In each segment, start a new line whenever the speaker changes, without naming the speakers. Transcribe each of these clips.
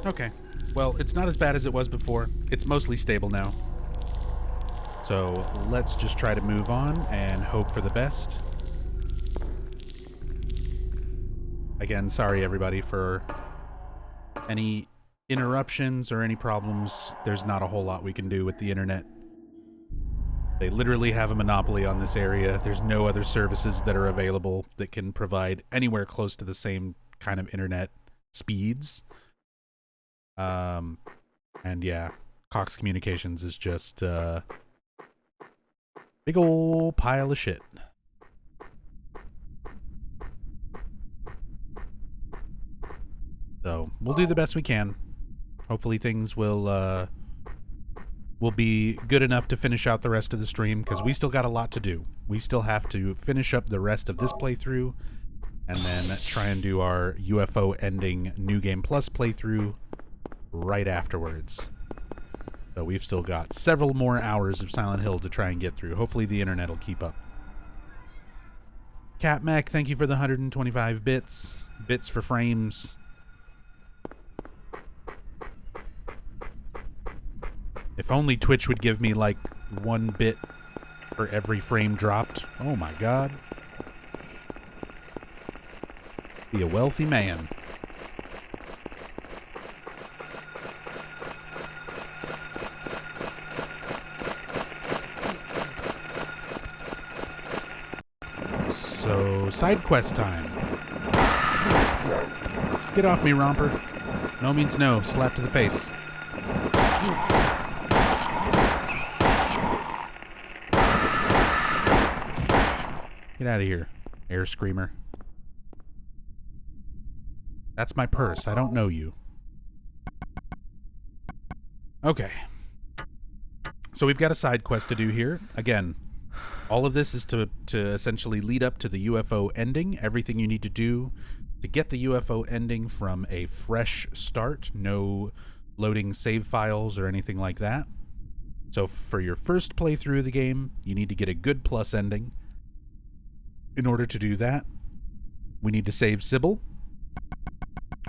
Okay. Well, it's not as bad as it was before. It's mostly stable now. So let's just try to move on and hope for the best. Again, sorry everybody for any interruptions or any problems. There's not a whole lot we can do with the internet. They literally have a monopoly on this area. There's no other services that are available that can provide anywhere close to the same kind of internet speeds. And yeah, Cox Communications is just big ol' pile of shit. So we'll do the best we can. Hopefully things will be good enough to finish out the rest of the stream, because we still got a lot to do. We still have to finish up the rest of this playthrough, and then try and do our UFO ending New Game Plus playthrough right afterwards. So we've still got several more hours of Silent Hill to try and get through. Hopefully the internet will keep up. Catmac, thank you for the 125 bits. Bits for frames. If only Twitch would give me like 1 bit for every frame dropped. Oh my god. Be a wealthy man. So, side quest time. Get off me, romper. No means no. Slap to the face. Get out of here, air screamer. That's my purse. I don't know you. Okay. So we've got a side quest to do here. Again, all of this is to essentially lead up to the UFO ending. Everything you need to do to get the UFO ending from a fresh start. No loading save files or anything like that. So for your first playthrough of the game, you need to get a good plus ending. In order to do that, we need to save Sybil,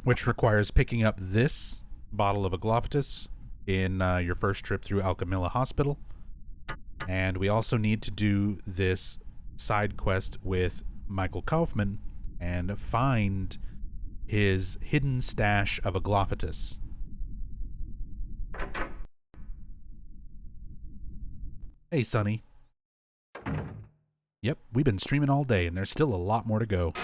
which requires picking up this bottle of Aglovatus in your first trip through Alchemilla Hospital. And we also need to do this side quest with Michael Kaufman and find his hidden stash of Aglovatus. Hey, Sonny. Yep, we've been streaming all day, and there's still a lot more to go.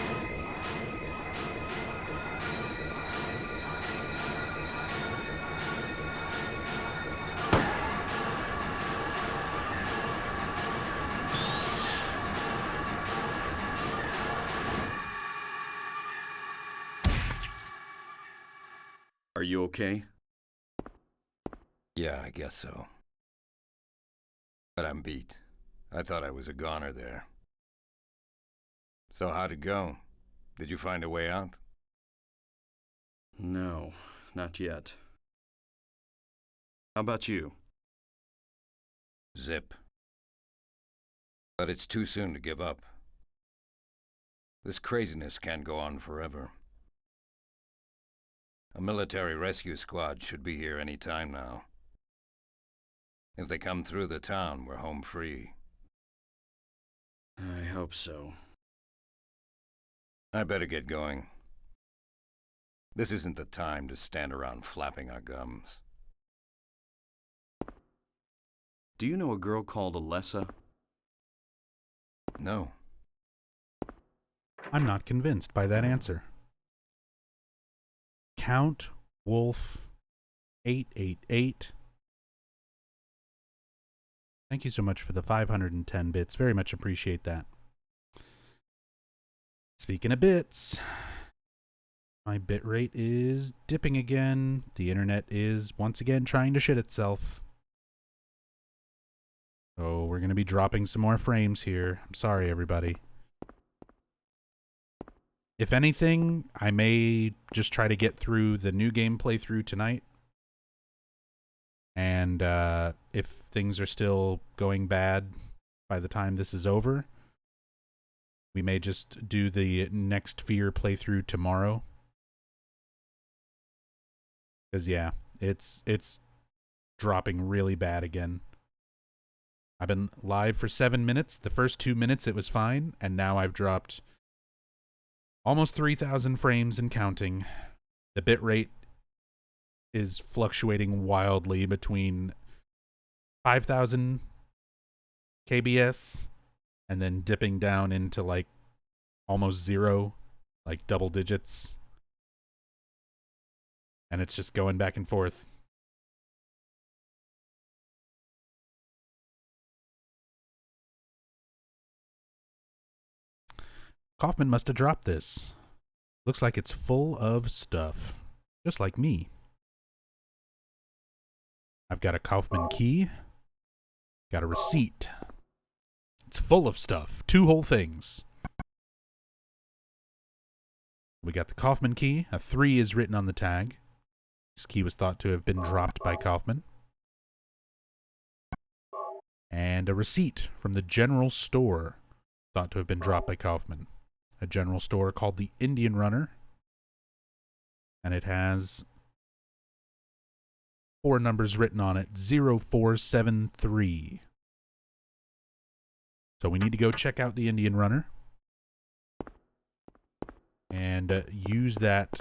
Are you okay?
Yeah, I guess so. But I'm beat. I thought I was a goner there. So how'd it go? Did you find a way out?
No, not yet. How about you?
Zip. But it's too soon to give up. This craziness can't go on forever. A military rescue squad should be here any time now. If they come through the town, we're home free.
I hope so.
I better get going. This isn't the time to stand around flapping our gums.
Do you know a girl called Alessa?
No.
I'm not convinced by that answer. Count Wolf 888. Thank you so much for the 510 bits. Very much appreciate that. Speaking of bits, my bit rate is dipping again. The internet is once again trying to shit itself. So we're going to be dropping some more frames here. I'm sorry, everybody. If anything, I may just try to get through the new game playthrough tonight. And if things are still going bad by the time this is over, we may just do the next Fear playthrough tomorrow. Because, yeah, it's dropping really bad again. I've been live for 7 minutes. The first 2 minutes it was fine, and now I've dropped almost 3,000 frames and counting. The bitrate is fluctuating wildly between 5,000 kbs and then dipping down into like almost zero, like double digits. And it's just going back and forth. Kaufman must have dropped this. Looks like it's full of stuff. Just like me. I've got a Kaufman key. Got a receipt. It's full of stuff. 2 whole things. We got the Kaufman key. A 3 is written on the tag. This key was thought to have been dropped by Kaufman. And a receipt from the general store. Thought to have been dropped by Kaufman. A general store called the Indian Runner. And it has 4 numbers written on it. 0473. So we need to go check out the Indian Runner. And use that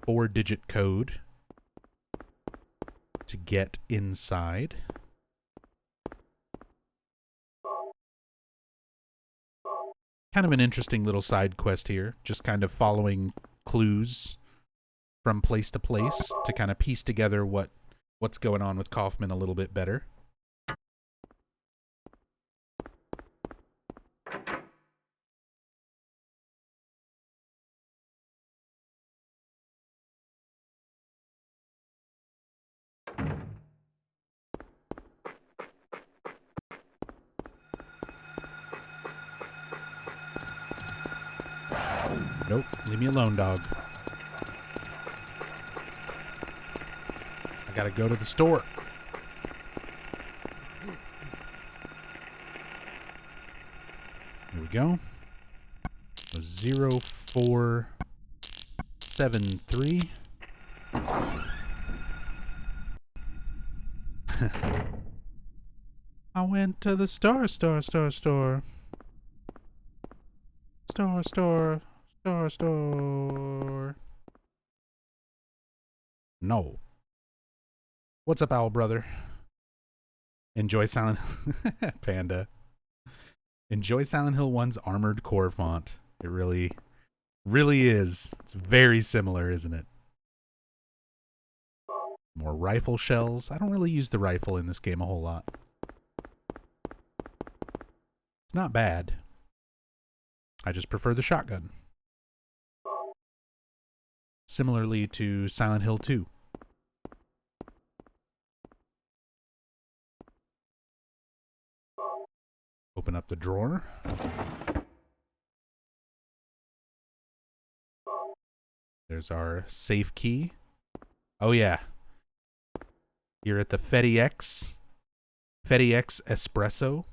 4-digit code to get inside. Kind of an interesting little side quest here. Just kind of following clues from place to place to kind of piece together what's going on with Kaufman a little bit better. Nope, leave me alone, dog. I gotta go to the store. Here we go. So 0473. I went to the store. Store. No. What's up, Owl Brother? Enjoy Silent Panda. Enjoy Silent Hill 1's Armored Core font. It really is. It's very similar, isn't it? More rifle shells. I don't really use the rifle in this game a whole lot. It's not bad. I just prefer the shotgun. Similarly to Silent Hill 2. Open up the drawer. There's our safe key. Oh yeah. You're at the FedEx Espresso.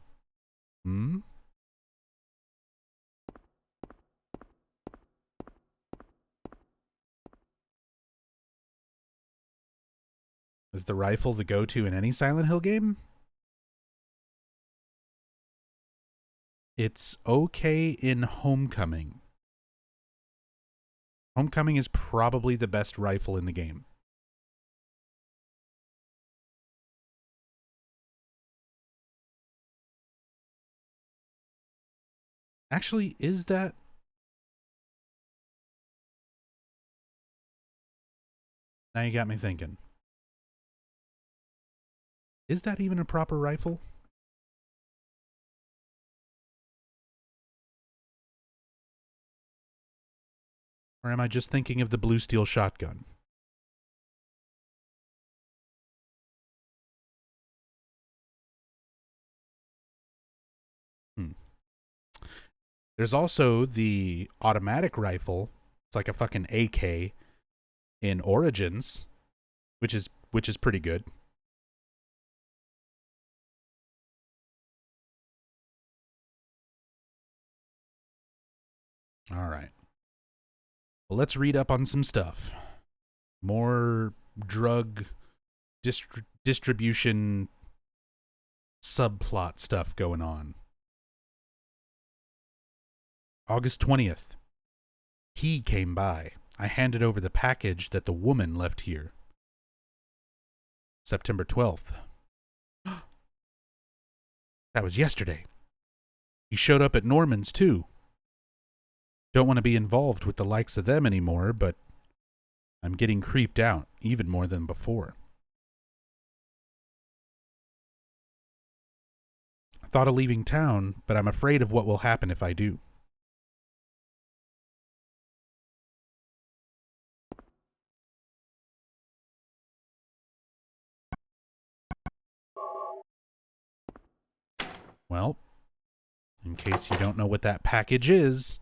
Is the rifle the go-to in any Silent Hill game? It's okay in Homecoming. Homecoming is probably the best rifle in the game. Actually, is that... Now you got me thinking. Is that even a proper rifle? Or am I just thinking of the blue steel shotgun? There's also the automatic rifle. It's like a fucking AK in Origins, which is pretty good. All right. Well, let's read up on some stuff. More drug distribution subplot stuff going on. August 20th. He came by. I handed over the package that the woman left here. September 12th. That was yesterday. He showed up at Norman's, too. Don't want to be involved with the likes of them anymore, but I'm getting creeped out even more than before. I thought of leaving town, but I'm afraid of what will happen if I do. Well, in case you don't know what that package is,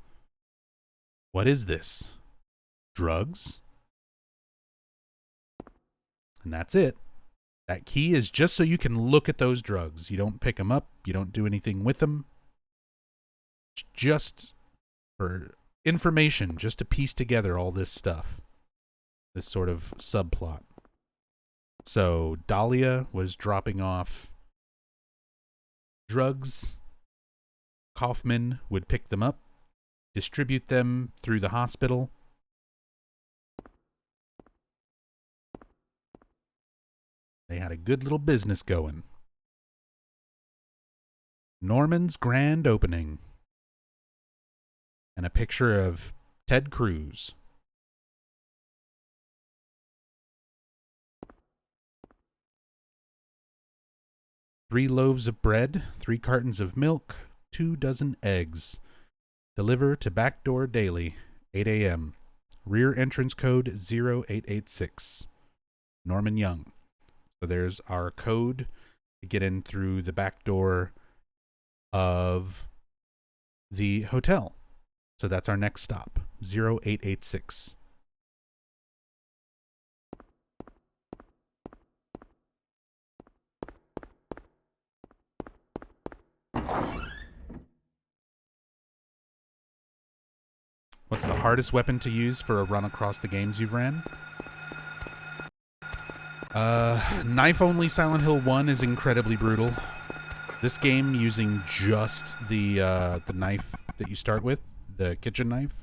what is this? Drugs? And that's it. That key is just so you can look at those drugs. You don't pick them up. You don't do anything with them. It's just for information, just to piece together all this stuff. This sort of subplot. So Dahlia was dropping off drugs. Kaufman would pick them up, distribute them through the hospital. They had a good little business going. Norman's grand opening. And a picture of Ted Cruz. Three loaves of bread, 3 cartons of milk, 2 dozen eggs. Deliver to back door daily, 8 a.m. Rear entrance code 0886. Norman Young. So there's our code to get in through the back door of the hotel. So that's our next stop, 0886. What's the hardest weapon to use for a run across the games you've ran? Knife-only Silent Hill 1 is incredibly brutal. This game, using just the knife that you start with, the kitchen knife,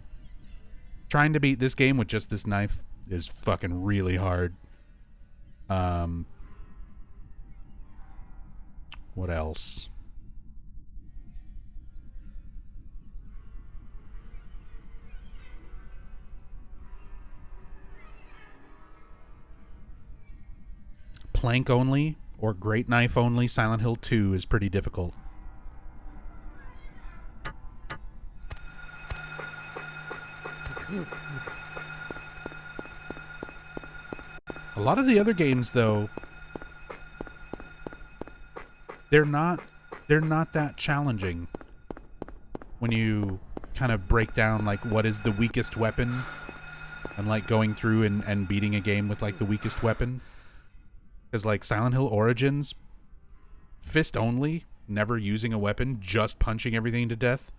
trying to beat this game with just this knife is fucking really hard. What else? Plank only or great knife only Silent Hill 2 is pretty difficult. A lot of the other games, though, they're not that challenging when you kind of break down like what is the weakest weapon and like going through and beating a game with like the weakest weapon. Because like Silent Hill Origins, fist only, never using a weapon, just punching everything to death,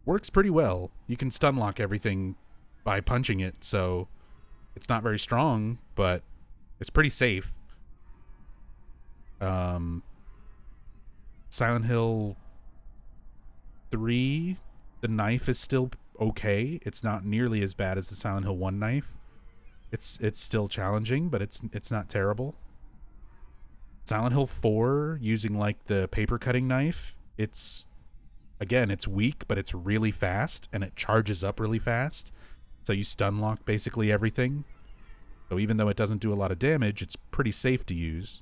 works pretty well. You can stun lock everything by punching it, so it's not very strong, but it's pretty safe. Silent Hill 3, the knife is still okay. It's not nearly as bad as the Silent Hill 1 knife. It's still challenging, but it's not terrible. Silent Hill 4, using like the paper cutting knife, it's weak, but it's really fast and it charges up really fast. So you stun lock basically everything. So even though it doesn't do a lot of damage, it's pretty safe to use.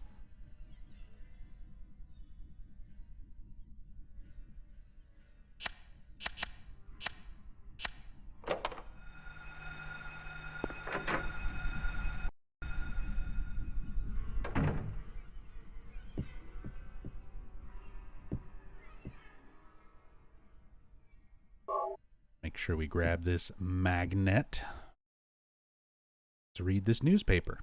Make sure we grab this magnet to read this newspaper.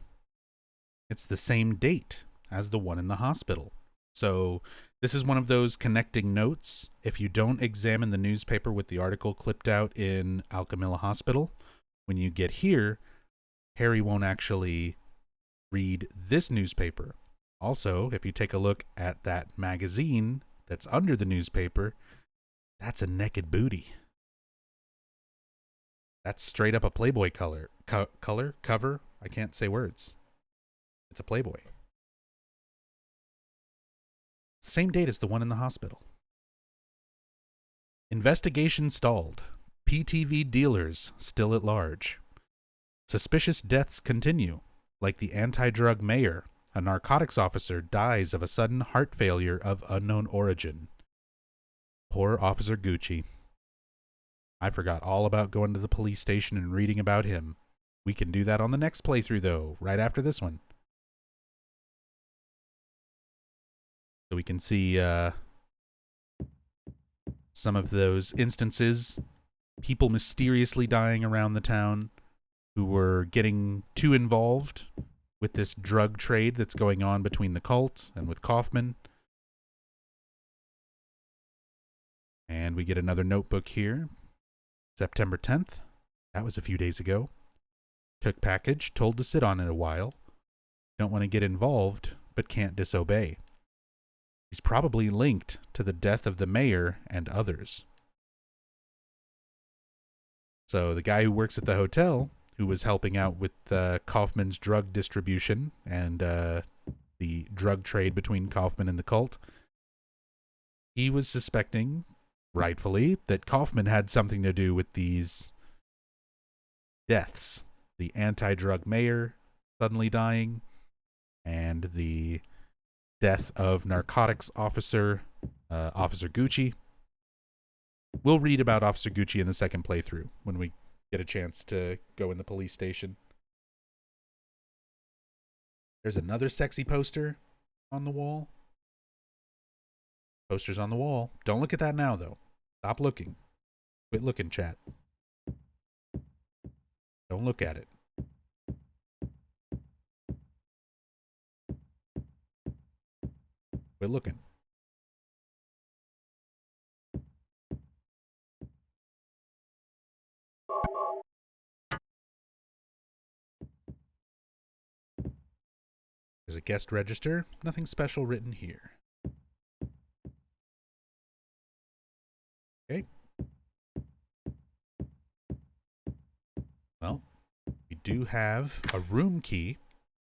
It's the same date as the one in the hospital. So this is one of those connecting notes. If you don't examine the newspaper with the article clipped out in Alchemilla Hospital, when you get here, Harry won't actually read this newspaper. Also, if you take a look at that magazine that's under the newspaper, that's a naked booty. That's straight up a Playboy cover. I can't say words. It's a Playboy. Same date as the one in the hospital. Investigation stalled. PTV dealers still at large. Suspicious deaths continue. Like the anti-drug mayor, a narcotics officer dies of a sudden heart failure of unknown origin. Poor Officer Gucci. I forgot all about going to the police station and reading about him. We can do that on the next playthrough, though, right after this one. So we can see some of those instances, people mysteriously dying around the town who were getting too involved with this drug trade that's going on between the cult and with Kaufman. And we get another notebook here. September 10th. That was a few days ago. Took package, told to sit on it a while. Don't want to get involved, but can't disobey. He's probably linked to the death of the mayor and others. So the guy who works at the hotel, who was helping out with Kaufman's drug distribution and the drug trade between Kaufman and the cult, he was suspecting, rightfully, that Kaufman had something to do with these deaths. The anti-drug mayor suddenly dying, and the death of narcotics officer, Officer Gucci. We'll read about Officer Gucci in the second playthrough when we get a chance to go in the police station. There's another sexy poster on the wall. Posters on the wall. Don't look at that now, though. Stop looking. Quit looking, chat. Don't look at it. Quit looking. There's a guest register. Nothing special written here. Okay. Well, we do have a room key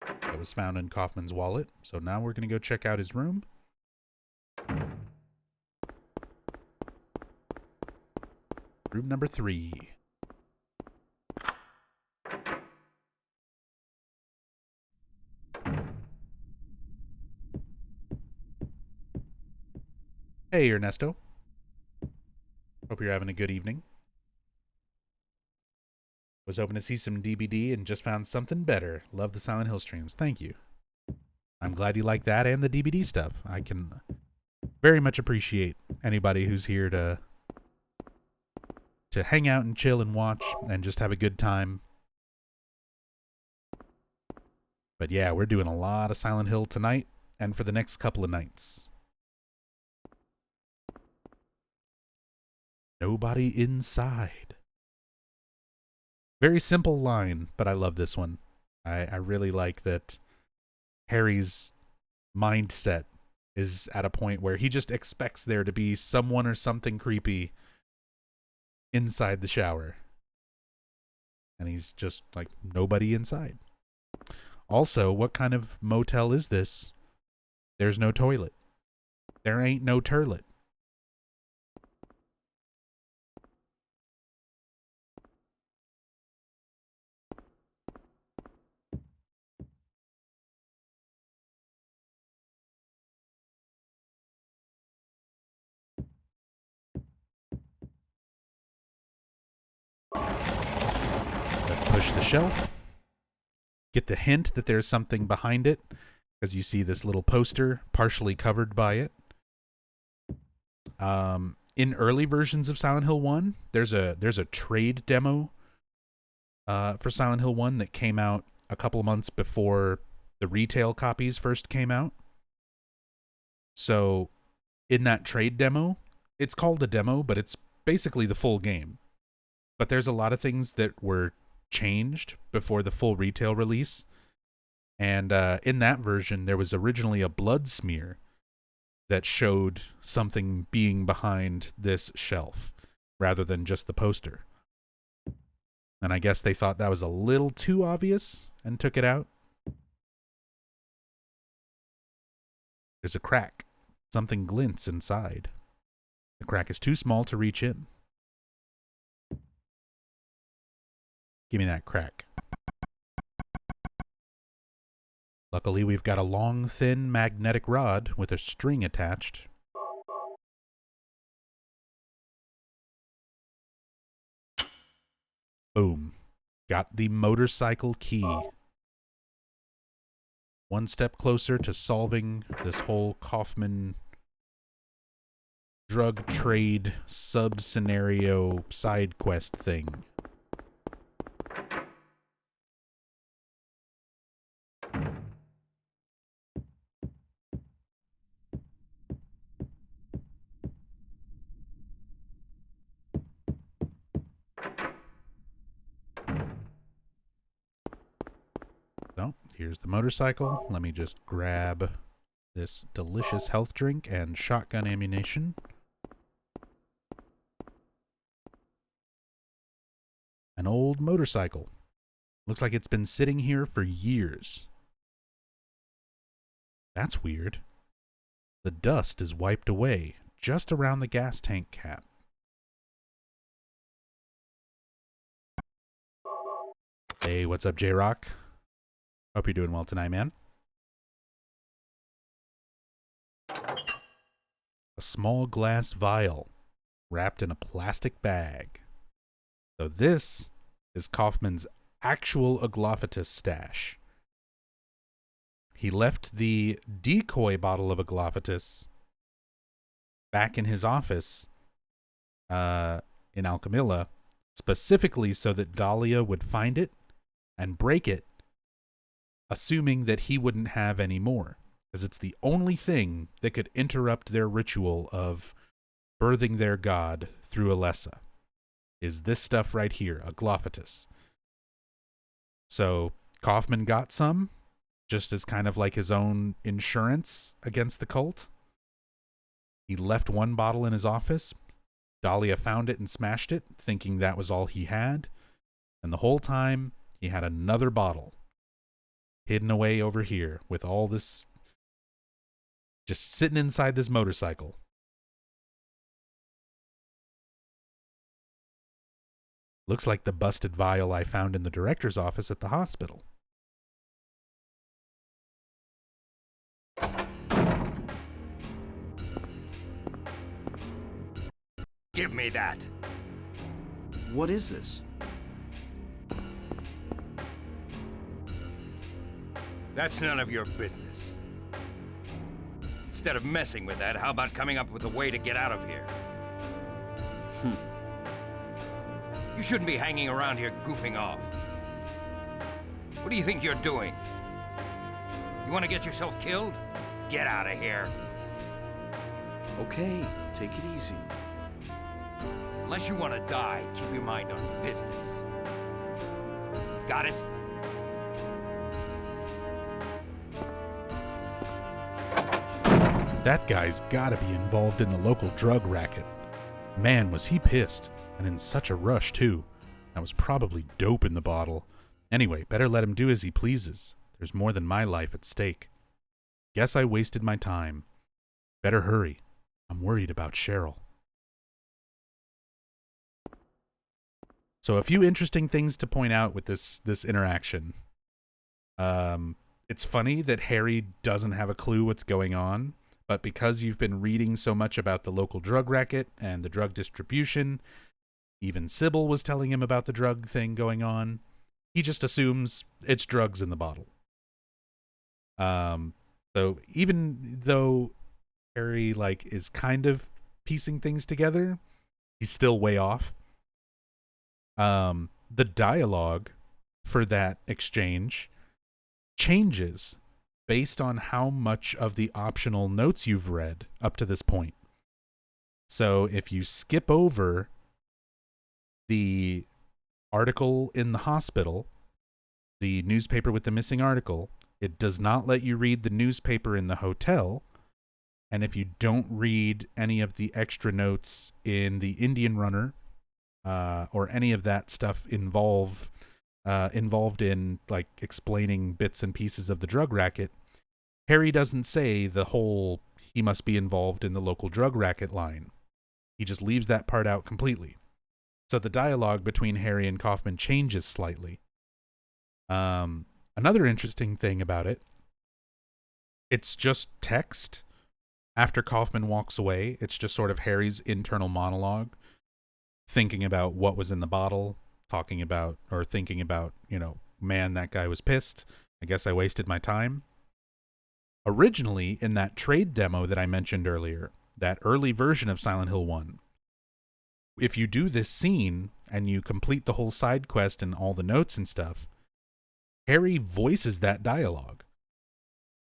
that was found in Kaufman's wallet. So now we're going to go check out his room. Room number 3. Hey, Ernesto. Hope you're having a good evening. Was hoping to see some DBD and just found something better. Love the Silent Hill streams. Thank you. I'm glad you like that and the DBD stuff. I can very much appreciate anybody who's here to hang out and chill and watch and just have a good time. But yeah, we're doing a lot of Silent Hill tonight and for the next couple of nights. Nobody inside. Very simple line, but I love this one. I really like that Harry's mindset is at a point where he just expects there to be someone or something creepy inside the shower. And he's just like, nobody inside. Also, what kind of motel is this? There's no toilet. There ain't no turlet. Let's push the shelf. Get the hint that there's something behind it, as you see this little poster partially covered by it. In early versions of Silent Hill 1, there's a trade demo for Silent Hill 1 that came out a couple of months before the retail copies first came out. So in that trade demo, it's called a demo, but it's basically the full game. But there's a lot of things that were changed before the full retail release. And in that version, there was originally a blood smear that showed something being behind this shelf rather than just the poster. And I guess they thought that was a little too obvious and took it out. There's a crack. Something glints inside. The crack is too small to reach in. Give me that crack. Luckily, we've got a long, thin magnetic rod with a string attached. Boom. Got the motorcycle key. One step closer to solving this whole Kaufman drug trade sub-scenario side quest thing. So, here's the motorcycle. Let me just grab this delicious health drink and shotgun ammunition. An old motorcycle. Looks like it's been sitting here for years. That's weird. The dust is wiped away just around the gas tank cap. Hey, what's up, J-Rock? Hope you're doing well tonight, man. A small glass vial wrapped in a plastic bag. So this is Kaufman's actual Aglaophatus stash. He left the decoy bottle of Aglaophatus back in his office in Alchemilla, specifically so that Dahlia would find it and break it, assuming that he wouldn't have any more, because it's the only thing that could interrupt their ritual of birthing their god through Alessa, is this stuff right here, Aglaophatus. So Kaufman got some, just as kind of like his own insurance against the cult. He left one bottle in his office. Dahlia found it and smashed it, thinking that was all he had. And the whole time, he had another bottle hidden away over here with all this just sitting inside this motorcycle. Looks like the busted vial I found in the director's office at the hospital.
Give me that.
What is this?
That's none of your business. Instead of messing with that, how about coming up with a way to get out of here? You shouldn't be hanging around here goofing off. What do you think you're doing? You want to get yourself killed? Get out of here.
Okay, take it easy.
Unless you want to die, keep your mind on business. Got it?
That guy's gotta be involved in the local drug racket. Man, was he pissed. And in such a rush, too. That was probably dope in the bottle. Anyway, better let him do as he pleases. There's more than my life at stake. Guess I wasted my time. Better hurry. I'm worried about Cheryl. So a few interesting things to point out with this interaction. It's funny that Harry doesn't have a clue what's going on, but because you've been reading so much about the local drug racket and the drug distribution, even Sybil was telling him about the drug thing going on, he just assumes it's drugs in the bottle. So even though Harry is kind of piecing things together, he's still way off. The dialogue for that exchange changes based on how much of the optional notes you've read up to this point. So if you skip over the article in the hospital, the newspaper with the missing article, It does not let you read the newspaper in the hotel. And if you don't read any of the extra notes in the Indian Runner, or any of that stuff involved in like explaining bits and pieces of the drug racket, Harry doesn't say the whole he must be involved in the local drug racket line. He just leaves that part out completely. So the dialogue between Harry and Kaufman changes slightly. Another interesting thing about it, it's just text. After Kaufman walks away, it's just sort of Harry's internal monologue, thinking about what was in the bottle, thinking about, man, that guy was pissed. I guess I wasted my time. Originally, in that trade demo that I mentioned earlier, that early version of Silent Hill 1, if you do this scene and you complete the whole side quest and all the notes and stuff, Harry voices that dialogue.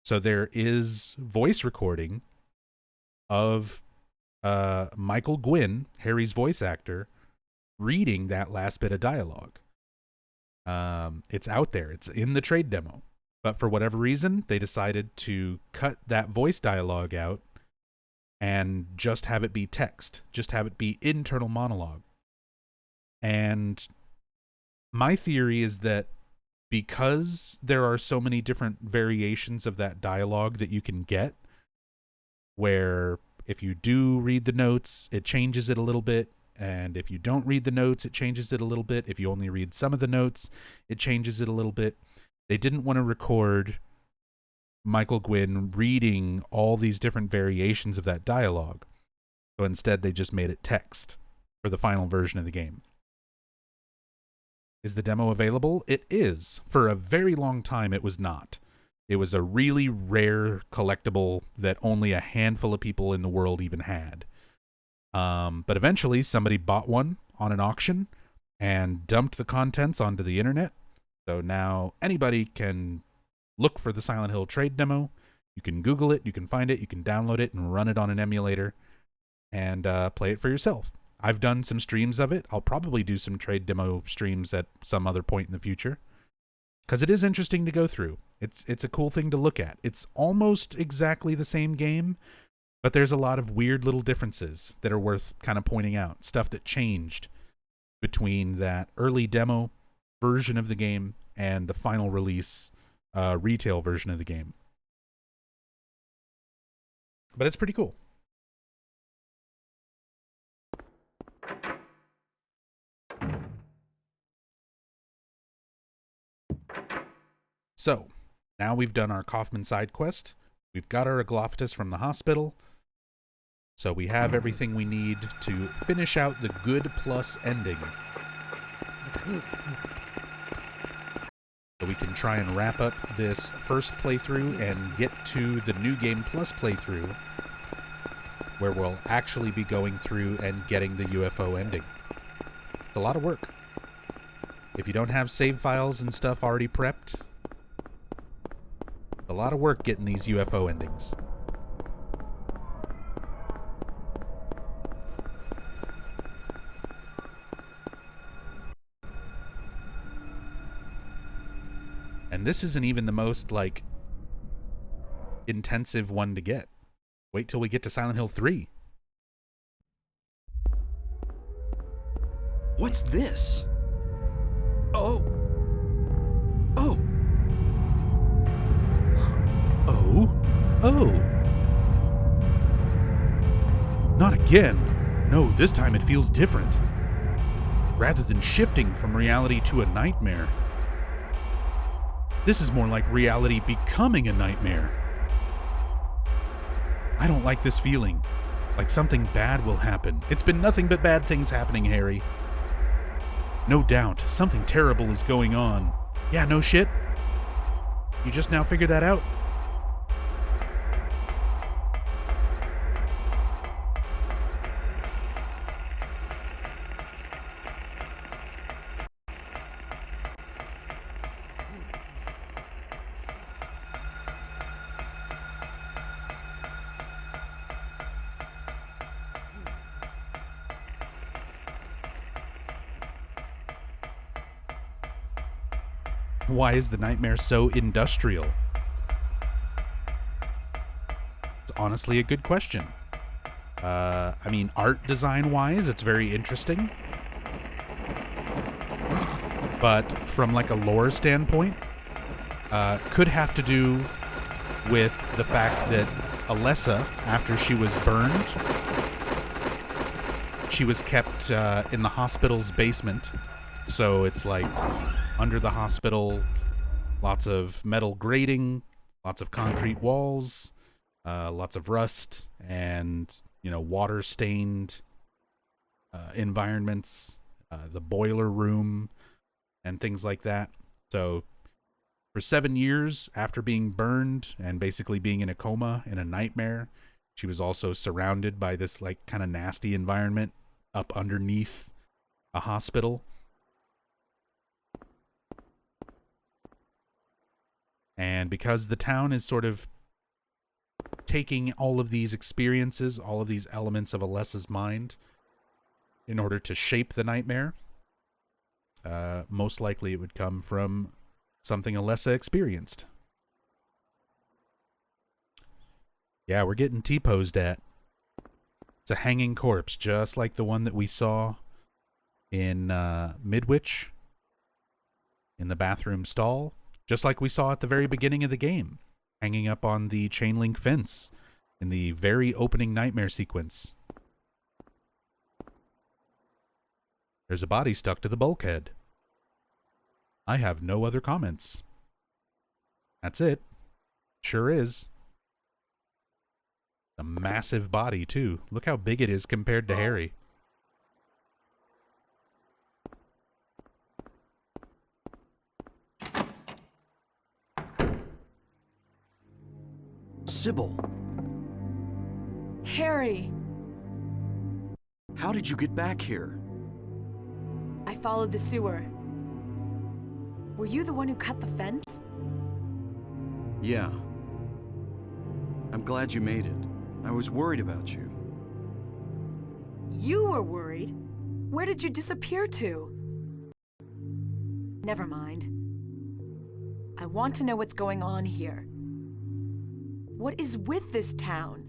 So there is voice recording of Michael Gwynn, Harry's voice actor, reading that last bit of dialogue. It's out there. It's in the trade demo. But for whatever reason, they decided to cut that voice dialogue out and just have it be text. Just have it be internal monologue. And my theory is that because there are so many different variations of that dialogue that you can get, where if you do read the notes, it changes it a little bit. And if you don't read the notes, it changes it a little bit. If you only read some of the notes, it changes it a little bit. They didn't want to record Michael Gwynn reading all these different variations of that dialogue. So instead, they just made it text for the final version of the game. Is the demo available? It is. For a very long time, it was not. It was a really rare collectible that only a handful of people in the world even had. But eventually, somebody bought one on an auction and dumped the contents onto the internet. So now anybody can look for the Silent Hill trade demo. You can Google it, you can find it, you can download it and run it on an emulator and play it for yourself. I've done some streams of it. I'll probably do some trade demo streams at some other point in the future, because it is interesting to go through. It's a cool thing to look at. It's almost exactly the same game, but there's a lot of weird little differences that are worth kind of pointing out. Stuff that changed between that early demo version of the game and the final release retail version of the game. But it's pretty cool. So, now we've done our Kaufman side quest. We've got our Aglophtus from the hospital. So we have everything we need to finish out the good plus ending. So we can try and wrap up this first playthrough and get to the New Game Plus playthrough, where we'll actually be going through and getting the UFO ending. It's a lot of work. If you don't have save files and stuff already prepped, a lot of work getting these UFO endings. And this isn't even the most, intensive one to get. Wait till we get to Silent Hill 3.
What's this? Oh. Oh.
Oh. Not again. No, this time it feels different. Rather than shifting from reality to a nightmare, this is more like reality becoming a nightmare. I don't like this feeling. Like something bad will happen. It's been nothing but bad things happening, Harry. No doubt, something terrible is going on. Yeah, no shit? You just now figured that out? Why is the nightmare so industrial? It's honestly a good question. I mean, art design-wise, it's very interesting. But from like a lore standpoint, could have to do with the fact that Alessa, after she was burned, she was kept in the hospital's basement. So it's like under the hospital, lots of metal grating, lots of concrete walls, lots of rust, and, you know, water-stained environments, the boiler room, and things like that. So for 7 years after being burned and basically being in a coma, in a nightmare, she was also surrounded by this like kind of nasty environment up underneath a hospital. And because the town is sort of taking all of these experiences, all of these elements of Alessa's mind in order to shape the nightmare, most likely it would come from something Alessa experienced. Yeah, we're getting T-posed at. It's a hanging corpse, just like the one that we saw in Midwich, in the bathroom stall, just like we saw at the very beginning of the game, hanging up on the chain link fence in the very opening nightmare sequence. There's a body stuck to the bulkhead. I have no other comments. That's it. Sure is. A massive body, too. Look how big it is compared to Harry.
Sybil,
Harry!
how did you get back here?
I followed the sewer. Were you the one who cut the fence?
Yeah. I'm glad you made it. I was worried about you.
You were worried? Where did you disappear to? Never mind. I want to know what's going on here. What is with this town?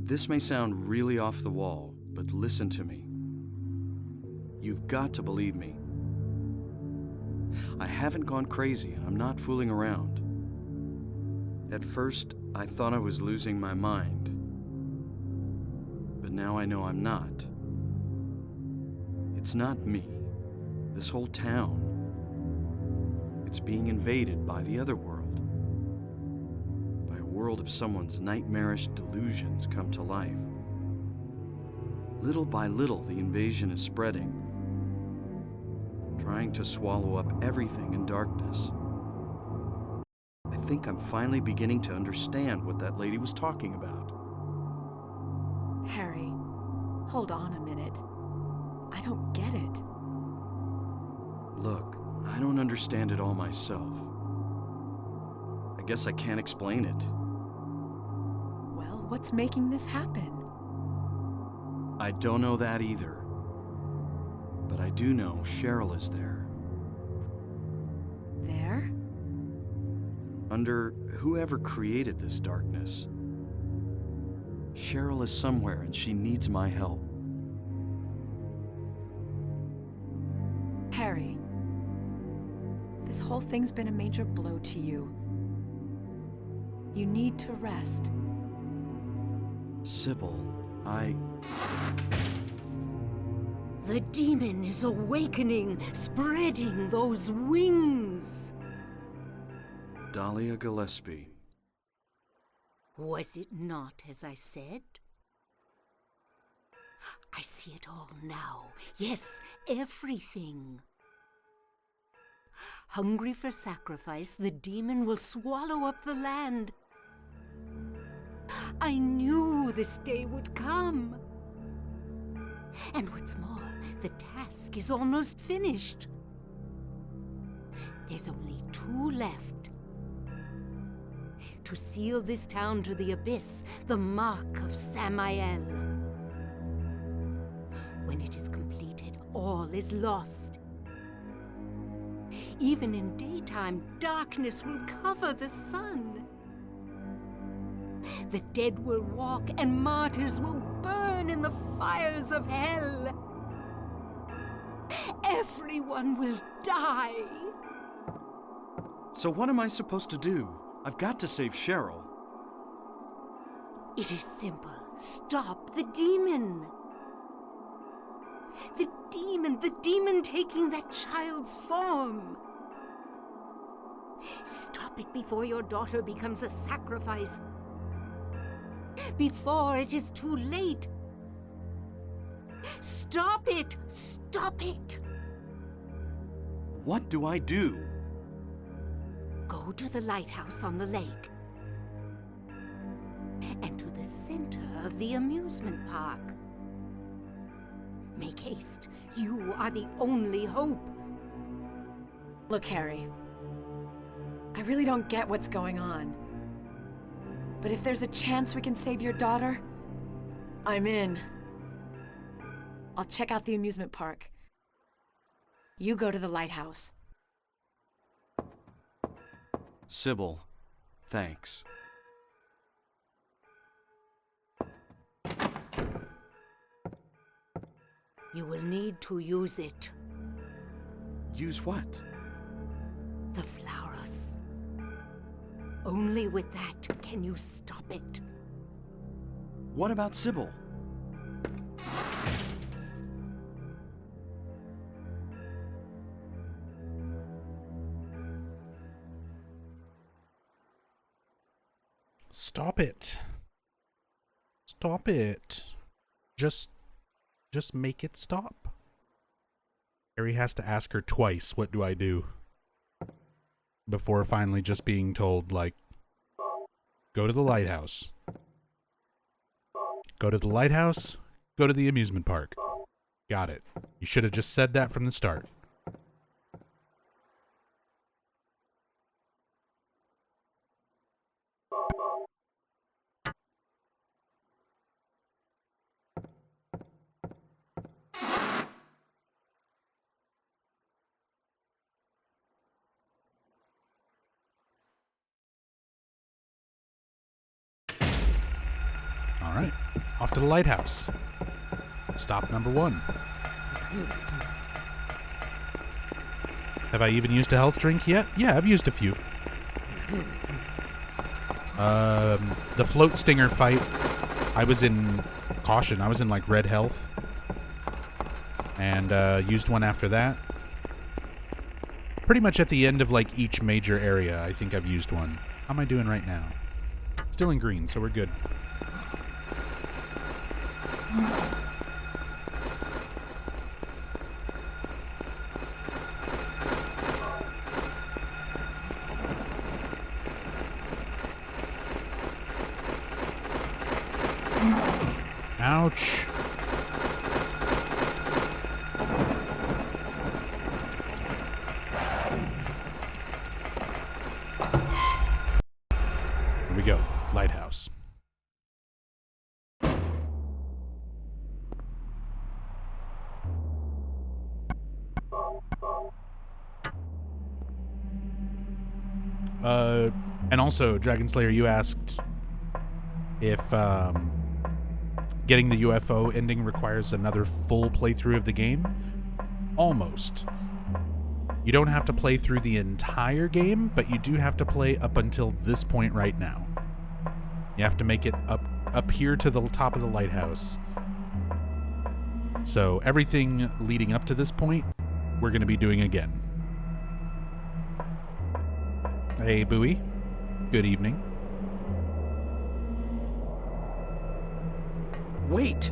This may sound really off the wall, but listen to me. You've got to believe me. I haven't gone crazy, and I'm not fooling around. At first, I thought I was losing my mind. But now I know I'm not. It's not me. This whole town. It's being invaded by the other world. By a world of someone's nightmarish delusions come to life. Little by little, the invasion is spreading, trying to swallow up everything in darkness. I think I'm finally beginning to understand what that lady was talking about.
Harry, hold on a minute. I don't get it.
Look, I don't understand it all myself. I guess I can't explain it.
Well, what's making this happen?
I don't know that either. But I do know Cheryl is there.
There?
Under whoever created this darkness. Cheryl is somewhere and she needs my help.
Harry, this whole thing's been a major blow to you. You need to rest.
Sybil,
The demon is awakening, spreading those wings.
Dahlia Gillespie.
Was it not as I said? I see it all now. Yes, everything. Hungry for sacrifice, the demon will swallow up the land. I knew this day would come. And what's more, the task is almost finished. There's only 2 left. To seal this town to the abyss, the mark of Samael. When it is completed, all is lost. Even in daytime, darkness will cover the sun. The dead will walk and martyrs will burn in the fires of hell. Everyone will die.
So what am I supposed to do? I've got to save Cheryl.
It is simple. Stop the demon. The demon taking that child's form. Stop it before your daughter becomes a sacrifice. Before it is too late. Stop it! Stop it!
What do I do?
Go to the lighthouse on the lake. And to the center of the amusement park. Make haste. You are the only hope.
Look, Harry. I really don't get what's going on. But if there's a chance we can save your daughter, I'm in. I'll check out the amusement park. You go to the lighthouse.
Sybil, thanks.
You will need to use it.
Use what?
The flowers. Only with that can you stop it.
What about Sybil?
Stop it. Stop it. Just make it stop. Harry has to ask her twice, what do I do? Before finally just being told, like, go to the lighthouse. Go to the lighthouse, go to the amusement park. Got it. You should have just said that from the start. All right, off to the lighthouse. Stop number 1. Have I even used a health drink yet? Yeah, I've used a few. The float stinger fight, I was in caution. I was in like red health. And used one after that. Pretty much at the end of like each major area, I think I've used one. How am I doing right now? Still in green, so we're good. Ouch. Here we go. Lighthouse. And also, Dragon Slayer, you asked if getting the UFO ending requires another full playthrough of the game. Almost. You don't have to play through the entire game, but you do have to play up until this point right now. You have to make it up here to the top of the lighthouse. So everything leading up to this point, we're going to be doing again. Hey, Bowie. Good evening.
Wait!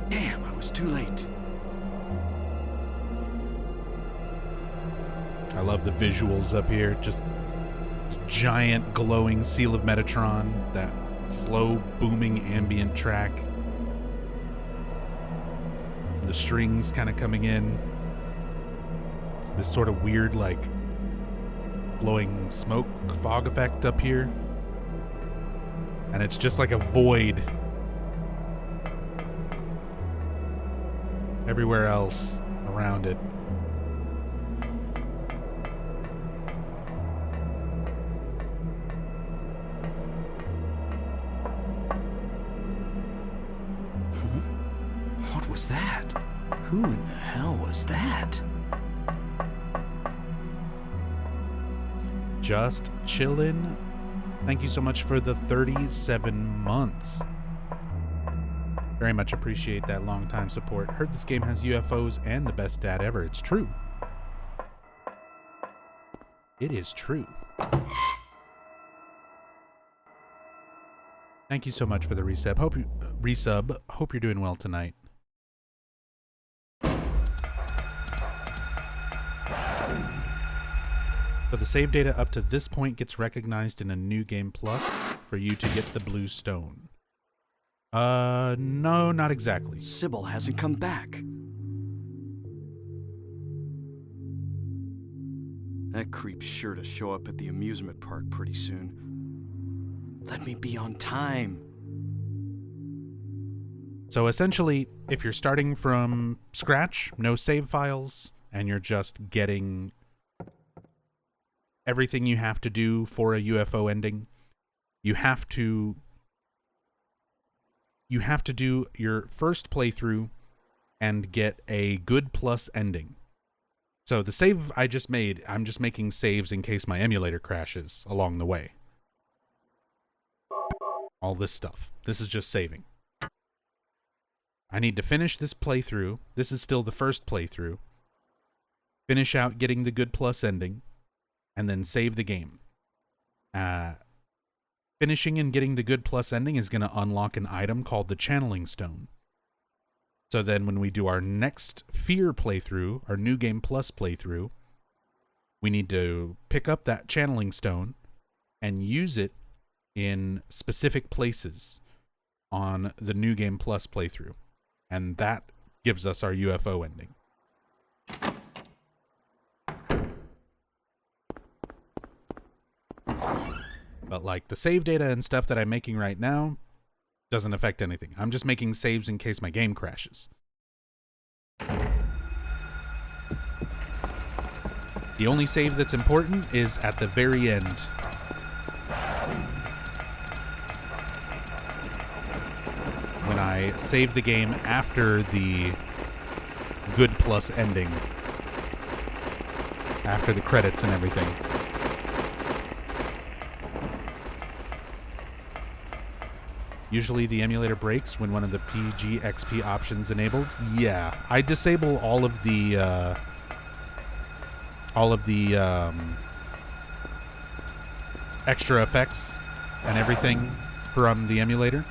Damn, I was too late.
I love the visuals up here. Just this giant glowing seal of Metatron. That slow booming ambient track. The strings kind of coming in. This sort of weird, like, glowing smoke fog effect up here. And it's just like a void everywhere else around it.
was that? Who in the hell was that?
Just chillin'. Thank you so much for the 37 months. Very much appreciate that long time support. Heard this game has UFOs and the best dad ever. It's true. It is true. Thank you so much for the resub. Hope you're doing well tonight. So the save data up to this point gets recognized in a new game plus for you to get the blue stone. No, not exactly.
Sybil hasn't come back. That creep's sure to show up at the amusement park pretty soon. Let me be on time.
So essentially, if you're starting from scratch, no save files, and you're just getting everything you have to do for a UFO ending, you have to do your first playthrough and get a good plus ending. So the save I just made, I'm just making saves in case my emulator crashes along the way. All this stuff. This is just saving. I need to finish this playthrough. This is still the first playthrough. Finish out getting the good plus ending, and then save the game. Finishing and getting the good plus ending is going to unlock an item called the Channeling Stone. So then when we do our next Fear playthrough, our New Game Plus playthrough, we need to pick up that Channeling Stone and use it in specific places on the New Game Plus playthrough. And that gives us our UFO ending. But like the save data and stuff that I'm making right now doesn't affect anything. I'm just making saves in case my game crashes. The only save that's important is at the very end. When I save the game after the good plus ending. After the credits and everything. Usually the emulator breaks when one of the PGXP options enabled. Yeah, I disable all of the extra effects and everything from the emulator.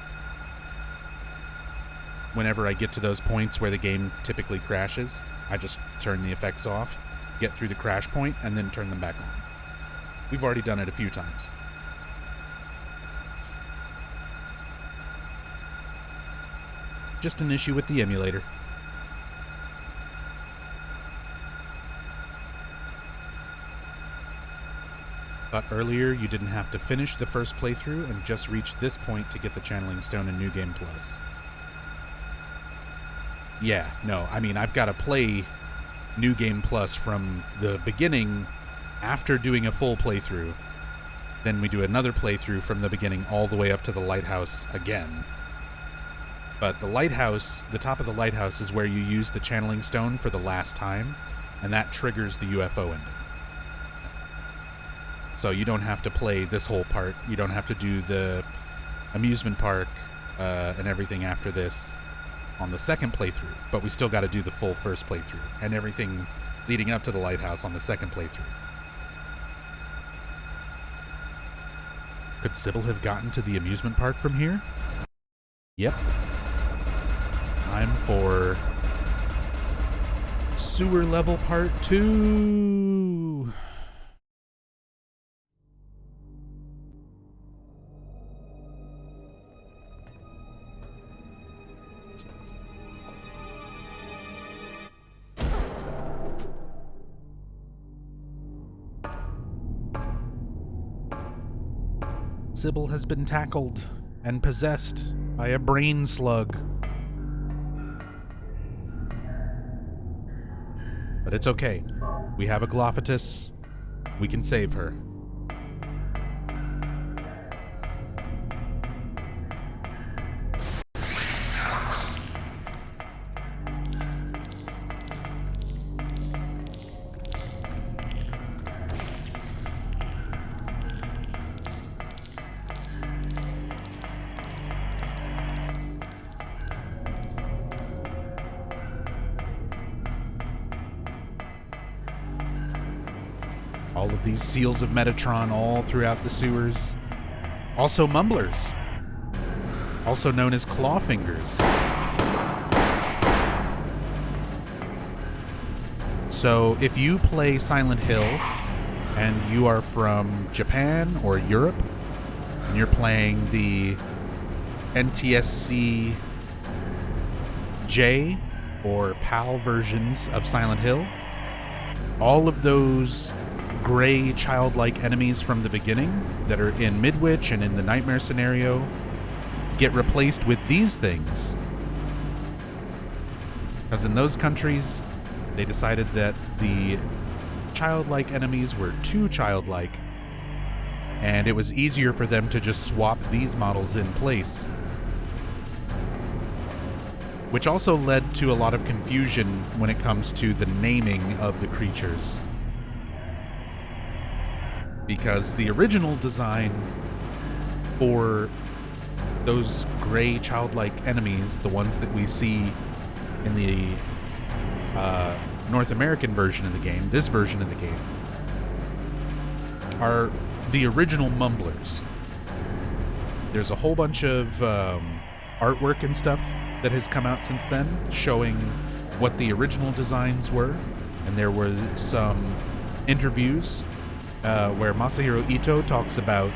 Whenever I get to those points where the game typically crashes, I just turn the effects off, get through the crash point, and then turn them back on. We've already done it a few times. Just an issue with the emulator. But earlier you didn't have to finish the first playthrough and just reach this point to get the Channeling Stone in New Game Plus. Yeah, no, I mean, I've got to play New Game Plus from the beginning after doing a full playthrough. Then we do another playthrough from the beginning all the way up to the lighthouse again. But the lighthouse, the top of the lighthouse is where you use the Channeling Stone for the last time, and that triggers the UFO ending. So you don't have to play this whole part. You don't have to do the amusement park and everything after this on the second playthrough, but we still got to do the full first playthrough and everything leading up to the lighthouse on the second playthrough. Could Sybil have gotten to the amusement park from here? Yep. Time for sewer level part 2. Sybil has been tackled and possessed by a brain slug. But it's okay. We have a Glophatus. We can save her. of these seals of Metatron all throughout the sewers. Also mumblers, also known as clawfingers. So if you play Silent Hill and you are from Japan or Europe, and you're playing the NTSC J or PAL versions of Silent Hill, all of those gray childlike enemies from the beginning that are in Midwich and in the Nightmare scenario get replaced with these things. Because in those countries, they decided that the childlike enemies were too childlike, and it was easier for them to just swap these models in place. Which also led to a lot of confusion when it comes to the naming of the creatures. Because the original design for those gray childlike enemies, the ones that we see in the North American version of the game, this version of the game, are the original mumblers. There's a whole bunch of artwork and stuff that has come out since then showing what the original designs were, and there were some interviews where Masahiro Ito talks about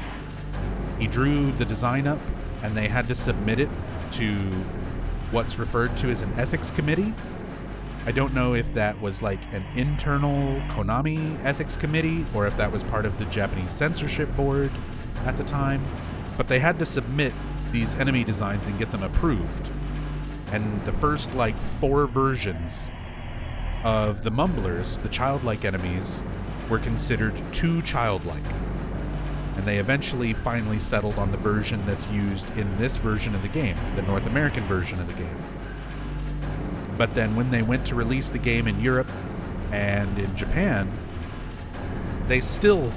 he drew the design up and they had to submit it to what's referred to as an ethics committee. I don't know if that was like an internal Konami ethics committee or if that was part of the Japanese censorship board at the time, but they had to submit these enemy designs and get them approved. And the first like 4 versions of the mumblers, the childlike enemies, were considered too childlike. And they eventually finally settled on the version that's used in this version of the game, the North American version of the game. But then when they went to release the game in Europe and in Japan, they still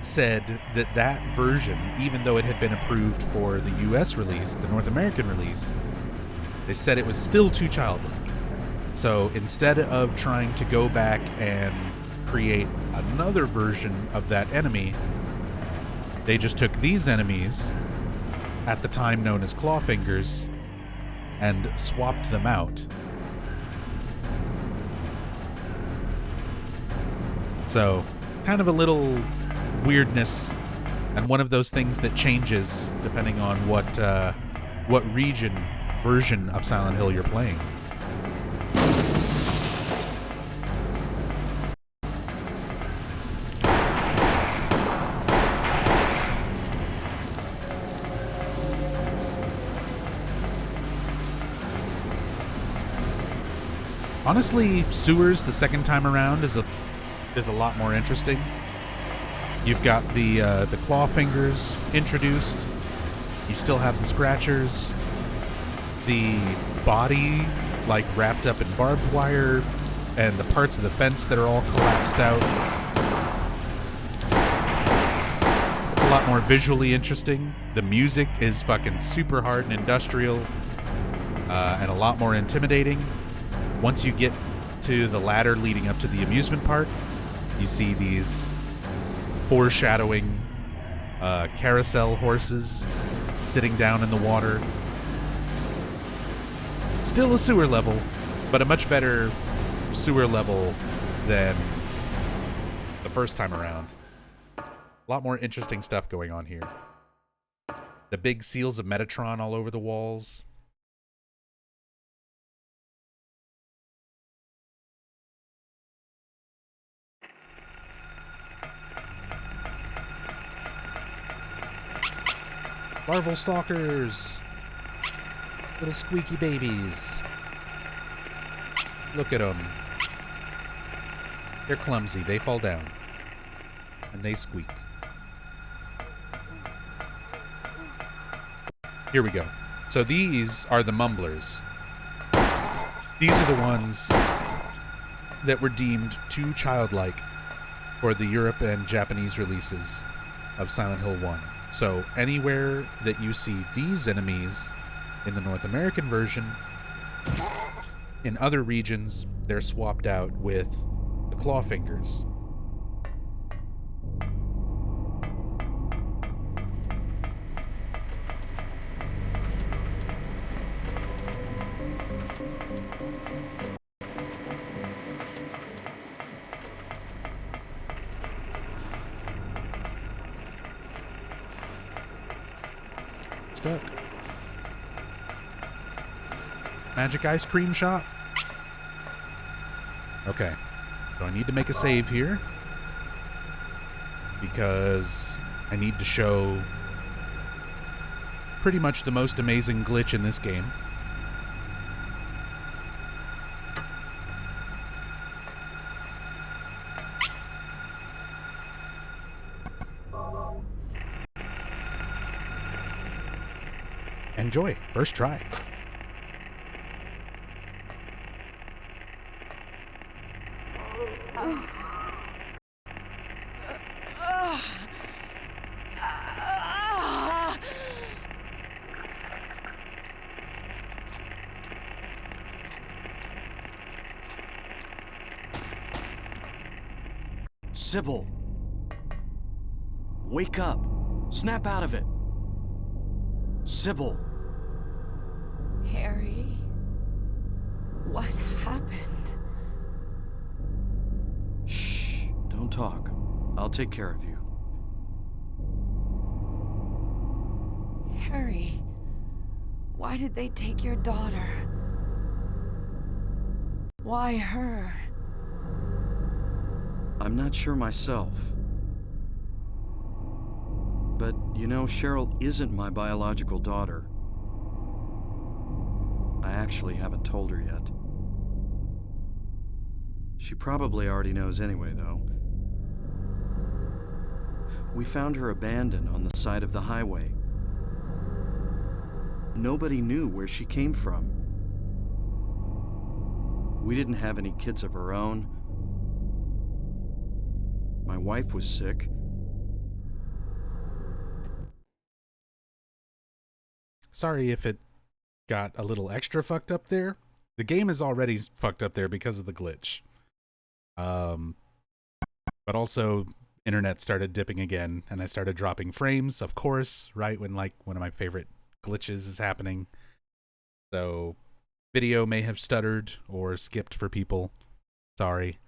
said that that version, even though it had been approved for the US release, the North American release, they said it was still too childlike. So instead of trying to go back and create another version of that enemy, they just took these enemies, at the time known as clawfingers, and swapped them out. So, kind of a little weirdness, and one of those things that changes depending on what version of Silent Hill you're playing. Honestly, sewers the second time around is a lot more interesting. You've got the clawfingers introduced. You still have the scratchers. The body, like wrapped up in barbed wire, and the parts of the fence that are all collapsed out. It's a lot more visually interesting. The music is fucking super hard and industrial, and a lot more intimidating. Once you get to the ladder leading up to the amusement park, you see these foreshadowing carousel horses sitting down in the water. Still a sewer level, but a much better sewer level than the first time around. A lot more interesting stuff going on here. The big seals of Metatron all over the walls. Larval stalkers. Little squeaky babies. Look at them. They're clumsy. They fall down. And they squeak. Here we go. So these are the mumblers. These are the ones that were deemed too childlike for the Europe and Japanese releases of Silent Hill 1. So anywhere that you see these enemies in the North American version, in other regions, they're swapped out with the clawfingers. stuck. Magic ice cream shop? Okay. So I need to make a save here. Because I need to show pretty much the most amazing glitch in this game. Enjoy. First try.
Sybil! Wake up! Snap out of it! Sybil!
Harry, what happened?
Shh! Don't talk. I'll take care of you.
Harry, why did they take your daughter? Why her?
I'm not sure myself. But, you know, Cheryl isn't my biological daughter. I actually haven't told her yet. She probably already knows anyway, though. We found her abandoned on the side of the highway. Nobody knew where she came from. We didn't have any kids of our own. My wife was sick.
Sorry if it got a little extra fucked up there. The game is already fucked up there because of the glitch. But also, internet started dipping again, and I started dropping frames, of course, right when, like, one of my favorite glitches is happening. So, video may have stuttered or skipped for people. Sorry.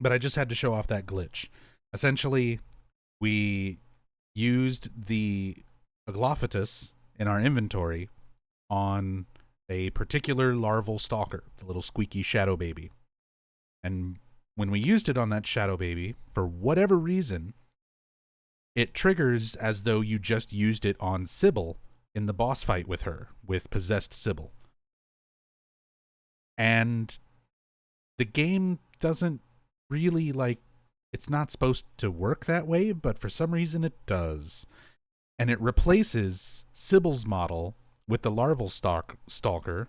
But I just had to show off that glitch. Essentially, we used the Aglophitous in our inventory on a particular larval stalker, the little squeaky shadow baby. And when we used it on that shadow baby, for whatever reason, it triggers as though you just used it on Sybil in the boss fight with her, with possessed Sybil. And the game doesn't really, like, it's not supposed to work that way, but for some reason it does. And it replaces Sybil's model with the larval Starker.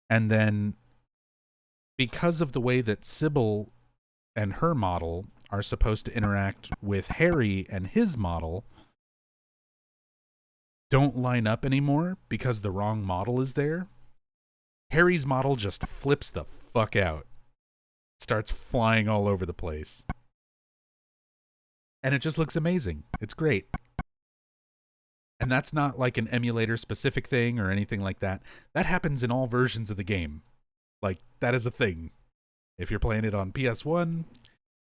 And then, because of the way that Sybil and her model are supposed to interact with Harry and his model, don't line up anymore because the wrong model is there. Harry's model just flips the fuck out. Starts flying all over the place. And it just looks amazing. It's great. And that's not like an emulator specific thing or anything like that. That happens in all versions of the game. Like, that is a thing. If you're playing it on PS1,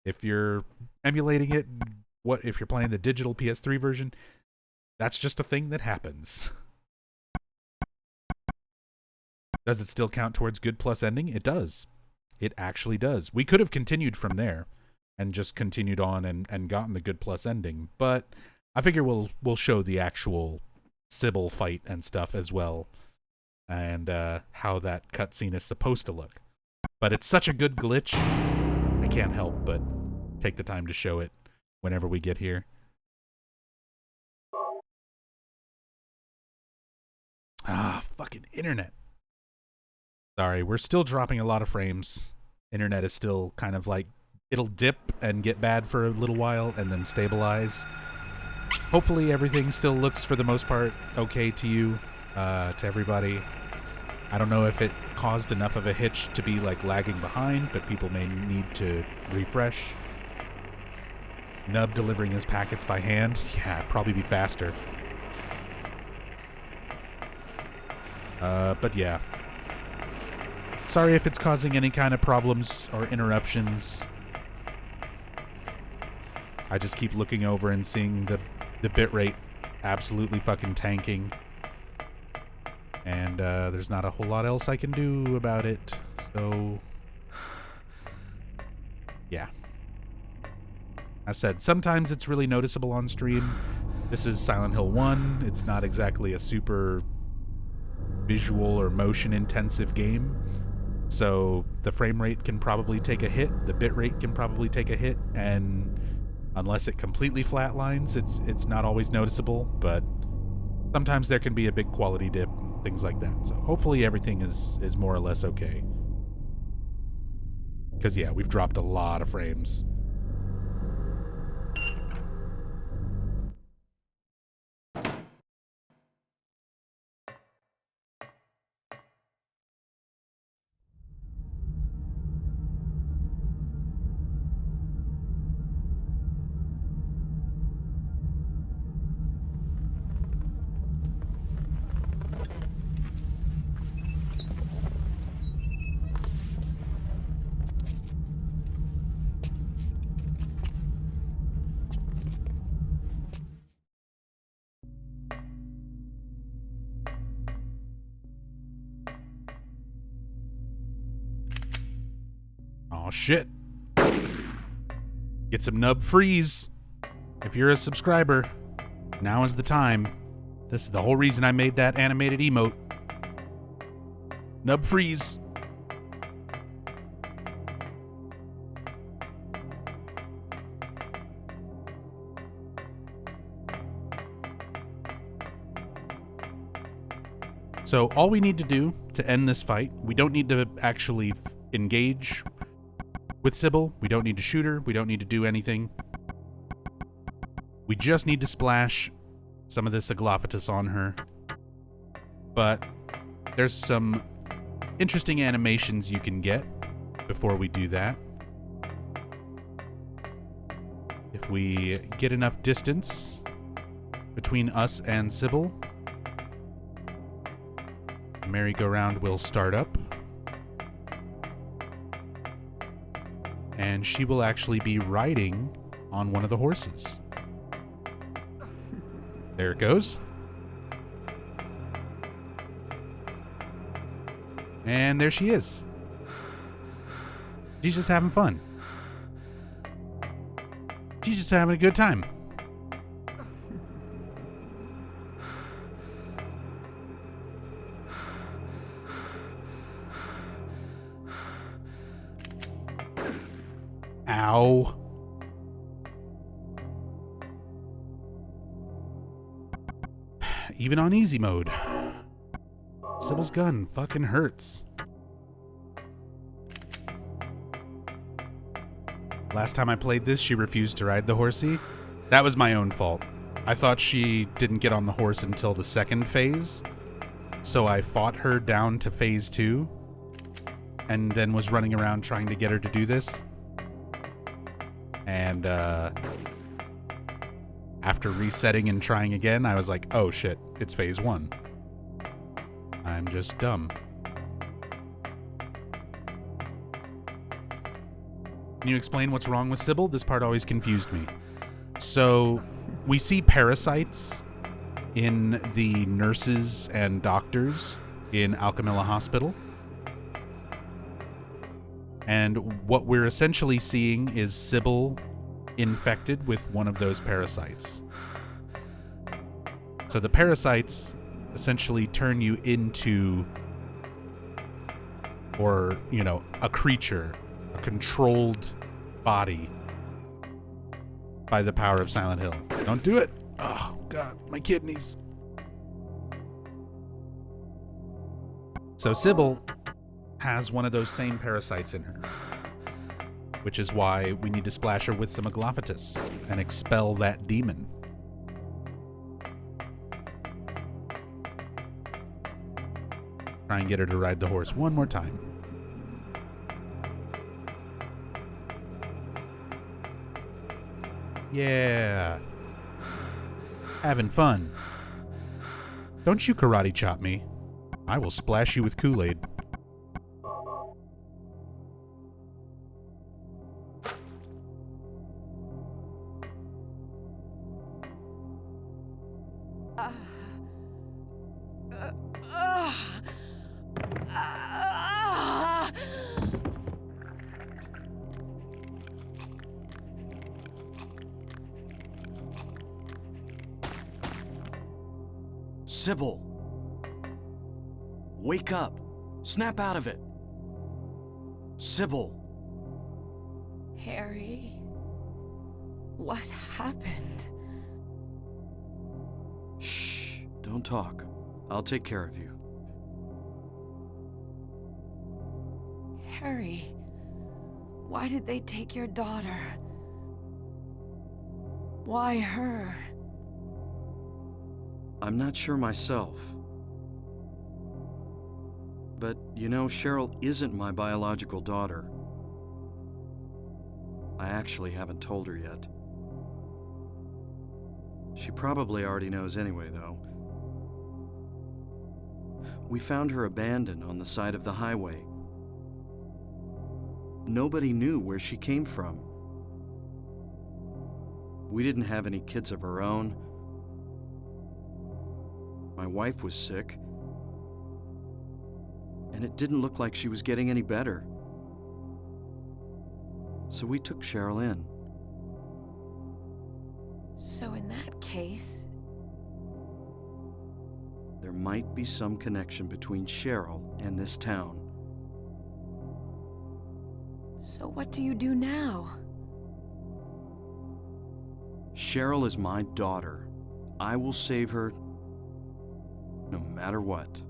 if you're emulating it, if you're playing the digital PS3 version, that's just a thing that happens. Does it still count towards good plus ending? It does. It actually does. We could have continued from there and just continued on and gotten the good plus ending, but I figure we'll show the actual Sybil fight and stuff as well, and how that cutscene is supposed to look. But it's such a good glitch, I can't help but take the time to show it whenever we get here. Ah, fucking internet. Sorry, we're still dropping a lot of frames. Internet is still kind of like, it'll dip and get bad for a little while and then stabilize. Hopefully everything still looks, for the most part, okay to you, to everybody. I don't know if it caused enough of a hitch to be like lagging behind, but people may need to refresh. Nub delivering his packets by hand? Yeah, probably be faster. But yeah. Sorry if it's causing any kind of problems or interruptions. I just keep looking over and seeing the bitrate absolutely fucking tanking. And there's not a whole lot else I can do about it. So, yeah. As I said, sometimes it's really noticeable on stream. This is Silent Hill 1. It's not exactly a super visual or motion intensive game. So the frame rate can probably take a hit, the bit rate can probably take a hit, and unless it completely flatlines, it's not always noticeable, but sometimes there can be a big quality dip, things like that. So hopefully everything is more or less okay. Because yeah, we've dropped a lot of frames. Oh shit. Get some nub freeze. If you're a subscriber, now is the time. This is the whole reason I made that animated emote. Nub freeze. So all we need to do to end this fight, we don't need to actually engage with Sybil. We don't need to shoot her. We don't need to do anything. We just need to splash some of this agglophatus on her. But there's some interesting animations you can get before we do that. If we get enough distance between us and Sybil, the merry-go-round will start up. And she will actually be riding on one of the horses. There it goes. And there she is. She's just having fun. She's just having a good time. Ow. Even on easy mode, Sybil's gun fucking hurts. Last time I played this, she refused to ride the horsey. That was my own fault. I thought she didn't get on the horse until the second phase, so I fought her down to phase 2, and then was running around trying to get her to do this. And after resetting and trying again, I was like, oh shit, it's phase 1. I'm just dumb. Can you explain what's wrong with Sybil? This part always confused me. So, we see parasites in the nurses and doctors in Alchemilla Hospital. And what we're essentially seeing is Sybil infected with one of those parasites. So the parasites essentially turn you into, or, you know, a creature, a controlled body by the power of Silent Hill. Don't do it. Oh, God, my kidneys. So Sybil has one of those same parasites in her, which is why we need to splash her with some agglophatus and expel that demon. Try and get her to ride the horse one more time. Yeah. Having fun. Don't you karate chop me. I will splash you with Kool-Aid.
Sybil! Wake up! Snap out of it! Sybil!
Harry, what happened?
Shh, don't talk. I'll take care of you.
Harry, why did they take your daughter? Why her?
I'm not sure myself. But, you know, Cheryl isn't my biological daughter. I actually haven't told her yet. She probably already knows anyway, though. We found her abandoned on the side of the highway. Nobody knew where she came from. We didn't have any kids of our own. My wife was sick, and it didn't look like she was getting any better. So we took Cheryl in.
So in that case...
There might be some connection between Cheryl and this town.
So what do you do now?
Cheryl is my daughter. I will save her no matter what.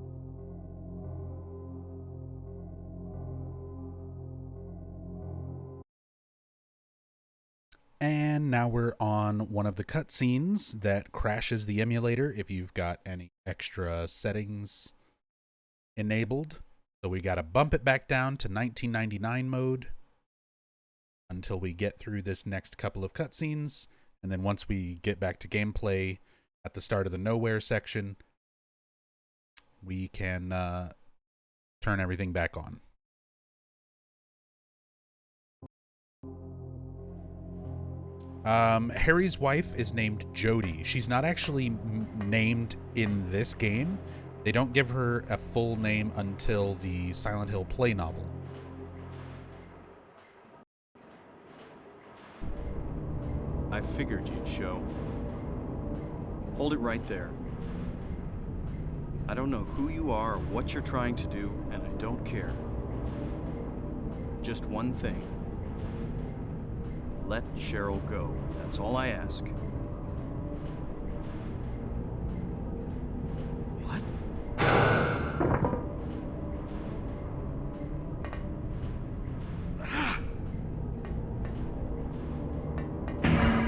And now we're on one of the cutscenes that crashes the emulator if you've got any extra settings enabled. So we got to bump it back down to 1999 mode until we get through this next couple of cutscenes. And then once we get back to gameplay at the start of the nowhere section, we can turn everything back on. Harry's wife is named Jody. She's not actually named in this game. They don't give her a full name until the Silent Hill play novel.
I figured you'd show. Hold it right there. I don't know who you are or what you're trying to do, and I don't care. Just one thing. Let Cheryl go. That's all I ask. What?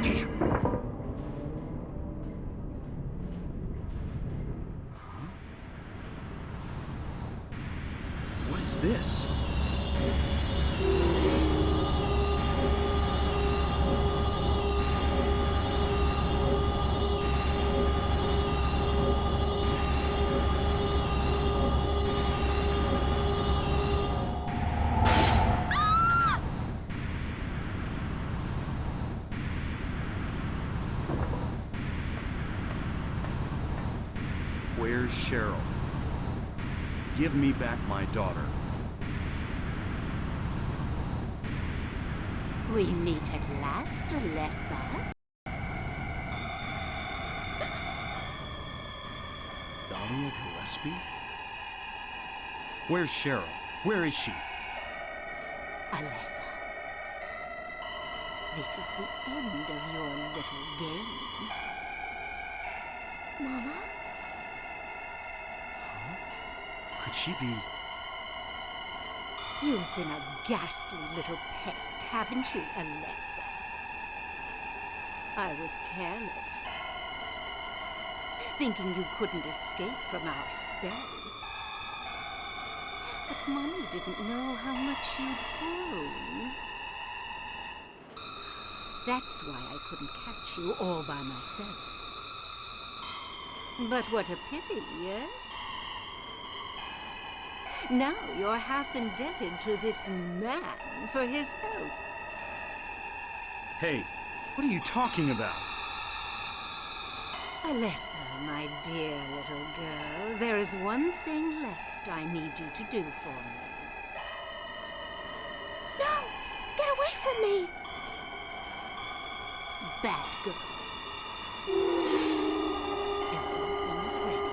Damn. Huh? What is this? Where's Cheryl? Give me back my daughter.
We meet at last, Alessa.
Dahlia Gillespie? Where's Cheryl? Where is she?
Alessa. This is the end of your little game.
Mama?
Could she be...
You've been a ghastly little pest, haven't you, Alessa? I was careless, thinking you couldn't escape from our spell. But Mommy didn't know how much you'd grown. That's why I couldn't catch you all by myself. But what a pity, yes? Now you're half indebted to this man for his help.
Hey, what are you talking about?
Alessa, my dear little girl, there is one thing left I need you to do for me.
No! Get away from me!
Bad girl. Everything is ready.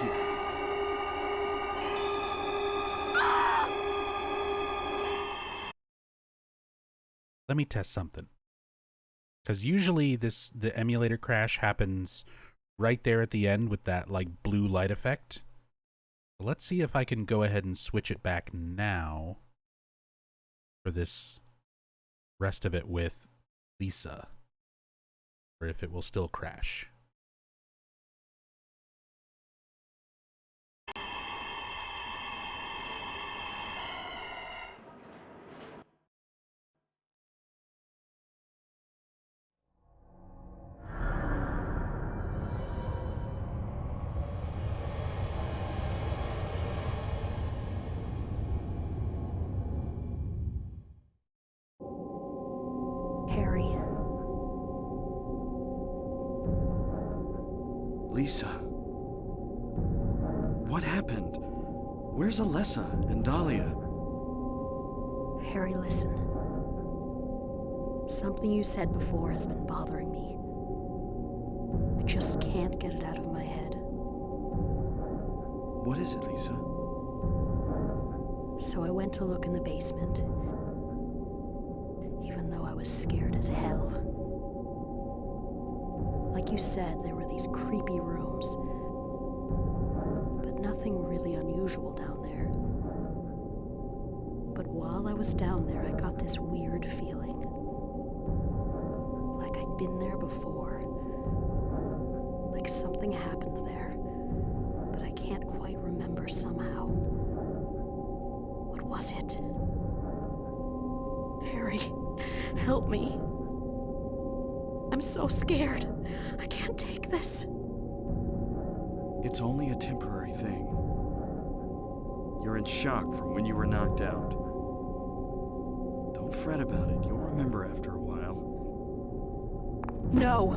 here?
Let me test something. Because usually the emulator crash happens right there at the end with that like blue light effect. So let's see if I can go ahead and switch it back now for this rest of it with Lisa. Or if it will still crash.
Harry.
Lisa. What happened? Where's Alessa and Dahlia?
Harry, listen. Something you said before has been bothering me. I just can't get it out of my head.
What is it, Lisa?
So I went to look in the basement, even though I was scared as hell. Like you said, there were these creepy rooms, but nothing really unusual down there. But while I was down there, I got this weird feeling. Like I'd been there before. Like something happened there, but I can't quite remember somehow. What was it? Harry, help me. I'm so scared. I can't take this.
It's only a temporary thing. You're in shock from when you were knocked out. Don't fret about it. You'll remember after a while.
No.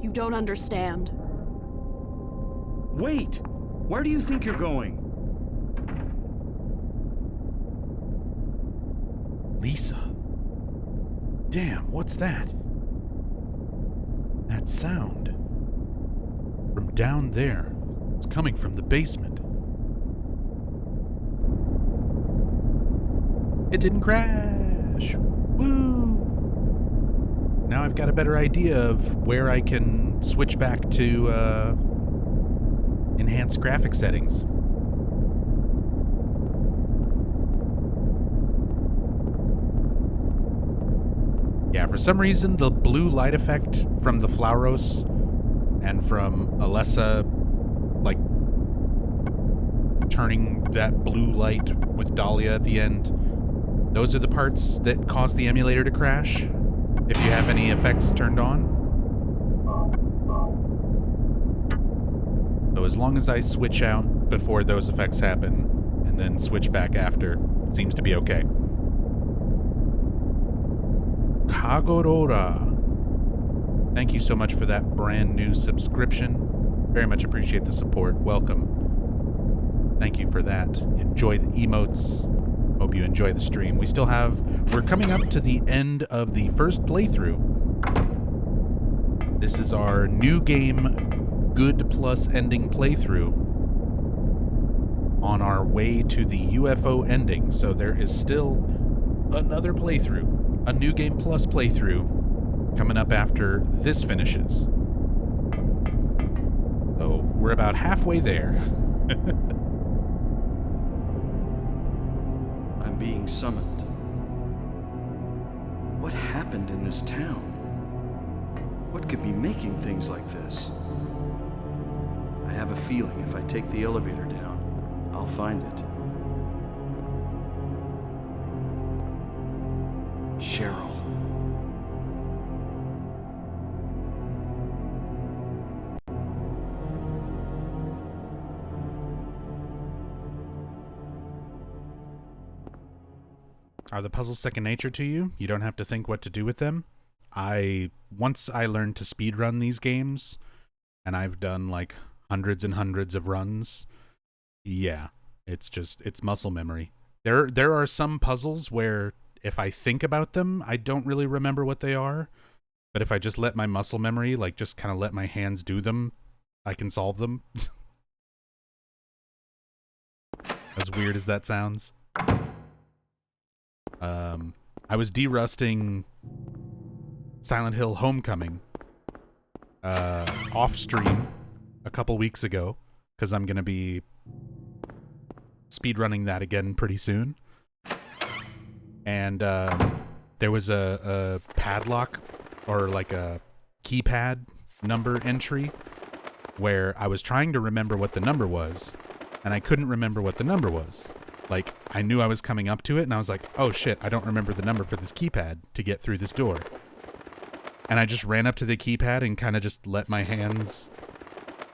You don't understand.
Wait! Where do you think you're going?
Lisa. Damn, what's that? That sound. From down there. It's coming from the basement. It didn't crash! Woo! Now I've got a better idea of where I can switch back to enhanced graphic settings. Yeah, for some reason, the blue light effect from the Flauros and from Alessa, like, turning that blue light with Dahlia at the end, those are the parts that cause the emulator to crash, if you have any effects turned on. So as long as I switch out before those effects happen, and then switch back after, seems to be okay. Kagorora. Thank you so much for that brand new subscription. Very much appreciate the support. Welcome. Thank you for that. Enjoy the emotes. Hope you enjoy the stream. We're coming up to the end of the first playthrough. This is our new game, good plus ending playthrough, on our way to the UFO ending. So there is still another playthrough. A new game plus playthrough coming up after this finishes. So we're about halfway there.
I'm being summoned. What happened in this town? What could be making things like this? I have a feeling if I take the elevator down, I'll find it. Cheryl.
Are the puzzles second nature to you? You don't have to think what to do with them? Once I learned to speedrun these games, and I've done like hundreds and hundreds of runs, yeah, it's muscle memory. There are some puzzles where if I think about them, I don't really remember what they are. But if I just let my muscle memory, like just kind of let my hands do them, I can solve them. As weird as that sounds. I was derusting Silent Hill Homecoming off stream a couple weeks ago, because I'm going to be speedrunning that again pretty soon. And there was a padlock, or like a keypad number entry, where I was trying to remember what the number was, and I couldn't remember what the number was. Like, I knew I was coming up to it, and I was like, oh shit, I don't remember the number for this keypad to get through this door. And I just ran up to the keypad and kind of just let my hands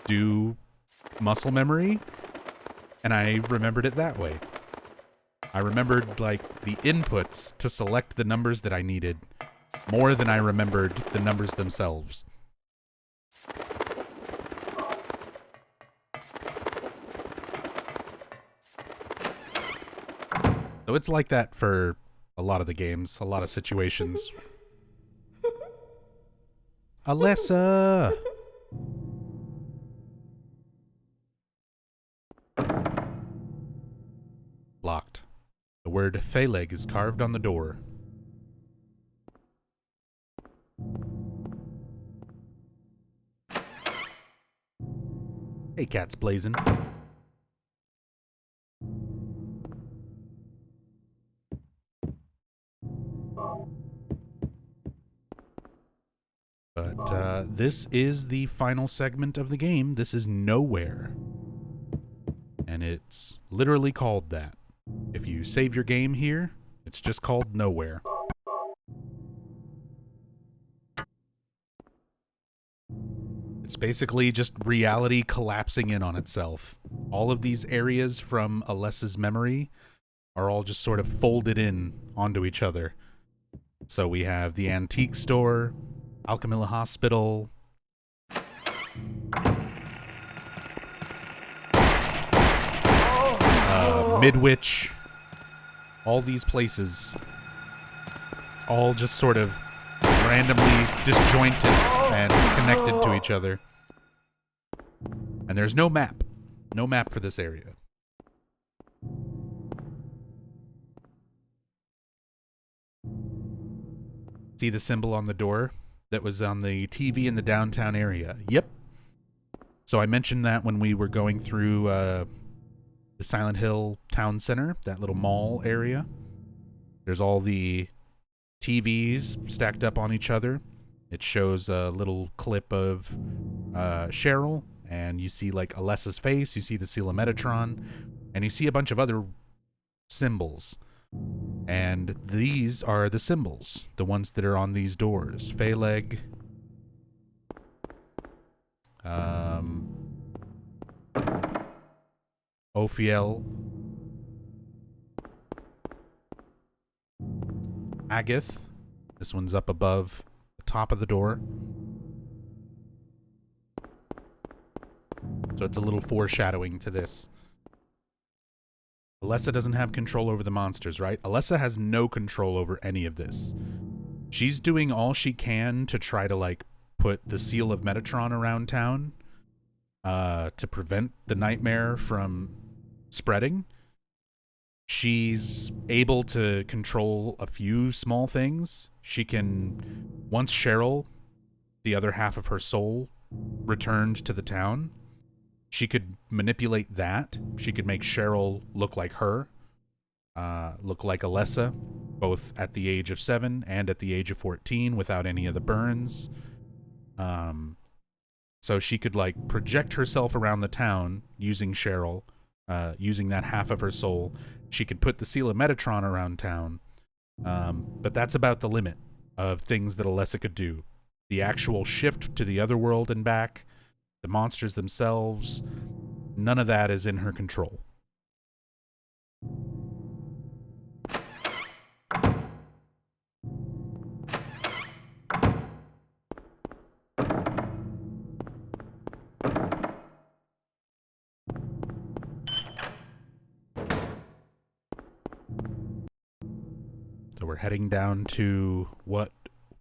do muscle memory, and I remembered it that way. I remembered, like, the inputs to select the numbers that I needed more than I remembered the numbers themselves. So it's like that for a lot of the games, a lot of situations. Alessa! Locked. The word Phaleg is carved on the door. Hey, cat's blazing. But this is the final segment of the game. This is Nowhere. And it's literally called that. If you save your game here, it's just called Nowhere. It's basically just reality collapsing in on itself. All of these areas from Alessa's memory are all just sort of folded in onto each other. So we have the antique store, Alchemilla Hospital, Midwich, all these places, all just sort of randomly disjointed and connected to each other. And there's no map. No map for this area. See the symbol on the door that was on the TV in the downtown area? Yep. So I mentioned that when we were going through the Silent Hill Town Center, that little mall area. There's all the TVs stacked up on each other. It shows a little clip of Cheryl, and you see like Alessa's face, you see the seal of Metatron, and you see a bunch of other symbols. And these are the symbols, the ones that are on these doors. Phaleg, Ophiel, Agath. This one's up above the top of the door. So it's a little foreshadowing to this. Alessa doesn't have control over the monsters, right? Alessa has no control over any of this. She's doing all she can to try to, like, put the seal of Metatron around town to prevent the nightmare from spreading. She's able to control a few small things. She can, once Cheryl, the other half of her soul, returned to the town, she could manipulate that. She could make Cheryl look like her, look like Alessa, both at the age of 7 and at the age of 14 without any of the burns. So she could, like, project herself around the town using Cheryl, using that half of her soul. She could put the seal of Metatron around town. But that's about the limit of things that Alessa could do. The actual shift to the other world and back, the monsters themselves, none of that is in her control. So we're heading down to what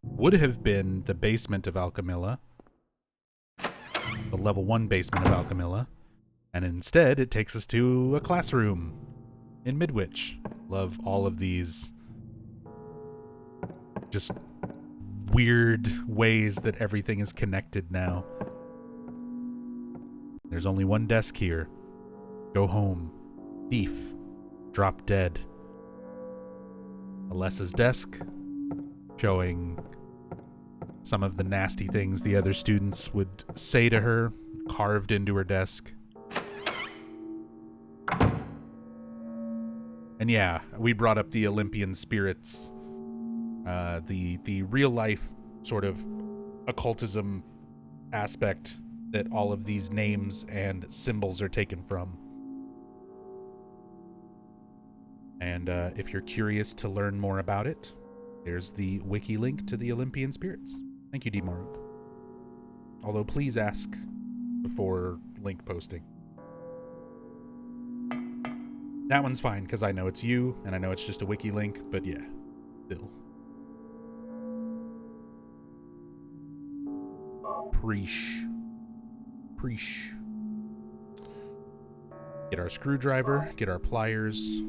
would have been the basement of Alchemilla. the level 1 basement of Alchemilla. And instead, it takes us to a classroom in Midwich. Love all of these just weird ways that everything is connected now. There's only one desk here. Go home. Thief. Drop dead. Alessa's desk, showing some of the nasty things the other students would say to her, carved into her desk. And yeah, we brought up the Olympian spirits, the real life sort of occultism aspect that all of these names and symbols are taken from. And if you're curious to learn more about it, there's the wiki link to the Olympian spirits. Thank you, Dmaru. Although please ask before link posting. That one's fine, because I know it's you, and I know it's just a wiki link, but yeah, still. Preesh. Get our screwdriver, get our pliers.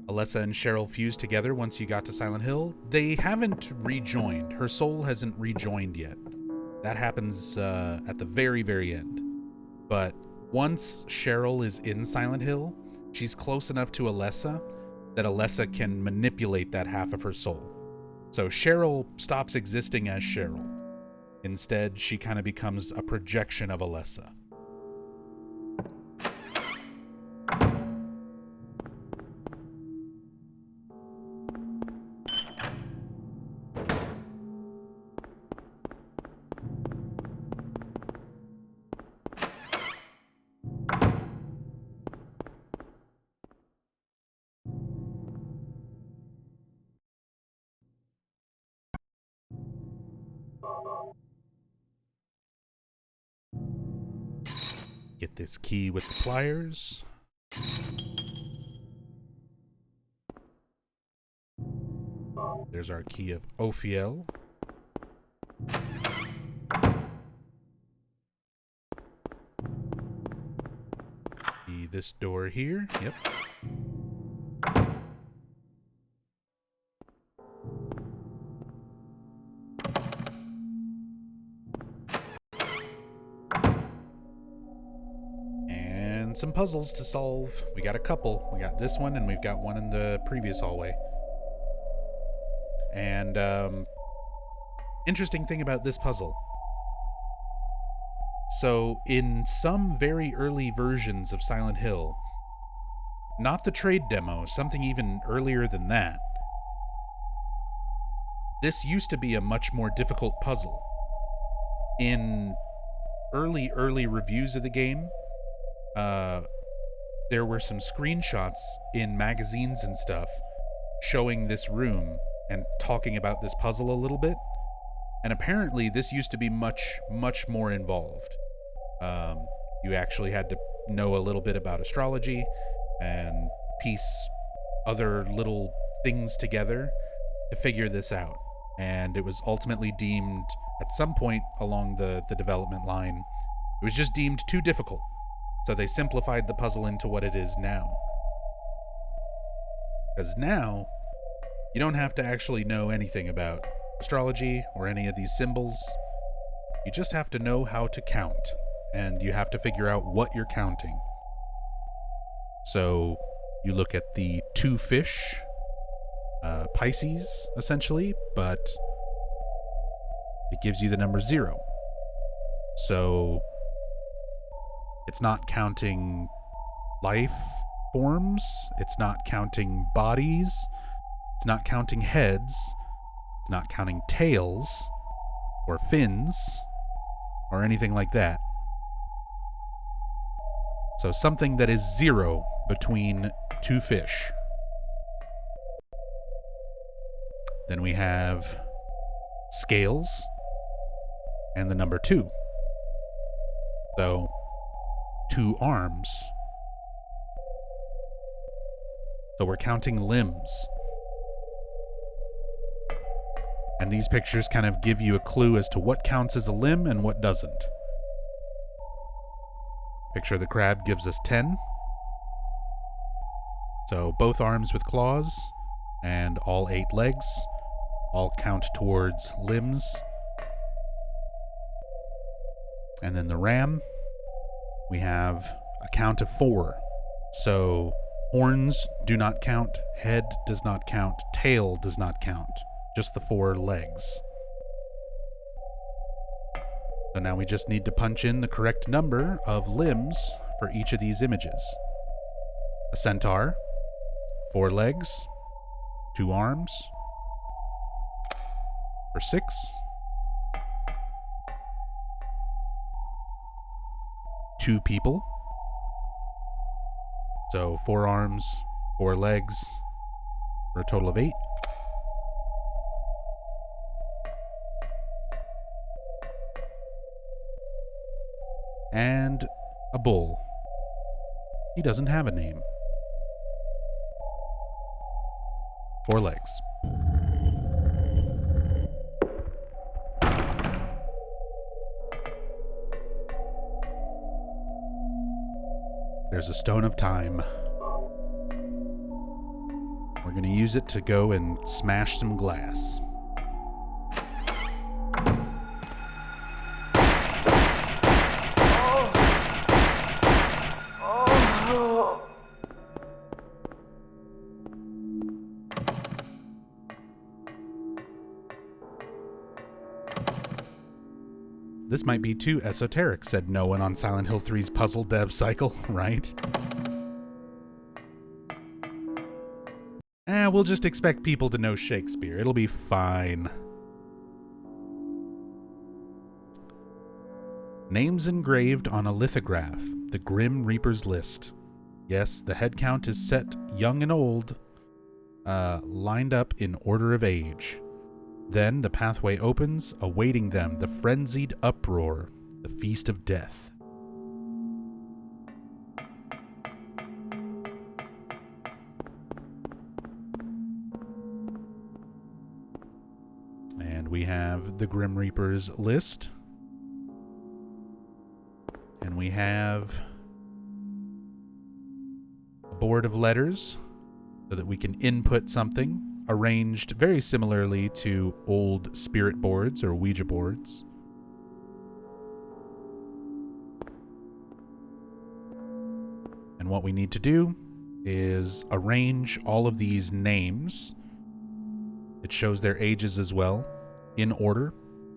Alessa and Cheryl fused together once you got to Silent Hill. They haven't rejoined. Her soul hasn't rejoined yet. That happens at the very, very end. But once Cheryl is in Silent Hill, she's close enough to Alessa that Alessa can manipulate that half of her soul. So Cheryl stops existing as Cheryl. Instead, she kind of becomes a projection of Alessa. Get this key with the pliers. There's our key of Ophiel. This door here. Yep. And some puzzles to solve. We got a couple. We got this one, and we've got one in the previous hallway. And interesting thing about this puzzle. So, in some very early versions of Silent Hill, not the trade demo, something even earlier than that, this used to be a much more difficult puzzle. In early reviews of the game, there were some screenshots in magazines and stuff showing this room and talking about this puzzle a little bit. And apparently this used to be much more involved. You actually had to know a little bit about astrology and piece other little things together to figure this out. And it was ultimately deemed, at some point along the development line, it was just deemed too difficult. So they simplified the puzzle into what it is now. Because now, you don't have to actually know anything about astrology or any of these symbols. You just have to know how to count, and you have to figure out what you're counting. So you look at the two fish, Pisces essentially, but it gives you the number 0. So it's not counting life forms, it's not counting bodies, it's not counting heads, it's not counting tails, or fins, or anything like that. So something that is 0 between two fish. Then we have scales, and the number 2. So 2 arms. So we're counting limbs. And these pictures kind of give you a clue as to what counts as a limb and what doesn't. Picture of the crab gives us 10. So both arms with claws and all 8 legs all count towards limbs. And then the ram, we have a count of 4. So horns do not count, head does not count, tail does not count, just the 4 legs. So now we just need to punch in the correct number of limbs for each of these images. A centaur, 4 legs, 2 arms, for 6. Two people. So 4 arms, 4 legs, for a total of 8. And a bull. He doesn't have a name. 4 legs. There's a stone of time. We're going to use it to go and smash some glass. This might be too esoteric, said no one on Silent Hill 3's puzzle dev cycle, right? We'll just expect people to know Shakespeare. It'll be fine. Names engraved on a lithograph, the Grim Reaper's list. Yes, the head count is set young and old, lined up in order of age. Then the pathway opens, awaiting them the frenzied uproar, the feast of death. And we have the Grim Reaper's list. And we have a board of letters so that we can input something, arranged very similarly to old spirit boards or Ouija boards. And what we need to do is arrange all of these names. It shows their ages as well, in order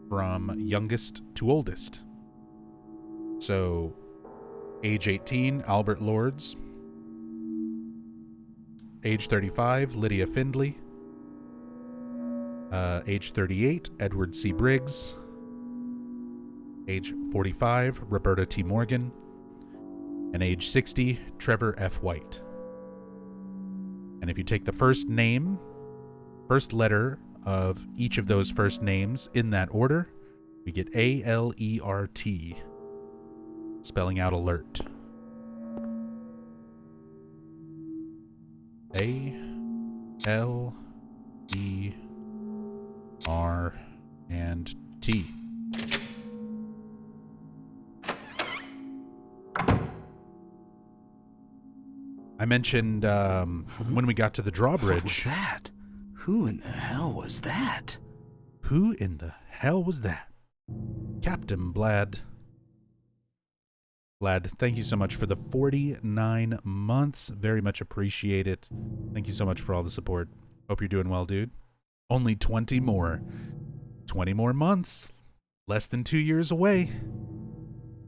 from youngest to oldest. So, age 18, Albert Lords. Age 35, Lydia Findley. Age 38, Edward C. Briggs. Age 45, Roberta T. Morgan. And age 60, Trevor F. White. And if you take the first name, first letter of each of those first names in that order, we get A-L-E-R-T, spelling out alert. A-L-E-R and T. I mentioned when we got to the drawbridge.
What was that? Who in the hell was that?
Who in the hell was that? Captain Blad. Blad, thank you so much for the 49 months. Very much appreciate it. Thank you so much for all the support. Hope you're doing well, dude. Only 20 more. 20 more months. Less than 2 years away.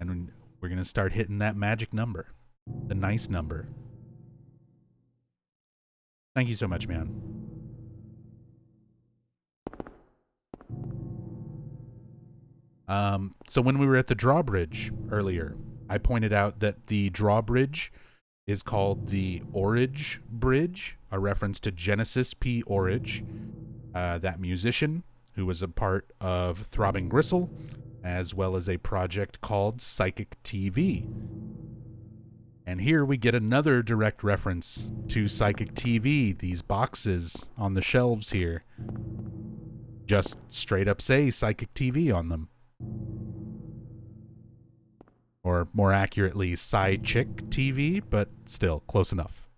And we're going to start hitting that magic number. The nice number. Thank you so much, man. So when we were at the drawbridge earlier, I pointed out that the drawbridge is called the Orridge Bridge, a reference to Genesis P. Orridge, that musician who was a part of Throbbing Gristle, as well as a project called Psychic TV. And here we get another direct reference to Psychic TV, these boxes on the shelves here. just straight up say psychic TV on them. Or more accurately, side chick TV, but still close enough.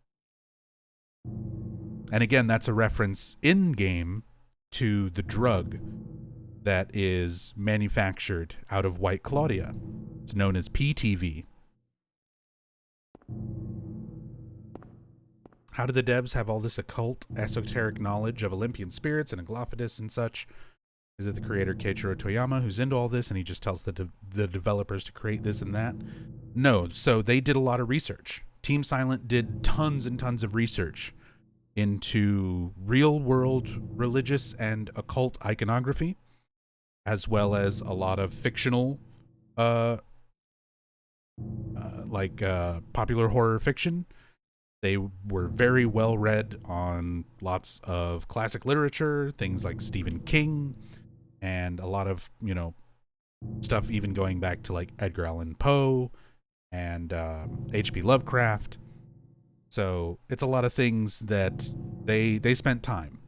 And again, that's a reference in-game to the drug that is manufactured out of White Claudia. It's known as PTV. How do the devs have all this occult, esoteric knowledge of Olympian spirits and Aglaophatus and such? Is it the creator Keiichiro Toyama who's into all this and he just tells the developers to create this and that? No, so they did a lot of research. Team Silent did tons and tons of research into real-world religious and occult iconography, as well as a lot of fictional, popular horror fiction. They were very well read on lots of classic literature, things like Stephen King, and a lot of, stuff even going back to like Edgar Allan Poe and H.P. Lovecraft. So it's a lot of things that they spent time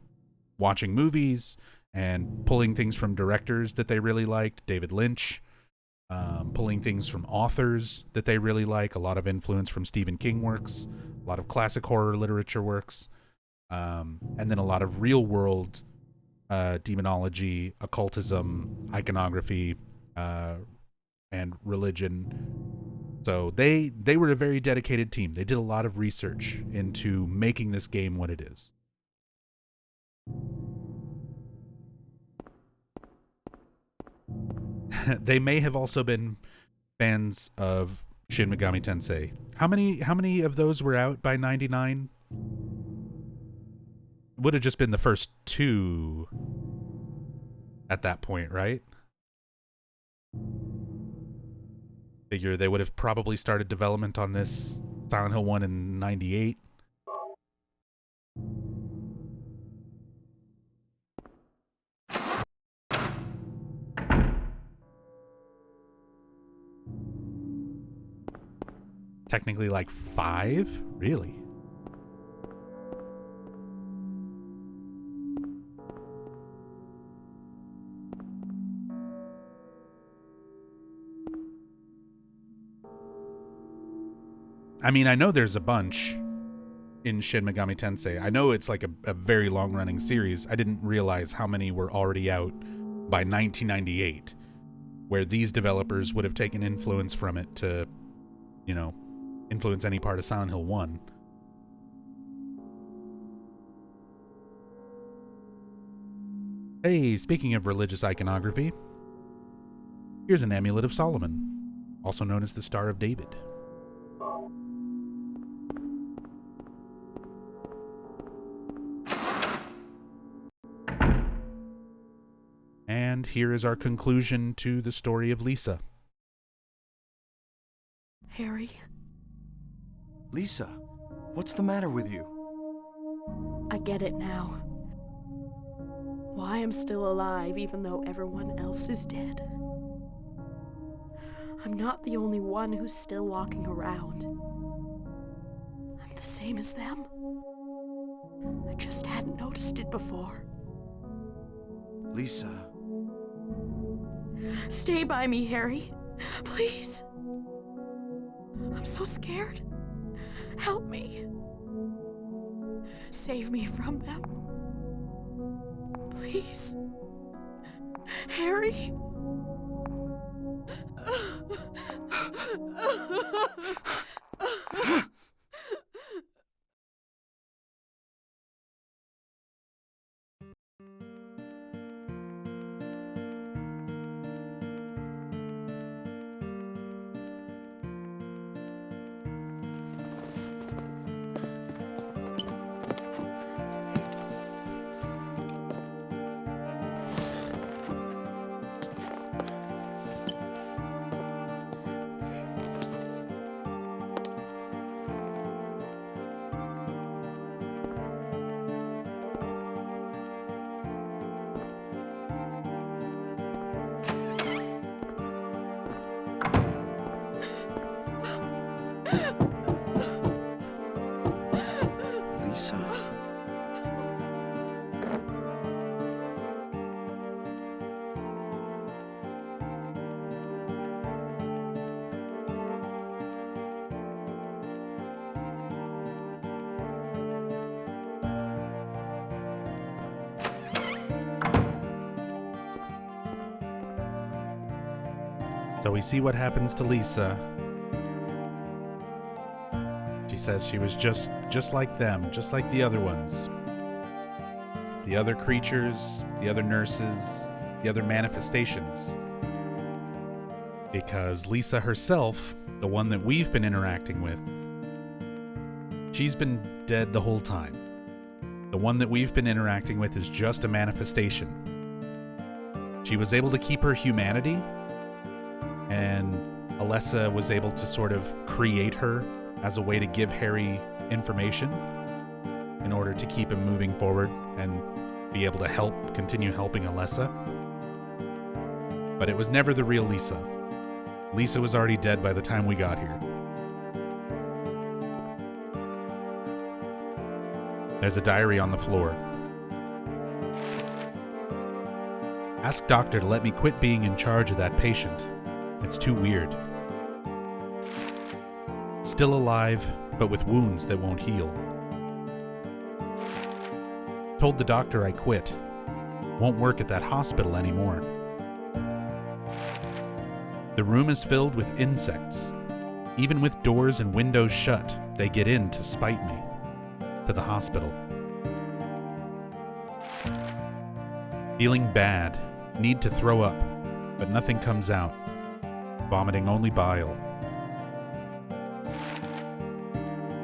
watching movies and pulling things from directors that they really liked, David Lynch, pulling things from authors that they really like, a lot of influence from Stephen King works, a lot of classic horror literature works, and then a lot of real world demonology, occultism, iconography, and religion. So they were a very dedicated team. They did a lot of research into making this game what it is. They may have also been fans of Shin Megami Tensei. How many of those were out by 99? Would have just been the first two at that point, right? Figure they would have probably started development on this Silent Hill 1 in 98. Technically like 5? Really? I mean, I know there's a bunch in Shin Megami Tensei. I know it's like a very long-running series. I didn't realize how many were already out by 1998, where these developers would have taken influence from it to, influence any part of Silent Hill 1. Hey, speaking of religious iconography, here's an amulet of Solomon, also known as the Star of David. And here is our conclusion to the story of Lisa.
Harry,
Lisa, what's the matter with you?
I get it now. Why I'm still alive even though everyone else is dead. I'm not the only one who's still walking around. I'm the same as them. I just hadn't noticed it before.
Lisa.
Stay by me, Harry. Please. I'm so scared. Help me. Save me from them. Please. Harry.
So we see what happens to Lisa. She says she was just like them, just like the other ones. The other creatures, the other nurses, the other manifestations. Because Lisa herself, the one that we've been interacting with, she's been dead the whole time. The one that we've been interacting with is just a manifestation. She was able to keep her humanity, and Alessa was able to sort of create her as a way to give Harry information in order to keep him moving forward and be able to continue helping Alessa. But it was never the real Lisa. Lisa was already dead by the time we got here. There's a diary on the floor. Ask doctor to let me quit being in charge of that patient. It's too weird. Still alive, but with wounds that won't heal. Told the doctor I quit. Won't work at that hospital anymore. The room is filled with insects. Even with doors and windows shut, they get in to spite me. To the hospital. Feeling bad. Need to throw up, but nothing comes out. Vomiting only bile.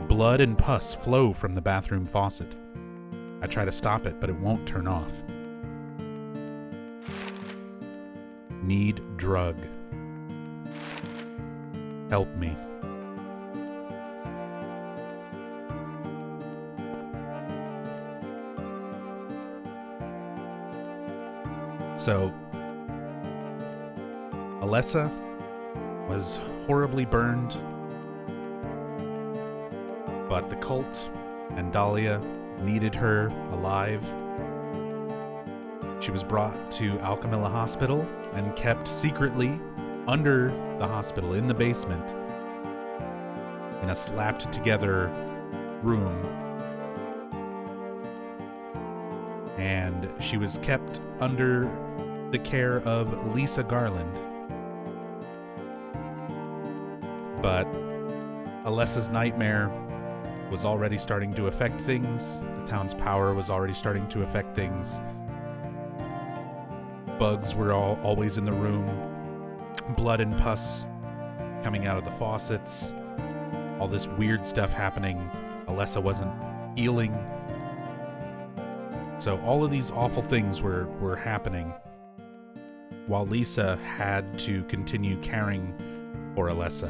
Blood and pus flow from the bathroom faucet. I try to stop it, but it won't turn off. Need drug. Help me. So, Alessa was horribly burned, but the cult and Dahlia needed her alive. She was brought to Alchemilla Hospital and kept secretly under the hospital in the basement in a slapped together room. And she was kept under the care of Lisa Garland. But Alessa's nightmare was already starting to affect things. The town's power was already starting to affect things. Bugs were always in the room. Blood and pus coming out of the faucets. All this weird stuff happening. Alessa wasn't healing. So all of these awful things were happening while Lisa had to continue caring for Alessa.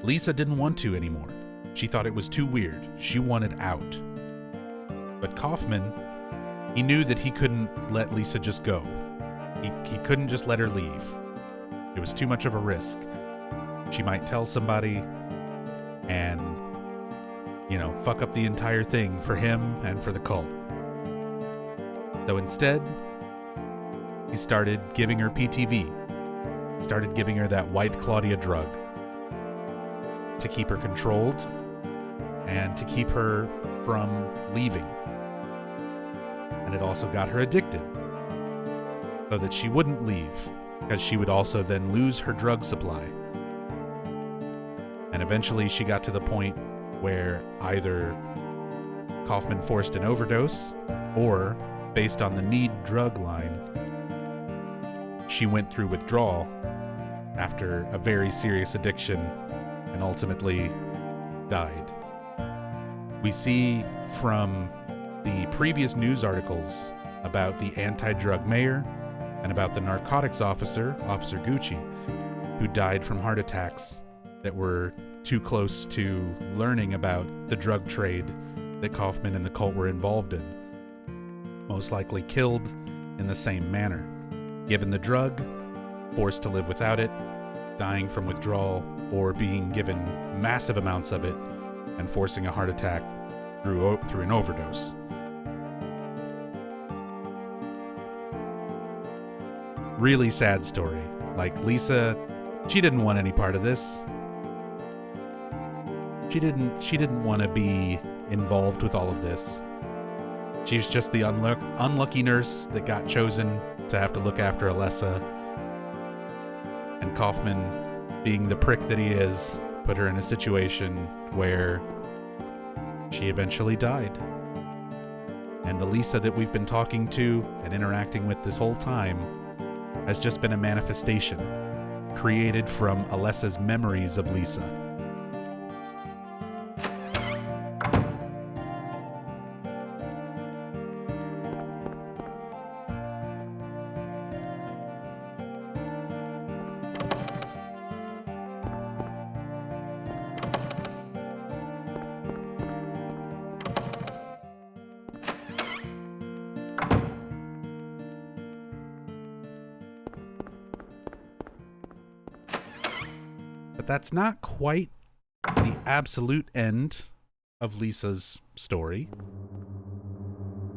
Lisa didn't want to anymore. She thought it was too weird. She wanted out. But Kaufman, he knew that he couldn't let Lisa just go. He couldn't just let her leave. It was too much of a risk. She might tell somebody and, fuck up the entire thing for him and for the cult. So instead, he started giving her PTV. He started giving her that White Claudia drug to keep her controlled and to keep her from leaving. And it also got her addicted so that she wouldn't leave, because she would also then lose her drug supply. And eventually she got to the point where either Kaufman forced an overdose, or, based on the need drug line, she went through withdrawal after a very serious addiction and ultimately died. We see from the previous news articles about the anti-drug mayor and about the narcotics officer, Officer Gucci, who died from heart attacks that were too close to learning about the drug trade that Kaufman and the cult were involved in. Most likely killed in the same manner. Given the drug, forced to live without it, dying from withdrawal, or being given massive amounts of it and forcing a heart attack through an overdose. Really sad story. Like, Lisa, she didn't want any part of this. She didn't want to be involved with all of this. She's just the unlucky nurse that got chosen to have to look after Alessa. And Kaufman, being the prick that he is, put her in a situation where she eventually died. And the Lisa that we've been talking to and interacting with this whole time has just been a manifestation created from Alessa's memories of Lisa. But that's not quite the absolute end of Lisa's story.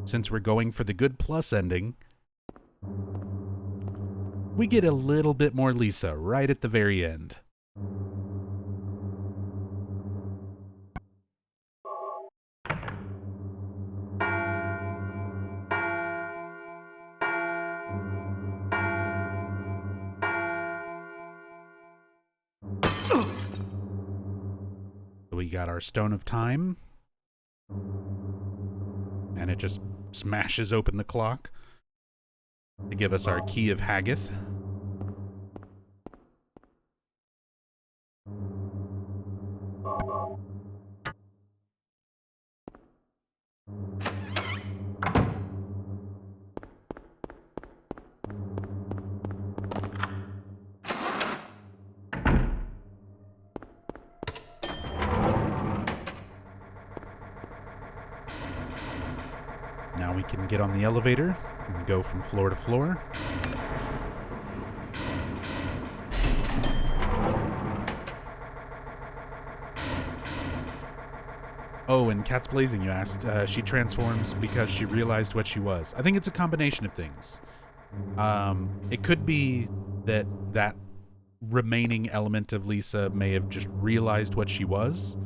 Since we're going for the good plus ending, we get a little bit more Lisa right at the very end. We got our Stone of Time, and it just smashes open the clock to give us our Key of Haggith. Now we can get on the elevator and go from floor to floor. Oh, and Cat's Blazing, you asked. She transforms because she realized what she was. I think it's a combination of things. It could be that remaining element of Lisa may have just realized what she was.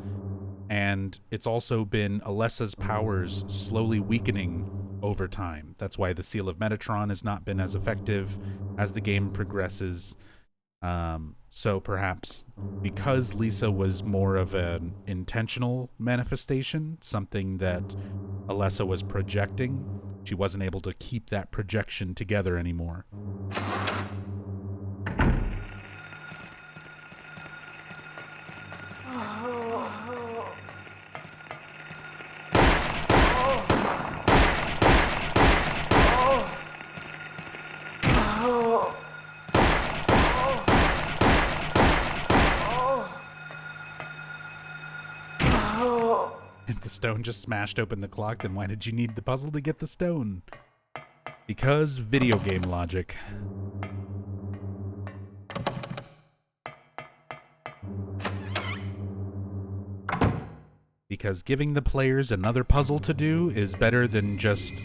And it's also been Alessa's powers slowly weakening over time. That's why the Seal of Metatron has not been as effective as the game progresses. So perhaps because Lisa was more of an intentional manifestation, something that Alessa was projecting, she wasn't able to keep that projection together anymore. If the stone just smashed open the clock, then why did you need the puzzle to get the stone? Because video game logic. Because giving the players another puzzle to do is better than just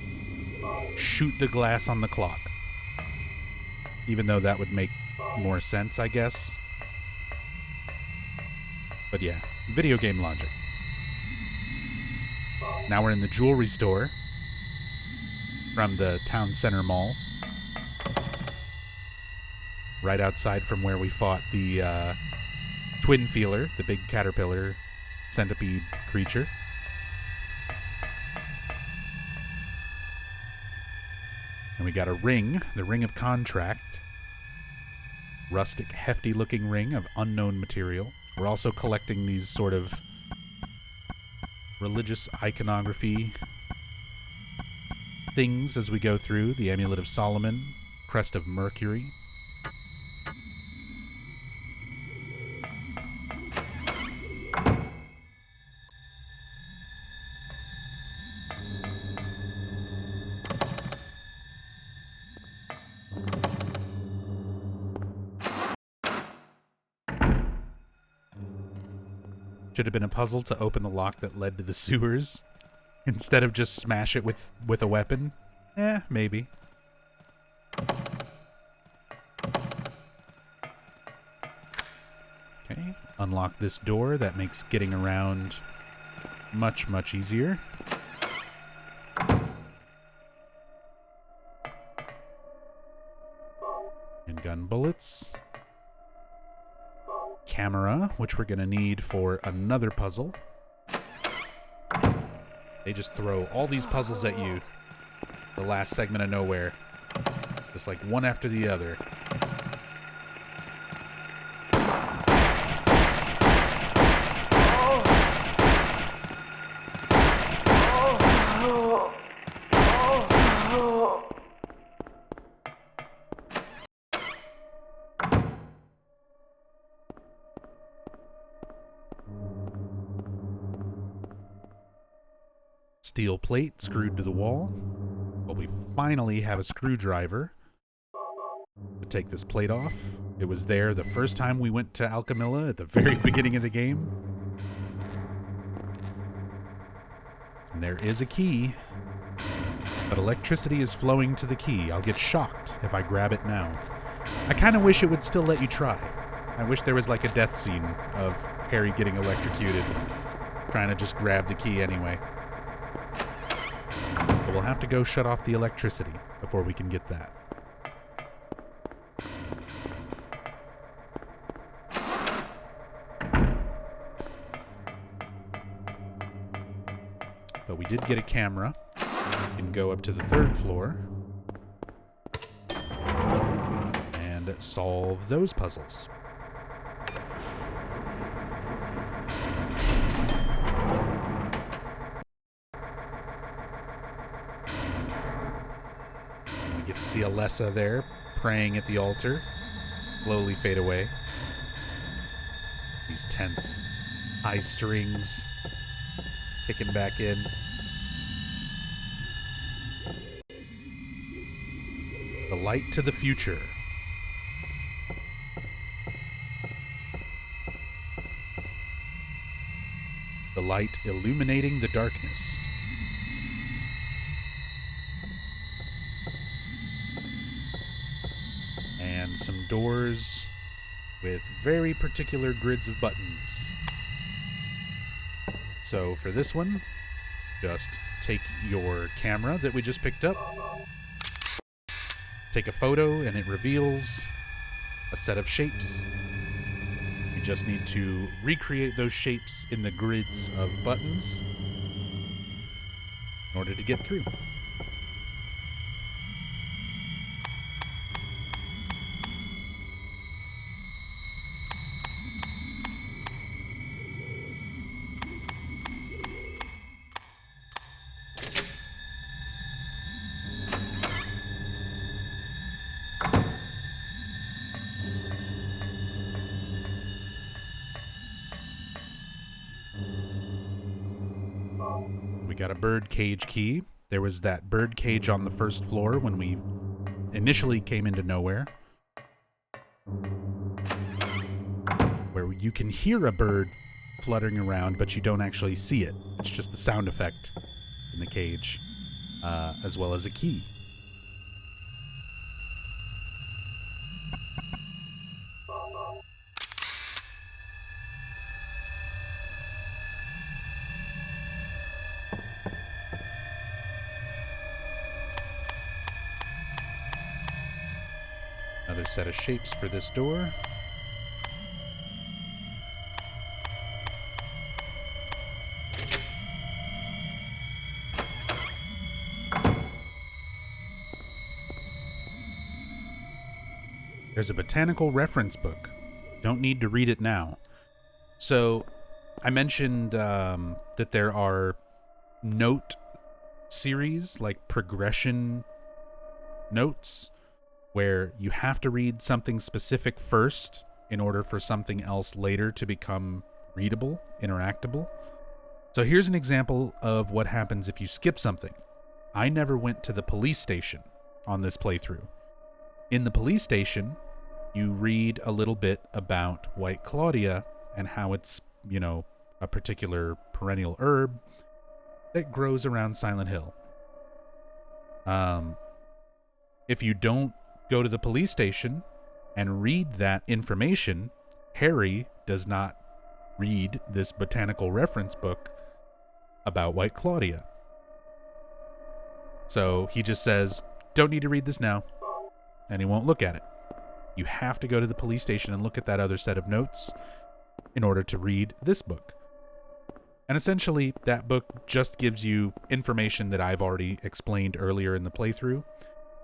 shoot the glass on the clock. Even though that would make more sense, I guess. But yeah, video game logic. Now we're in the jewelry store from the town center mall. Right outside from where we fought the twin feeler, the big caterpillar centipede creature. And we got a ring, the Ring of Contract. Rustic, hefty looking ring of unknown material. We're also collecting these sort of religious iconography things as we go through. The Amulet of Solomon, Crest of Mercury. Should have been a puzzle to open the lock that led to the sewers instead of just smash it with a weapon. Maybe. Okay, unlock this door. That makes getting around much, much easier. Handgun bullets. camera, which we're going to need for another puzzle. They just throw all these puzzles at you. The last segment of nowhere. Just like one after the other. Steel plate screwed to the wall. But we finally have a screwdriver to take this plate off. It was there the first time we went to Alchemilla at the very beginning of the game. And there is a key, but electricity is flowing to the key. I'll get shocked if I grab it now. I kind of wish it would still let you try. I wish there was like a death scene of Harry getting electrocuted, trying to just grab the key anyway. But we'll have to go shut off the electricity before we can get that. But we did get a camera. We can go up to the 3rd floor and solve those puzzles. We get to see Alessa there praying at the altar, slowly fade away. These tense high strings kicking back in. The light to the future. The light illuminating the darkness. And some doors with very particular grids of buttons. So for this one, just take your camera that we just picked up, take a photo, and it reveals a set of shapes. You just need to recreate those shapes in the grids of buttons in order to get through. We got a bird cage key. There was that bird cage on the 1st floor when we initially came into Nowhere, where you can hear a bird fluttering around, but you don't actually see it. It's just the sound effect in the cage, as well as a key. Another set of shapes for this door. There's a botanical reference book. Don't need to read it now. So, I mentioned that there are note series, like progression notes, where you have to read something specific first in order for something else later to become readable, interactable. So here's an example of what happens if you skip something. I never went to the police station on this playthrough. In the police station, you read a little bit about White Claudia and how it's, a particular perennial herb that grows around Silent Hill. If you don't go to the police station and read that information, Harry does not read this botanical reference book about White Claudia. So he just says, don't need to read this now, and he won't look at it. You have to go to the police station and look at that other set of notes in order to read this book. And essentially, that book just gives you information that I've already explained earlier in the playthrough.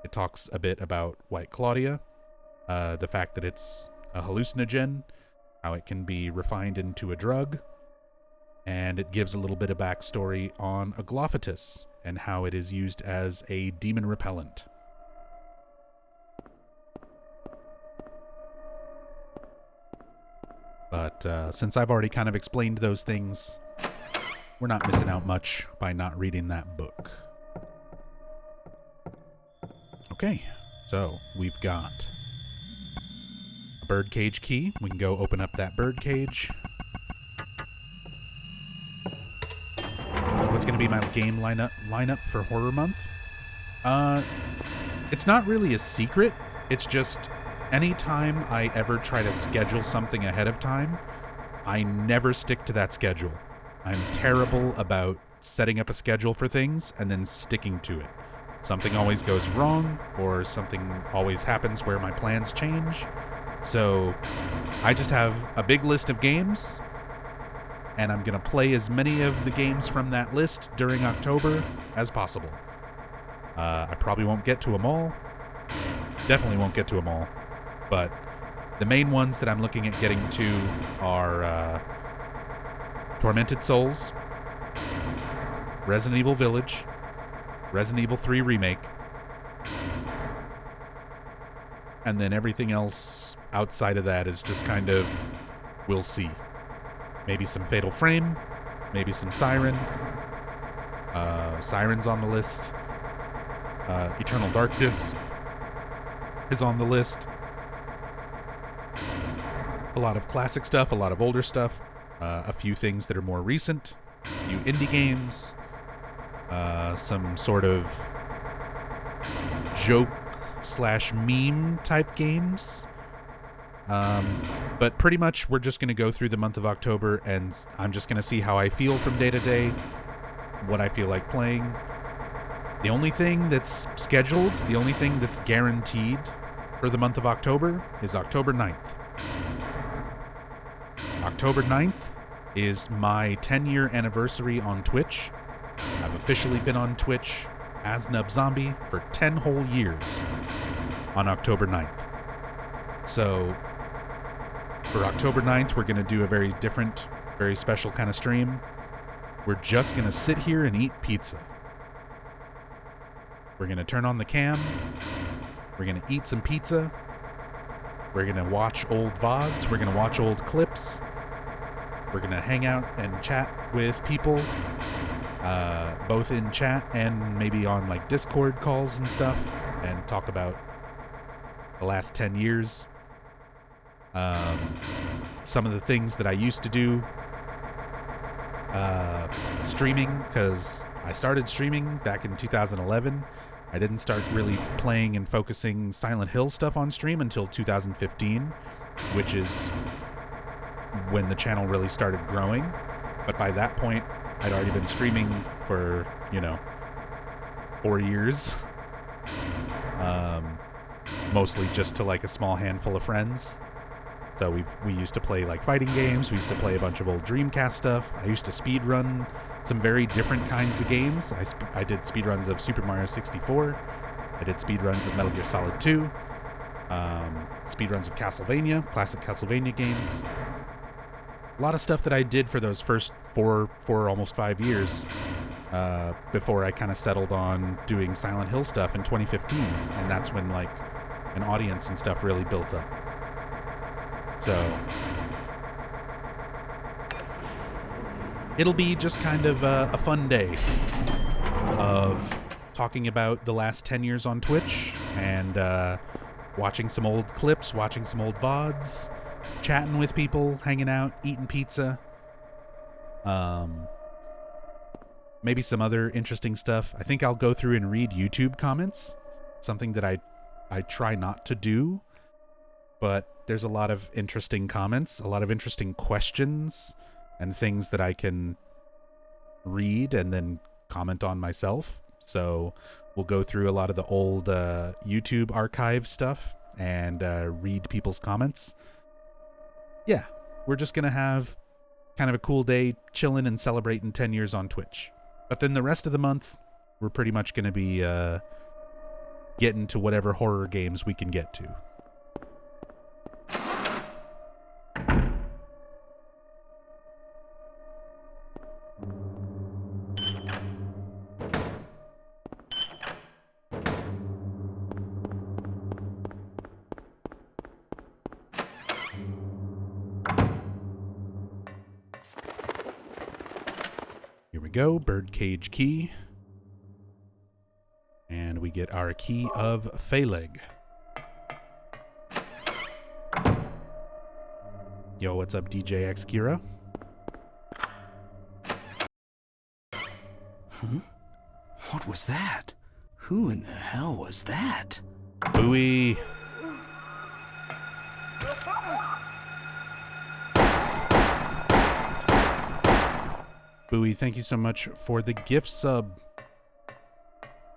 It talks a bit about White Claudia, the fact that it's a hallucinogen, how it can be refined into a drug, and it gives a little bit of backstory on Aglophitous and how it is used as a demon repellent. But since I've already kind of explained those things, we're not missing out much by not reading that book. Okay, so we've got a birdcage key. We can go open up that birdcage. What's going to be my game lineup for Horror Month? It's not really a secret. It's just anytime I ever try to schedule something ahead of time, I never stick to that schedule. I'm terrible about setting up a schedule for things and then sticking to it. Something always goes wrong, or something always happens where my plans change. So I just have a big list of games, and I'm going to play as many of the games from that list during October as possible. I probably won't get to them all. Definitely won't get to them all. But the main ones that I'm looking at getting to are Tormented Souls, Resident Evil Village, Resident Evil 3 Remake, and then everything else outside of that is just kind of, we'll see. Maybe some Fatal Frame, maybe some Siren. Siren's on the list. Eternal Darkness is on the list. A lot of classic stuff, a lot of older stuff, a few things that are more recent, a few indie games, some sort of joke/meme type games. But pretty much we're just going to go through the month of October, and I'm just going to see how I feel from day to day, what I feel like playing. The only thing that's scheduled, the only thing that's guaranteed for the month of October is October 9th. October 9th is my 10-year anniversary on Twitch. I've officially been on Twitch as Nub Zombie for 10 whole years on October 9th. So for October 9th, we're going to do a very different, very special kind of stream. We're just going to sit here and eat pizza. We're going to turn on the cam. We're going to eat some pizza. We're going to watch old VODs. We're going to watch old clips. We're going to hang out and chat with people, both in chat and maybe on like Discord calls and stuff, and talk about the last 10 years. Some of the things that I used to do, streaming, because I started streaming back in 2011. I didn't start really playing and focusing Silent Hill stuff on stream until 2015, which is when the channel really started growing. But by that point, I'd already been streaming for, 4 years. Mostly just to like a small handful of friends. So we used to play like fighting games. We used to play a bunch of old Dreamcast stuff. I used to speedrun some very different kinds of games. I did speedruns of Super Mario 64. I did speedruns of Metal Gear Solid 2. Speedruns of Castlevania, classic Castlevania games. A lot of stuff that I did for those first four almost 5 years before I kind of settled on doing Silent Hill stuff in 2015. And that's when like an audience and stuff really built up. So it'll be just kind of a fun day of talking about the last 10 years on Twitch and watching some old clips, watching some old VODs, chatting with people, hanging out, eating pizza. Maybe some other interesting stuff. I think I'll go through and read YouTube comments, something that I try not to do, but there's a lot of interesting comments, a lot of interesting questions, and things that I can read and then comment on myself. So we'll go through a lot of the old YouTube archive stuff and read people's comments. Yeah, we're just going to have kind of a cool day chilling and celebrating 10 years on Twitch. But then the rest of the month, we're pretty much going to be getting to whatever horror games we can get to. Here we go, birdcage key. And we get our key of Phaleg. Yo, what's up, DJ X Kira?
Huh? What was that? Who in the hell was that?
Bowie. Bowie, thank you so much for the gift sub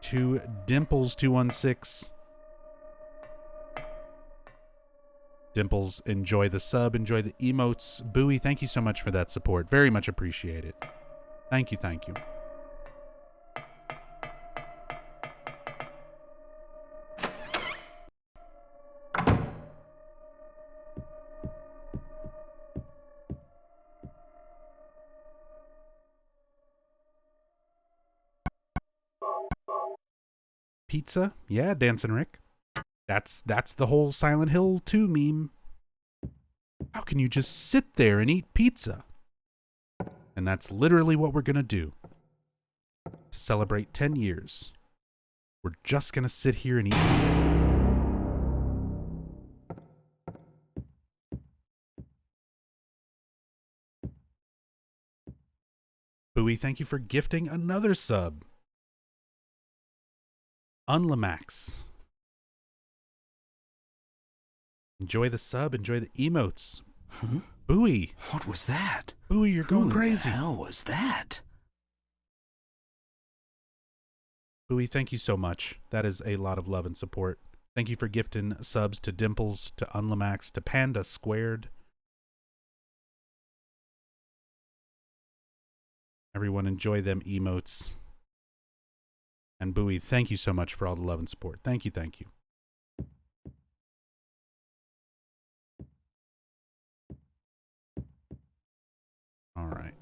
to Dimples216. Dimples, enjoy the sub, enjoy the emotes. Bowie, thank you so much for that support. Very much appreciate it. Thank you, thank you. Pizza? Yeah, Dancing Rick. That's the whole Silent Hill 2 meme. How can you just sit there and eat pizza? And that's literally what we're gonna do. To celebrate 10 years. We're just gonna sit here and eat pizza. Bowie, thank you for gifting another sub. Unlamax. Enjoy the sub, enjoy the emotes.
Huh?
Bowie.
What was that?
Bowie, you're going crazy.
Who the hell was that?
Bowie, thank you so much. That is a lot of love and support. Thank you for gifting subs to Dimples, to Unlamax, to Panda Squared. Everyone enjoy them emotes. And Bowie, thank you so much for all the love and support. Thank you, thank you. All right.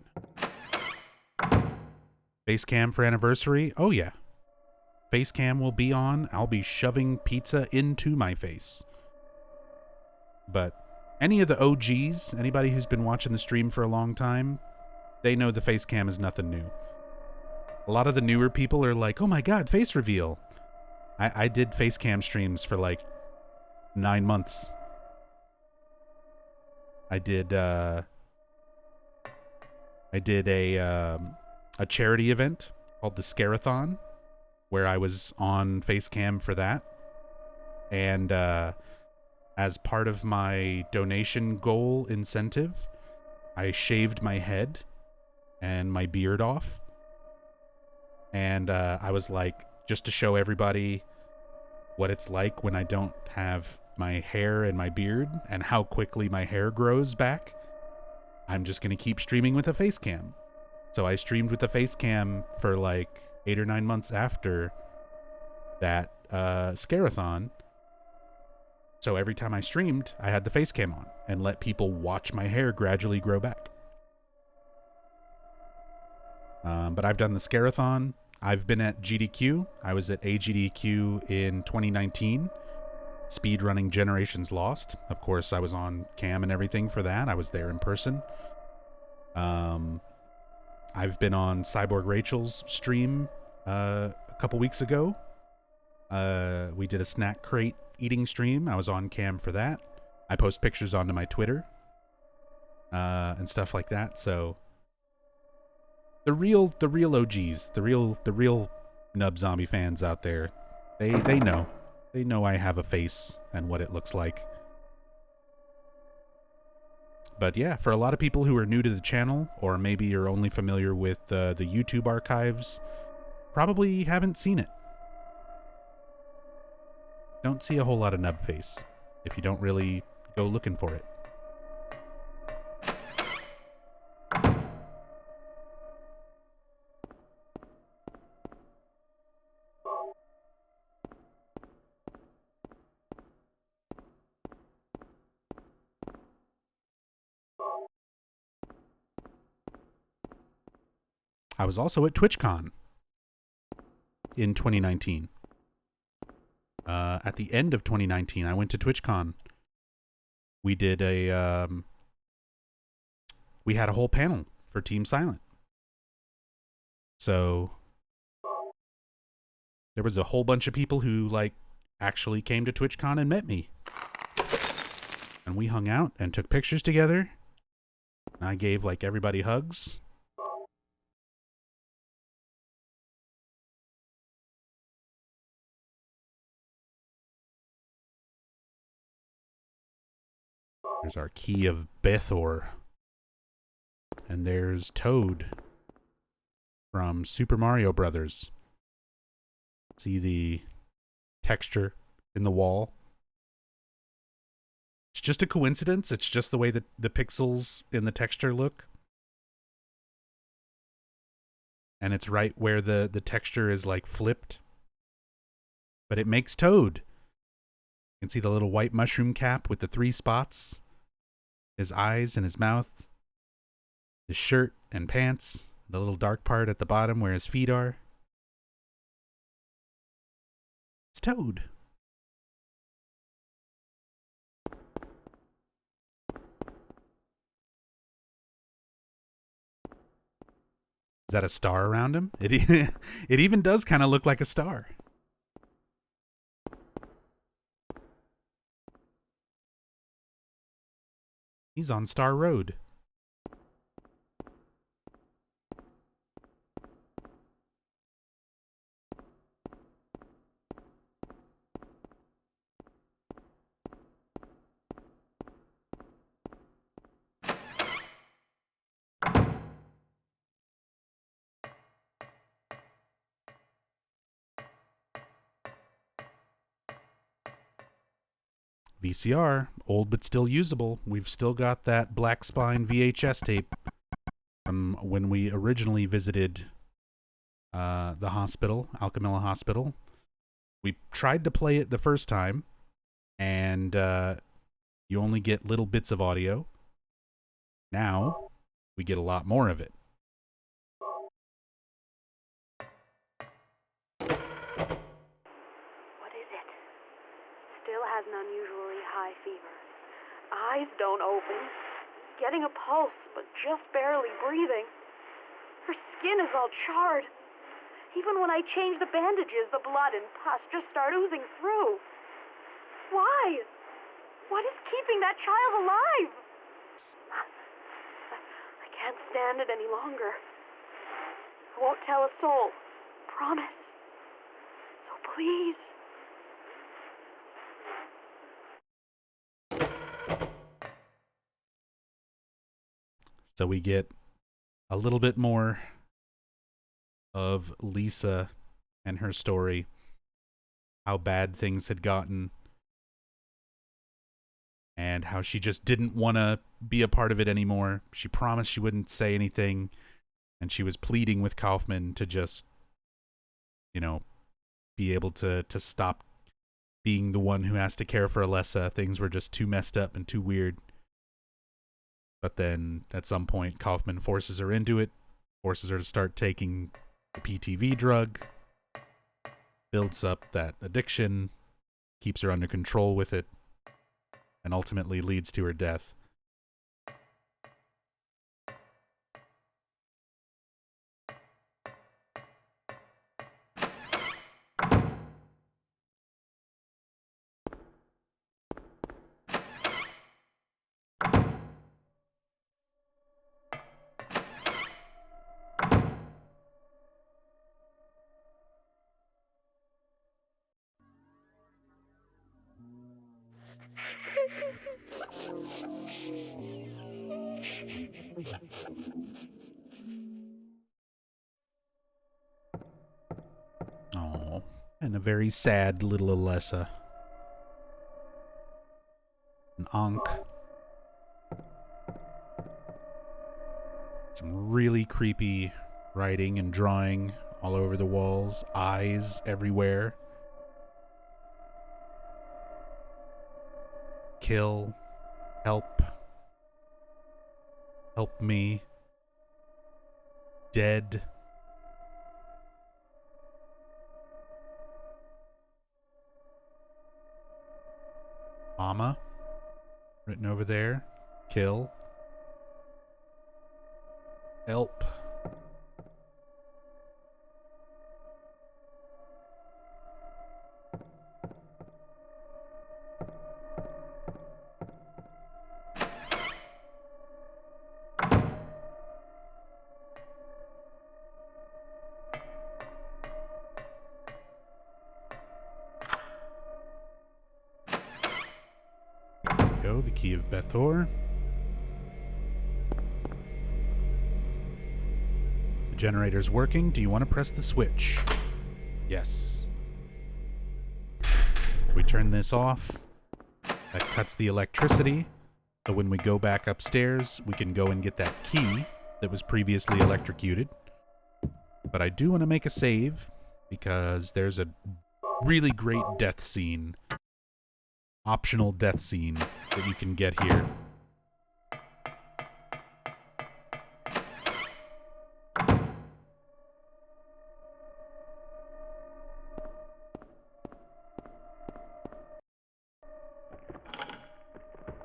Face cam for anniversary? Oh, yeah. Face cam will be on. I'll be shoving pizza into my face. But any of the OGs, anybody who's been watching the stream for a long time, they know the face cam is nothing new. A lot of the newer people are like, oh my god, face reveal. I did face cam streams for like 9 months. I did a charity event called the Scarathon, where I was on face cam for that. And as part of my donation goal incentive, I shaved my head and my beard off. And I was like, just to show everybody what it's like when I don't have my hair and my beard and how quickly my hair grows back, I'm just going to keep streaming with a face cam. So I streamed with the face cam for like 8 or 9 months after that Scarathon. So every time I streamed, I had the face cam on and let people watch my hair gradually grow back. But I've done the Scarathon. I've been at GDQ. I was at AGDQ in 2019. Speedrunning Generations Lost. Of course, I was on cam and everything for that. I was there in person. I've been on Cyborg Rachel's stream a couple weeks ago. We did a snack crate eating stream. I was on cam for that. I post pictures onto my Twitter and stuff like that. So the real OGs, the real Nub Zombie fans out there, they know. They know I have a face and what it looks like. But yeah, for a lot of people who are new to the channel, or maybe you're only familiar with the YouTube archives, probably haven't seen it. Don't see a whole lot of nub face if you don't really go looking for it. I was also at TwitchCon in 2019. At the end of 2019, I went to TwitchCon. We did we had a whole panel for Team Silent. So there was a whole bunch of people who actually came to TwitchCon and met me. And we hung out and took pictures together. And I gave everybody hugs. There's our key of Bethor. And there's Toad from Super Mario Brothers. See the texture in the wall? It's just a coincidence. It's just the way that the pixels in the texture look. And it's right where the texture is flipped. But it makes Toad. You can see the little white mushroom cap with the 3 spots. His eyes and his mouth. His shirt and pants. The little dark part at the bottom where his feet are. It's Toad. Is that a star around him? It even does kind of look like a star. He's on Star Road. VCR, old but still usable. We've still got that black spine VHS tape from when we originally visited the hospital, Alchemilla Hospital. We tried to play it the first time, and you only get little bits of audio. Now, we get a lot more of it.
What is it? Still has an unusually high fever. Eyes don't open. Getting a pulse, but just barely breathing. Her skin is all charred. Even when I change the bandages, the blood and pus just start oozing through. Why? What is keeping that child alive? I can't stand it any longer. I won't tell a soul. Promise. So please.
So we get a little bit more of Lisa and her story, how bad things had gotten, and how she just didn't want to be a part of it anymore. She promised she wouldn't say anything, and she was pleading with Kaufman to just, be able to stop being the one who has to care for Alessa. Things were just too messed up and too weird. But then, at some point, Kaufman forces her into it, forces her to start taking the PTV drug, builds up that addiction, keeps her under control with it, and ultimately leads to her death. Oh, and a very sad little Alessa. An Ankh. Some really creepy writing and drawing all over the walls. Eyes everywhere. Kill. Help. Help me. Dead. Mama. Written over there. Kill. Help. Go, the key of Bethor. The generator's working. Do you want to press the switch? Yes. We turn this off. That cuts the electricity. So when we go back upstairs, we can go and get that key that was previously electrocuted. But I do want to make a save because there's a really great death scene. Optional death scene that you can get here.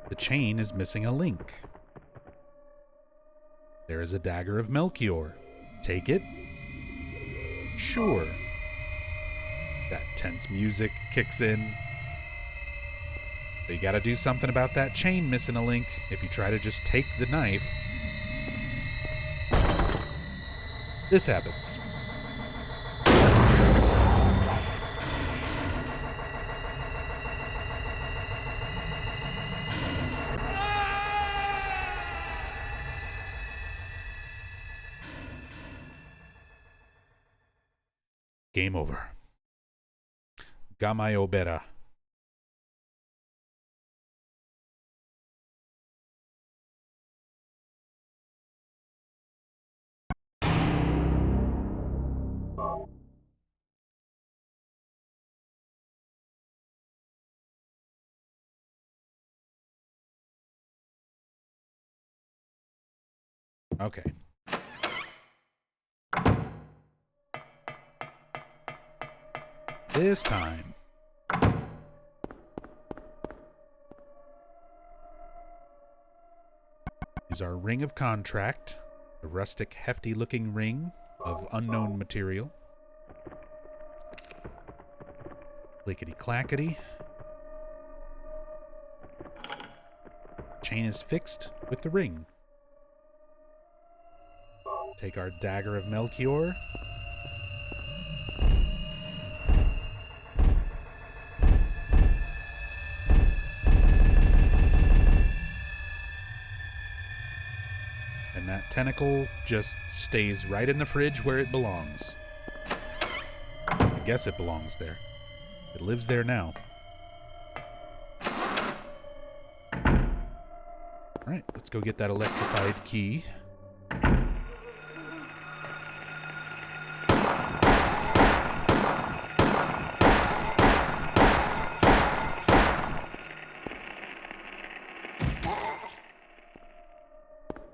The chain is missing a link. There is a dagger of Melchior. Take it? Sure. That tense music kicks in. But you gotta do something about that chain missing a link. If you try to just take the knife, this happens. Game over. Gamay Obera. Okay. This time. Is our ring of contract, a rustic, hefty-looking ring of unknown material. Clickety-clackety. Chain is fixed with the ring. Take our dagger of Melchior. And that tentacle just stays right in the fridge where it belongs. I guess it belongs there. It lives there now. Alright, let's go get that electrified key.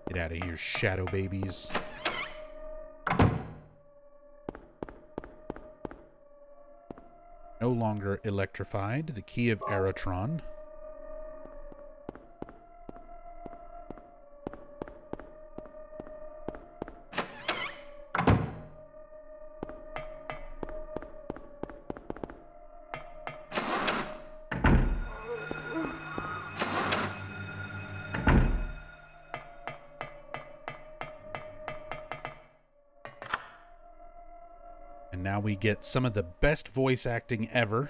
Get out of here, shadow babies. No longer electrified. The key of Aerotron. And now we get some of the best voice acting ever.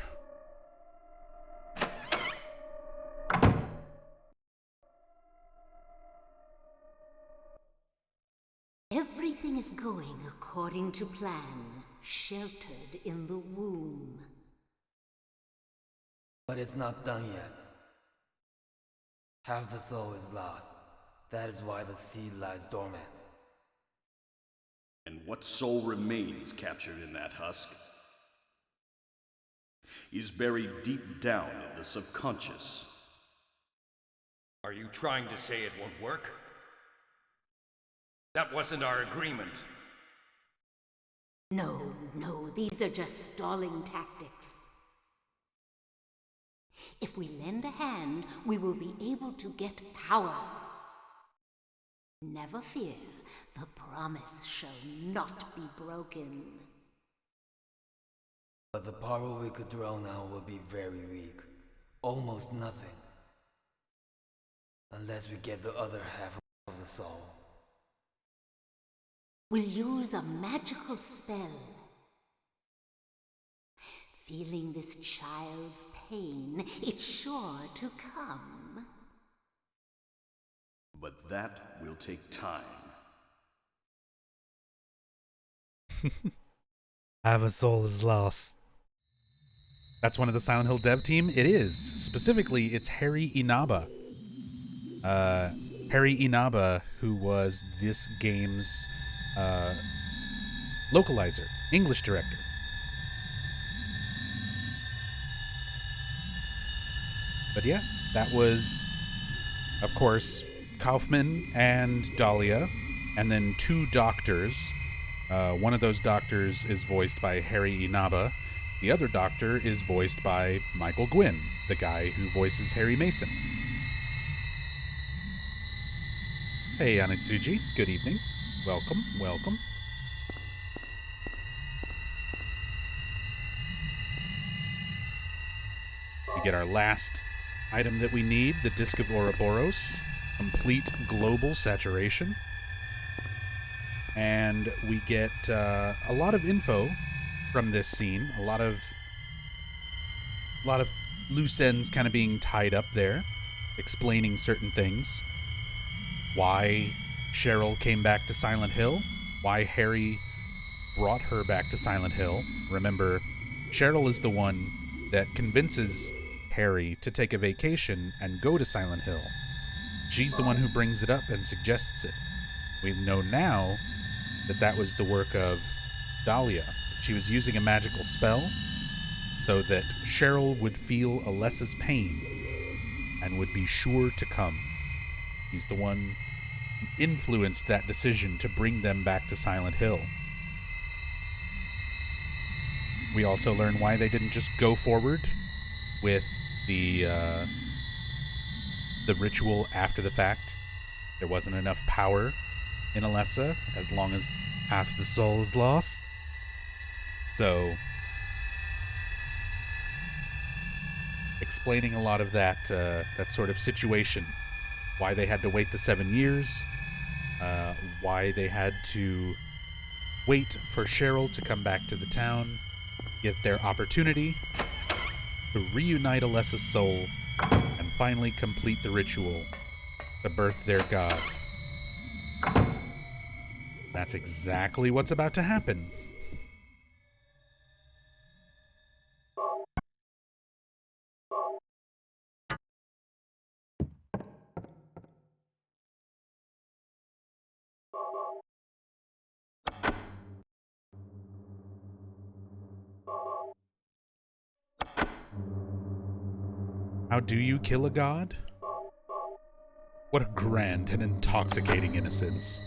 Everything is going according to plan, sheltered in the womb.
But it's not done yet. Half the soul is lost. That is why the seed lies dormant.
And what soul remains captured in that husk is buried deep down in the subconscious.
Are you trying to say it won't work? That wasn't our agreement.
No, these are just stalling tactics. If we lend a hand, we will be able to get power. Never fear, the promise shall not be broken.
But the power we could draw now will be very weak. Almost nothing. Unless we get the other half of the soul.
We'll use a magical spell. Feeling this child's pain, it's sure to come.
But that will take time.
Have a soul is lost. That's one of the Silent Hill dev team? It is. Specifically, it's Harry Inaba. Harry Inaba, who was this game's localizer, English director. But yeah, that was, of course, Kaufman and Dahlia, and then 2 doctors. One of those doctors is voiced by Harry Inaba. The other doctor is voiced by Michael Gwynn, the guy who voices Harry Mason. Hey, Anitsuji. Good evening. Welcome, welcome. We get our last item that we need, the Disc of Ouroboros. Complete global saturation. And we get a lot of info from this scene. A lot of loose ends kind of being tied up there, explaining certain things. Why Cheryl came back to Silent Hill. Why Harry brought her back to Silent Hill. Remember, Cheryl is the one that convinces Harry to take a vacation and go to Silent Hill. She's the one who brings it up and suggests it. We know now that that was the work of Dahlia. She was using a magical spell so that Cheryl would feel Alessa's pain and would be sure to come. He's the one who influenced that decision to bring them back to Silent Hill. We also learn why they didn't just go forward with the ritual after the fact. There wasn't enough power in Alessa as long as half the soul is lost. So, explaining a lot of that sort of situation. Why they had to wait the 7 years. Why they had to wait for Cheryl to come back to the town. Get their opportunity to reunite Alessa's soul and finally complete the ritual to birth their god. That's exactly what's about to happen. How do you kill a god? What a grand and intoxicating innocence.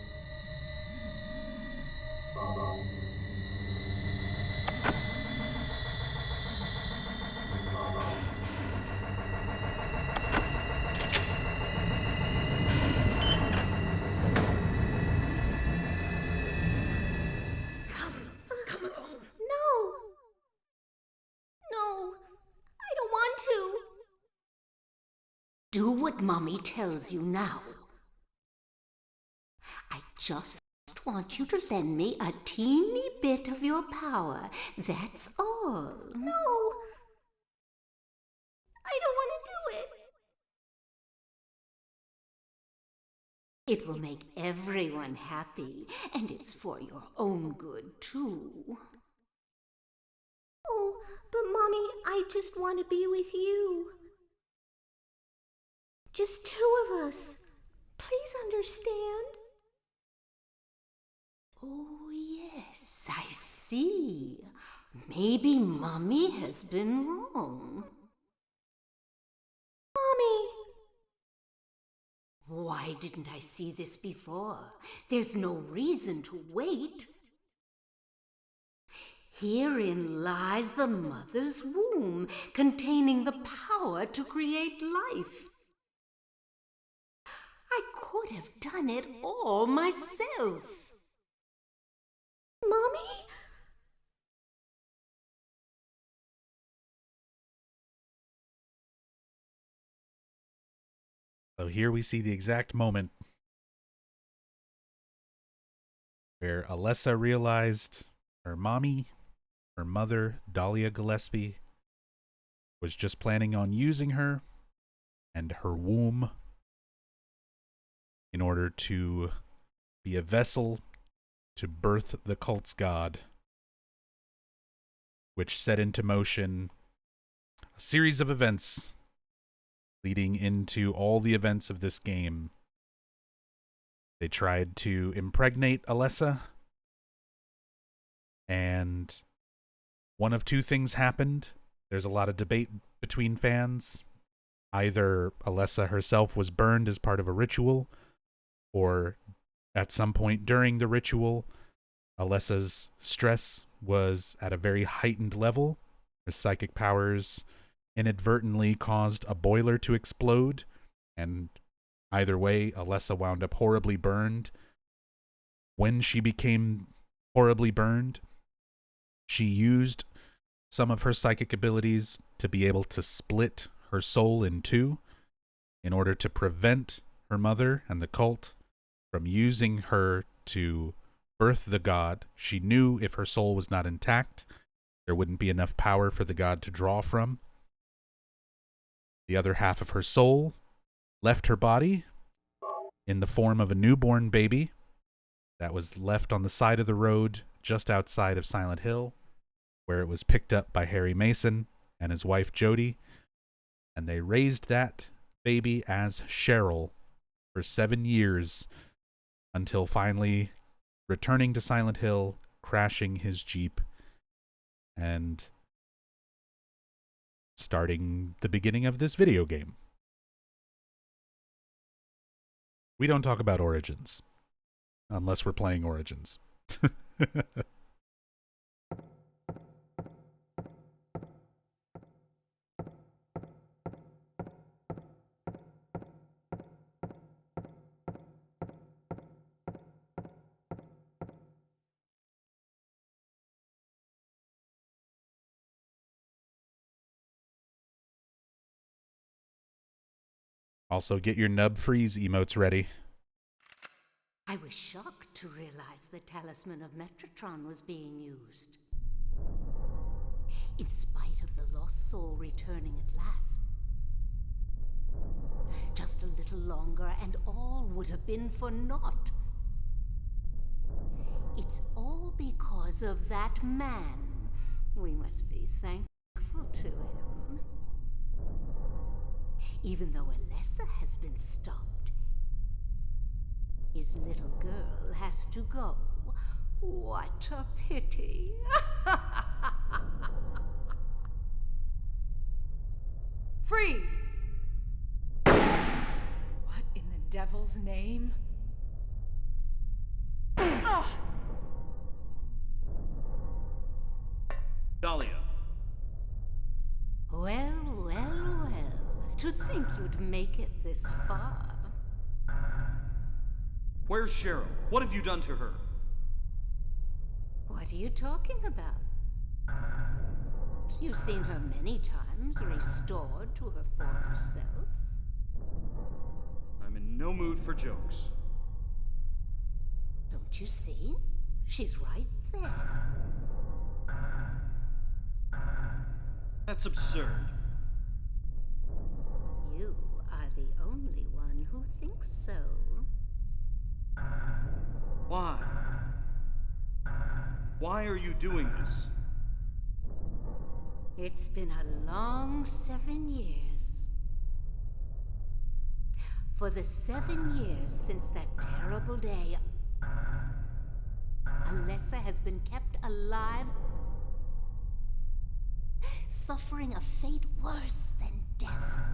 Come along. No. No. I don't want to. Do what Mommy tells you now. I just want you to lend me a teeny bit of your power. That's all. No. I don't want to do it. It will make everyone happy, and it's for your own good, too. Oh, but Mommy, I just want to be with you. Just 2 of us. Please understand. Oh, yes, I see. Maybe Mommy has been wrong. Mommy! Why didn't I see this before? There's no reason to wait. Herein lies the mother's womb, containing the power to create life. I could have done it all myself.
Mommy?
So here we see the exact moment where Alessa realized her mommy, her mother, Dahlia Gillespie, was just planning on using her and her womb in order to be a vessel to birth the cult's god, which set into motion a series of events leading into all the events of this game. They tried to impregnate Alessa, and one of two things happened. There's a lot of debate between fans. Either Alessa herself was burned as part of a ritual, or at some point during the ritual, Alessa's stress was at a very heightened level. Her psychic powers inadvertently caused a boiler to explode, and either way, Alessa wound up horribly burned. When she became horribly burned, she used some of her psychic abilities to be able to split her soul in two in order to prevent her mother and the cult from using her to birth the god. She knew if her soul was not intact, there wouldn't be enough power for the god to draw from. The other half of her soul left her body in the form of a newborn baby that was left on the side of the road just outside of Silent Hill, where it was picked up by Harry Mason and his wife Jody, and they raised that baby as Cheryl for 7 years until finally returning to Silent Hill, crashing his Jeep, and starting the beginning of this video game. We don't talk about Origins unless we're playing Origins. Also, get your nub freeze emotes ready.
I was shocked to realize the talisman of Metatron was being used. In spite of the lost soul returning at last. Just a little longer and all would have been for naught. It's all because of that man. We must be thankful to him. Even though Alessa has been stopped, his little girl has to go. What a pity.
Freeze! What in the devil's name? Ugh!
Dahlia.
Well, well, well. To think you'd make it this far.
Where's Cheryl? What have you done to her?
What are you talking about? You've seen her many times, restored to her former self.
I'm in no mood for jokes.
Don't you see? She's right there.
That's absurd.
You are the only one who thinks so.
Why? Why are you doing this?
It's been a long 7 years. For the 7 years since that terrible day, Alessa has been kept alive, suffering a fate worse than death.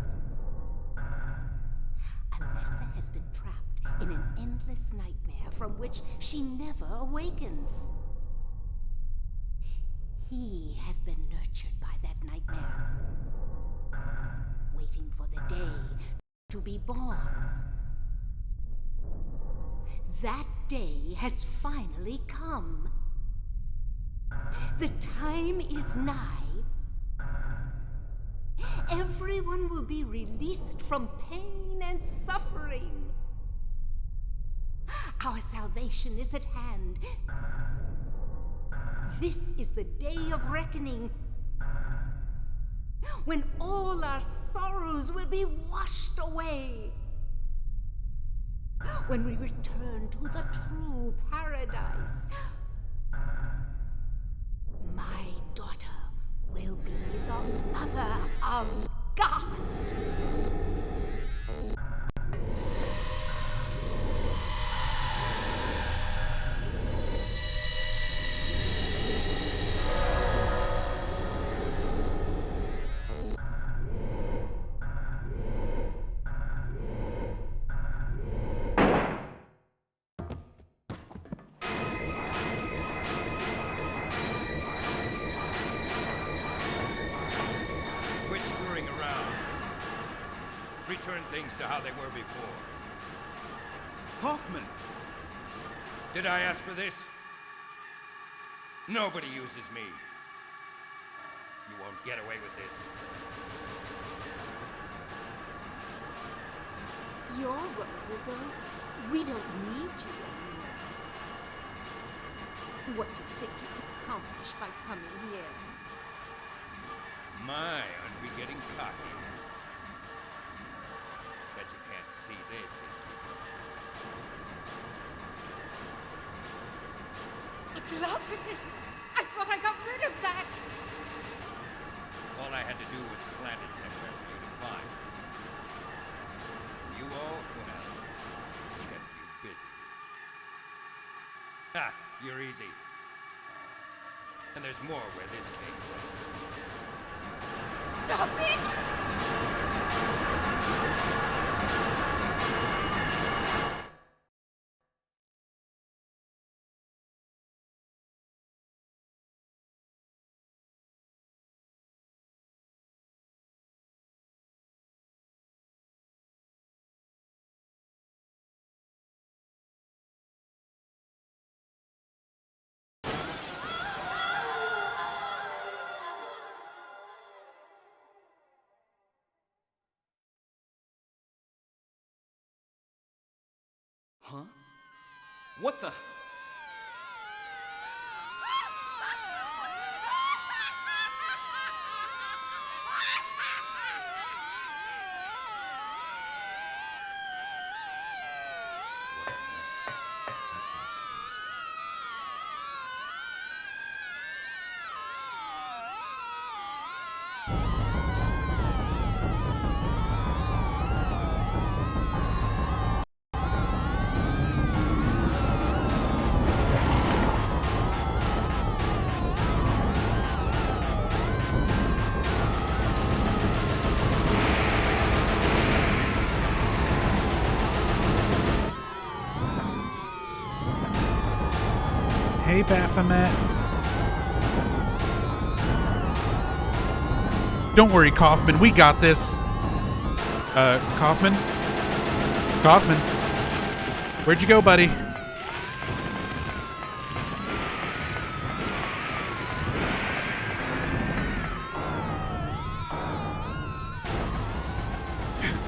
Alessa has been trapped in an endless nightmare from which she never awakens. He has been nurtured by that nightmare, waiting for the day to be born. That day has finally come. The time is nigh. Everyone will be released from pain and suffering. Our salvation is at hand. This is the day of reckoning, when all our sorrows will be washed away. When we return to the true paradise, my daughter will be the mother of God.
Quit screwing around. Return things to how they were before.
Kaufman!
Did I ask for this? Nobody uses me. You won't get away with this.
Your world is over. We don't need you anymore. What do you think you could accomplish by coming here?
My, aren't we getting cocky? Bet you can't see this and keep looking.
Glorious! I thought I got rid of that!
All I had to do was plant it somewhere for you to find. You all, well, kept you busy. Ha! You're easy. And there's more where this came from.
Stop it!
Huh? What the?
Hey, Baphomet. Don't worry, Kaufman. We got this. Kaufman? Kaufman? Where'd you go, buddy?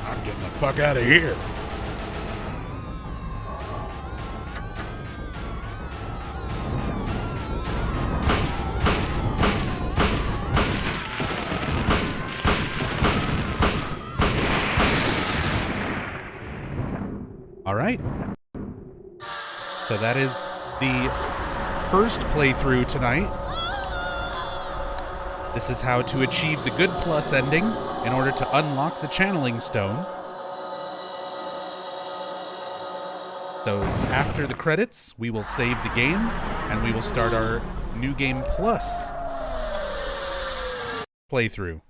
I'm getting the fuck out of here. All right. So that is the first playthrough tonight. This is how to achieve the good plus ending in order to unlock the channeling stone. So after the credits, we will save the game and we will start our new game plus playthrough.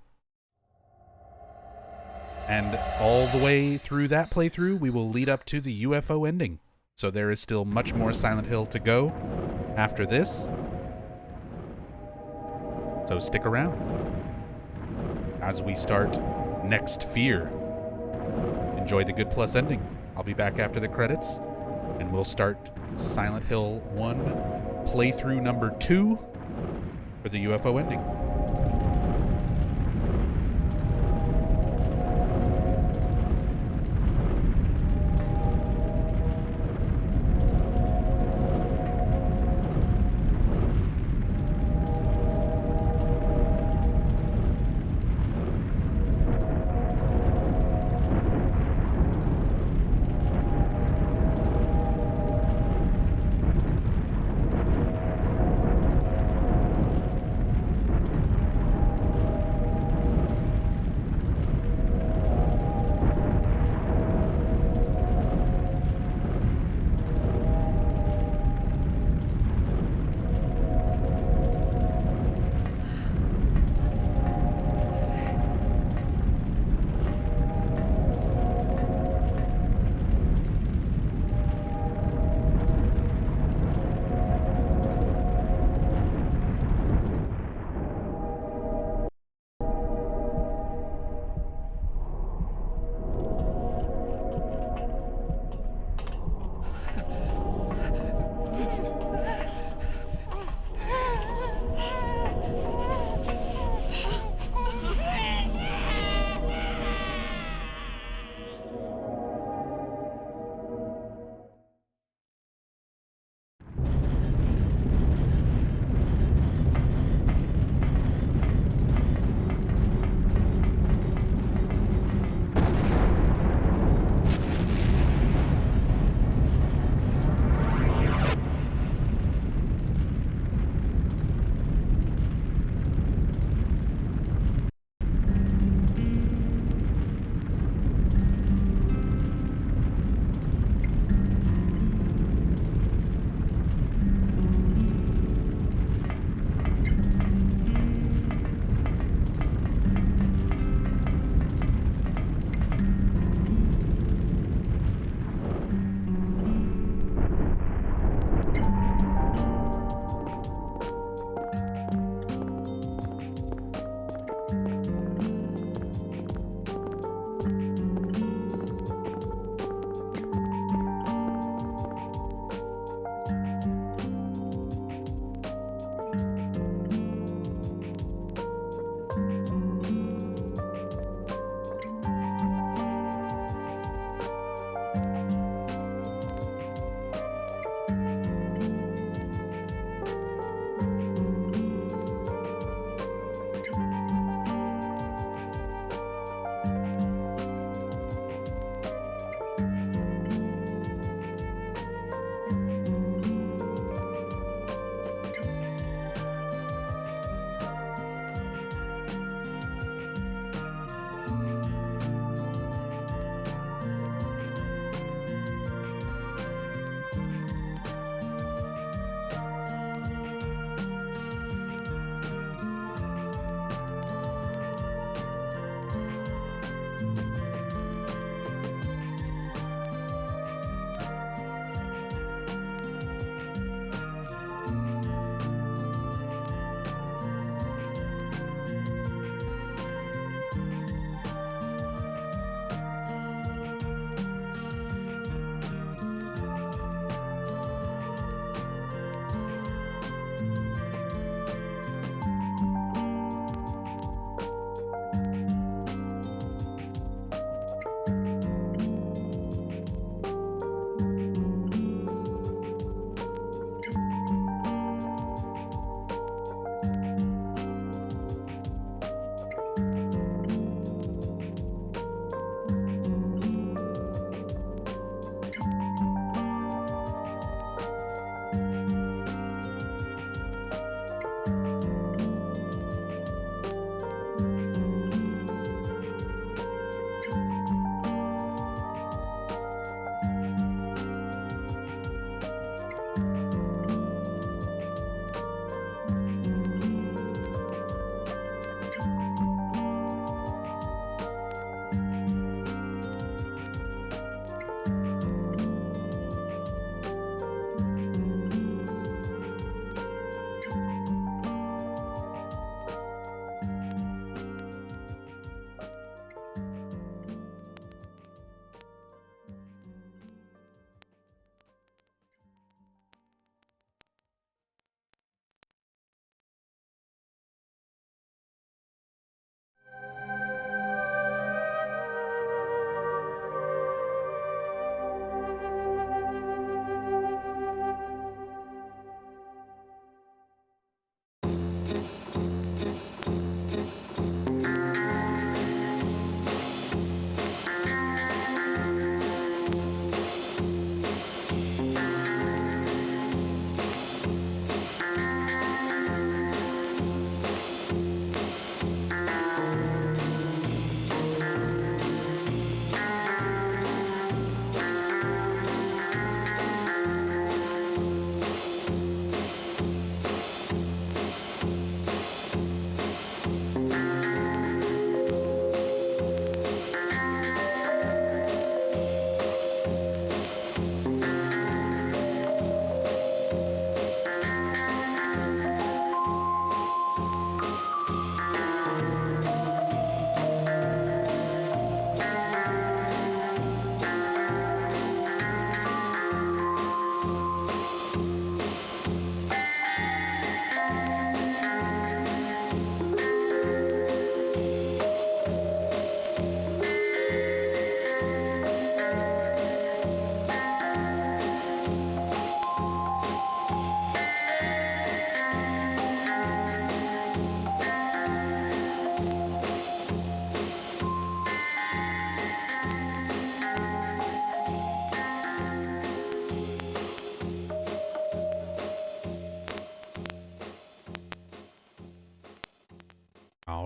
And all the way through that playthrough, we will lead up to the UFO ending. So there is still much more Silent Hill to go after this. So stick around as we start Next Fear. Enjoy the Good Plus ending. I'll be back after the credits, and we'll start Silent Hill 1 playthrough number 2 for the UFO ending.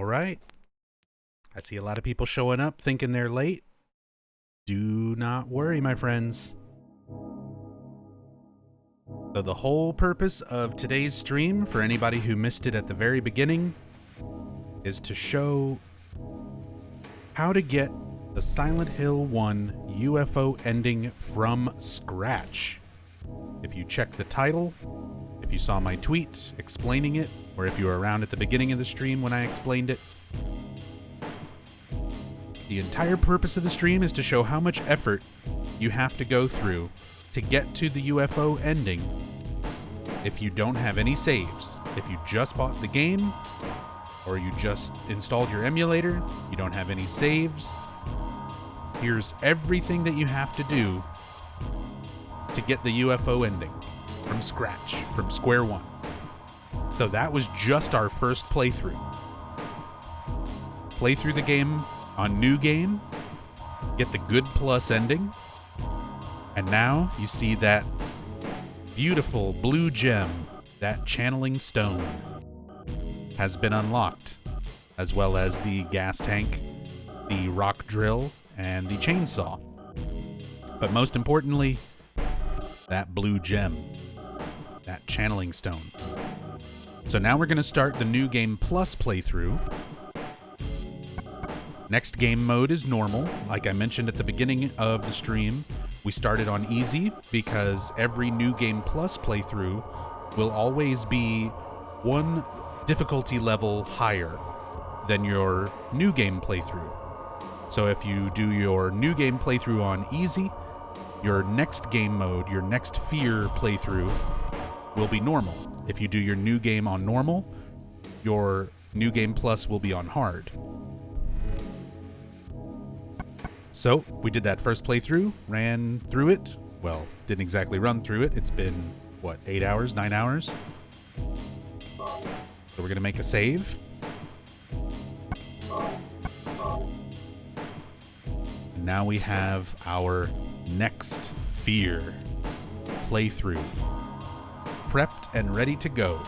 All right. I see a lot of people showing up thinking they're late. Do not worry, my friends. So the whole purpose of today's stream, for anybody who missed it at the very beginning, is to show how to get the Silent Hill 1 UFO ending from scratch. If you check the title, if you saw my tweet explaining it, or if you were around at the beginning of the stream when I explained it, the entire purpose of the stream is to show how much effort you have to go through to get to the UFO ending if you don't have any saves. If you just bought the game, or you just installed your emulator, you don't have any saves, here's everything that you have to do to get the UFO ending from scratch, from square one. So that was just our first playthrough. Play through the game on New Game, get the Good Plus ending, and now you see that beautiful blue gem, that channeling stone, has been unlocked, as well as the gas tank, the rock drill, and the chainsaw. But most importantly, that blue gem, that channeling stone. So now we're going to start the New Game Plus playthrough. Next game mode is normal. Like I mentioned at the beginning of the stream, we started on easy because every New Game Plus playthrough will always be one difficulty level higher than your New Game playthrough. So if you do your New Game playthrough on easy, your next game mode, your next Fear playthrough will be normal. If you do your New Game on normal, your New Game Plus will be on hard. So we did that first playthrough, ran through it. Well, didn't exactly run through it. It's been, 8 hours, 9 hours? So we're going to make a save. And now we have our next Fear playthrough. Prepped and ready to go.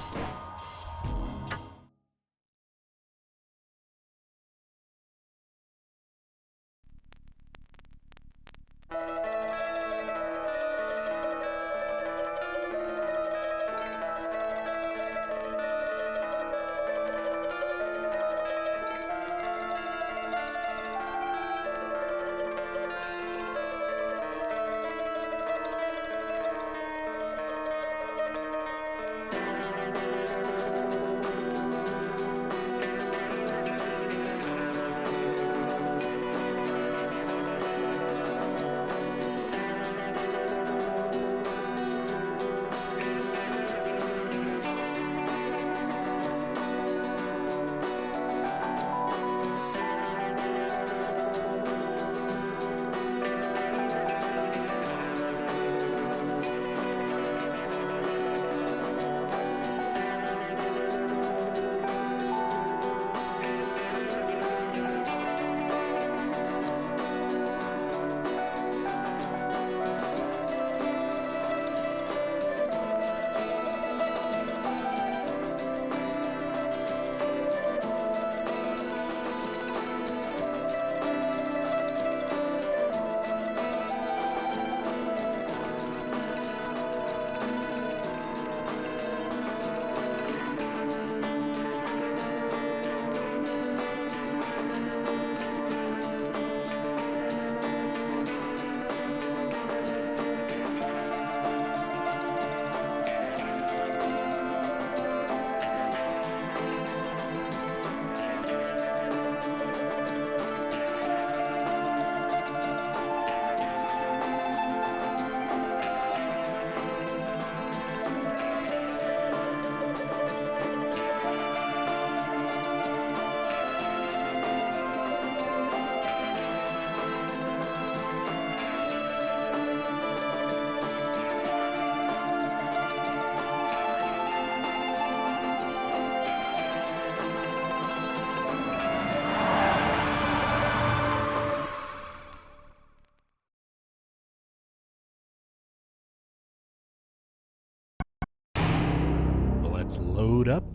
Let's load up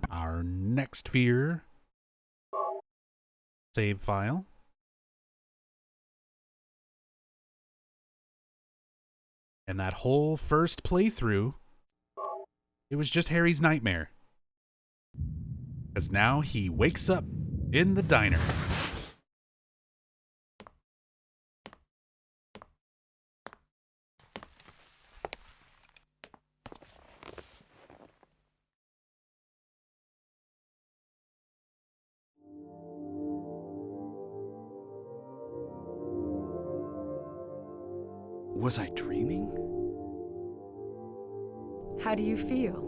our next Fear save file. And that whole first playthrough, it was just Harry's nightmare. Because now he wakes up in the diner.
Was I dreaming?
How do you feel?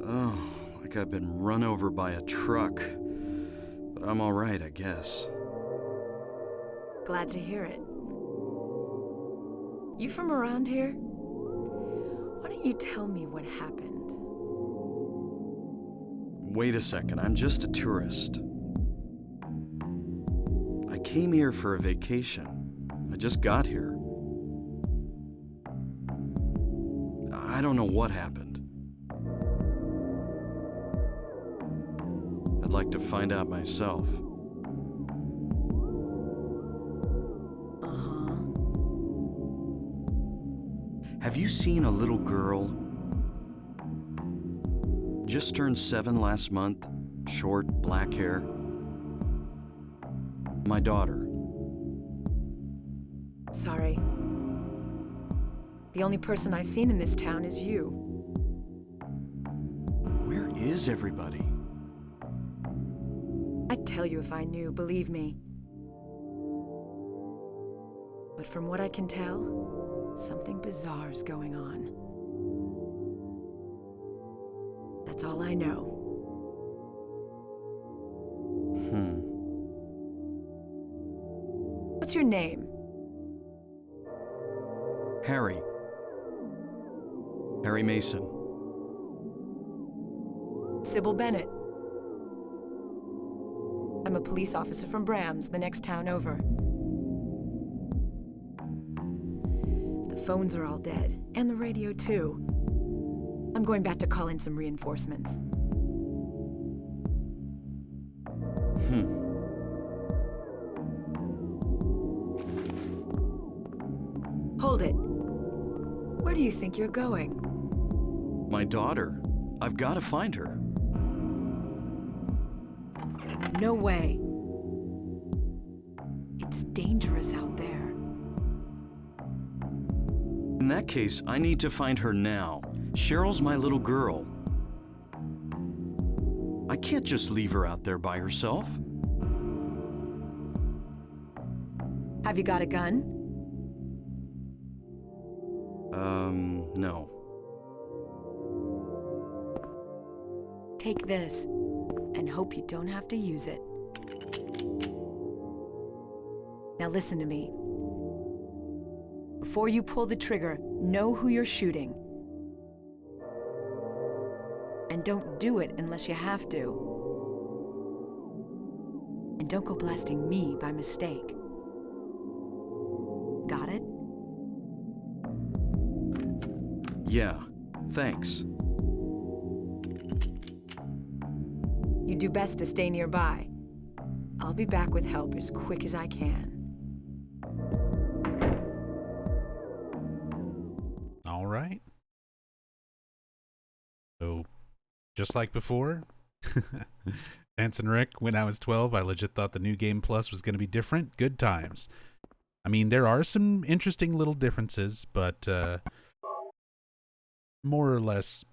Oh, like I've been run over by a truck. But I'm all right, I guess.
Glad to hear it. You from around here? Why don't you tell me what happened?
Wait a second, I'm just a tourist. I came here for a vacation. I just got here. I don't know what happened. I'd like to find out myself.
Uh-huh.
Have you seen a little girl? Just turned 7 last month, short, black hair. My daughter.
Sorry. The only person I've seen in this town is you.
Where is everybody?
I'd tell you if I knew, believe me. But from what I can tell, something bizarre's going on. That's all I know. What's your name?
Harry. Harry Mason.
Sybil Bennett. I'm a police officer from Brams, the next town over. The phones are all dead, and the radio too. I'm going back to call in some reinforcements. Hold it. Where do you think you're going?
My daughter. I've got to find her.
No way. It's dangerous out there.
In that case, I need to find her now. Cheryl's my little girl. I can't just leave her out there by herself.
Have you got a gun?
No.
Take this, and hope you don't have to use it. Now listen to me. Before you pull the trigger, know who you're shooting. And don't do it unless you have to. And don't go blasting me by mistake. Got it?
Yeah, thanks.
You do best to stay nearby. I'll be back with help as quick as I can.
All right. So, just like before, Vance and Rick, when I was 12, I legit thought the new Game Plus was going to be different. Good times. I mean, there are some interesting little differences, but more or less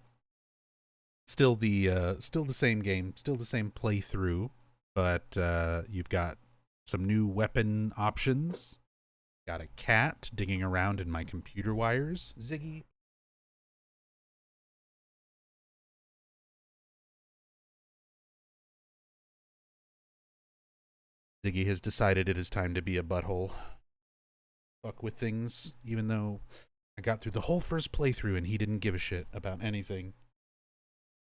still the same game, still the same playthrough, but you've got some new weapon options. Got a cat digging around in my computer wires. Ziggy. Ziggy has decided it is time to be a butthole. Fuck with things, even though I got through the whole first playthrough and he didn't give a shit about anything.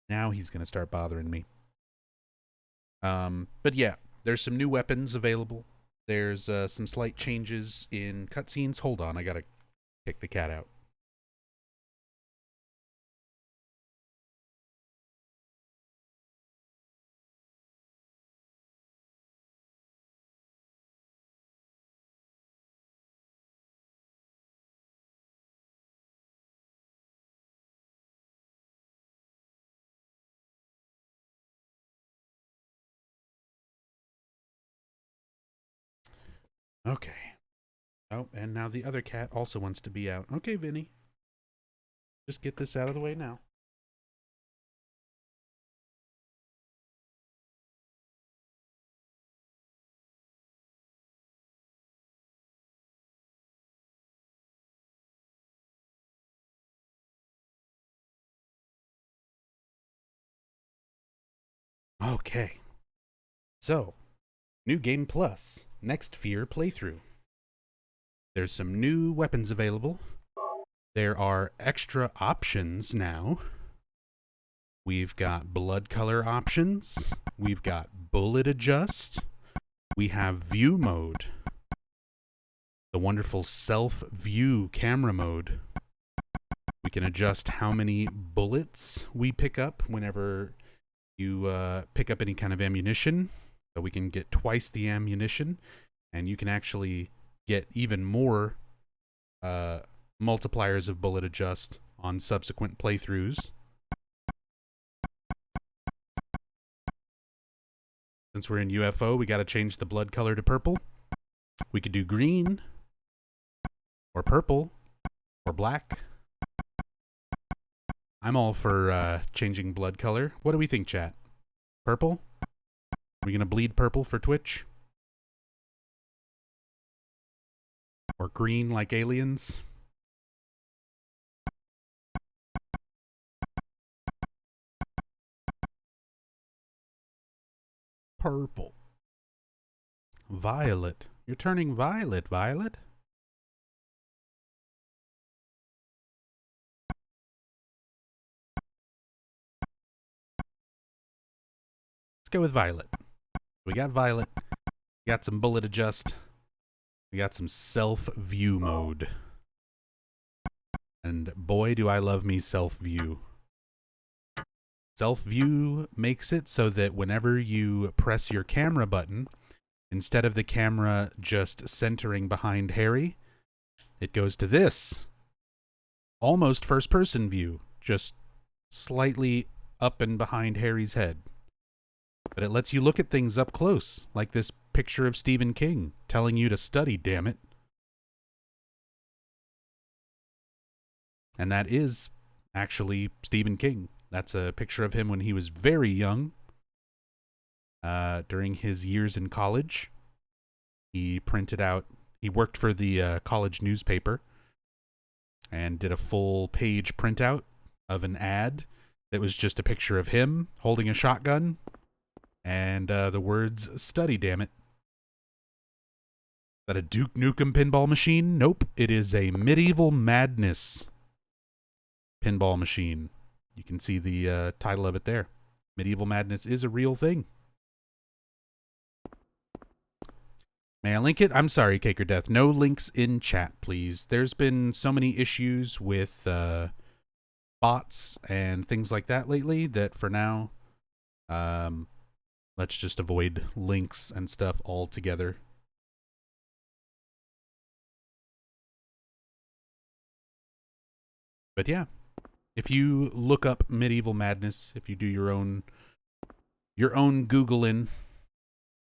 Now he's gonna start bothering me. But yeah, there's some new weapons available. There's some slight changes in cutscenes. Hold on, I gotta kick the cat out. Okay. Oh, and now the other cat also wants to be out. Okay, Vinny. Just get this out of the way now. Okay. So, New Game Plus, Next Fear playthrough. There's some new weapons available. There are extra options now. We've got blood color options. We've got bullet adjust. We have view mode. The wonderful self-view camera mode. We can adjust how many bullets we pick up whenever you pick up any kind of ammunition. So we can get twice the ammunition, and you can actually get even more multipliers of bullet adjust on subsequent playthroughs. Since we're in UFO, we got to change the blood color to purple. We could do green, or purple, or black. I'm all for changing blood color. What do we think, chat? Purple? Are we going to bleed purple for Twitch? Or green like aliens? Purple. Violet. You're turning violet, Violet. Let's go with violet. We got violet. We got some bullet adjust. We got some self-view mode. And boy, do I love me self-view. Self-view makes it so that whenever you press your camera button, instead of the camera just centering behind Harry, it goes to this. Almost first-person view, just slightly up and behind Harry's head. But it lets you look at things up close, like this picture of Stephen King telling you to study, damn it. And that is actually Stephen King. That's a picture of him when he was very young, during his years in college. He worked for the college newspaper and did a full page printout of an ad that was just a picture of him holding a shotgun and the words, study, damn it. Is that a Duke Nukem pinball machine? Nope, it is a Medieval Madness pinball machine. You can see the title of it there. Medieval Madness is a real thing. May I link it? I'm sorry, Cake or Death. No links in chat, please. There's been so many issues with bots and things like that lately that for now, let's just avoid links and stuff altogether. But yeah, if you look up Medieval Madness, if you do your own Googling,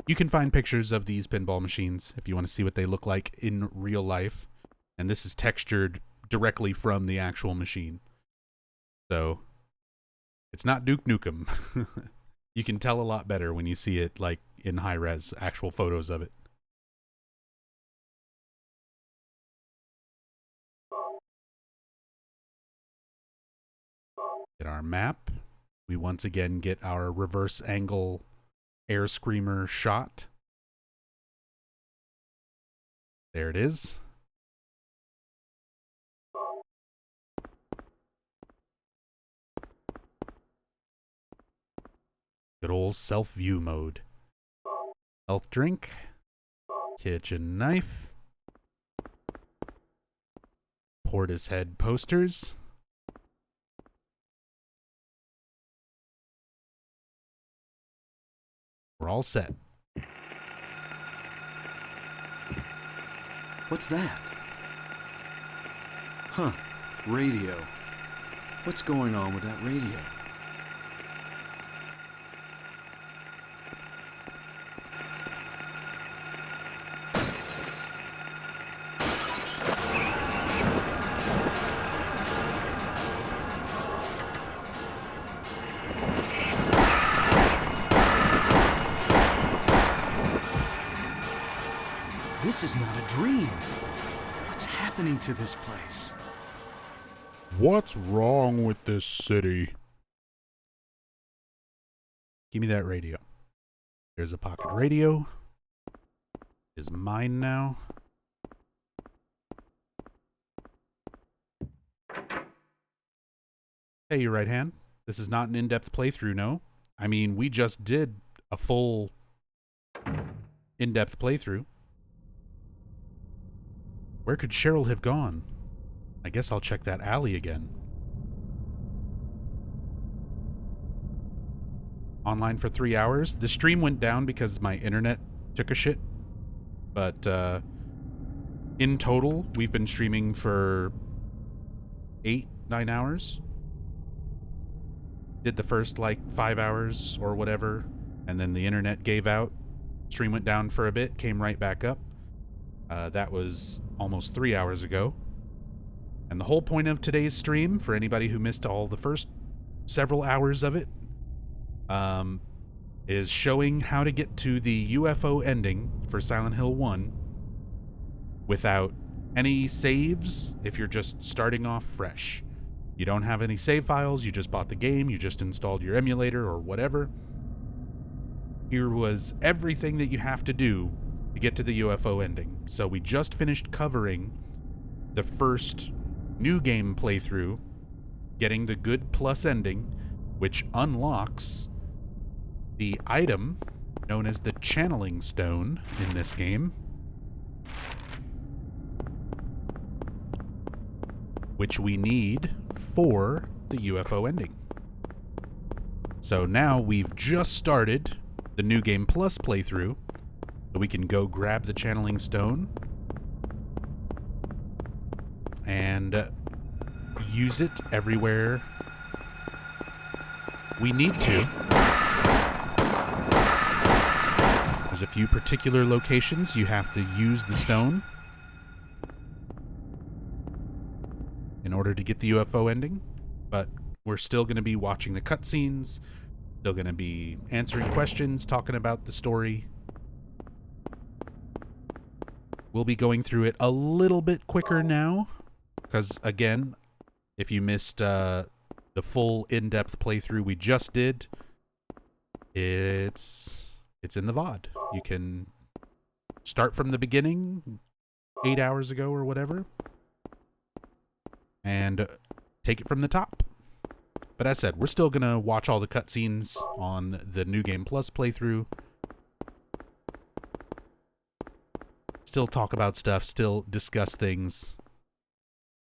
you can find pictures of these pinball machines if you want to see what they look like in real life. And this is textured directly from the actual machine. So it's not Duke Nukem. You can tell a lot better when you see it like in high res, actual photos of it. Get our map. We once again get our reverse angle air screamer shot. There it is. Good old self-view mode. Health drink. Kitchen knife. Portishead posters. We're all set.
What's that? Huh. Radio. What's going on with that radio? is not a dream. What's happening to this place?
What's wrong with this city? Give me that radio. There's a pocket radio. It is mine now. Hey, your right hand. This is not an in-depth playthrough, no. I mean, we just did a full in-depth playthrough. Where could Cheryl have gone? I guess I'll check that alley again. Online for 3 hours. The stream went down because my internet took a shit. But in total, we've been streaming for 8-9 hours. Did the first like 5 hours or whatever, and then the internet gave out. Stream went down for a bit, came right back up. That was almost 3 hours ago. And the whole point of today's stream, for anybody who missed all the first several hours of it, is showing how to get to the UFO ending for Silent Hill 1 without any saves if you're just starting off fresh. You don't have any save files, you just bought the game, you just installed your emulator or whatever. Here was everything that you have to do to get to the UFO ending. So we just finished covering the first new game playthrough, getting the good plus ending, which unlocks the item known as the channeling stone in this game, which we need for the UFO ending. So now we've just started the New Game Plus playthrough, so we can go grab the channeling stone and use it everywhere we need to. There's a few particular locations you have to use the stone in order to get the UFO ending, but we're still going to be watching the cutscenes, still going to be answering questions, talking about the story. We'll be going through it a little bit quicker now, because again, if you missed the full in-depth playthrough we just did, it's in the VOD. You can start from the beginning, 8 hours ago or whatever, and take it from the top. But as I said, we're still going to watch all the cutscenes on the New Game Plus playthrough. Still talk about stuff, still discuss things.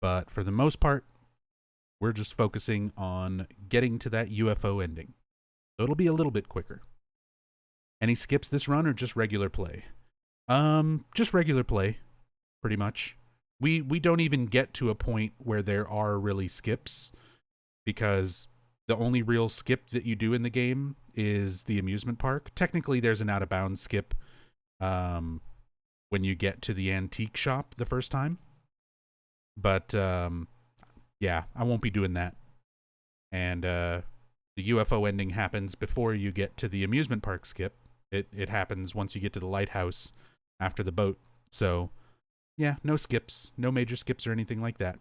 But for the most part, we're just focusing on getting to that UFO ending. So it'll be a little bit quicker. Any skips this run or just regular play? Just regular play, pretty much. We don't even get to a point where there are really skips, because the only real skip that you do in the game is the amusement park. Technically, there's an out-of-bounds skip when you get to the antique shop the first time. But, yeah, I won't be doing that. And the UFO ending happens before you get to the amusement park skip. It happens once you get to the lighthouse after the boat. So, yeah, no skips, no major skips or anything like that.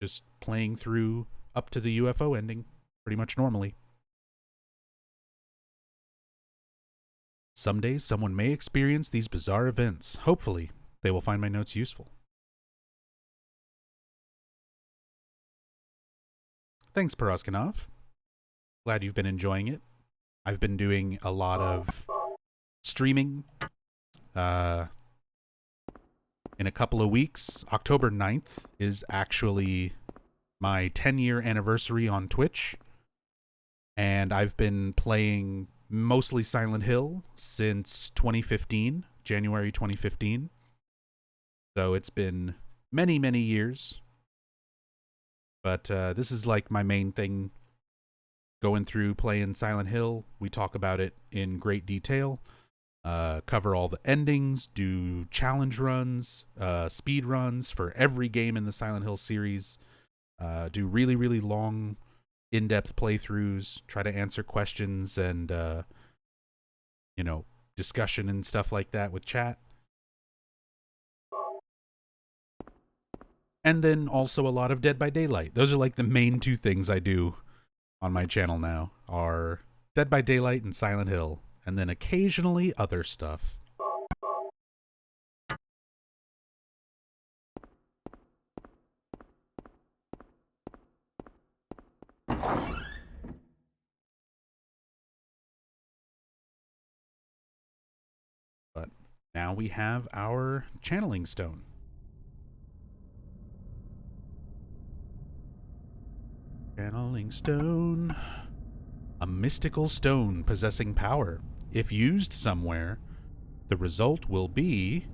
Just playing through up to the UFO ending pretty much normally. Some days someone may experience these bizarre events. Hopefully, they will find my notes useful. Thanks, Poroskinov. Glad you've been enjoying it. I've been doing a lot of streaming. In a couple of weeks, October 9th is actually my 10-year anniversary on Twitch. And I've been playing mostly Silent Hill since 2015, January 2015. So it's been many, many years. But this is like my main thing, going through playing Silent Hill. We talk about it in great detail. Cover all the endings, do challenge runs, speed runs for every game in the Silent Hill series. Do really, really long, in-depth playthroughs, try to answer questions and, discussion and stuff like that with chat. And then also a lot of Dead by Daylight. Those are like the main two things I do on my channel now, are Dead by Daylight and Silent Hill, and then occasionally other stuff. But now we have our channeling stone. Channeling stone. A mystical stone possessing power. If used somewhere, the result will be...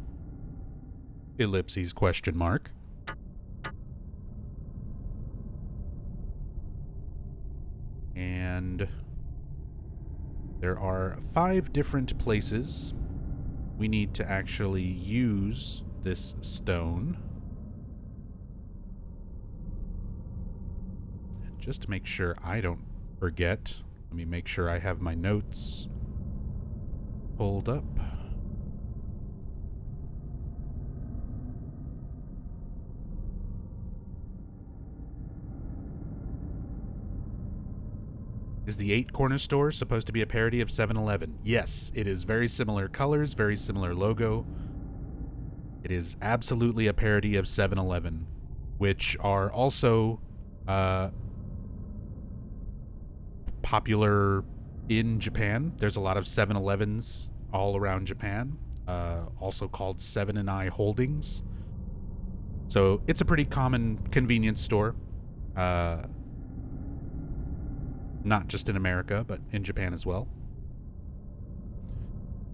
ellipses question mark. And there are 5 different places we need to actually use this stone. And just to make sure I don't forget, let me make sure I have my notes pulled up. Is the 8 Corner Store supposed to be a parody of 7-Eleven? Yes, it is very similar colors, very similar logo. It is absolutely a parody of 7-Eleven, which are also popular in Japan. There's a lot of 7-Elevens all around Japan, also called 7 & I Holdings. So it's a pretty common convenience store. Not just in America, but in Japan as well.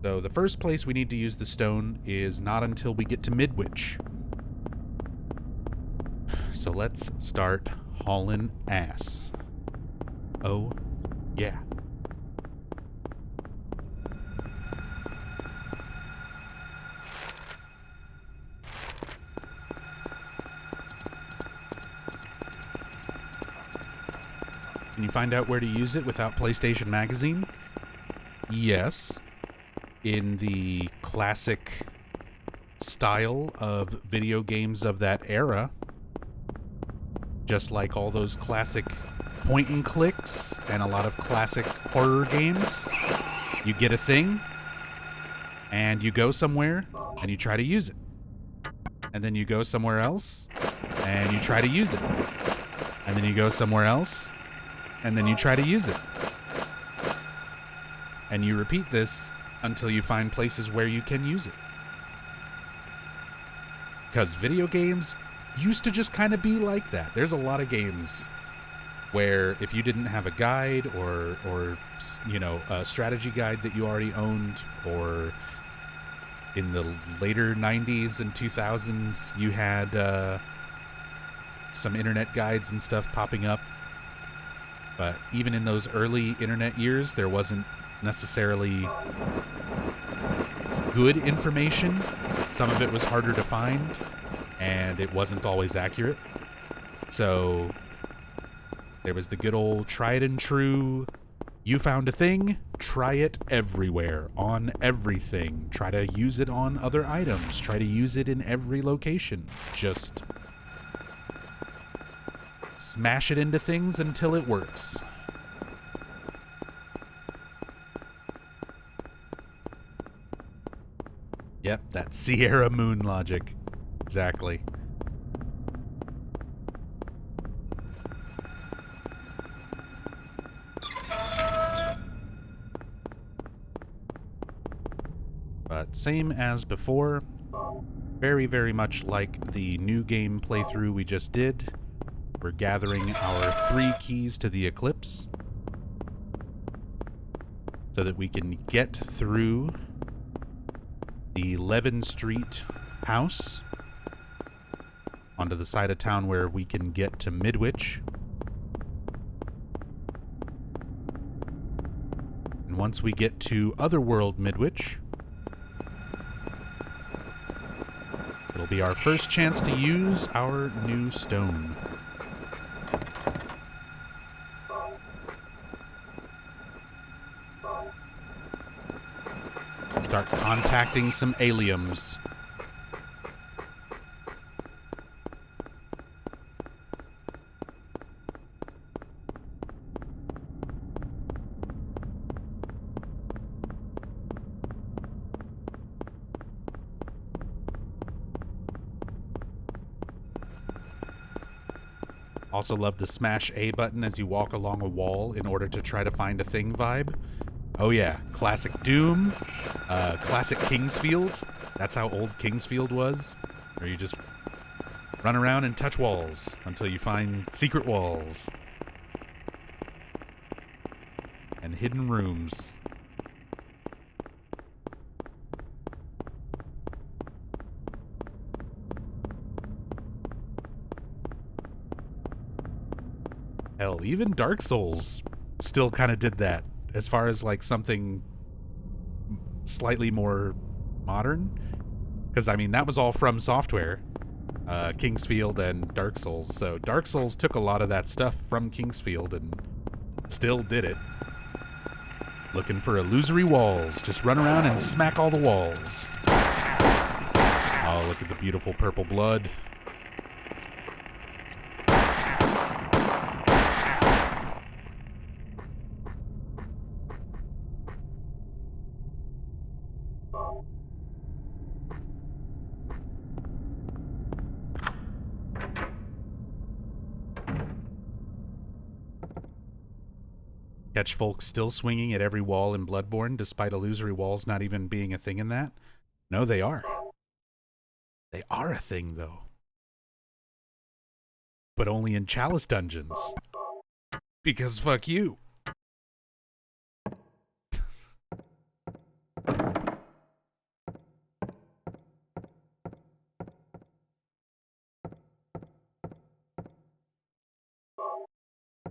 So the first place we need to use the stone is not until we get to Midwich. So let's start hauling ass. Oh, yeah. Can you find out where to use it without PlayStation Magazine? Yes. In the classic style of video games of that era. Just like all those classic point and clicks and a lot of classic horror games. You get a thing, and you go somewhere, and you try to use it. And then you go somewhere else, and you try to use it. And then you go somewhere else, and then you try to use it. And you repeat this until you find places where you can use it. Because video games used to just kind of be like that. There's a lot of games where if you didn't have a guide or you know, a strategy guide that you already owned, or in the later 90s and 2000s, you had some internet guides and stuff popping up. But even in those early internet years, there wasn't necessarily good information. Some of it was harder to find, and it wasn't always accurate. So there was the good old tried and true, you found a thing, try it everywhere, on everything. Try to use it on other items. Try to use it in every location. Just smash it into things until it works. Yep, that Sierra Moon logic. Exactly. But same as before. Very, very much like the new game playthrough we just did. We're gathering our 3 keys to the Eclipse so that we can get through the Levin Street house onto the side of town where we can get to Midwich. And once we get to Otherworld Midwich, it'll be our first chance to use our new stone. Start contacting some aliens. Also love the smash A button as you walk along a wall in order to try to find a thing vibe. Oh yeah, classic Doom, classic Kingsfield. That's how old Kingsfield was, where you just run around and touch walls until you find secret walls and hidden rooms. Hell, even Dark Souls still kind of did that, as far as like something slightly more modern. Because, I mean, that was all from Software, Kingsfield and Dark Souls. So Dark Souls took a lot of that stuff from Kingsfield and still did it. Looking for illusory walls. Just run around and smack all the walls. Oh, look at the beautiful purple blood. Catch folks still swinging at every wall in Bloodborne, despite illusory walls not even being a thing in that? No, they are. They are a thing, though. But only in Chalice dungeons. Because fuck you.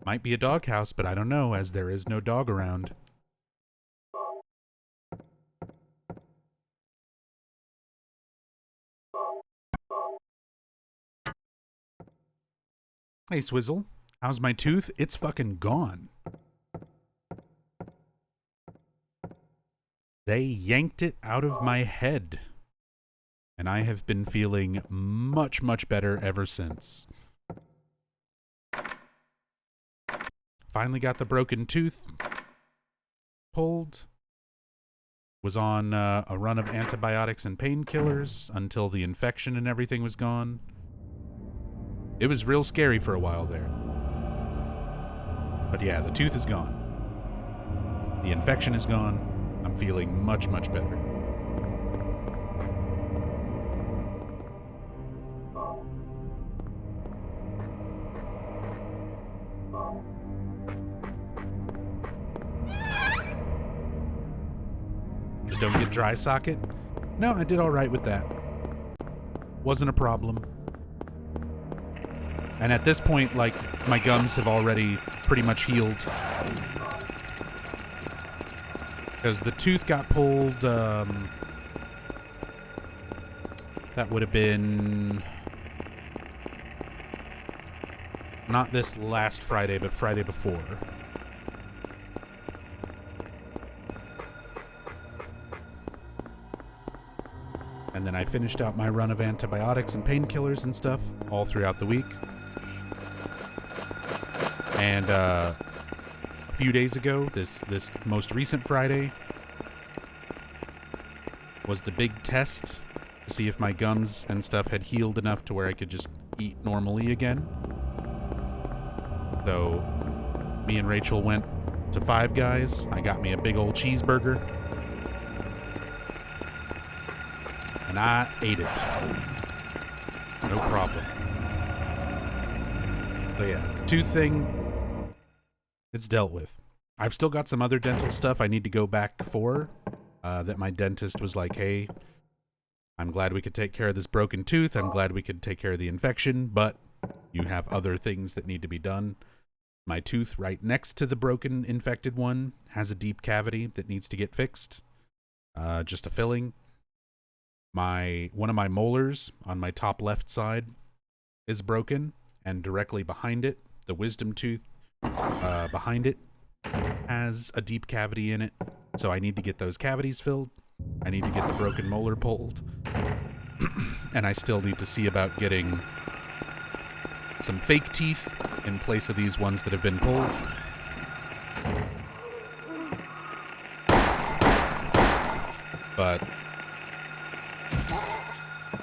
Might be a doghouse, but I don't know, as there is no dog around. Hey, Swizzle. How's my tooth? It's fucking gone. They yanked it out of my head. And I have been feeling much, much better ever since. Finally got the broken tooth pulled. Was on a run of antibiotics and painkillers until the infection and everything was gone. It was real scary for a while there. But yeah, the tooth is gone. The infection is gone. I'm feeling much, much better. Just don't get dry socket? No, I did all right with that. Wasn't a problem. And at this point, like, my gums have already pretty much healed. Because the tooth got pulled, that would have been not this last Friday, but Friday before. And then I finished out my run of antibiotics and painkillers and stuff all throughout the week. And a few days ago, this most recent Friday, was the big test to see if my gums and stuff had healed enough to where I could just eat normally again. So me and Rachel went to Five Guys. I got me a big old cheeseburger. And I ate it. No problem. But yeah, the tooth thing, it's dealt with. I've still got some other dental stuff I need to go back for. That my dentist was like, hey, I'm glad we could take care of this broken tooth. I'm glad we could take care of the infection, but you have other things that need to be done. My tooth right next to the broken, infected one has a deep cavity that needs to get fixed. Just a filling. One of my molars on my top left side is broken, and directly behind it, the wisdom tooth behind it has a deep cavity in it. So I need to get those cavities filled. I need to get the broken molar pulled. And I still need to see about getting some fake teeth in place of these ones that have been pulled. But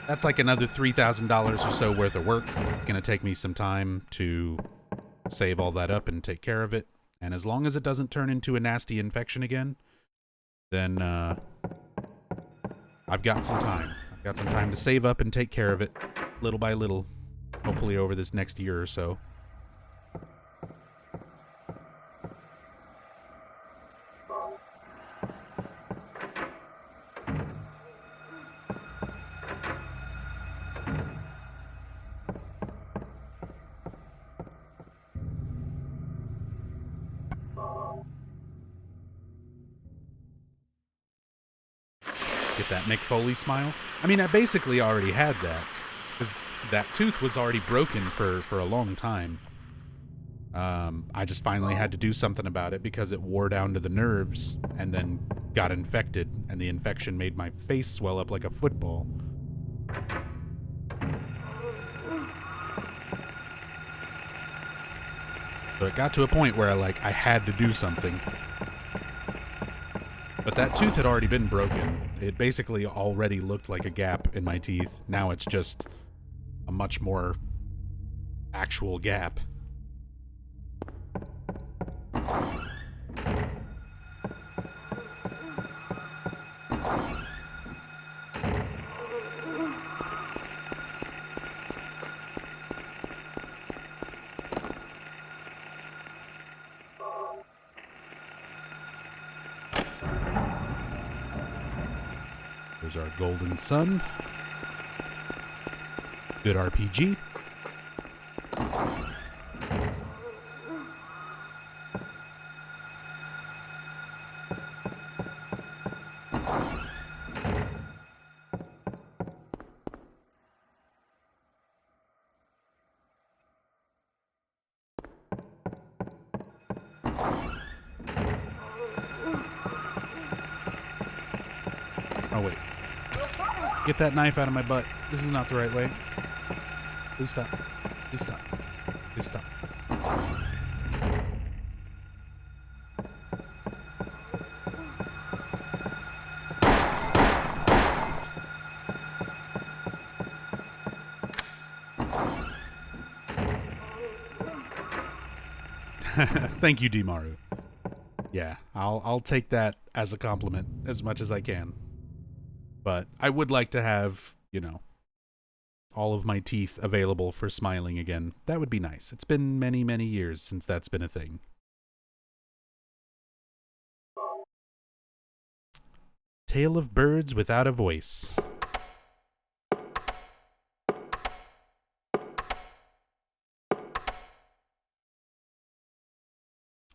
That's like another $3,000 or so worth of work. It's going to take me some time to save all that up and take care of it. And as long as it doesn't turn into a nasty infection again, then I've got some time. I've got some time to save up and take care of it little by little, hopefully over this next year or so. Get that Mick Foley smile. I mean, I basically already had that, because that tooth was already broken for a long time. I just finally had to do something about it because it wore down to the nerves and then got infected, and the infection made my face swell up like a football. So it got to a point where I had to do something. But that tooth had already been broken. It basically already looked like a gap in my teeth. Now it's just a much more actual gap. There's our golden sun. Good RPG. Oh, wait. Get that knife out of my butt. This is not the right way. Please stop. Please stop. Please stop. Thank you, Dimaru. Yeah, I'll take that as a compliment as much as I can. But I would like to have, all of my teeth available for smiling again. That would be nice. It's been many, many years since that's been a thing. Tale of Birds Without a Voice.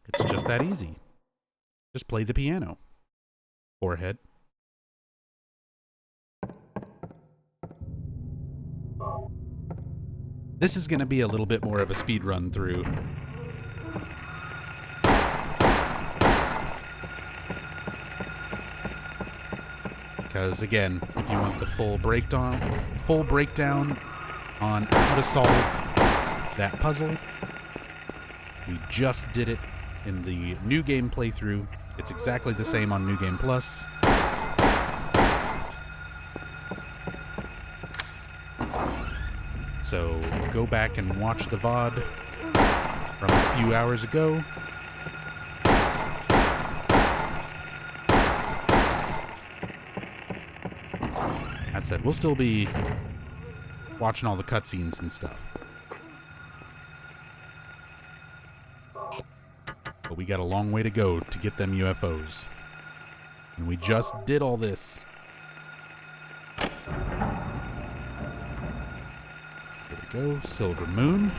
It's just that easy. Just play the piano. Forehead. This is going to be a little bit more of a speed run through. Because again, if you want the full breakdown on how to solve that puzzle, we just did it in the New Game playthrough. It's exactly the same on New Game Plus. So go back and watch the VOD from a few hours ago. That said, we'll still be watching all the cutscenes and stuff. But we got a long way to go to get them UFOs. And we just did all this. Go, Silver Moon.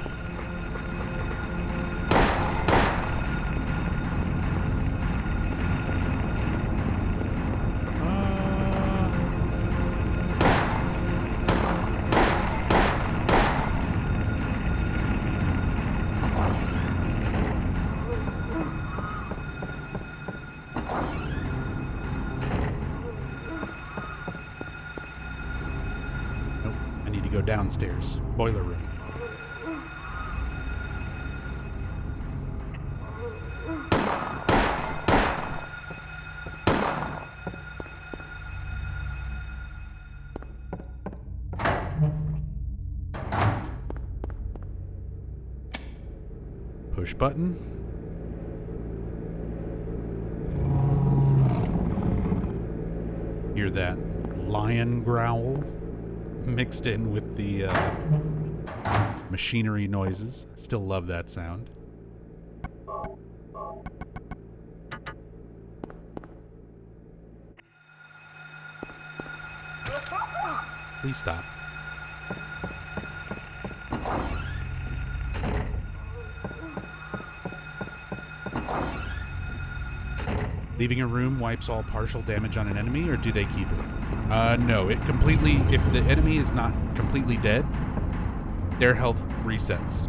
Nope, I need to go downstairs. Boiler room. Push button. Hear that lion growl mixed in with the machinery noises. Still love that sound. Please stop. Leaving a room wipes all partial damage on an enemy, or do they keep it? No, it completely, if the enemy is not completely dead, their health resets.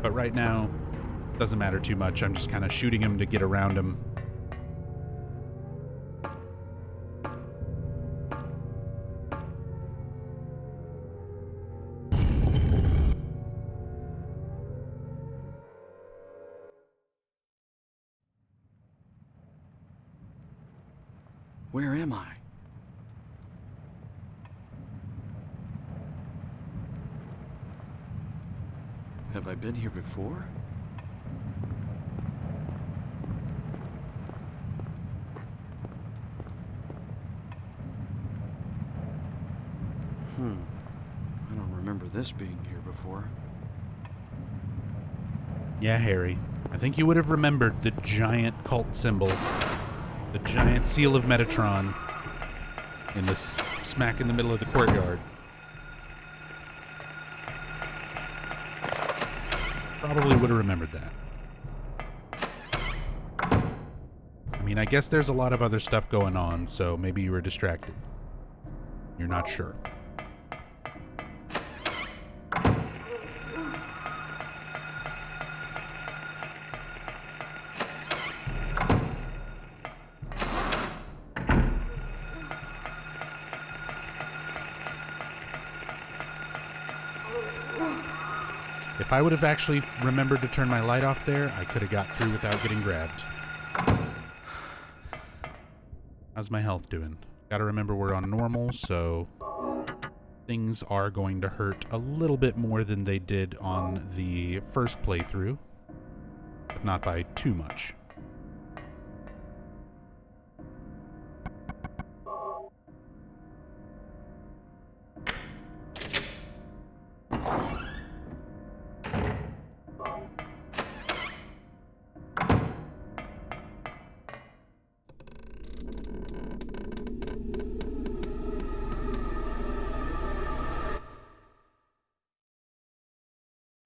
But right now, doesn't matter too much. I'm just kind of shooting him to get around him.
Where am I? Have I been here before? I don't remember this being here before.
Yeah, Harry. I think you would have remembered the giant cult symbol. The giant seal of Metatron in the smack in the middle of the courtyard. Probably would have remembered that. I mean, I guess there's a lot of other stuff going on, so maybe you were distracted. You're not sure. If I would have actually remembered to turn my light off there, I could have got through without getting grabbed. How's my health doing? Gotta remember we're on normal, so things are going to hurt a little bit more than they did on the first playthrough, but not by too much.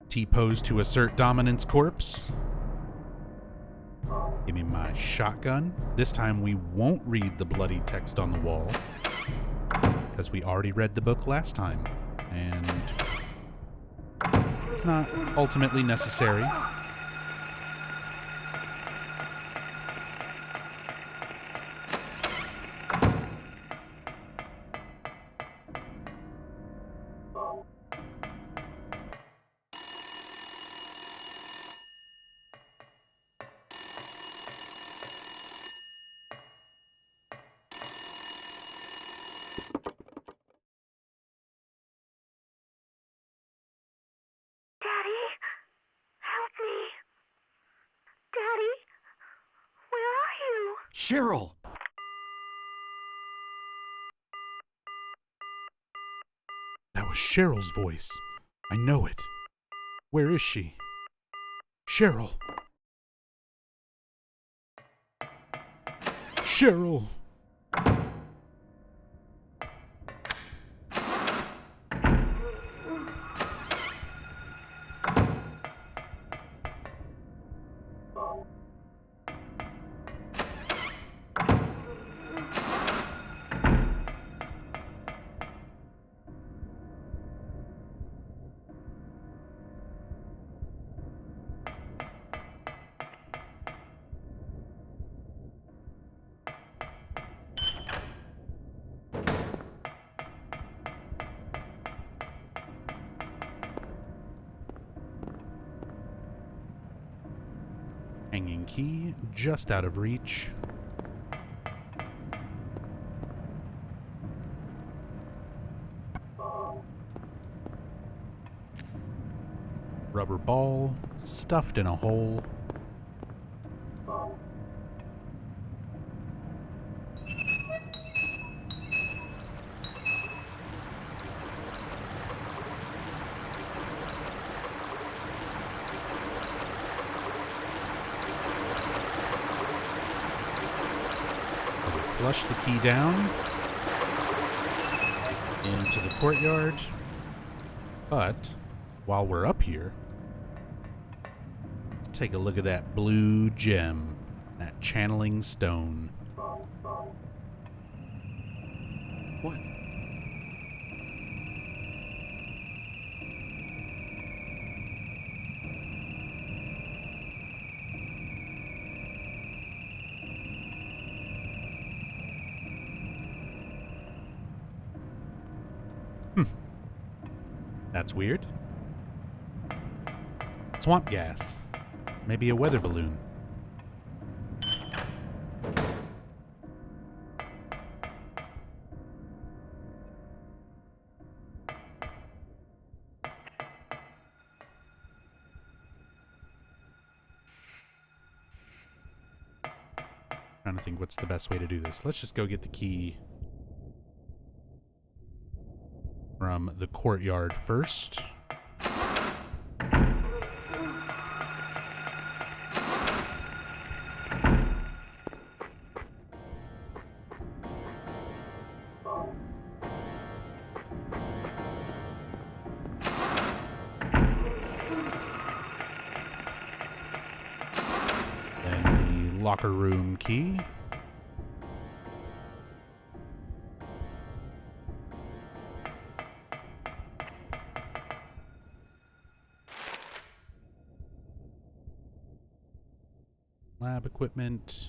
T-pose to assert dominance corpse. Give me my shotgun. This time we won't read the bloody text on the wall, because we already read the book last time, and it's not ultimately necessary.
Cheryl!
That was Cheryl's voice. I know it. Where is she? Cheryl. Cheryl. Hanging key, just out of reach. Rubber ball stuffed in a hole. Flush the key down into the courtyard. But while we're up here, let's take a look at that blue gem, that channeling stone.
What?
That's weird. Swamp gas. Maybe a weather balloon. Trying to think what's the best way to do this. Let's just go get the key from the courtyard first. Then the locker room key. Lab equipment.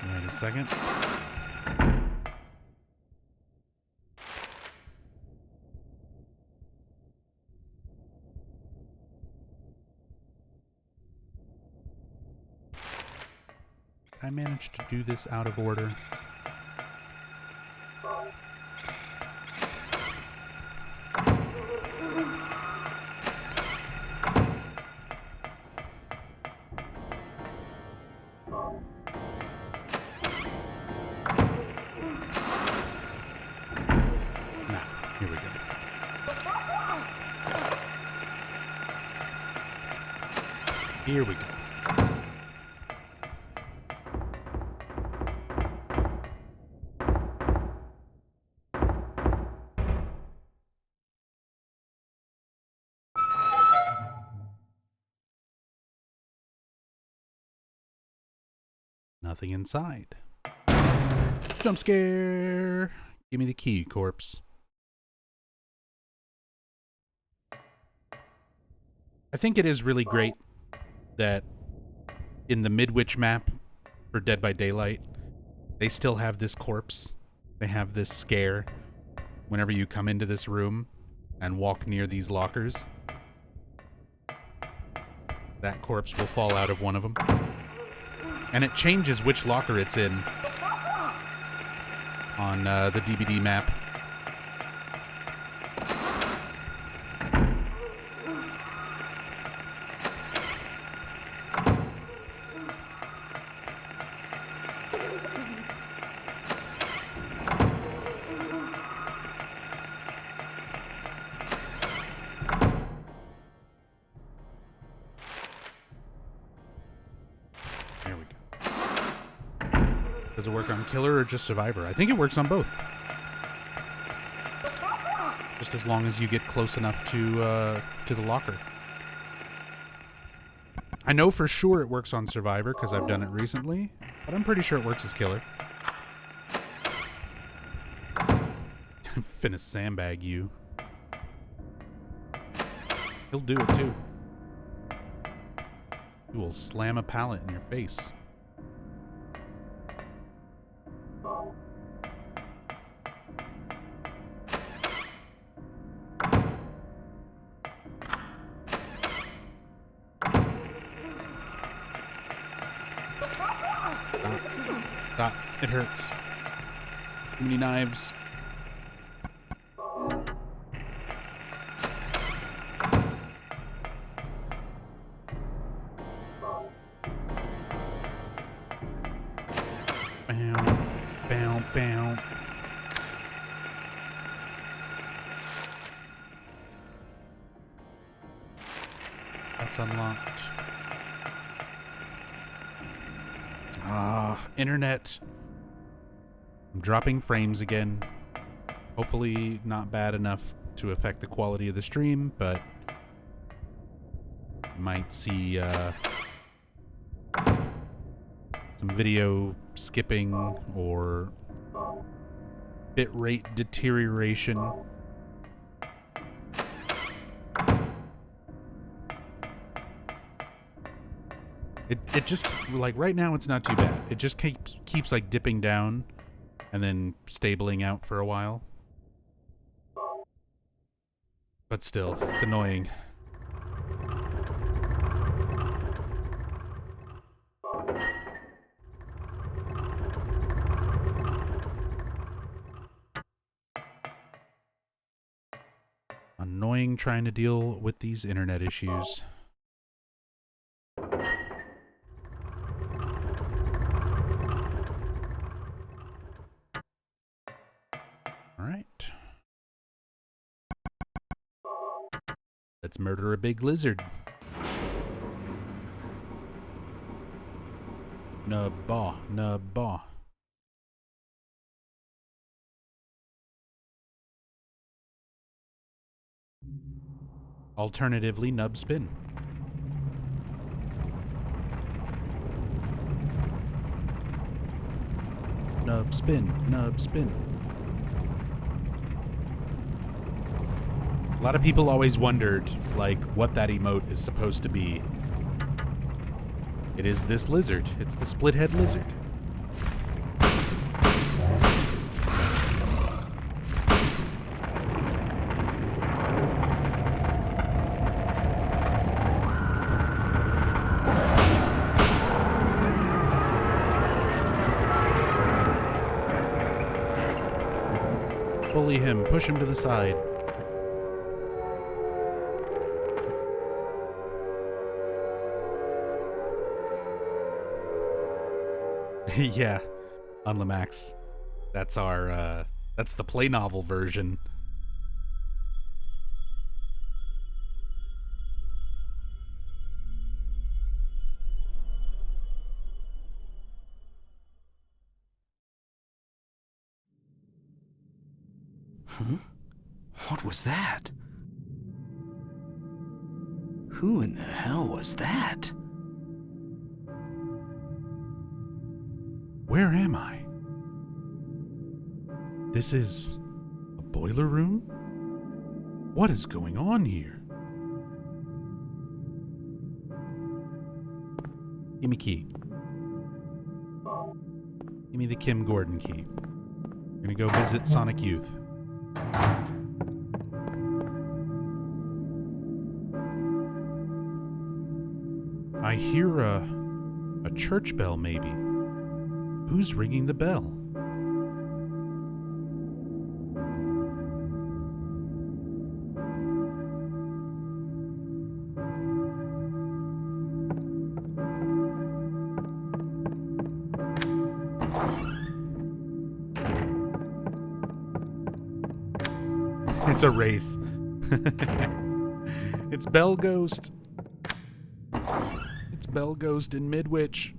Wait a second. I managed to do this out of order. Now, here we go. Here we go. Nothing inside. Jump scare! Give me the key, corpse. I think it is really great that in the Midwich map for Dead by Daylight, they still have this corpse. They have this scare whenever you come into this room and walk near these lockers. That corpse will fall out of one of them. And it changes which locker it's in on the DVD map. There we go. Does it work on Killer or just Survivor? I think it works on both. Just as long as you get close enough to the locker. I know for sure it works on Survivor because I've done it recently, but I'm pretty sure it works as Killer. Finna sandbag you. He'll do it too. He will slam a pallet in your face. It hurts. Too many knives. Bow, bow, bow. That's unlocked. Internet. I'm dropping frames again. Hopefully not bad enough to affect the quality of the stream, but you might see some video skipping or bitrate deterioration. It just, like, right now it's not too bad. It just keeps like dipping down and then stabling out for a while. But still, it's annoying. Annoying trying to deal with these internet issues. Alright. Let's murder a big lizard. Nubba, nubba. Alternatively, nub spin. Nub spin, nub spin. A lot of people always wondered, like, what that emote is supposed to be. It is this lizard. It's the split head lizard. Bully him, push him to the side. Yeah, on Lamax. That's our, that's the play novel version.
Huh? What was that? Who in the hell was that?
Where am I? This is a boiler room? What is going on here? Give me key. Give me the Kim Gordon key. I'm gonna go visit Sonic Youth. I hear a church bell, maybe. Who's ringing the bell? It's a wraith. It's Bell Ghost. It's Bell Ghost in Midwich.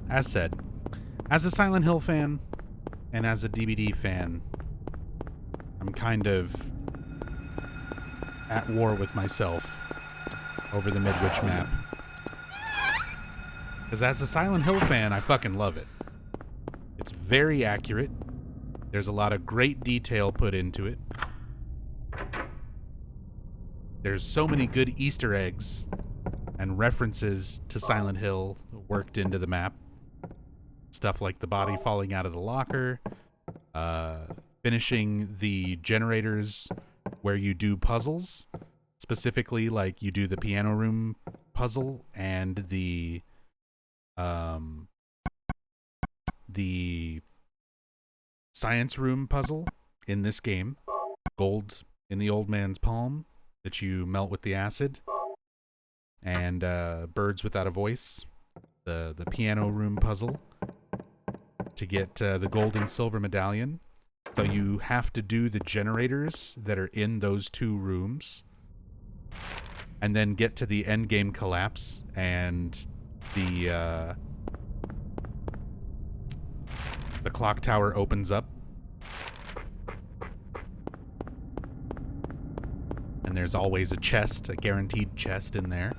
As said, as a Silent Hill fan and as a DBD fan, I'm kind of at war with myself over the Midwich map. Because as a Silent Hill fan, I fucking love it. It's very accurate. There's a lot of great detail put into it. there's so many good Easter eggs and references to Silent Hill worked into the map. Stuff like the body falling out of the locker, finishing the generators where you do puzzles, specifically like you do the piano room puzzle and the science room puzzle in this game. Gold in the old man's palm that you melt with the acid, and birds without a voice, the piano room puzzle to get the gold and silver medallion. So you have to do the generators that are in those two rooms and then get to the end game collapse, and the clock tower opens up. And there's always a chest, a guaranteed chest in there,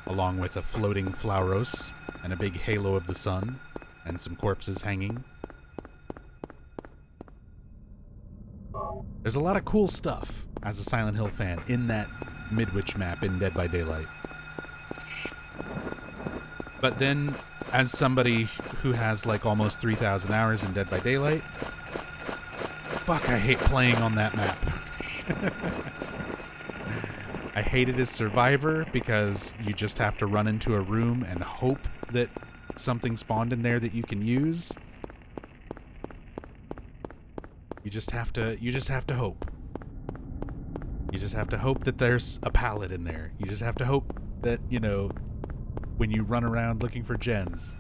along with a floating Flauros and a big halo of the sun and some corpses hanging. There's a lot of cool stuff as a Silent Hill fan in that Midwich map in Dead by Daylight. But then, as somebody who has like almost 3,000 hours in Dead by Daylight, fuck, I hate playing on that map. I hate it as Survivor because you just have to run into a room and hope that something spawned in there that you can use. You just have to hope. You just have to hope that there's a pallet in there. You just have to hope that, you know, when you run around looking for gens,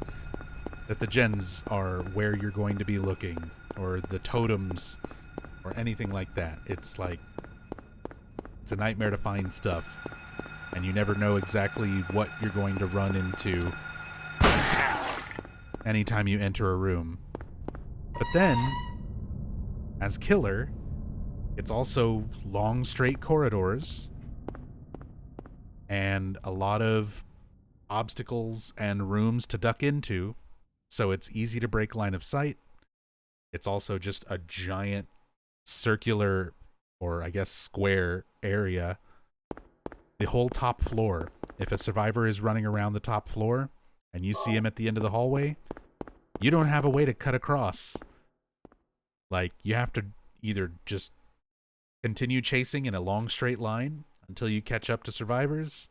that the gens are where you're going to be looking, or the totems, or anything like that. It's like, it's a nightmare to find stuff, and you never know exactly what you're going to run into anytime you enter a room. But then, as Killer, it's also long, straight corridors and a lot of obstacles and rooms to duck into, so it's easy to break line of sight. It's also just a giant circular, or I guess square area. The whole top floor. If a survivor is running around the top floor and you see him at the end of the hallway, you don't have a way to cut across. Like, you have to either just continue chasing in a long straight line until you catch up to survivors,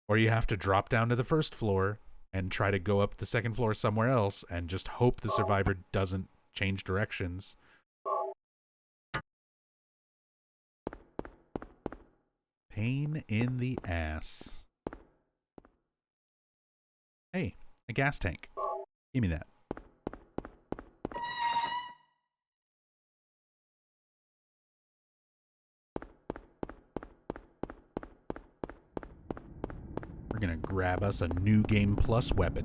or you have to drop down to the first floor and try to go up the second floor somewhere else and just hope the survivor doesn't change directions. Pain in the ass. Hey, a gas tank. Give me that. We're gonna grab us a New Game Plus weapon.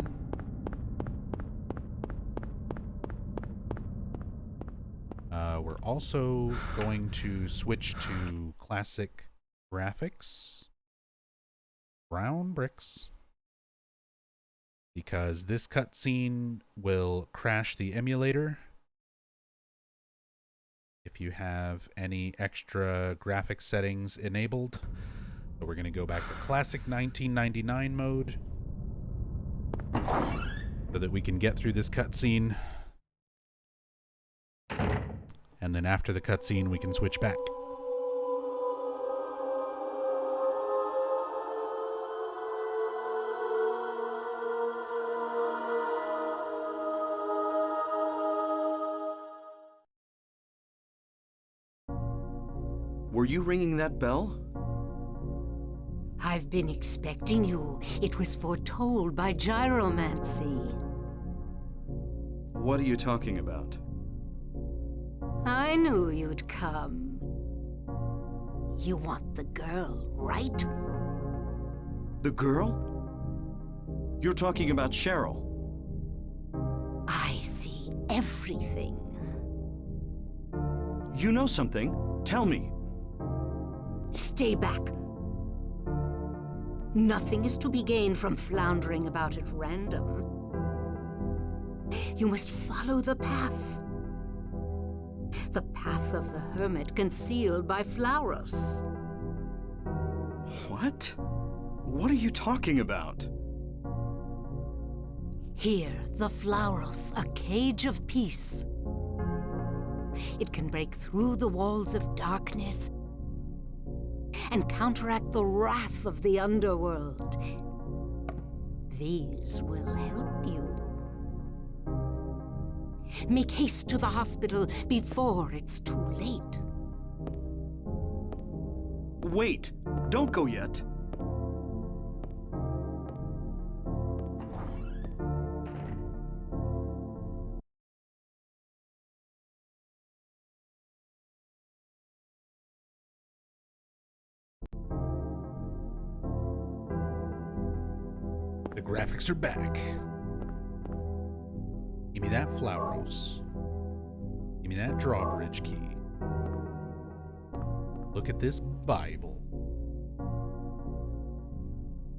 We're also going to switch to classic graphics, brown bricks, because this cutscene will crash the emulator if you have any extra graphics settings enabled. So we're going to go back to classic 1999 mode so that we can get through this cutscene. And then after the cutscene, we can switch back.
Were you ringing that bell?
I've been expecting you. It was foretold by gyromancy.
What are you talking about?
I knew you'd come. You want the girl, right?
The girl? You're talking about Cheryl.
I see everything.
You know something? Tell me.
Stay back. Nothing is to be gained from floundering about at random. You must follow the path. The path of the hermit concealed by Flauros.
What? What are you talking about?
Here, the Flauros, a cage of peace. It can break through the walls of darkness and counteract the wrath of the underworld. These will help you. Make haste to the hospital before it's too late.
Wait! Don't go yet!
The graphics are back. Give me that Flauros. Give me that drawbridge key. Look at this Bible.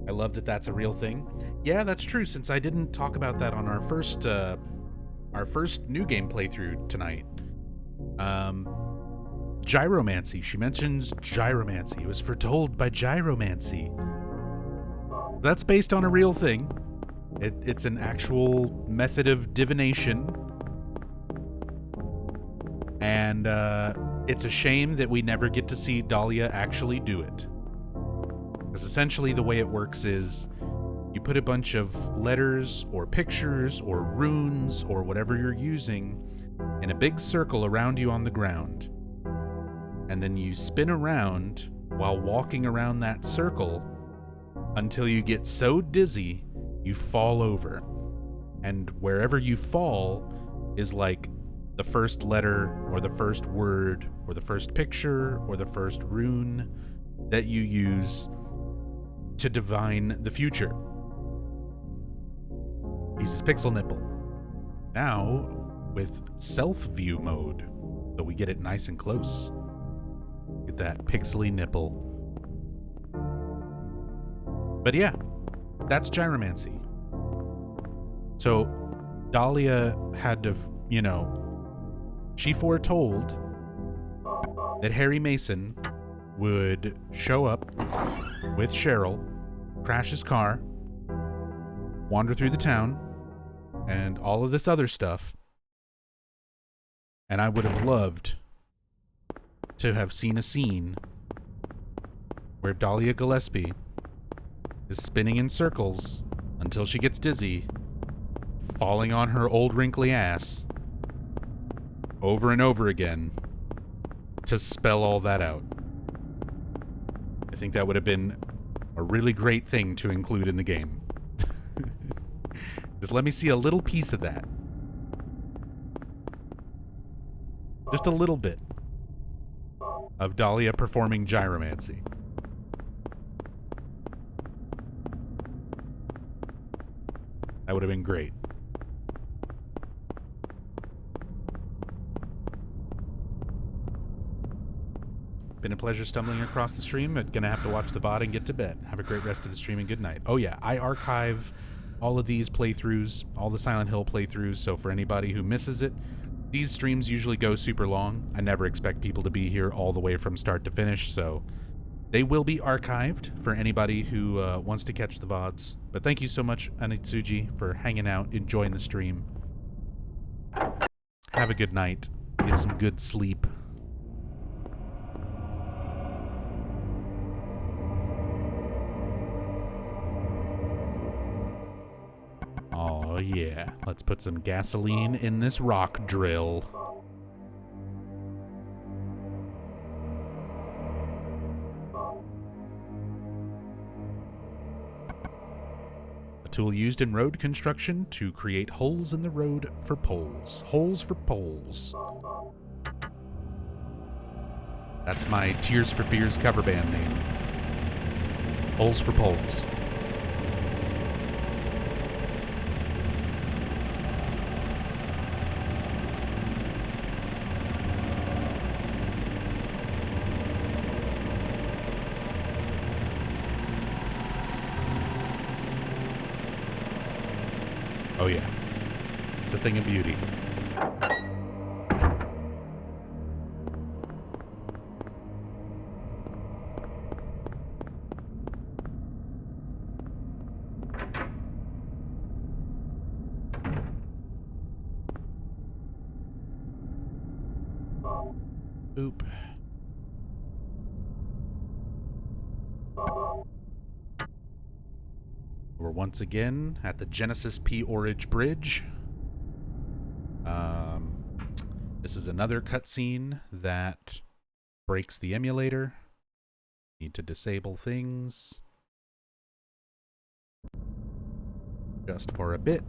I love that that's a real thing. Yeah, that's true, since I didn't talk about that on our first new game playthrough tonight. Gyromancy. She mentions gyromancy. It was foretold by gyromancy. That's based on a real thing. It's an actual method of divination. And it's a shame that we never get to see Dahlia actually do it. Because essentially the way it works is you put a bunch of letters or pictures or runes or whatever you're using in a big circle around you on the ground. And then you spin around while walking around that circle until you get so dizzy you fall over. And wherever you fall is like the first letter or the first word or the first picture or the first rune that you use to divine the future. Uses pixel nipple. Now with self-view mode, so we get it nice and close. Get that pixely nipple. But yeah, that's gyromancy. So Dahlia had to, she foretold that Harry Mason would show up with Cheryl, crash his car, wander through the town, and all of this other stuff. And I would have loved to have seen a scene where Dahlia Gillespie is spinning in circles until she gets dizzy, falling on her old wrinkly ass over and over again to spell all that out. I think that would have been a really great thing to include in the game. Just let me see a little piece of that. Just a little bit of Dahlia performing gyromancy. That would have been great. Been a pleasure stumbling across the stream, but gonna have to watch the VOD and get to bed. Have a great rest of the stream and good night. Oh yeah, I archive all of these playthroughs, all the Silent Hill playthroughs, so for anybody who misses it, these streams usually go super long. I never expect people to be here all the way from start to finish, so they will be archived for anybody who wants to catch the VODs. But thank you so much, Anitsuji, for hanging out, enjoying the stream. Have a good night. Get some good sleep. Oh yeah, let's put some gasoline in this rock drill. A tool used in road construction to create holes in the road for poles. Holes for poles. That's my Tears for Fears cover band name. Holes for poles. Oh yeah, it's a thing of beauty. Boop. We're once again at the Genesis P. Orridge Bridge. This is another cutscene that breaks the emulator. Need to disable things. Just for a bit.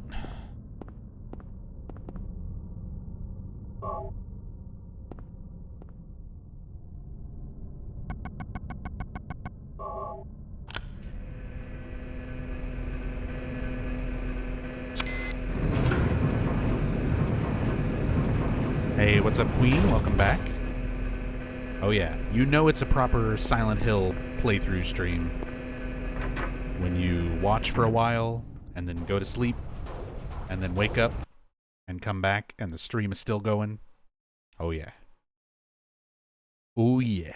Hey, what's up, Queen? Welcome back. Oh yeah, you know it's a proper Silent Hill playthrough stream when you watch for a while and then go to sleep and then wake up and come back and the stream is still going. Oh yeah. Oh yeah.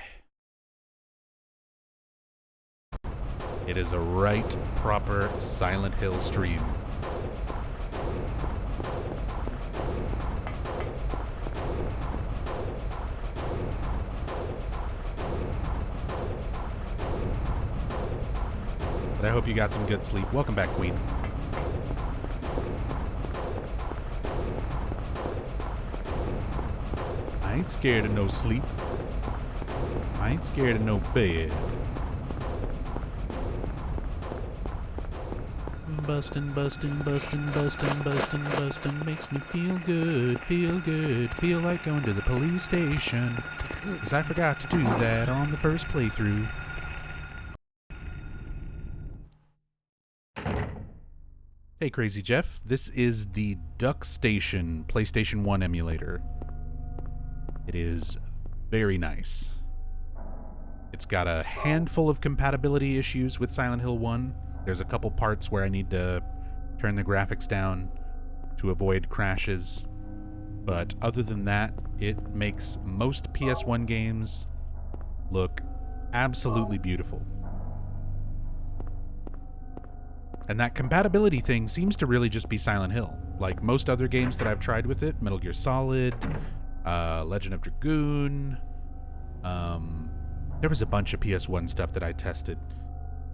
It is a right proper Silent Hill stream. But I hope you got some good sleep. Welcome back, Queen. I ain't scared of no sleep. I ain't scared of no bed. Bustin', bustin', bustin', bustin', bustin', bustin' makes me feel good, feel like going to the police station. 'Cause I forgot to do that on the first playthrough. Hey, Crazy Jeff. This is the Duck Station PlayStation 1 emulator. It is very nice. It's got a handful of compatibility issues with Silent Hill 1. There's a couple parts where I need to turn the graphics down to avoid crashes. But other than that, it makes most PS1 games look absolutely beautiful. And that compatibility thing seems to really just be Silent Hill. Like most other games that I've tried with it, Metal Gear Solid, Legend of Dragoon, there was a bunch of PS1 stuff that I tested,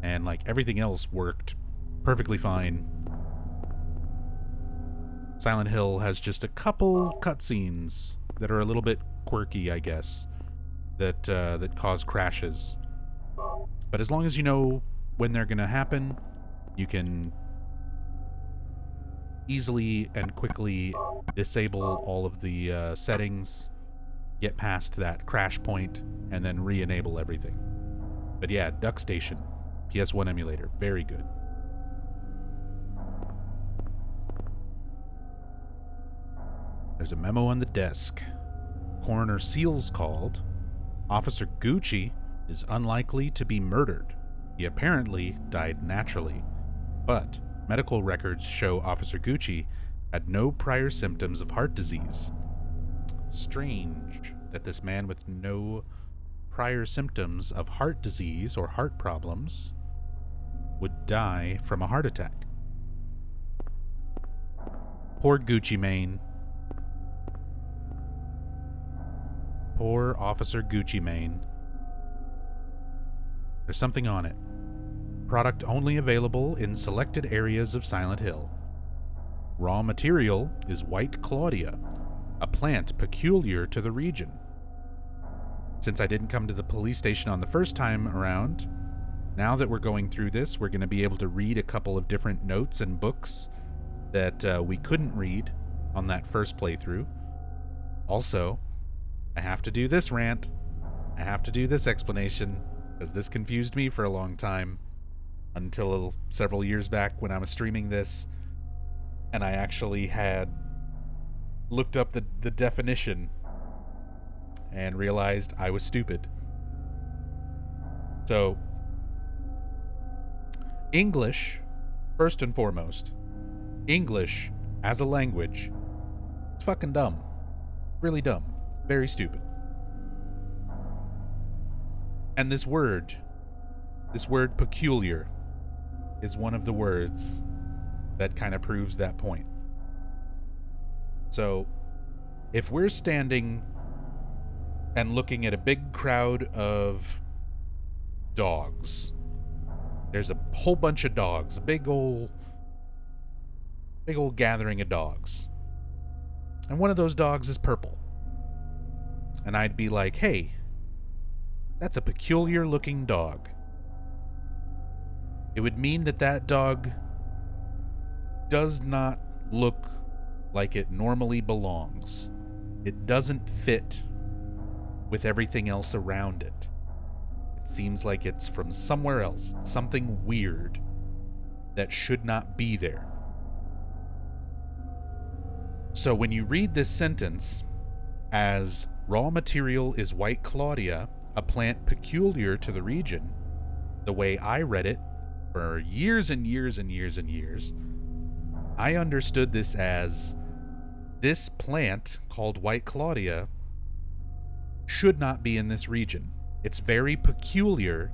and like everything else worked perfectly fine. Silent Hill has just a couple cutscenes that are a little bit quirky, I guess, that cause crashes. But as long as you know when they're gonna happen, you can easily and quickly disable all of the settings, get past that crash point, and then re-enable everything. But yeah, Duck Station, PS1 emulator, very good. There's a memo on the desk. Coroner Seals called. Officer Gucci is unlikely to be murdered. He apparently died naturally. But medical records show Officer Gucci had no prior symptoms of heart disease. Strange that this man with no prior symptoms of heart disease or heart problems would die from a heart attack. Poor Gucci Mane. Poor Officer Gucci Mane. There's something on it. Product only available in selected areas of Silent Hill. Raw material is White Claudia, a plant peculiar to the region. Since I didn't come to the police station on the first time around, now that we're going through this, we're going to be able to read a couple of different notes and books that we couldn't read on that first playthrough. Also, I have to do this rant. I have to do this explanation, because this confused me for a long time. Until several years back when I was streaming this, and I actually had looked up the definition and realized I was stupid. So, English, first and foremost, English as a language, it's fucking dumb. Really dumb. Very stupid. And this word peculiar, is one of the words that kind of proves that point. So, if we're standing and looking at a big crowd of dogs. There's a whole bunch of dogs, a big old gathering of dogs. And one of those dogs is purple. And I'd be like, hey, that's a peculiar looking dog. It would mean that that dog does not look like it normally belongs. It doesn't fit with everything else around it. It seems like it's from somewhere else, something weird that should not be there. So when you read this sentence as raw material is White Claudia, a plant peculiar to the region, the way I read it for years and years and years and years, I understood this as this plant called White Claudia should not be in this region. It's very peculiar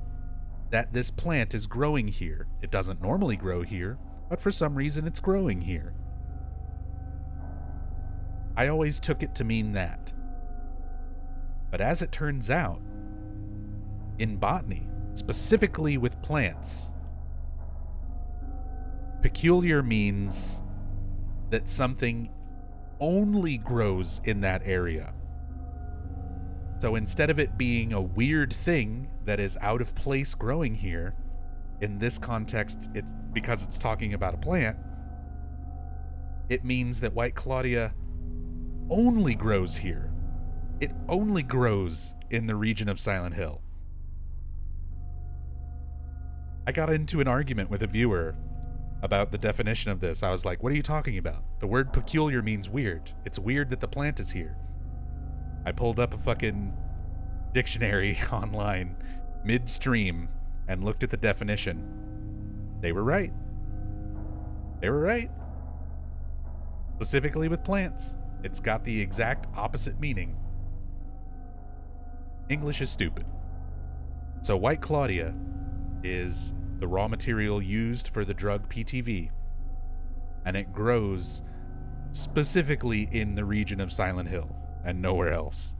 that this plant is growing here. It doesn't normally grow here, but for some reason it's growing here. I always took it to mean that. But as it turns out, in botany, specifically with plants, peculiar means that something only grows in that area. So instead of it being a weird thing that is out of place growing here, in this context, it's because it's talking about a plant, it means that White Claudia only grows here. It only grows in the region of Silent Hill. I got into an argument with a viewer about the definition of this. I was like, what are you talking about? The word peculiar means weird. It's weird that the plant is here. I pulled up a fucking dictionary online midstream and looked at the definition. They were right. They were right. Specifically with plants, it's got the exact opposite meaning. English is stupid. So White Claudia is the raw material used for the drug PTV, and it grows specifically in the region of Silent Hill and nowhere else.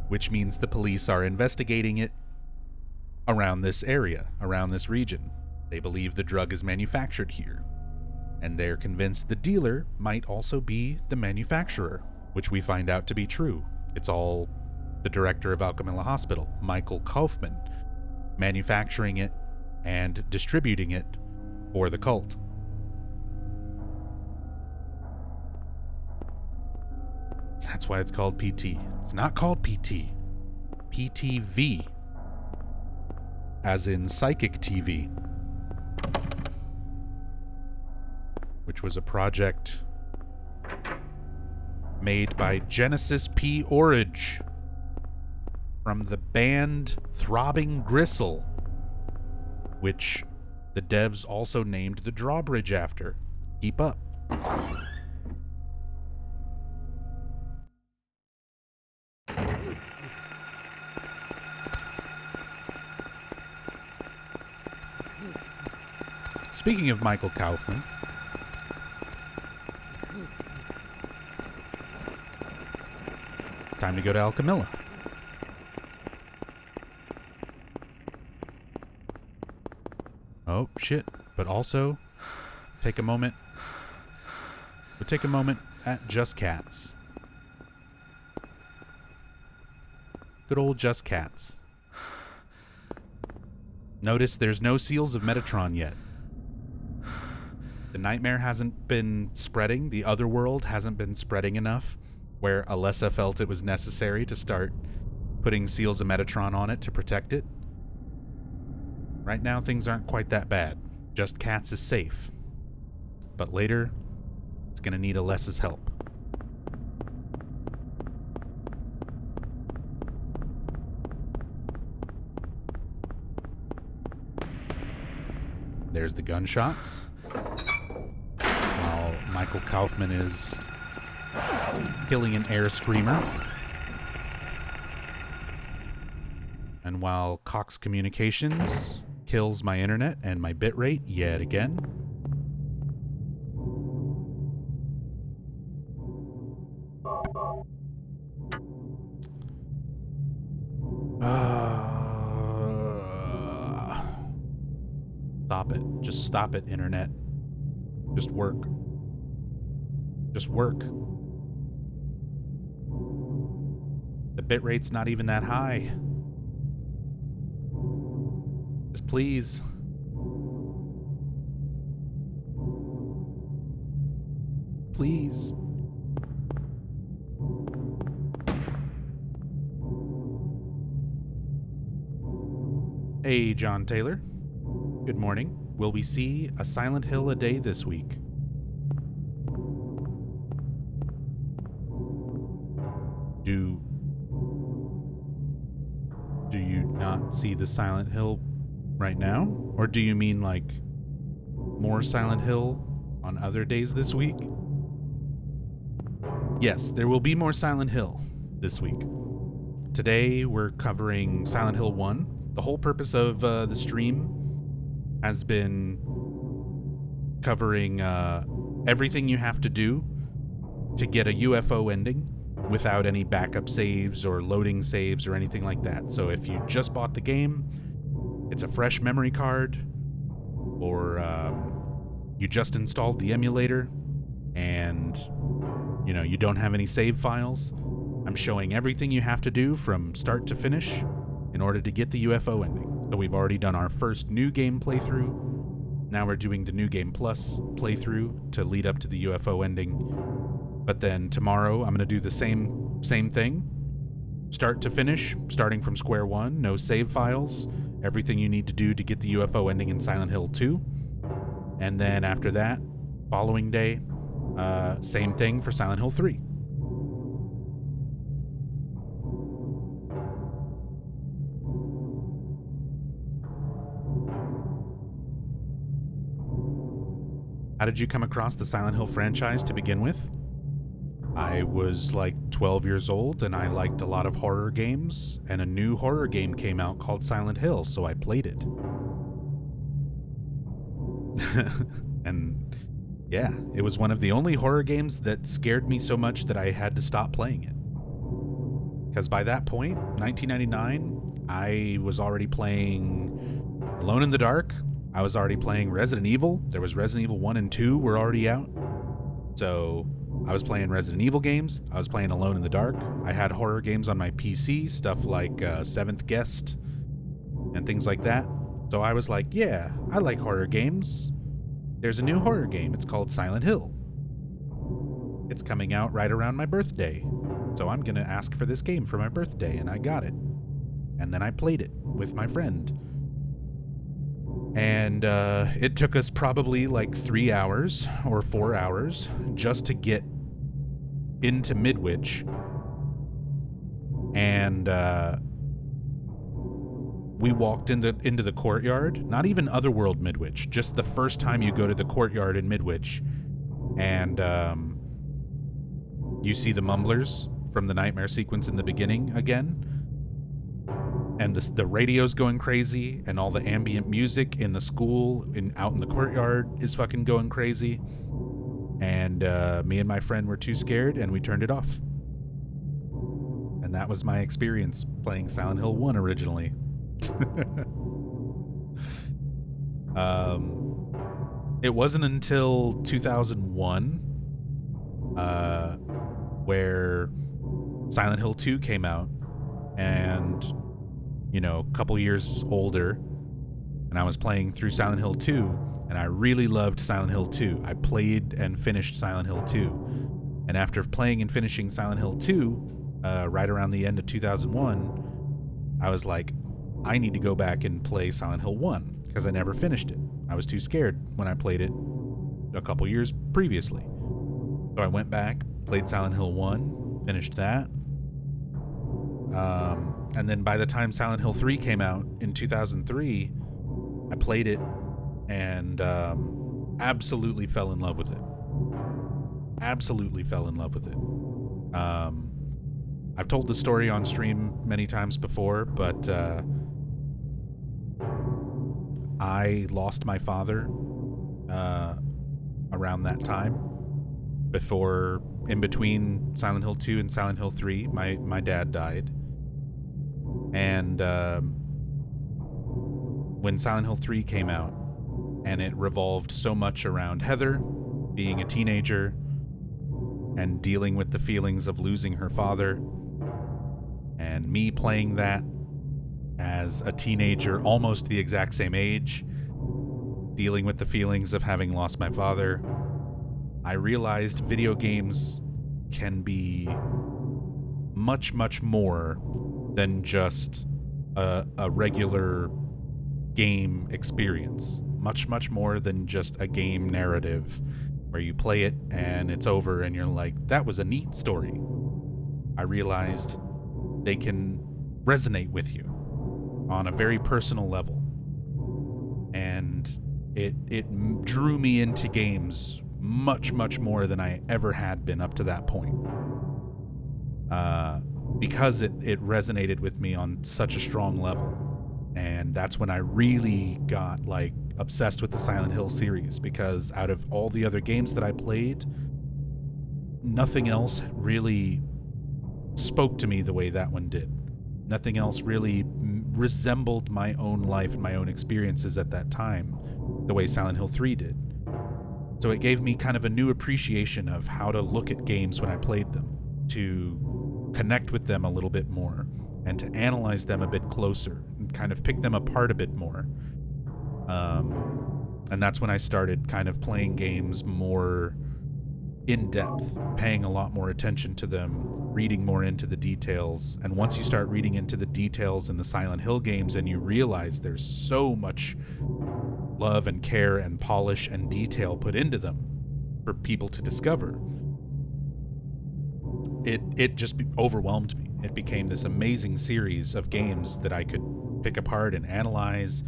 Which means the police are investigating it around this area, around this region. They believe the drug is manufactured here, and they're convinced the dealer might also be the manufacturer, which we find out to be true. It's all the director of Alchemilla Hospital, Michael Kaufman, manufacturing it and distributing it for the cult. That's why it's called PT. It's not called PT. PTV. As in Psychic TV. Which was a project made by Genesis P. Orridge from the band Throbbing Gristle, which the devs also named the drawbridge after. Keep up. Speaking of Michael Kaufman, it's time to go to Alchemilla. Oh, shit. But also, take a moment. We'll take a moment at Just Cats. Good old Just Cats. Notice there's no seals of Metatron yet. The nightmare hasn't been spreading. The other world hasn't been spreading enough where Alessa felt it was necessary to start putting seals of Metatron on it to protect it. Right now, things aren't quite that bad. Just Cats is safe. But later, it's going to need Alessa's help. There's the gunshots. While Michael Kaufman is killing an air screamer. And while Cox Communications kills my internet and my bitrate yet again. Stop it. Just stop it, internet. Just work. Just work. The bitrate's not even that high. Just please. Please. Hey, John Taylor. Good morning. Will we see a Silent Hill a day this week? Do you not see the Silent Hill right now? Or do you mean like more Silent Hill on other days this week? Yes, there will be more Silent Hill this week. Today we're covering Silent Hill 1. The whole purpose of the stream has been covering everything you have to do to get a UFO ending without any backup saves or loading saves or anything like that. So if you just bought the game, it's a fresh memory card, or you just installed the emulator and you don't have any save files, I'm showing everything you have to do from start to finish in order to get the UFO ending. So we've already done our first new game playthrough. Now we're doing the new game plus playthrough to lead up to the UFO ending. But then tomorrow I'm going to do the same thing. Start to finish, starting from square one, no save files, everything you need to do to get the UFO ending in Silent Hill 2. And then after that, following day, same thing for Silent Hill 3. How did you come across the Silent Hill franchise to begin with? I was like 12 years old and I liked a lot of horror games, and a new horror game came out called Silent Hill, so I played it. And yeah, it was one of the only horror games that scared me so much that I had to stop playing it. Because by that point, 1999, I was already playing Alone in the Dark. I was already playing Resident Evil. There was Resident Evil 1 and 2 were already out. So I was playing Resident Evil games. I was playing Alone in the Dark. I had horror games on my PC, stuff like Seventh Guest and things like that. So I was like, yeah, I like horror games. There's a new horror game. It's called Silent Hill. It's coming out right around my birthday. So I'm going to ask for this game for my birthday, and I got it. And then I played it with my friend. And it took us probably like 3 hours or 4 hours just to get into Midwich. And we walked into the courtyard, not even Otherworld Midwich, just the first time you go to the courtyard in Midwich. And you see the mumblers from the nightmare sequence in the beginning again. And the radio's going crazy, and all the ambient music in the school out in the courtyard is fucking going crazy. And me and my friend were too scared, and we turned it off. And that was my experience playing Silent Hill 1 originally. It wasn't until 2001 where Silent Hill 2 came out, and a couple years older, and I was playing through Silent Hill 2, and I really loved Silent Hill 2. I played and finished Silent Hill 2. And after playing and finishing Silent Hill 2, right around the end of 2001, I was like, I need to go back and play Silent Hill 1, because I never finished it. I was too scared when I played it a couple years previously. So I went back, played Silent Hill 1, finished that. And then by the time Silent Hill 3 came out in 2003, I played it and absolutely fell in love with it. Absolutely fell in love with it. I've told the story on stream many times before, but I lost my father around that time. In between Silent Hill 2 and Silent Hill 3, my dad died. And when Silent Hill 3 came out, and it revolved so much around Heather being a teenager and dealing with the feelings of losing her father, and me playing that as a teenager almost the exact same age, dealing with the feelings of having lost my father, I realized video games can be much, much more than just a regular game experience. Much, much more than just a game narrative where you play it and it's over and you're like, that was a neat story. I realized they can resonate with you on a very personal level. And it drew me into games much, much more than I ever had been up to that point. Because it resonated with me on such a strong level. And that's when I really got like obsessed with the Silent Hill series, because out of all the other games that I played, nothing else really spoke to me the way that one did. Nothing else really resembled my own life and my own experiences at that time the way Silent Hill 3 did. So it gave me kind of a new appreciation of how to look at games when I played them, to connect with them a little bit more, and to analyze them a bit closer and kind of pick them apart a bit more. And that's when I started kind of playing games more in depth, paying a lot more attention to them, reading more into the details. And once you start reading into the details in the Silent Hill games and you realize there's so much love and care and polish and detail put into them for people to discover, it just overwhelmed me. It became this amazing series of games that I could pick apart and analyze.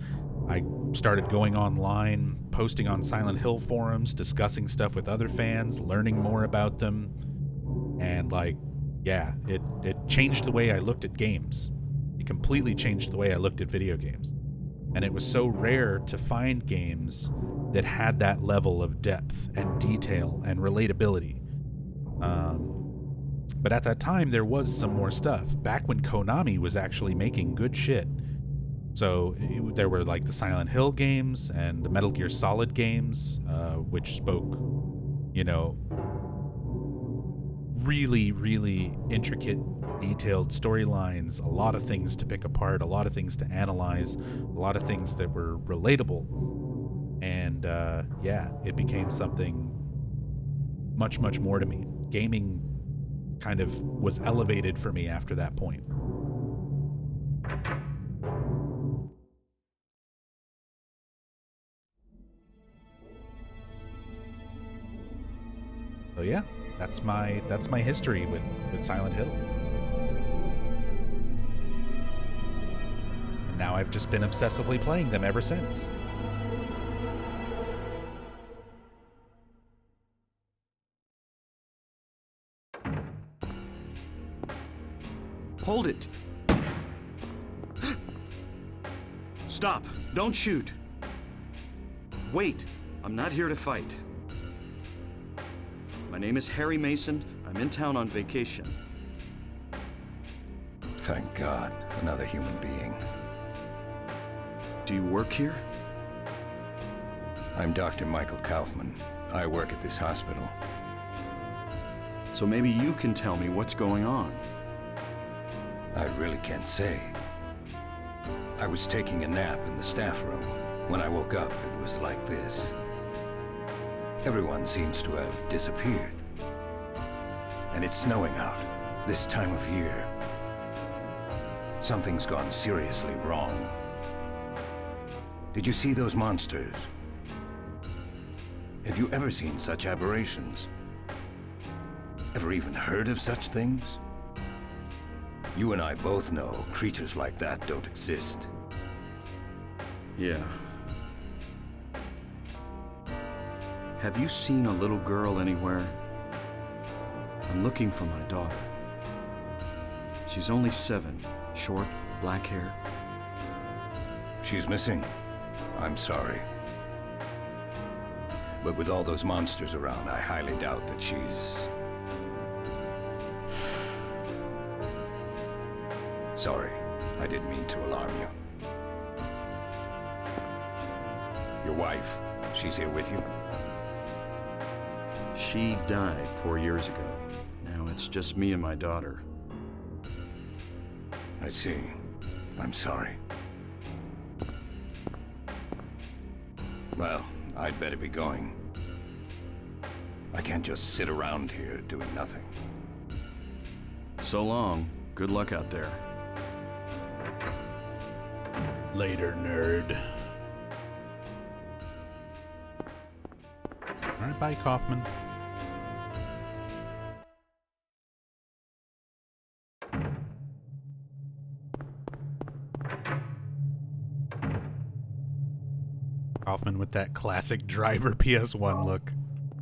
I started going online, posting on Silent Hill forums, discussing stuff with other fans, learning more about them. And it changed the way I looked at games. It completely changed the way I looked at video games. And it was so rare to find games that had that level of depth and detail and relatability. But at that time, there was some more stuff. Back when Konami was actually making good shit. So there were like the Silent Hill games and the Metal Gear Solid games, which spoke, really, really intricate, detailed storylines, a lot of things to pick apart, a lot of things to analyze, a lot of things that were relatable. And it became something much, much more to me. Gaming kind of was elevated for me after that point. So yeah, that's my history with Silent Hill. And now I've just been obsessively playing them ever since.
Hold it! Stop! Don't shoot! Wait! I'm not here to fight. My name is Harry Mason. I'm in town on vacation.
Thank God, another human being.
Do you work here?
I'm Dr. Michael Kaufman. I work at this hospital.
So maybe you can tell me what's going on.
I really can't say. I was taking a nap in the staff room. When I woke up, it was like this. Everyone seems to have disappeared. And it's snowing out, this time of year. Something's gone seriously wrong. Did you see those monsters? Have you ever seen such aberrations? Ever even heard of such things? You and I both know creatures like that don't exist.
Yeah. Have you seen a little girl anywhere? I'm looking for my daughter. She's only 7, short, black hair.
She's missing. I'm sorry. But with all those monsters around, I highly doubt that she's... Sorry. I didn't mean to alarm you. Your wife, she's here with you?
She died 4 years ago. Now it's just me and my daughter.
I see. I'm sorry. Well, I'd better be going. I can't just sit around here doing nothing.
So long. Good luck out there.
Later, nerd. All right, bye, Kaufman. Kaufman with that classic driver PS1 look.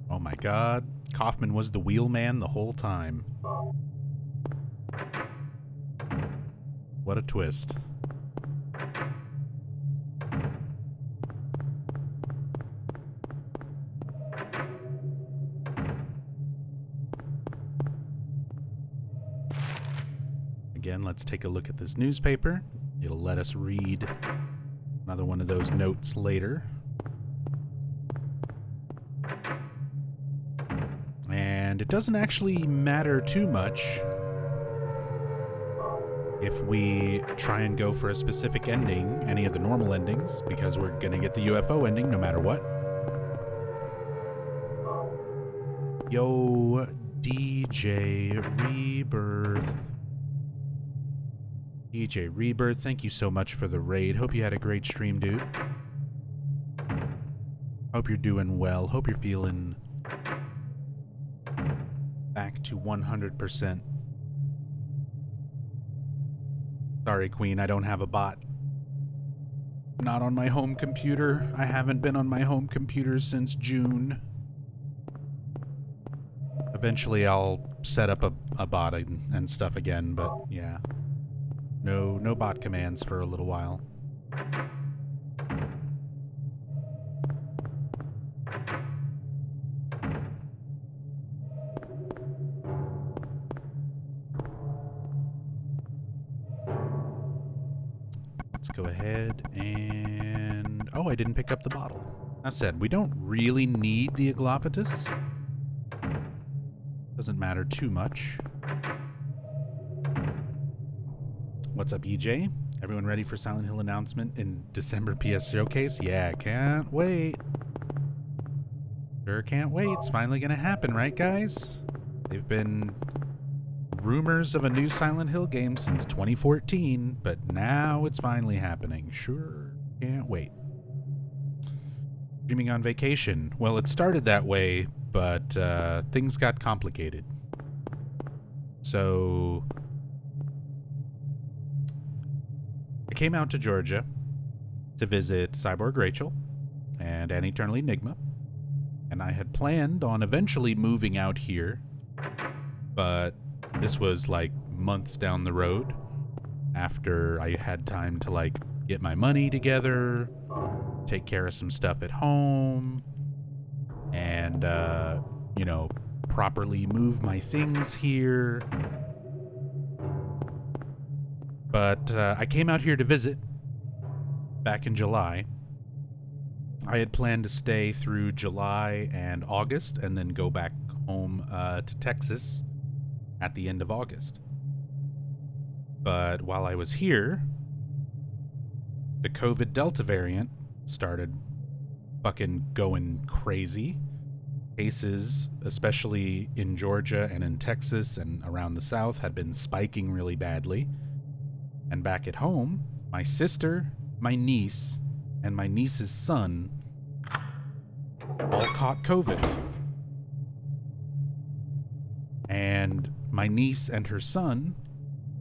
Oh my god. Kaufman was the wheelman the whole time. What a twist. Again, let's take a look at this newspaper. It'll let us read another one of those notes later. And it doesn't actually matter too much if we try and go for a specific ending, any of the normal endings, because we're gonna get the UFO ending no matter what. Yo, DJ Rebirth. DJ Rebirth, thank you so much for the raid. Hope you had a great stream, dude. Hope you're doing well. Hope you're feeling back to 100%. Sorry, Queen, I don't have a bot. Not on my home computer. I haven't been on my home computer since June. Eventually I'll set up a bot and stuff again, but yeah. No bot commands for a little while. Let's go ahead and... Oh, I didn't pick up the bottle. I said, we don't really need the Aglopatus. Doesn't matter too much. What's up, EJ? Everyone ready for Silent Hill announcement in December PS Showcase? Yeah, can't wait. Sure can't wait. It's finally gonna happen, right, guys? They've been rumors of a new Silent Hill game since 2014, but now it's finally happening. Sure can't wait. Dreaming on vacation. Well, it started that way, but things got complicated. So I came out to Georgia to visit Cyborg Rachel and An Eternal Enigma, and I had planned on eventually moving out here, but this was like months down the road after I had time to like get my money together, take care of some stuff at home, and you know, properly move my things here. But I came out here to visit back in July. I had planned to stay through July and August and then go back home to Texas at the end of August. But while I was here, the COVID Delta variant started fucking going crazy. Cases, especially in Georgia and in Texas and around the South, had been spiking really badly. And back at home, my sister, my niece, and my niece's son all caught COVID. And my niece and her son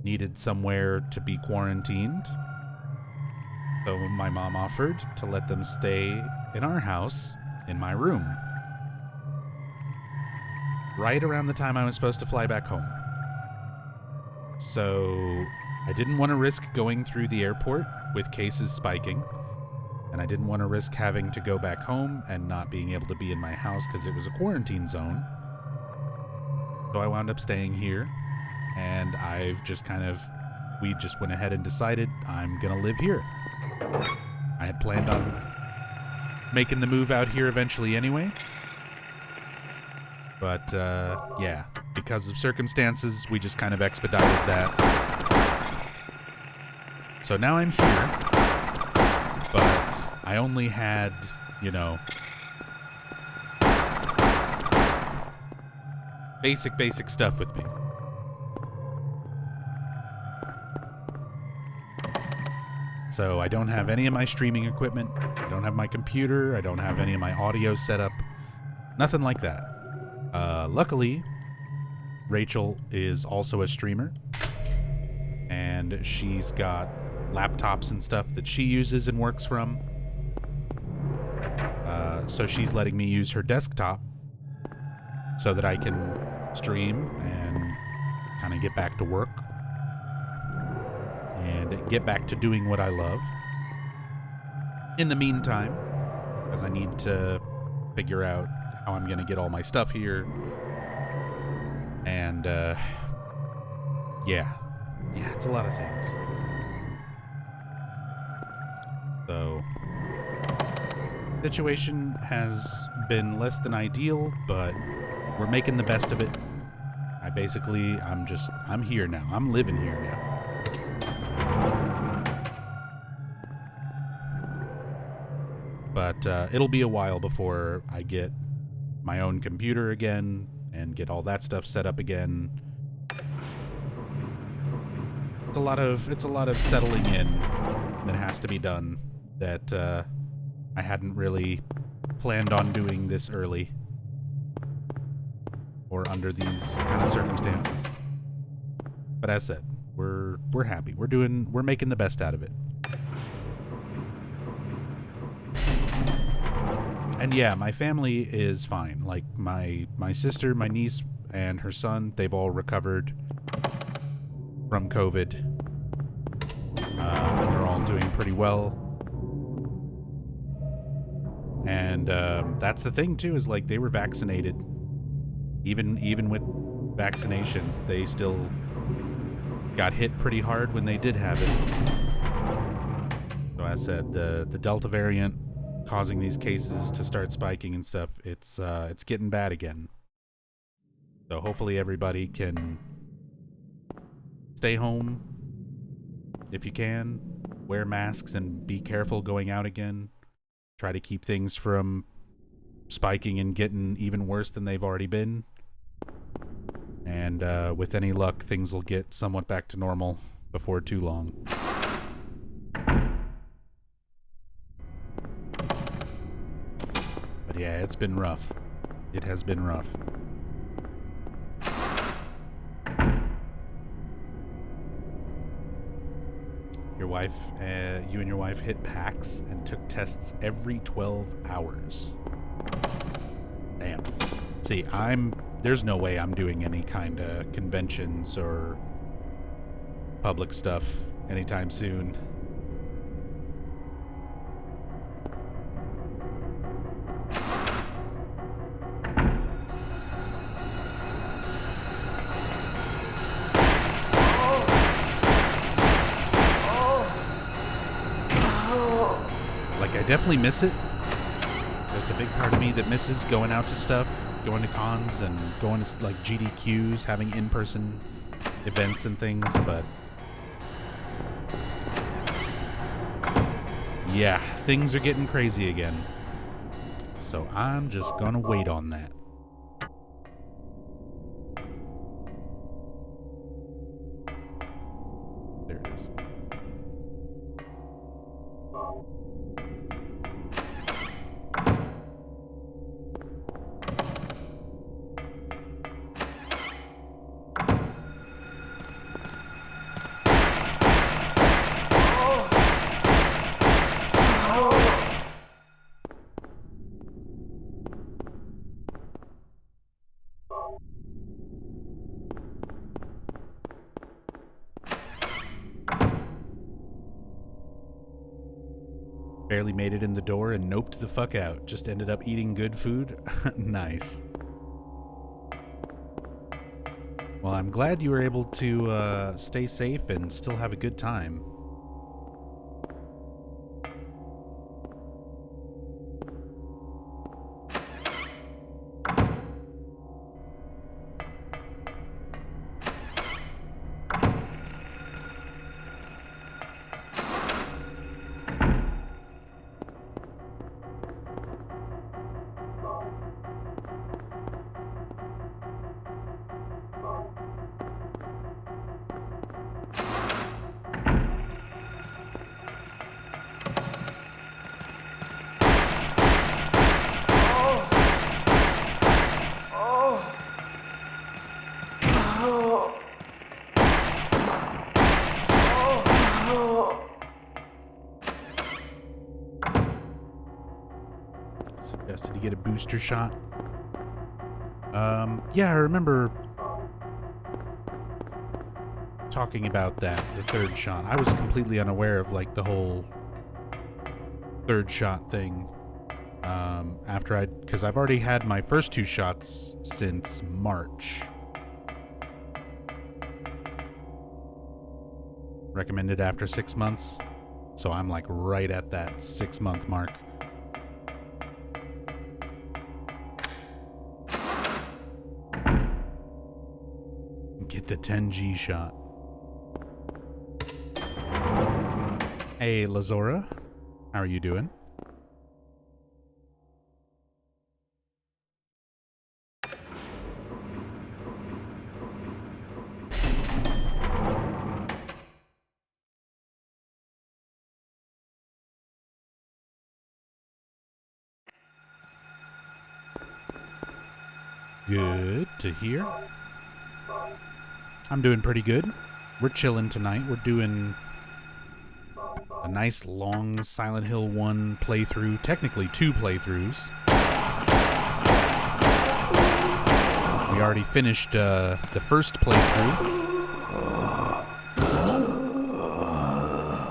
needed somewhere to be quarantined. So my mom offered to let them stay in our house in my room. Right around the time I was supposed to fly back home. So I didn't want to risk going through the airport with cases spiking, and I didn't want to risk having to go back home and not being able to be in my house because it was a quarantine zone. So I wound up staying here, and I've just kind of we just went ahead and decided I'm going to live here. I had planned on making the move out here eventually anyway. But, yeah, because of circumstances, we just kind of expedited that. So now I'm here, but I only had, you know, basic stuff with me. So I don't have any of my streaming equipment. I don't have my computer. I don't have any of my audio set up. Nothing like that. Luckily, Rachel is also a streamer, and she's got laptops and stuff that she uses and works from. So she's letting me use her desktop so that I can stream and kind of get back to work and get back to doing what I love. In the meantime, because I need to figure out how I'm going to get all my stuff here. And, yeah, it's a lot of things. So, situation has been less than ideal, but we're making the best of it. I'm here now. I'm living here now. But it'll be a while before I get my own computer again and get all that stuff set up again. It's a lot of settling in that has to be done that I hadn't really planned on doing this early or under these kind of circumstances. But as said, we're happy. We're making the best out of it. And yeah, my family is fine. Like my sister, my niece, and her son, they've all recovered from COVID. And they're all doing pretty well. And that's the thing too, is like they were vaccinated. Even with vaccinations, they still got hit pretty hard when they did have it. So as I said, the Delta variant causing these cases to start spiking and stuff, it's getting bad again. So hopefully everybody can stay home if you can, wear masks and be careful going out again. Try to keep things from spiking and getting even worse than they've already been. And with any luck, things will get somewhat back to normal before too long. But yeah, it's been rough. It has been rough. Your wife, you and your wife hit PAX and took tests every 12 hours. Damn. See, there's no way I'm doing any kind of conventions or public stuff anytime soon. I definitely miss it. There's a big part of me that misses going out to stuff, going to cons and going to like GDQs, having in-person events and things, but yeah, things are getting crazy again. So I'm just gonna wait on that. There it is. Barely made it in the door and noped the fuck out. Just ended up eating good food. Nice. Well, Well, I'm glad you were able to stay safe and still have a good time. Suggested to get a booster shot. Yeah, I remember talking about that, the third shot. I was completely unaware of like the whole third shot thing. Because I've already had my first 2 shots since March. Recommended after 6 months. So I'm like right at that 6-month mark. Get the 10G shot. Hey, Lazora. How are you doing? Good to hear. I'm doing pretty good. We're chilling tonight. We're doing a nice long Silent Hill 1 playthrough. Technically 2 playthroughs. We already finished the first playthrough.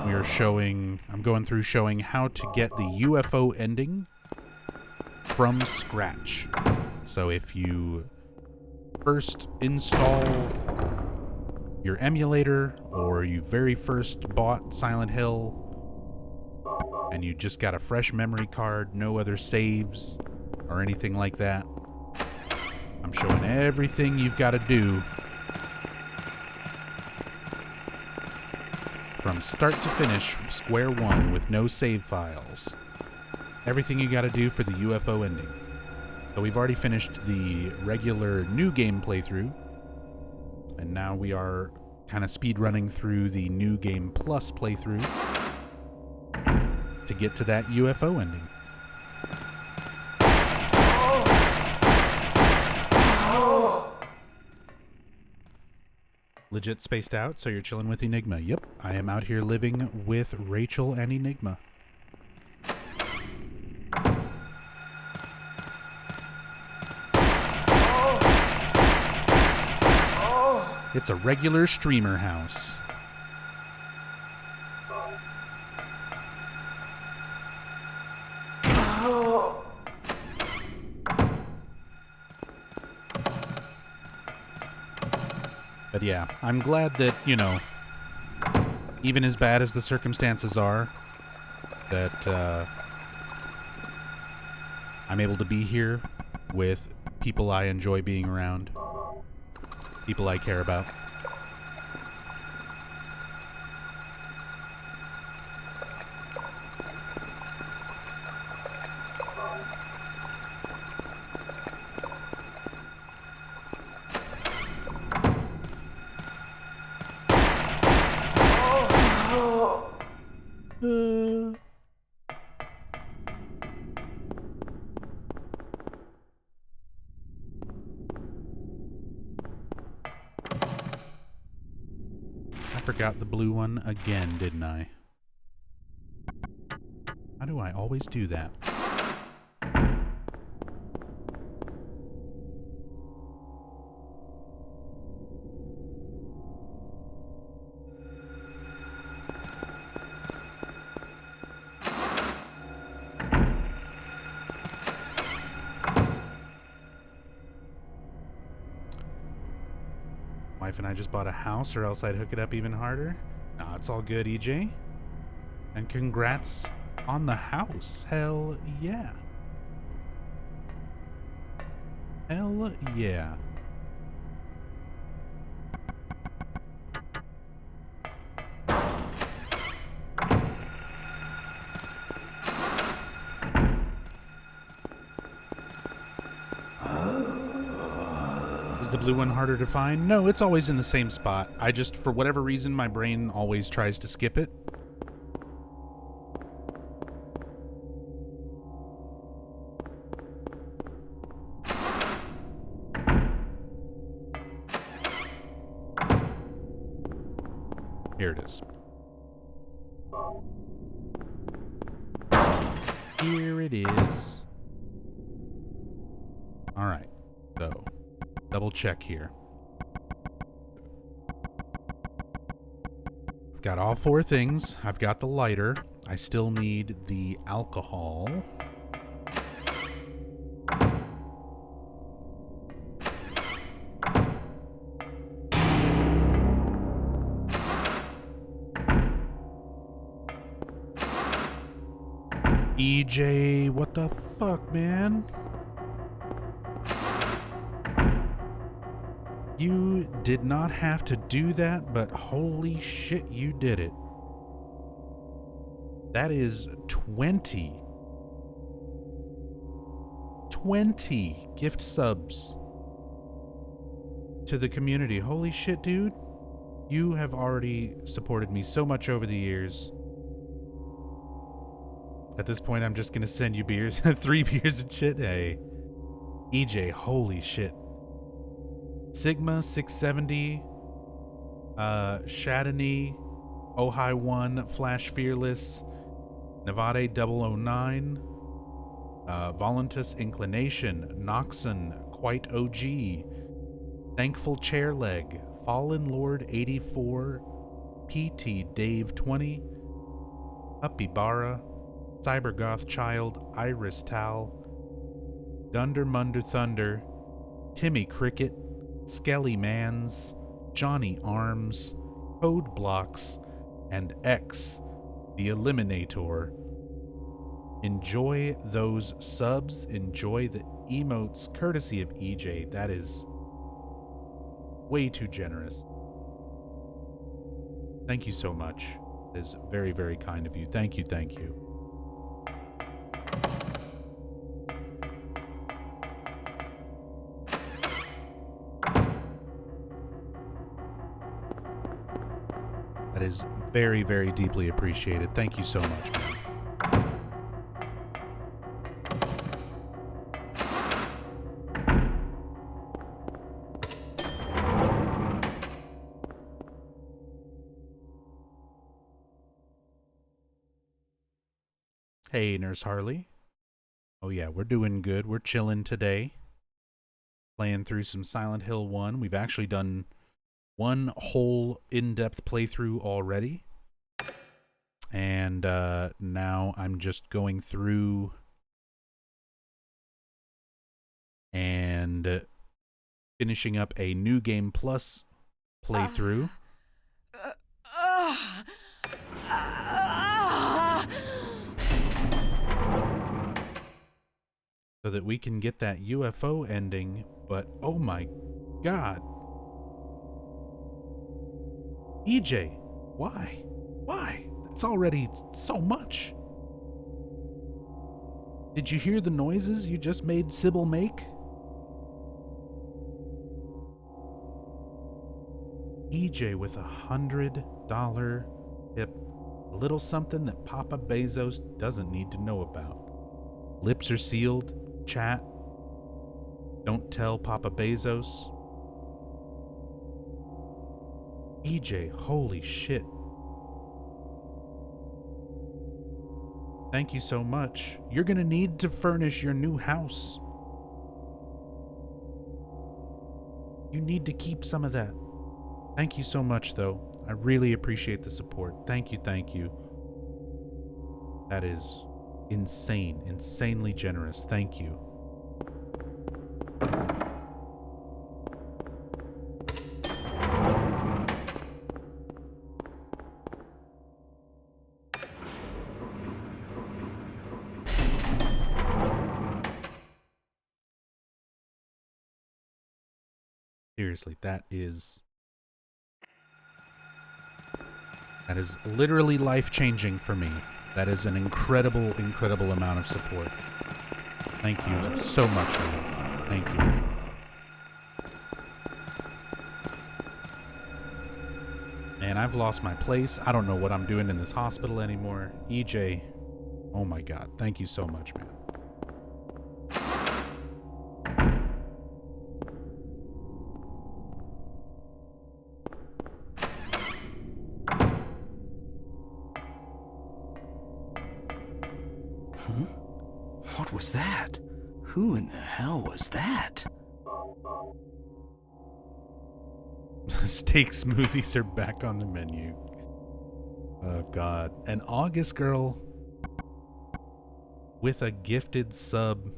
We are showing... I'm going through showing how to get the UFO ending from scratch. So if you first install your emulator, or you very first bought Silent Hill and you just got a fresh memory card, no other saves or anything like that, I'm showing everything you've got to do from start to finish, from square one, with no save files. Everything you got to do for the UFO ending. So we've already finished the regular new game playthrough, and now we are kind of speed running through the new game plus playthrough to get to that UFO ending. Legit spaced out, so you're chilling with Enigma. Yep, I am out here living with Rachel and Enigma. It's a regular streamer house. But yeah, I'm glad that, you know, even as bad as the circumstances are, that I'm able to be here with people I enjoy being around. People I care about. I forgot the blue one again, didn't I? How do I always do that? wife and I just bought a house, or else I'd hook it up even harder. Nah, it's all good, EJ. And congrats on the house. Hell yeah. Hell yeah. Is the blue one harder to find? No, it's always in the same spot. I just, for whatever reason, my brain always tries to skip it. Here it is. Here it is. All right. So, double check here. I've got all 4 things. I've got the lighter. I still need the alcohol. EJ, what the fuck, man? You did not have to do that, but holy shit, you did it. That is 20 gift subs to the community. Holy shit, dude. You have already supported me so much over the years. At this point, I'm just going to send you beers. 3 beers and shit. Hey. EJ, holy shit. Sigma 670, Shadany, Ojai 1, Flash Fearless, Nevada 009, Voluntus Inclination, Noxon, Quite OG, Thankful Chairleg, Fallen Lord 84, PT Dave 20, Uppy Barra, Cybergoth Child, Iris Tal, Dunder Munder Thunder, Timmy Cricket, Skelly Mans, Johnny Arms, Code Blocks, and X, the Eliminator. Enjoy those subs. Enjoy the emotes courtesy of EJ. That is way too generous. Thank you so much. It is very, very kind of you. Thank you, thank you. That is very, very deeply appreciated. Thank you so much, man. Hey, Nurse Harley. Oh yeah, we're doing good. We're chilling today. Playing through some Silent Hill 1. We've actually done one whole in-depth playthrough already. And now I'm just going through and finishing up a New Game Plus playthrough. So that we can get that UFO ending, but oh my god. EJ, why? Why? It's already so much. Did you hear the noises you just made Sybil make? EJ with $100 tip. A little something that Papa Bezos doesn't need to know about. Lips are sealed. Chat. Don't tell Papa Bezos. EJ, holy shit. Thank you so much. You're gonna need to furnish your new house. You need to keep some of that. Thank you so much, though. I really appreciate the support. Thank you, thank you. That is insane, insanely generous. Thank you. Seriously, that is literally life-changing for me. That is an incredible, incredible amount of support. Thank you so much, man. Thank you. Man, I've lost my place. I don't know what I'm doing in this hospital anymore. EJ, oh my God. Thank you so much, man.
Huh? What was that? Who in the hell was that?
Steak smoothies are back on the menu. Oh God. An August girl with a gifted sub,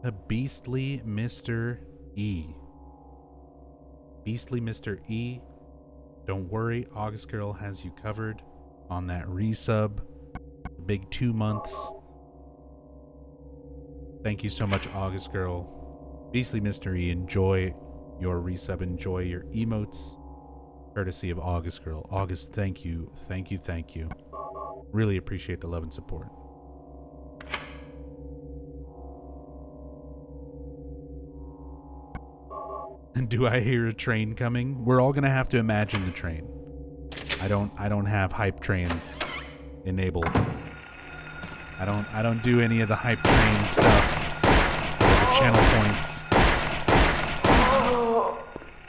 a beastly Mr. E. Beastly Mr. E. Don't worry, August girl has you covered on that resub. The big 2 months. Thank you so much, August girl. Beastly Mr. E, enjoy your resub, enjoy your emotes, courtesy of August girl. August, thank you, thank you, thank you. Really appreciate the love and support. And do I hear a train coming? We're all gonna have to imagine the train. I don't have hype trains enabled. I don't do any of the hype train stuff or the channel points.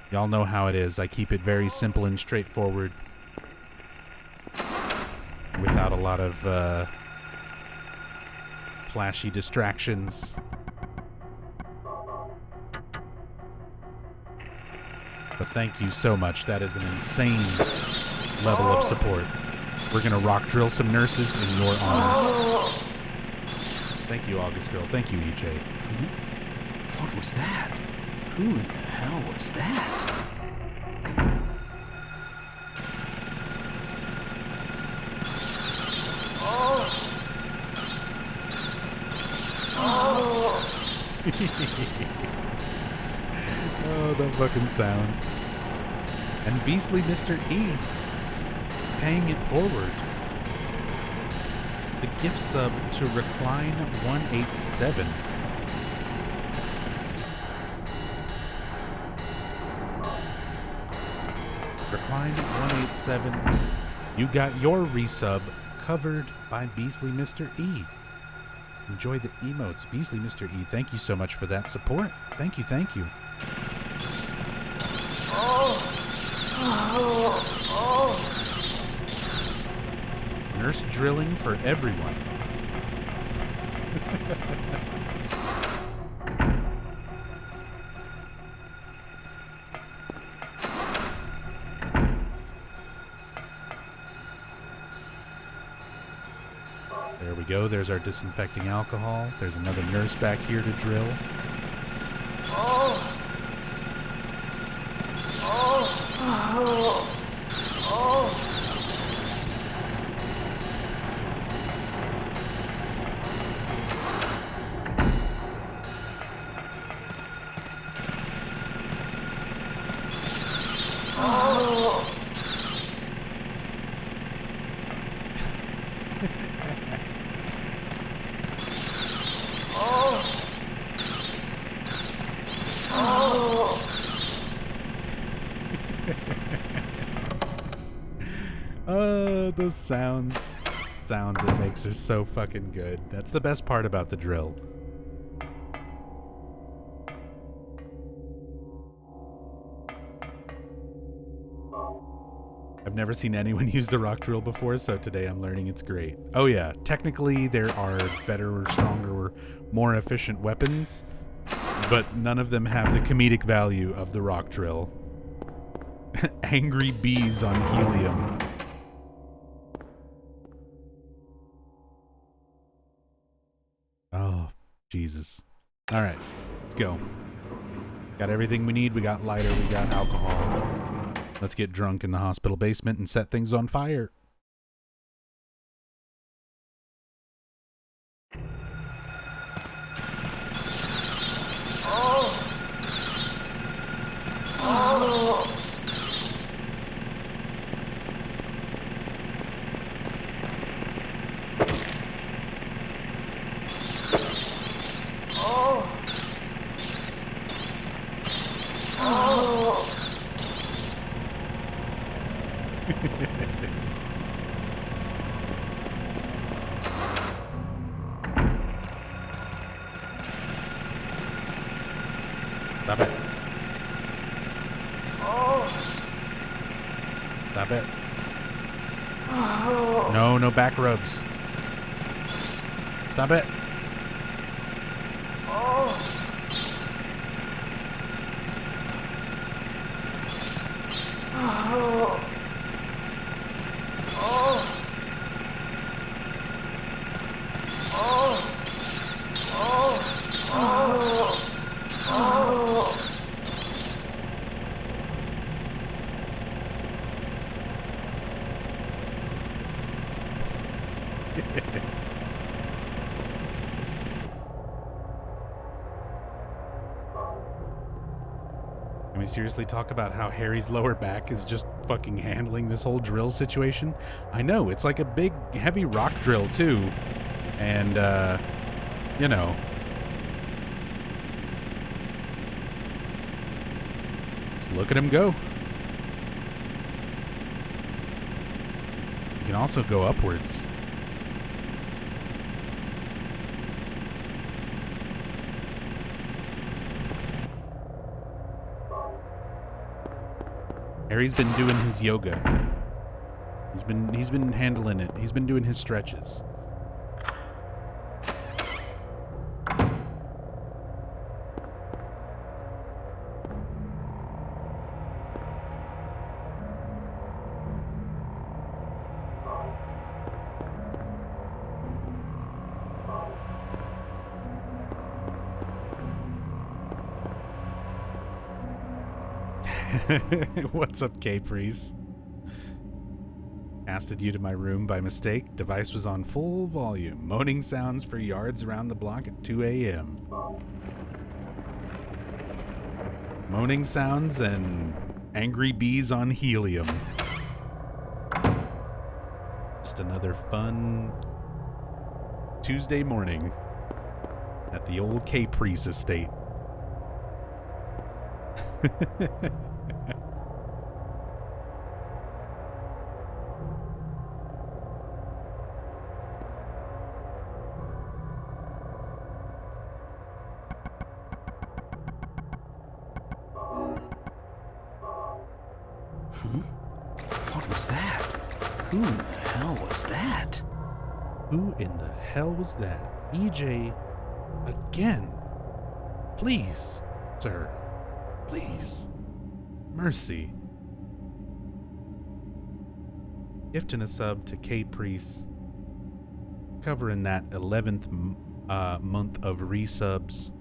Y'all know how it is. I keep it very simple and straightforward without a lot of flashy distractions. But thank you so much. That is an insane level of support. We're gonna rock drill some nurses in your honor. Thank you, August girl. Thank you, EJ.
What was that? Who in the hell was that?
Oh, that fucking sound. And beastly Mr. E paying it forward. The gift sub to Recline 187. Recline 187. You got your resub covered by Beastly Mr. E. Enjoy the emotes. Beastly Mr. E, thank you so much for that support. Thank you, thank you. Nurse drilling for everyone. There we go. There's our disinfecting alcohol. There's another nurse back here to drill. Those sounds it makes are so fucking good. That's the best part about the drill. I've never seen anyone use the rock drill before, so today I'm learning it's great. Oh yeah, technically there are better or stronger or more efficient weapons, but none of them have the comedic value of the rock drill. Angry bees on helium. Oh, Jesus. All right, let's go. Got everything we need. We got lighter, we got alcohol. Let's get drunk in the hospital basement and set things on fire. Stop it. Stop it. No, no back rubs. Stop it. Can we seriously talk about how Harry's lower back is just fucking handling this whole drill situation? I know, it's like a big, heavy rock drill, too. And, you know. Just look at him go. You can also go upwards. Harry's been doing his yoga. He's been handling it. He's been doing his stretches. What's up, Capris? Casted you to my room by mistake. Device was on full volume. Moaning sounds for yards around the block at 2 a.m. Moaning sounds and angry bees on helium. Just another fun Tuesday morning at the old Capris estate.
What was that? Who in the hell was that?
Who in the hell was that? EJ, again. Please, sir. Please. Mercy. Gifting a sub to Capris. Covering that 11th month of resubs.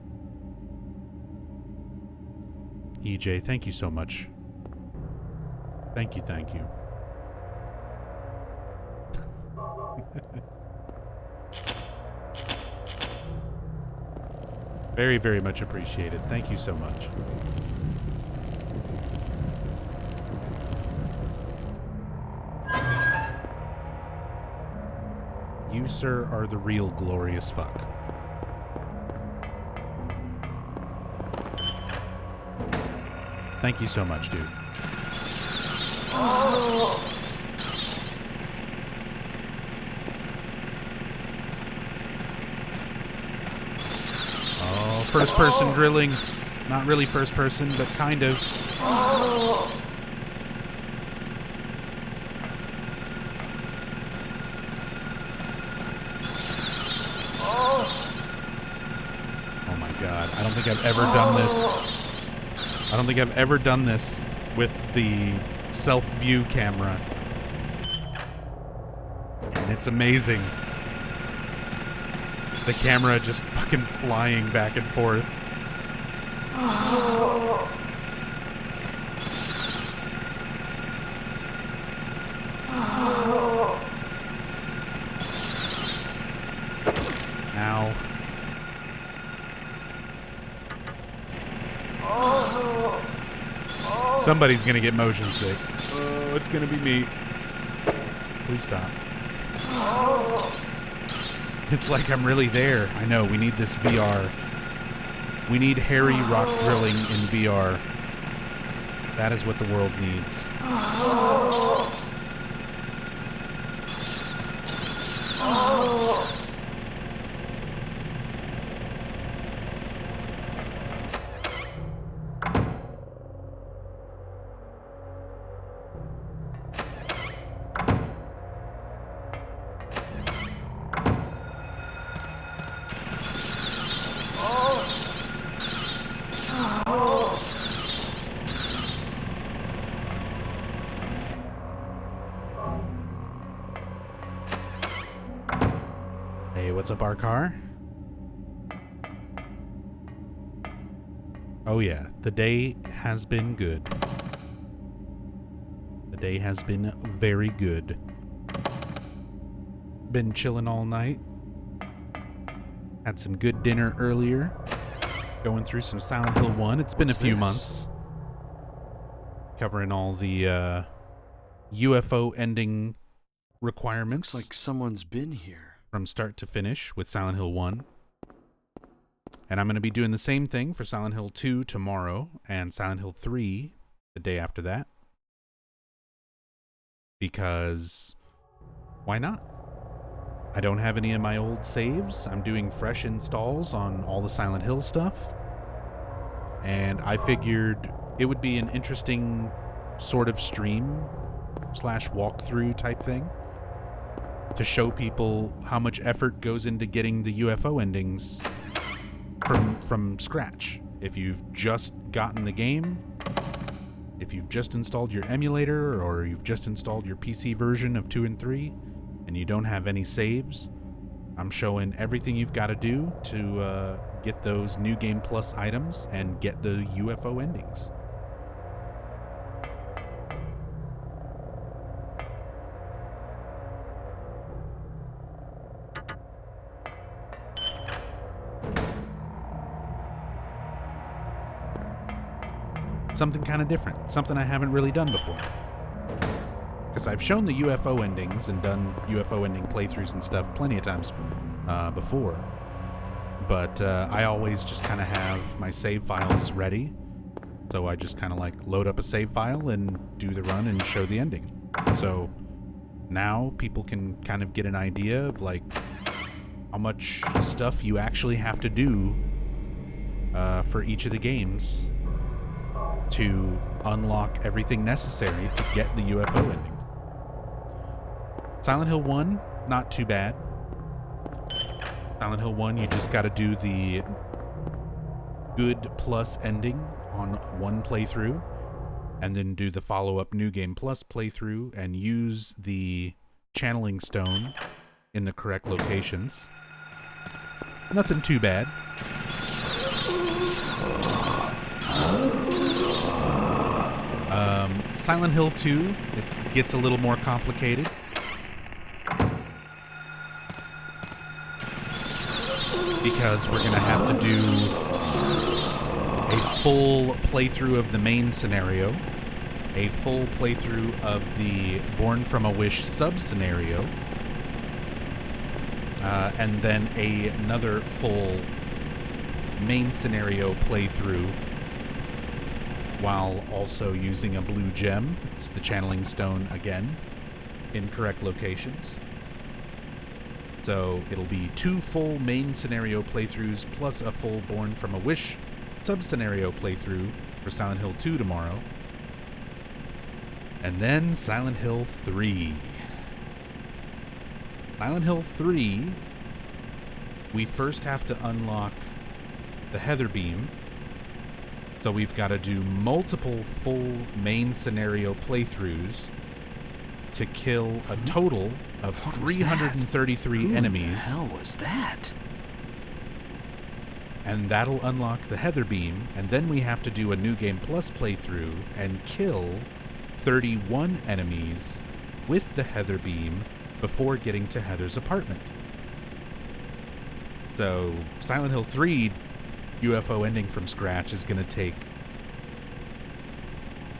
EJ, thank you so much. Thank you, thank you. Very, very much appreciated. Thank you so much. You, sir, are the real glorious fuck. Thank you so much, dude. Oh, first person drilling. Not really first person, but kind of. Oh my god. I don't think I've ever done this. I don't think I've ever done this with the self-view camera. And it's amazing. The camera just fucking flying back and forth. Oh. Oh. Ow. Oh. Somebody's gonna get motion sick. Oh, it's gonna be me. Please stop. Oh. It's like I'm really there. I know, we need this VR. We need Harry rock drilling in VR. That is what the world needs. Oh. Oh. Hey, what's up, our car? Oh yeah, the day has been good. The day has been very good. Been chilling all night. Had some good dinner earlier. Going through some Silent Hill 1. It's been a few months. Covering all the UFO ending requirements.
Looks like someone's been here.
From start to finish with Silent Hill 1. And I'm going to be doing the same thing for Silent Hill 2 tomorrow and Silent Hill 3 the day after that. Because why not? I don't have any of my old saves. I'm doing fresh installs on all the Silent Hill stuff. And I figured it would be an interesting sort of stream / walkthrough type thing to show people how much effort goes into getting the UFO endings from scratch. If you've just gotten the game, if you've just installed your emulator, or you've just installed your PC version of 2 and 3, and you don't have any saves, I'm showing everything you've got to do to get those New Game Plus items and get the UFO endings. Something kind of different. Something I haven't really done before. Because I've shown the UFO endings and done UFO ending playthroughs and stuff plenty of times before. But I always just kind of have my save files ready. So I just kind of like load up a save file and do the run and show the ending. So now people can kind of get an idea of like how much stuff you actually have to do for each of the games to unlock everything necessary to get the UFO ending. Silent Hill 1, not too bad. Silent Hill 1, you just gotta do the good plus ending on one playthrough, and then do the follow-up New Game Plus playthrough and use the channeling stone in the correct locations. Nothing too bad. Silent Hill 2, it gets a little more complicated. Because we're going to have to do a full playthrough of the main scenario, a full playthrough of the Born from a Wish sub-scenario, and then another full main scenario playthrough, while also using a blue gem. It's the channeling stone again, in correct locations. So it'll be 2 full main scenario playthroughs plus a full Born from a Wish sub-scenario playthrough for Silent Hill 2 tomorrow. And then Silent Hill 3. Silent Hill 3, we first have to unlock the Heather Beam. So we've got to do multiple full main scenario playthroughs to kill a total of 333 enemies.
Who the hell was that?
And that'll unlock the Heather Beam, and then we have to do a New Game Plus playthrough and kill 31 enemies with the Heather Beam before getting to Heather's apartment. So Silent Hill 3 UFO ending from scratch is going to take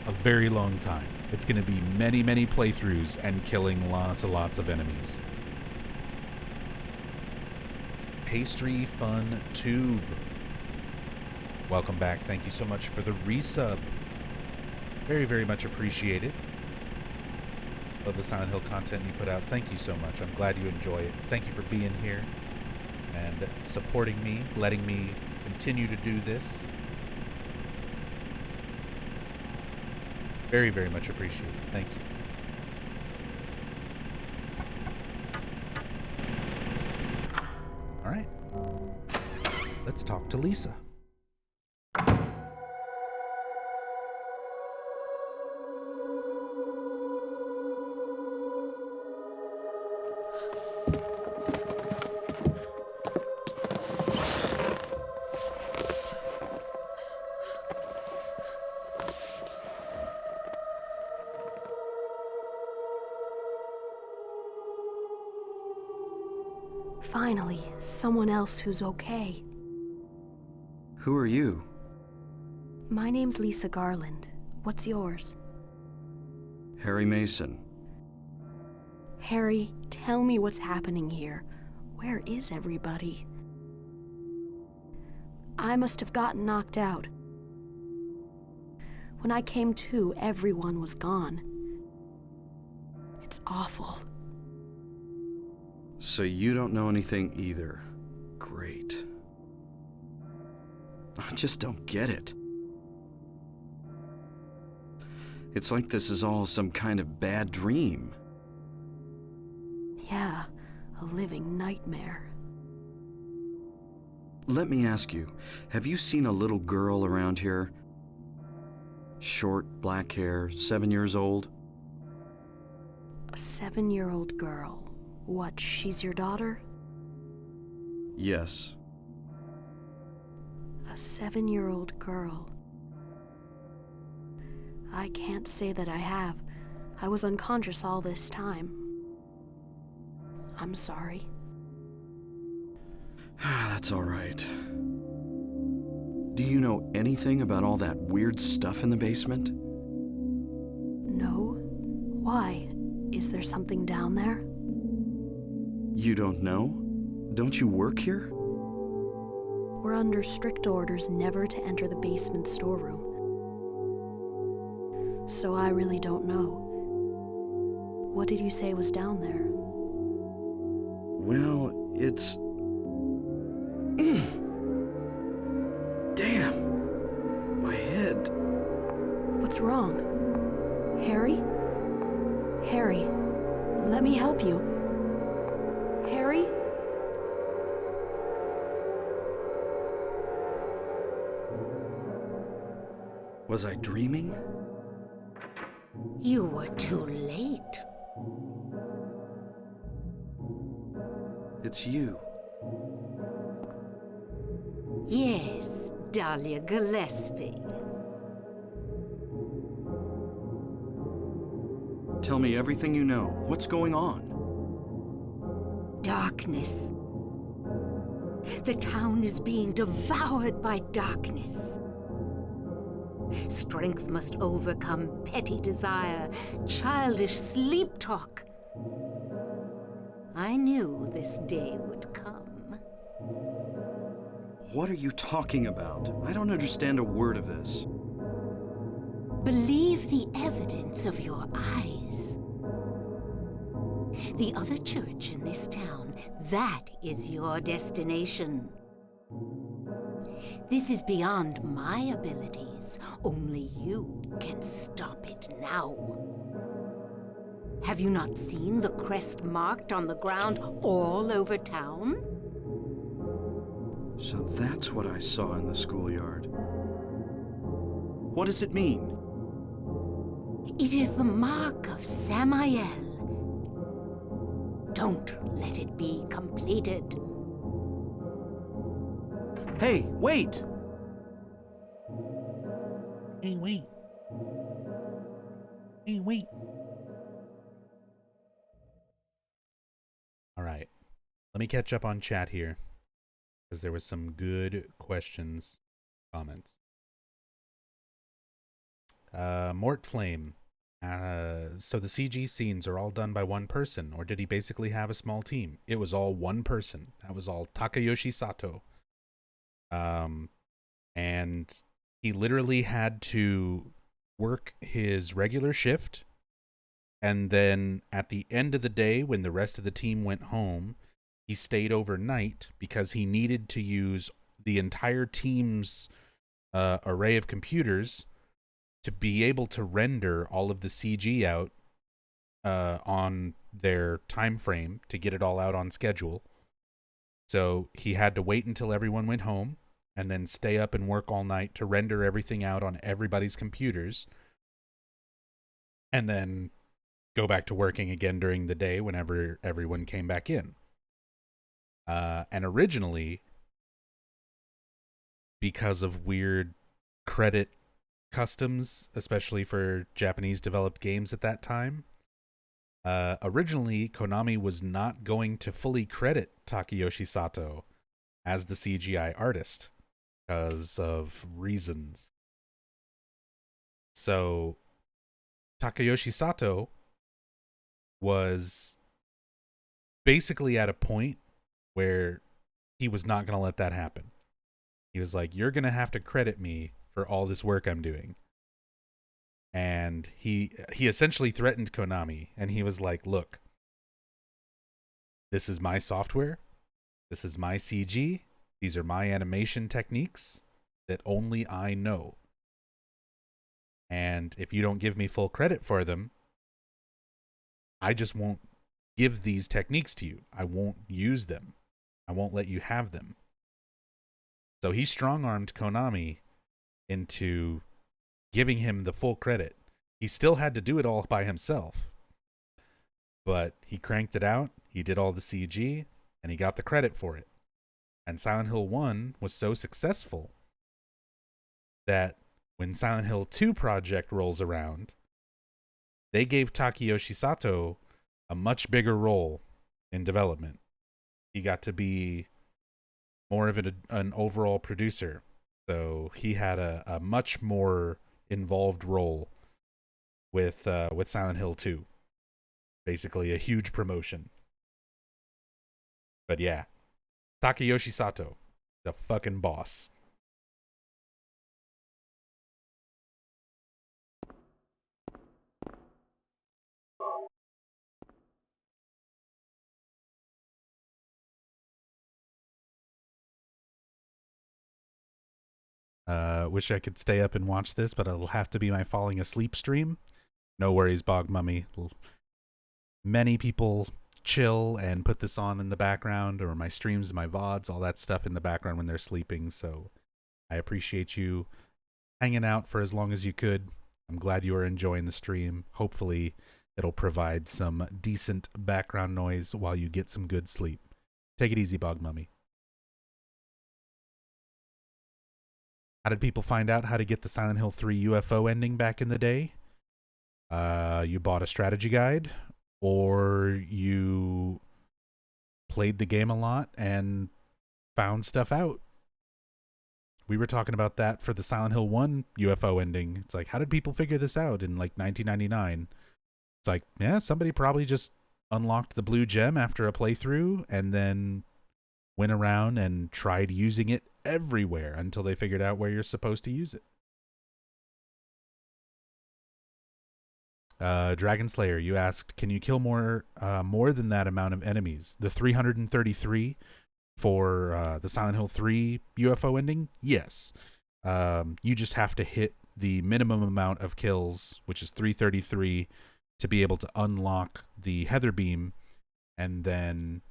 a very long time. It's going to be many, many playthroughs and killing lots and lots of enemies. Pastry Fun Tube. Welcome back. Thank you so much for the resub. Very, very much appreciated. Love the Silent Hill content you put out. Thank you so much. I'm glad you enjoy it. Thank you for being here and supporting me, letting me continue to do this. Very, very much appreciated. Thank you. All right. Let's talk to Lisa.
Finally, someone else who's okay.
Who are you?
My name's Lisa Garland. What's yours?
Harry Mason.
Harry, tell me what's happening here. Where is everybody? I must have gotten knocked out. When I came to, everyone was gone. It's awful.
So you don't know anything either. Great. I just don't get it. It's like this is all some kind of bad dream.
Yeah, a living nightmare.
Let me ask you, have you seen a little girl around here? Short, black hair, 7 years old?
A 7-year-old girl. What, she's your daughter?
Yes.
A 7-year-old girl. I can't say that I have. I was unconscious all this time. I'm sorry.
That's all right. Do you know anything about all that weird stuff in the basement?
No? Why? Is there something down there?
You don't know? Don't you work here?
We're under strict orders never to enter the basement storeroom. So I really don't know. What did you say was down there?
Well, it's... Damn! My head.
What's wrong? Harry? Harry, let me help you. Harry?
Was I dreaming?
You were too late.
It's you.
Yes, Dahlia Gillespie.
Tell me everything you know. What's going on?
Darkness. The town is being devoured by darkness. Strength must overcome petty desire, childish sleep talk. I knew this day would come.
What are you talking about? I don't understand a word of this.
Believe the evidence of your eyes. The other church in this town, that is your destination. This is beyond my abilities. Only you can stop it now. Have you not seen the crest marked on the ground all over town?
So that's what I saw in the schoolyard. What does it mean?
It is the mark of Samael. Don't let it be completed.
Hey, wait!
Hey, wait. Hey, wait. All right. Let me catch up on chat here, because there was some good questions, comments. Mort Flame. So the CG scenes are all done by one person, or did he basically have a small team? It was all one person. That was all Takayoshi Sato. And he literally had to work his regular shift, and then at the end of the day, when the rest of the team went home, he stayed overnight because he needed to use the entire team's array of computers to be able to render all of the CG out on their time frame to get it all out on schedule. So he had to wait until everyone went home and then stay up and work all night to render everything out on everybody's computers, and then go back to working again during the day whenever everyone came back in. And originally, because of weird credit customs, especially for Japanese developed games at that time, Originally, Konami was not going to fully credit Takayoshi Sato as the CGI artist because of reasons. So, Takayoshi Sato was basically at a point where he was not going to let that happen. He was like, you're going to have to credit me for all this work I'm doing. And he essentially threatened Konami, and he was like, look, this is my software. This is my CG. These are my animation techniques that only I know. And if you don't give me full credit for them, I just won't give these techniques to you. I won't use them. I won't let you have them. So he strong-armed Konami into giving him the full credit. He still had to do it all by himself. But he cranked it out, he did all the CG, and he got the credit for it. And Silent Hill 1 was so successful that when Silent Hill 2 project rolls around, they gave Takayoshi Sato a much bigger role in development. He got to be more of an overall producer. So he had a much more involved role with Silent Hill 2. Basically a huge promotion. But yeah, Takayoshi Sato, the fucking boss. Wish I could stay up and watch this, but it'll have to be my falling asleep stream. No worries, Bog Mummy. Many people chill and put this on in the background, or my streams, my VODs, all that stuff in the background when they're sleeping, so I appreciate you hanging out for as long as you could. I'm glad you are enjoying the stream. Hopefully, it'll provide some decent background noise while you get some good sleep. Take it easy, Bog Mummy. How did people find out how to get the Silent Hill 3 UFO ending back in the day? You bought a strategy guide, or you played the game a lot and found stuff out. We were talking about that for the Silent Hill 1 UFO ending. It's like, how did people figure this out in like 1999? It's like, yeah, somebody probably just unlocked the blue gem after a playthrough and then went around and tried using it everywhere until they figured out where you're supposed to use it. Dragon Slayer, you asked, can you kill more than that amount of enemies? The 333 for the Silent Hill 3 UFO ending? Yes. You just have to hit the minimum amount of kills, which is 333, to be able to unlock the Heather Beam and then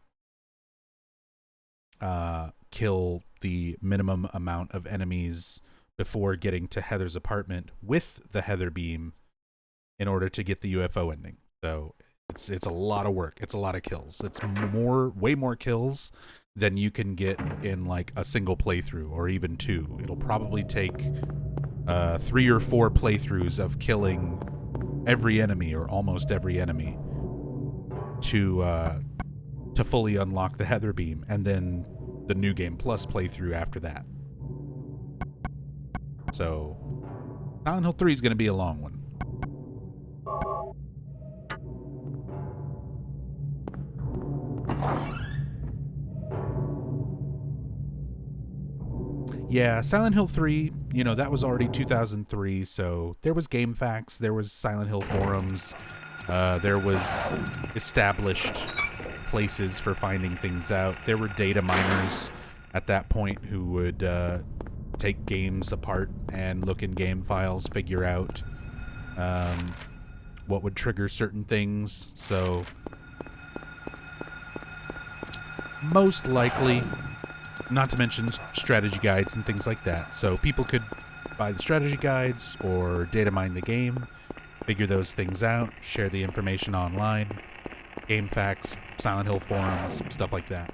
kill the minimum amount of enemies before getting to Heather's apartment with the Heather Beam in order to get the UFO ending. So it's a lot of work. It's a lot of kills. It's way more kills than you can get in like a single playthrough or even two. It'll probably take 3 or 4 playthroughs of killing every enemy or almost every enemy to fully unlock the Heather Beam, and then the New Game Plus playthrough after that. So Silent Hill 3 is going to be a long one. Yeah, Silent Hill 3, you know, that was already 2003, so there was GameFAQs, there was Silent Hill forums, there was established places for finding things out. There were data miners at that point who would take games apart and look in game files, figure out what would trigger certain things. So most likely, not to mention strategy guides and things like that. So people could buy the strategy guides or data mine the game, figure those things out, share the information online, GameFAQs, Silent Hill forums, stuff like that.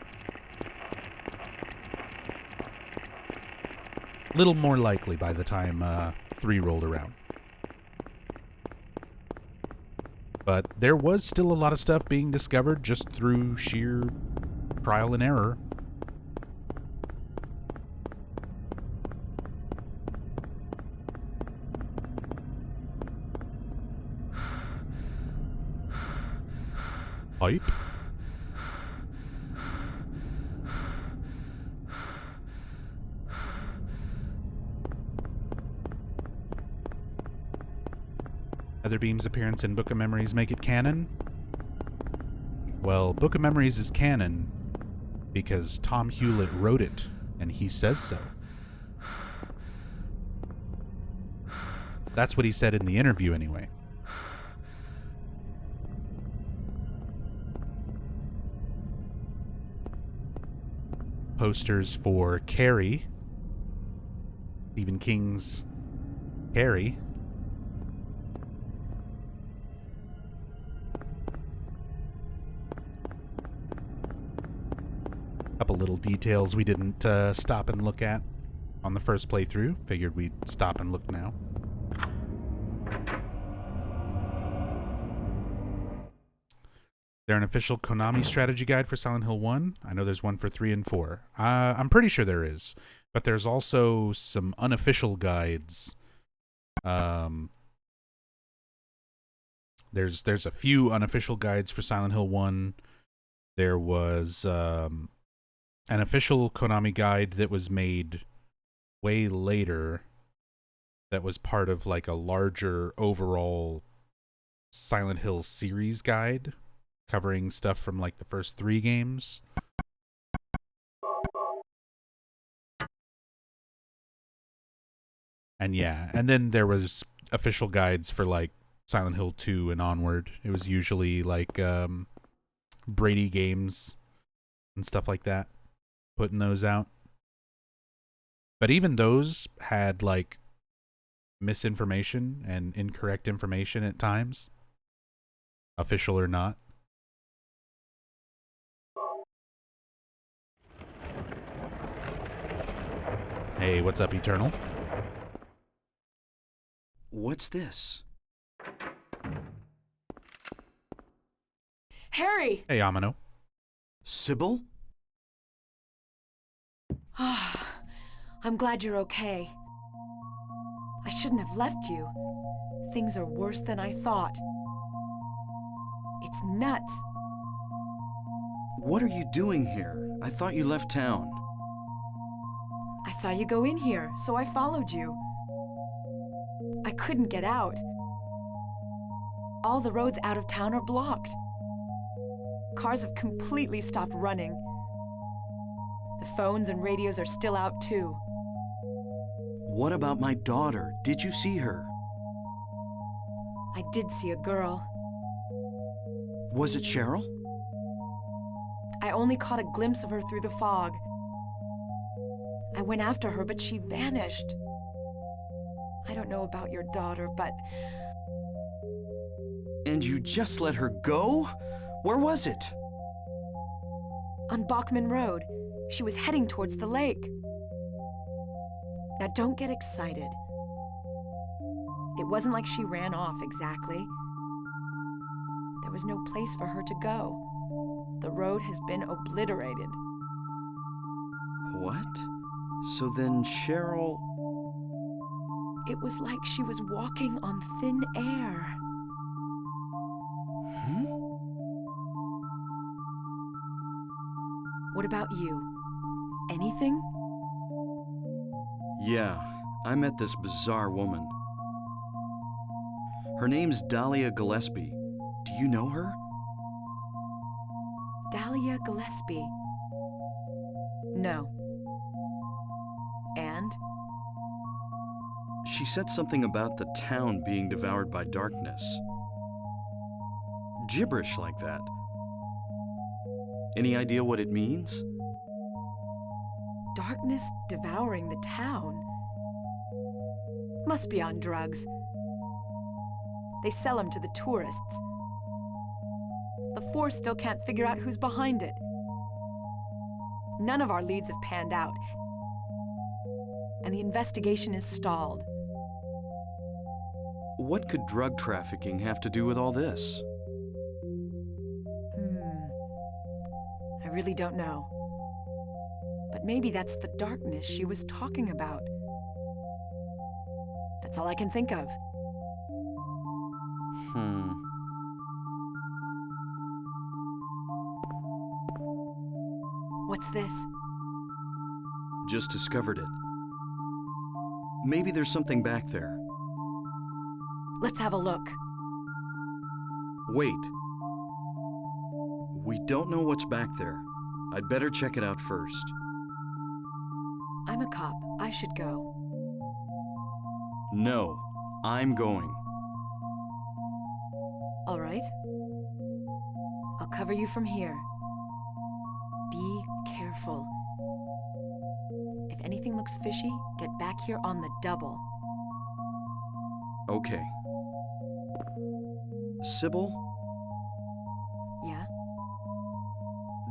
Little more likely by the time 3 rolled around. But there was still a lot of stuff being discovered just through sheer trial and error. Pipe? Heatherbeam's appearance in Book of Memories make it canon? Well, Book of Memories is canon because Tom Hewlett wrote it, and he says so. That's what he said in the interview anyway. Posters for Carrie, Stephen King's Carrie. Couple little details we didn't stop and look at on the first playthrough. Figured we'd stop and look now. There an official Konami strategy guide for Silent Hill 1? I know there's one for 3 and 4. I'm pretty sure there is. But there's also some unofficial guides. There's a few unofficial guides for Silent Hill 1. There was an official Konami guide that was made way later that was part of like a larger overall Silent Hill series guide covering stuff from like the first 3 games. And yeah, and then there was official guides for like Silent Hill 2 and onward. It was usually like Brady Games and stuff like that, putting those out. But even those had like misinformation and incorrect information at times, official or not. Hey, what's up, Eternal?
What's this?
Harry!
Hey, Amino.
Sybil?
I'm glad you're okay. I shouldn't have left you. Things are worse than I thought. It's nuts.
What are you doing here? I thought you left town.
I saw you go in here, so I followed you. I couldn't get out. All the roads out of town are blocked. Cars have completely stopped running. The phones and radios are still out too.
What about my daughter? Did you see her?
I did see a girl.
Was it Cheryl?
I only caught a glimpse of her through the fog. I went after her, but she vanished. I don't know about your daughter, but...
And you just let her go? Where was it?
On Bachman Road. She was heading towards the lake. Now don't get excited. It wasn't like she ran off exactly. There was no place for her to go. The road has been obliterated.
What? So then Cheryl...
It was like she was walking on thin air. What about you? Anything?
Yeah, I met this bizarre woman. Her name's Dahlia Gillespie. Do you know her?
Dahlia Gillespie? No. And?
She said something about the town being devoured by darkness. Gibberish like that. Any idea what it means?
Darkness devouring the town? Must be on drugs. They sell them to the tourists. The force still can't figure out who's behind it. None of our leads have panned out, and the investigation is stalled.
What could drug trafficking have to do with all this?
really don't know. But maybe that's the darkness she was talking about. That's all I can think of. What's this?
Just discovered it. Maybe there's something back there.
Let's have a look.
Wait. We don't know what's back there. I'd better check it out first.
I'm a cop. I should go.
No, I'm going.
All right. I'll cover you from here. Be careful. If anything looks fishy, get back here on the double.
Okay. Sybil,
Yeah?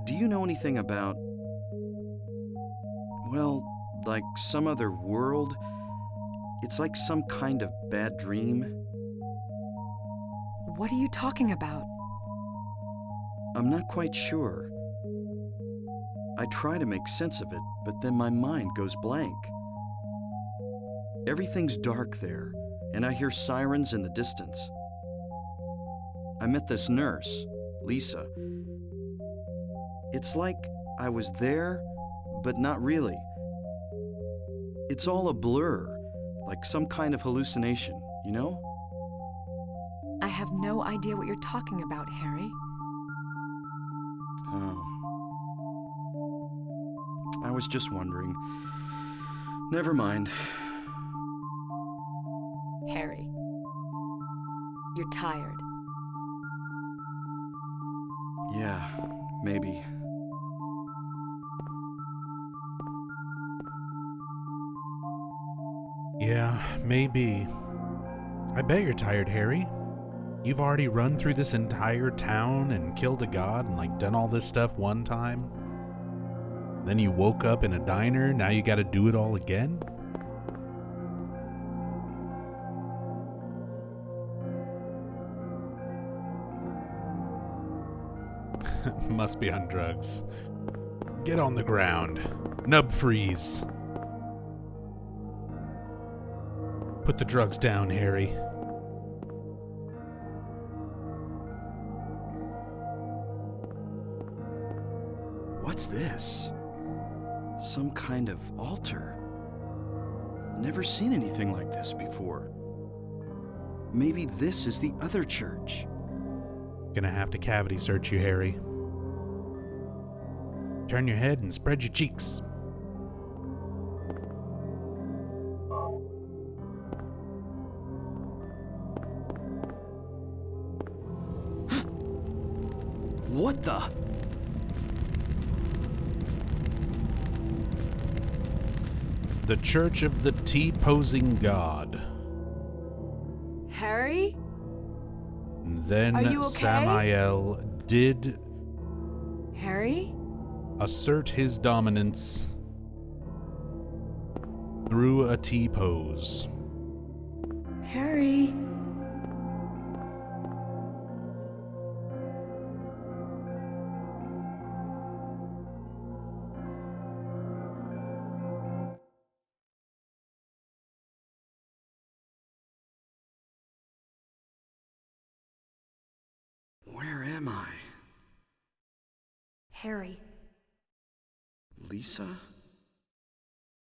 do you know anything about... well, like some other world? It's like some kind of bad dream.
What are you talking about?
I'm not quite sure. I try to make sense of it, but then my mind goes blank. Everything's dark there, and I hear sirens in the distance. I met this nurse, Lisa. It's like I was there, but not really. It's all a blur, like some kind of hallucination, you know?
I have no idea what you're talking about, Harry.
Oh. I was just wondering. Never mind.
Harry. You're tired.
Yeah, maybe.
Yeah, maybe. I bet you're tired, Harry. You've already run through this entire town and killed a god and, like, done all this stuff one time. Then you woke up in a diner, now you gotta do it all again? Must be on drugs. Get on the ground. Nub freeze. Put the drugs down, Harry.
What's this? Some kind of altar. Never seen anything like this before. Maybe this is the other church.
Gonna have to cavity search you, Harry. Turn your head and spread your cheeks.
What the?
The Church of the T-Posing God.
Harry?
Then
Are you okay?
Samael did
Harry?
assert his dominance through a T-pose.
Harry?
Where am I?
Harry,
Lisa?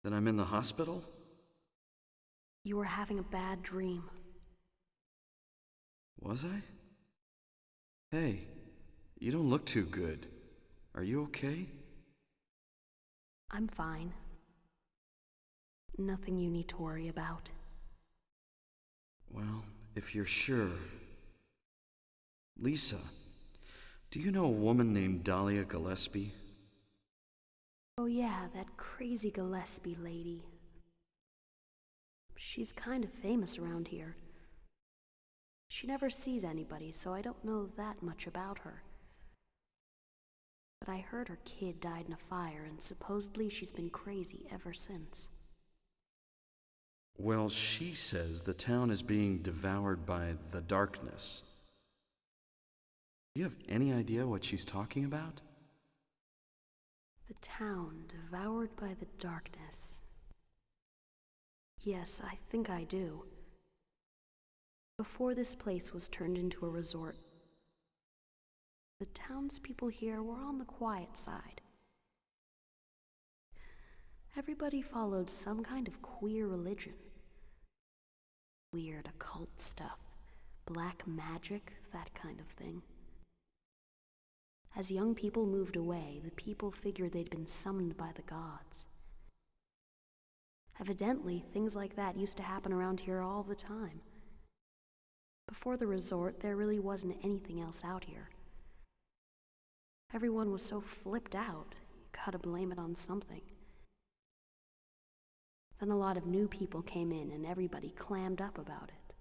Then I'm in the hospital?
you were having a bad dream.
Was I? Hey, you don't look too good. Are you okay?
I'm fine. Nothing you need to worry about.
Well, if you're sure. Lisa, do you know a woman named Dahlia Gillespie?
Oh yeah, that crazy Gillespie lady. She's kind of famous around here. She never sees anybody, so I don't know that much about her. But I heard her kid died in a fire, and supposedly she's been crazy ever since.
Well, she says the town is being devoured by the darkness. Do you have any idea what she's talking about?
The town devoured by the darkness. Yes, I think I do. Before this place was turned into a resort, the townspeople here were on the quiet side. Everybody followed some kind of queer religion. Weird occult stuff, black magic, that kind of thing. As young people moved away, the people figured they'd been summoned by the gods. Evidently, things like that used to happen around here all the time. Before the resort, there really wasn't anything else out here. Everyone was so flipped out, you gotta blame it on something. Then a lot of new people came in and everybody clammed up about it.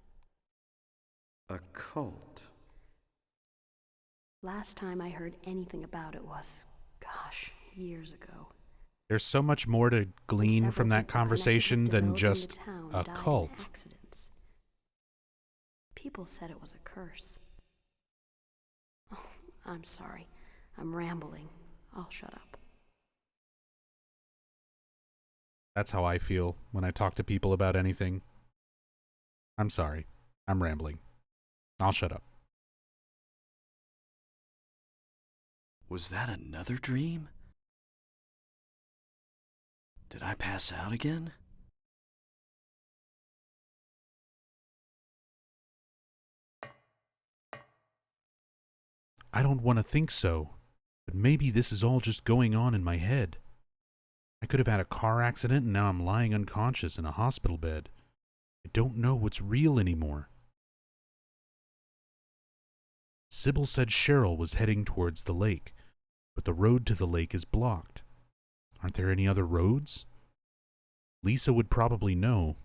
A cult.
Last time I heard anything about it was, gosh, years ago.
There's so much more to glean from that conversation than just a cult.
Accidents. People said it was a curse. Oh, I'm sorry. I'm rambling. I'll shut up.
That's how I feel when I talk to people about anything. I'm sorry. I'm rambling. I'll shut up.
Was that another dream? Did I pass out again?
I don't want to think so, but maybe this is all just going on in my head. I could have had a car accident and now I'm lying unconscious in a hospital bed. I don't know what's real anymore. Sybil said Cheryl was heading towards the lake, but the road to the lake is blocked. Aren't there any other roads? Lisa would probably know.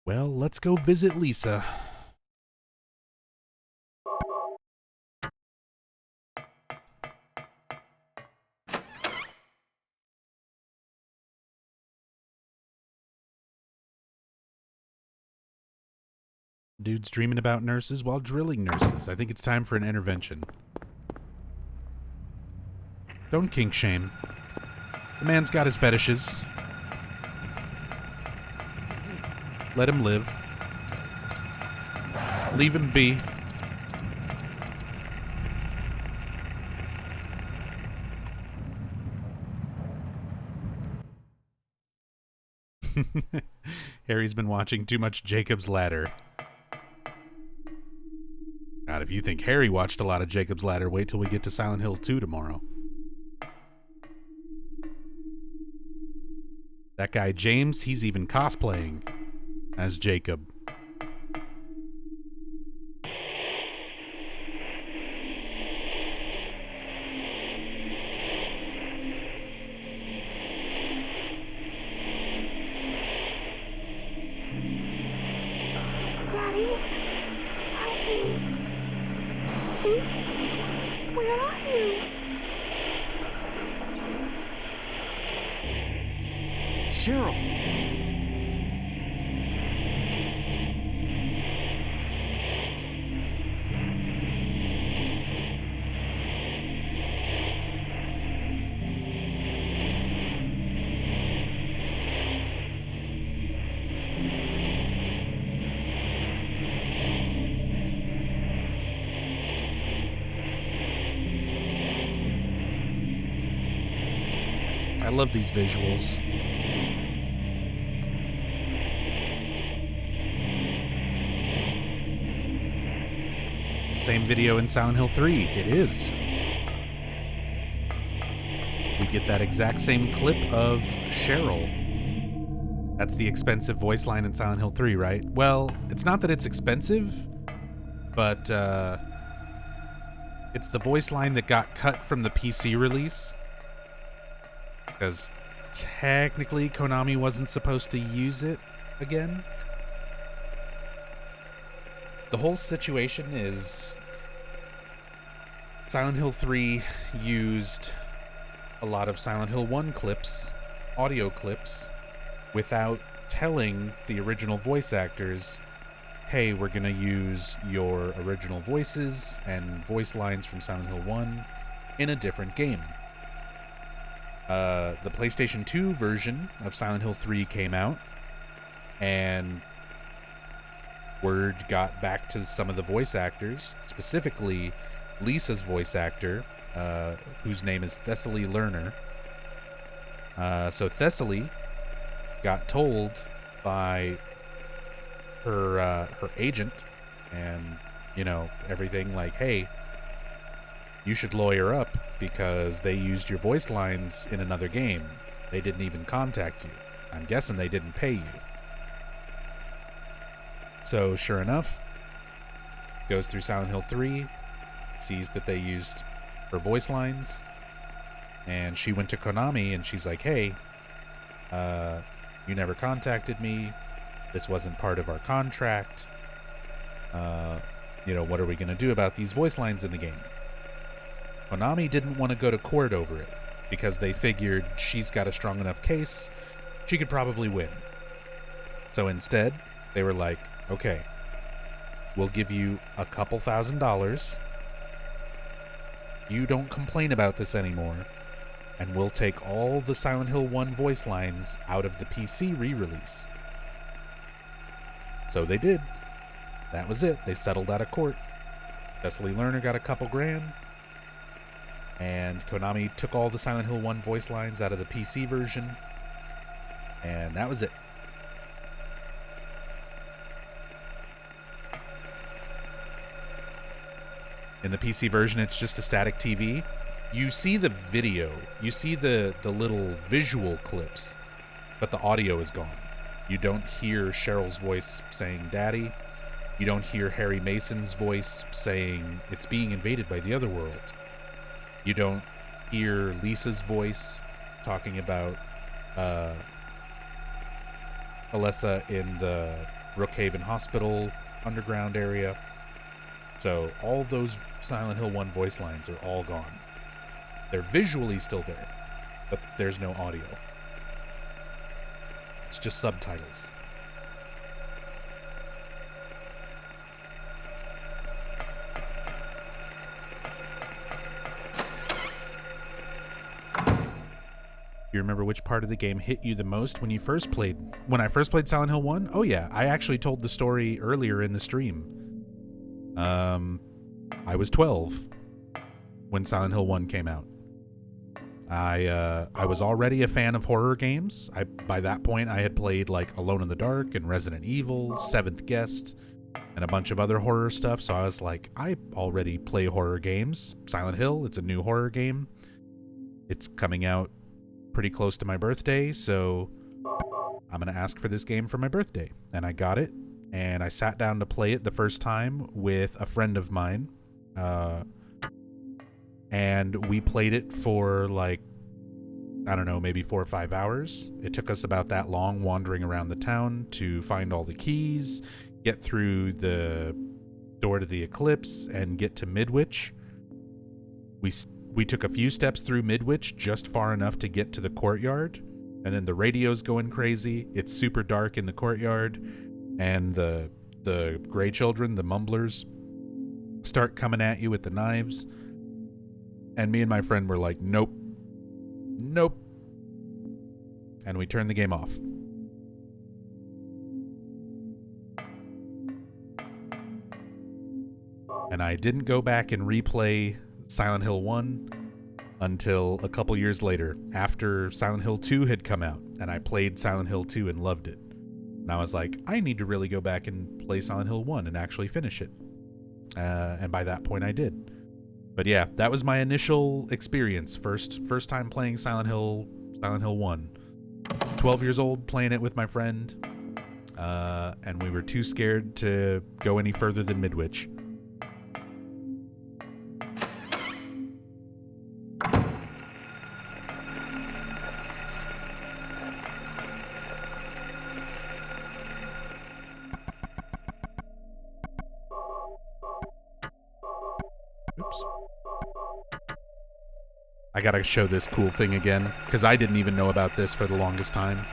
Well, let's go visit Lisa. Dude's dreaming about nurses while drilling nurses. I think it's time for an intervention. Don't kink shame. The man's got his fetishes. Let him live. Leave him be. Harry's been watching too much Jacob's Ladder. God, if you think Harry watched a lot of Jacob's Ladder, wait till we get to Silent Hill 2 tomorrow. That guy James, he's even cosplaying as Jacob.
Daddy? Help me. Please? Where are you?
Cheryl!
I love these visuals. It's the same video in Silent Hill 3. It is. We get that exact same clip of Cheryl. That's the expensive voice line in Silent Hill 3, right? Well, it's not that it's expensive, but it's the voice line that got cut from the PC release. Because technically Konami wasn't supposed to use it again. The whole situation is Silent Hill 3 used a lot of Silent Hill 1 clips, audio clips, without telling the original voice actors, hey, we're going to use your original voices and voice lines from Silent Hill 1 in a different game. The PlayStation 2 version of Silent Hill 3 came out, and word got back to some of the voice actors, specifically Lisa's voice actor, whose name is Thessaly Lerner. So Thessaly got told by her agent and, you know, everything, like, hey, you should lawyer up because they used your voice lines in another game. They didn't even contact you. I'm guessing they didn't pay you. So sure enough, goes through Silent Hill 3, sees that they used her voice lines, and she went to Konami and she's like, hey, you never contacted me. This wasn't part of our contract. You know, what are we going to do about these voice lines in the game? Konami didn't want to go to court over it because they figured she's got a strong enough case, she could probably win. So instead, they were like, okay, we'll give you a couple $1,000. You don't complain about this anymore, and we'll take all the Silent Hill 1 voice lines out of the PC re-release. So they did. That was it. They settled out of court. Thessaly Lerner got a couple grand, and Konami took all the Silent Hill 1 voice lines out of the PC version, and that was it. In the PC version, it's just a static TV. You see the video, you see the little visual clips, but the audio is gone. You don't hear Cheryl's voice saying daddy. You don't hear Harry Mason's voice saying it's being invaded by the other world. You don't hear Lisa's voice talking about Alessa in the Brookhaven Hospital underground area. So all those Silent Hill 1 voice lines are all gone. They're visually still there, but there's no audio. It's just subtitles. You remember which part of the game hit you the most when I first played Silent Hill 1? Oh yeah, I actually told the story earlier in the stream. I was 12 when Silent Hill 1 came out. I was already a fan of horror games. By that point, I had played like Alone in the Dark and Resident Evil, Seventh Guest, and a bunch of other horror stuff. So I was like, I already play horror games. Silent Hill, it's a new horror game. It's coming out pretty close to my birthday, so I'm going to ask for this game for my birthday. And I got it, and I sat down to play it the first time with a friend of mine. And we played it for like, I don't know, maybe 4 or 5 hours. It took us about that long wandering around the town to find all the keys, get through the door to the Eclipse, and get to Midwich. We took a few steps through Midwich, just far enough to get to the courtyard, and then the radio's going crazy. It's super dark in the courtyard, and the gray children, the mumblers, start coming at you with the knives. And me and my friend were like, nope. And we turned the game off. And I didn't go back and replay Silent Hill 1 until a couple years later, after Silent Hill 2 had come out, and I played Silent Hill 2 and loved it. And I was like, I need to really go back and play Silent Hill 1 and actually finish it. And by that point I did. But yeah, that was my initial experience. First time playing Silent Hill 1. 12 years old, playing it with my friend. And we were too scared to go any further than Midwich. Oops. I gotta show this cool thing again, because I didn't even know about this for the longest time.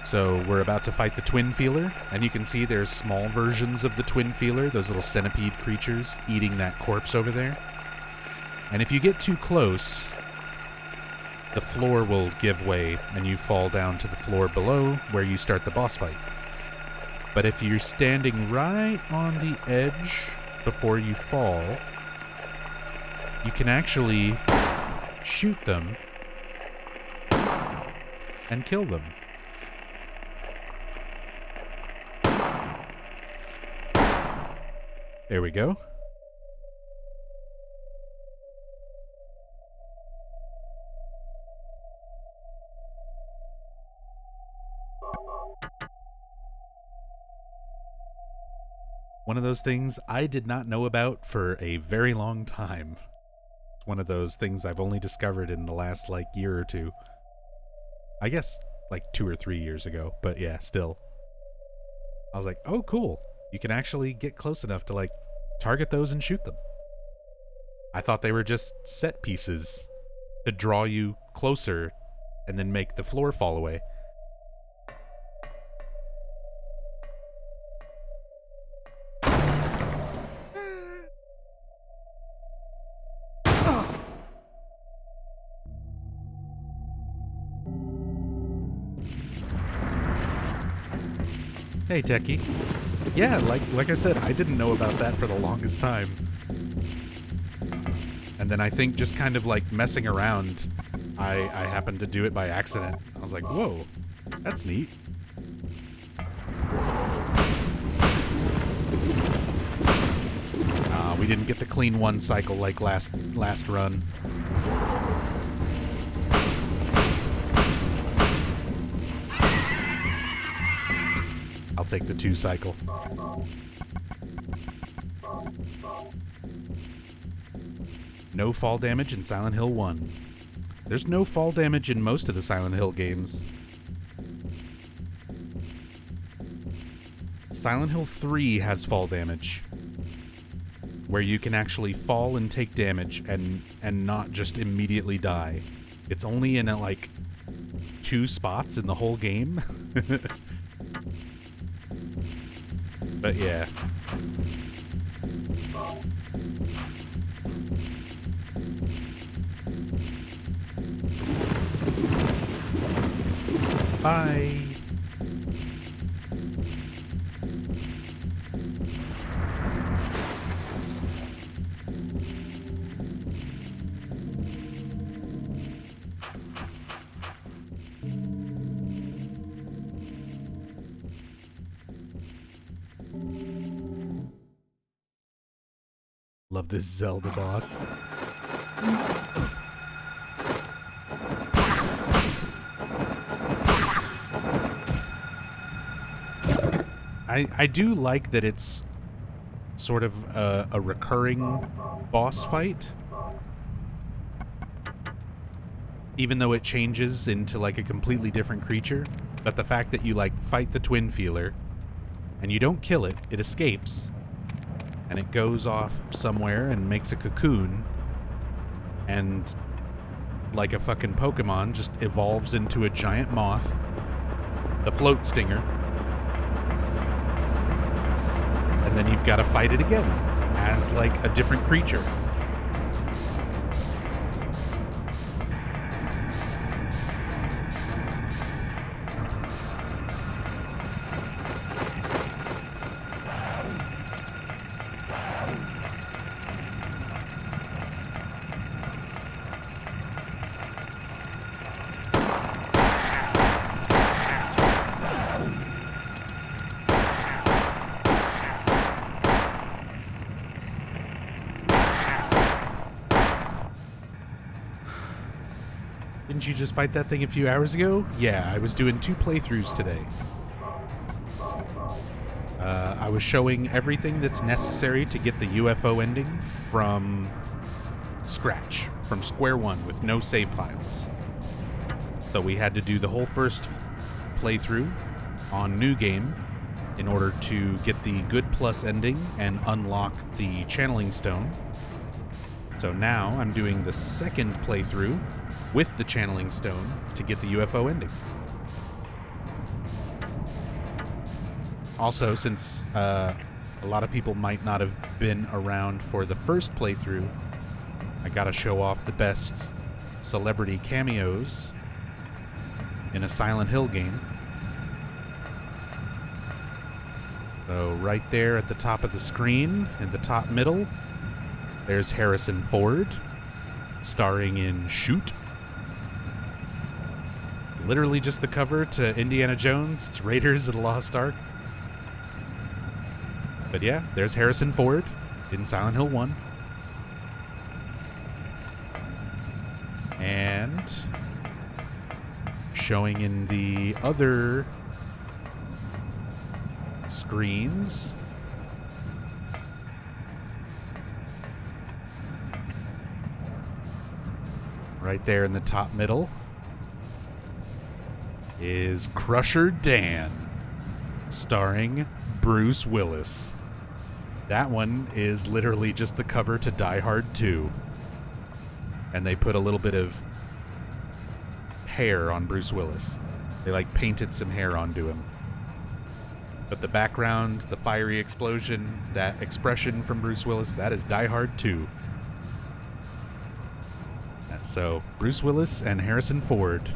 So we're about to fight the Twin Feeler, and you can see there's small versions of the Twin Feeler, those little centipede creatures eating that corpse over there. And if you get too close, the floor will give way and you fall down to the floor below where you start the boss fight. But if you're standing right on the edge before you fall, you can actually shoot them and kill them. There we go. One of those things I did not know about for a very long time. It's one of those things I've only discovered in the last, year or two. I guess, 2 or 3 years ago, but yeah, still. I was like, oh, cool. You can actually get close enough to, target those and shoot them. I thought they were just set pieces to draw you closer and then make the floor fall away. Hey, Techie. Yeah, like I said, I didn't know about that for the longest time. And then I think just kind of messing around, I happened to do it by accident. I was like, whoa, that's neat. We didn't get the clean one cycle like last run. I'll take the 2 cycle. No fall damage in Silent Hill 1. There's no fall damage in most of the Silent Hill games. Silent Hill 3 has fall damage, where you can actually fall and take damage and not just immediately die. It's only in 2 spots in the whole game. But yeah. Bye. Love this Zelda boss. I do like that it's sort of a recurring boss fight. Even though it changes into a completely different creature. But the fact that you fight the twin feeler and you don't kill it, it escapes. And it goes off somewhere and makes a cocoon. And like a fucking Pokemon, just evolves into a giant moth. The float stinger. And then you've got to fight it again as a different creature. Didn't you just fight that thing a few hours ago? Yeah, I was doing 2 playthroughs today. I was showing everything that's necessary to get the UFO ending from scratch, from square one, with no save files. So we had to do the whole first playthrough on New Game in order to get the Good Plus ending and unlock the channeling stone. So now I'm doing the second playthrough with the channeling stone to get the UFO ending. Also, since a lot of people might not have been around for the first playthrough, I gotta show off the best celebrity cameos in a Silent Hill game. So right there at the top of the screen, in the top middle, there's Harrison Ford, starring in Shoot. Literally just the cover to Indiana Jones. It's Raiders of the Lost Ark. But yeah, there's Harrison Ford in Silent Hill 1. And showing in the other screens, right there in the top middle, is Crusher Dan, starring Bruce Willis. That one is literally just the cover to Die Hard 2. And they put a little bit of hair on Bruce Willis. They painted some hair onto him. But the background, the fiery explosion, that expression from Bruce Willis, that is Die Hard 2. So, Bruce Willis and Harrison Ford,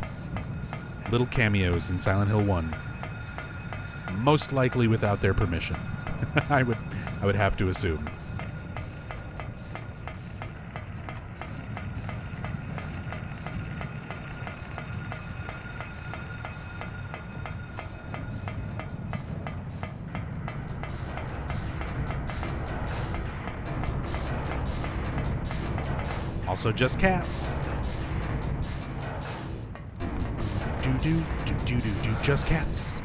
little cameos in Silent Hill 1. Most likely without their permission. I would have to assume. Also just cats. Do just cats.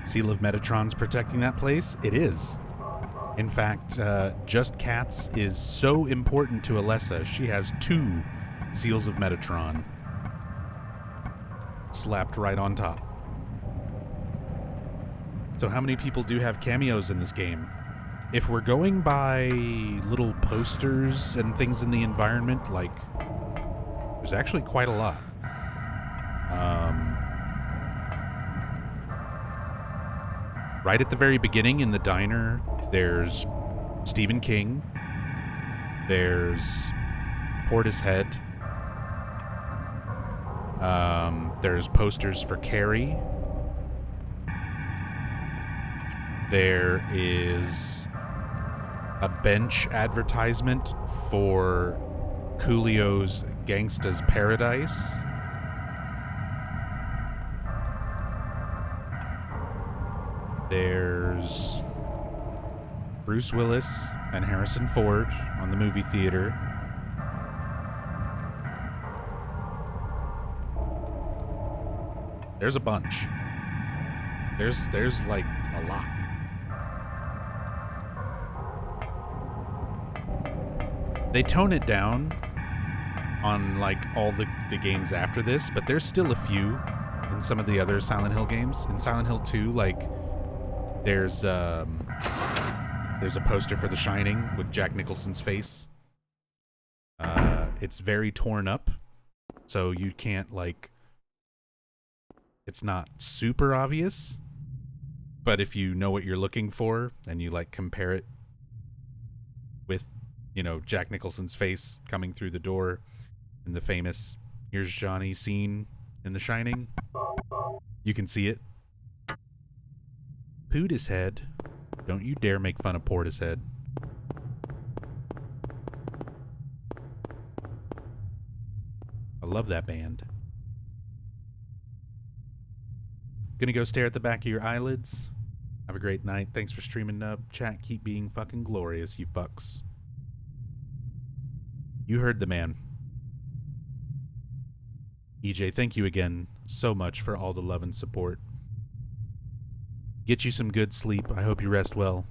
Seal of Metatron's protecting that place? It is. In fact, Just Cats is so important to Alessa, she has 2 Seals of Metatron slapped right on top. So how many people do have cameos in this game? If we're going by little posters and things in the environment, there's actually quite a lot. Right at the very beginning in the diner, there's Stephen King. There's Portishead. There's posters for Carrie. There is a bench advertisement for Coolio's Gangsta's Paradise. There's Bruce Willis and Harrison Ford on the movie theater. There's a bunch. There's a lot. They tone it down on all the games after this, but there's still a few in some of the other Silent Hill games. In Silent Hill 2, there's a poster for The Shining with Jack Nicholson's face. It's very torn up, so you can't it's not super obvious, but if you know what you're looking for and you compare it with, Jack Nicholson's face coming through the door in the famous "Here's Johnny" scene in The Shining, you can see it. Portishead. Don't you dare make fun of Portishead. I love that band. Gonna go stare at the back of your eyelids. Have a great night. Thanks for streaming, Nub. Chat, keep being fucking glorious, you fucks. You heard the man. EJ, thank you again so much for all the love and support. Get you some good sleep. I hope you rest well.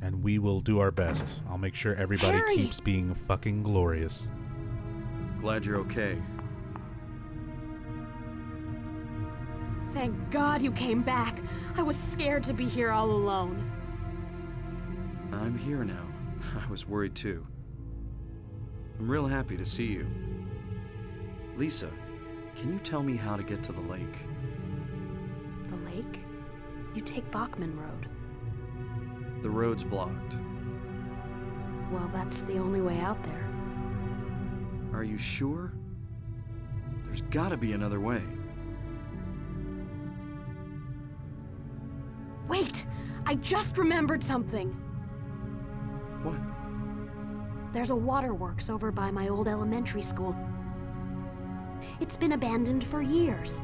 And we will do our best. I'll make sure everybody
Harry!
keeps being fucking glorious.
Glad you're okay.
Thank God you came back. I was scared to be here all alone.
I'm here now. I was worried too. I'm real happy to see you. Lisa, can you tell me how to get to the lake?
The lake? You take Bachman Road.
The road's blocked.
Well, that's the only way out there.
Are you sure? There's gotta be another way.
Wait! I just remembered something!
What?
There's a waterworks over by my old elementary school. It's been abandoned for years.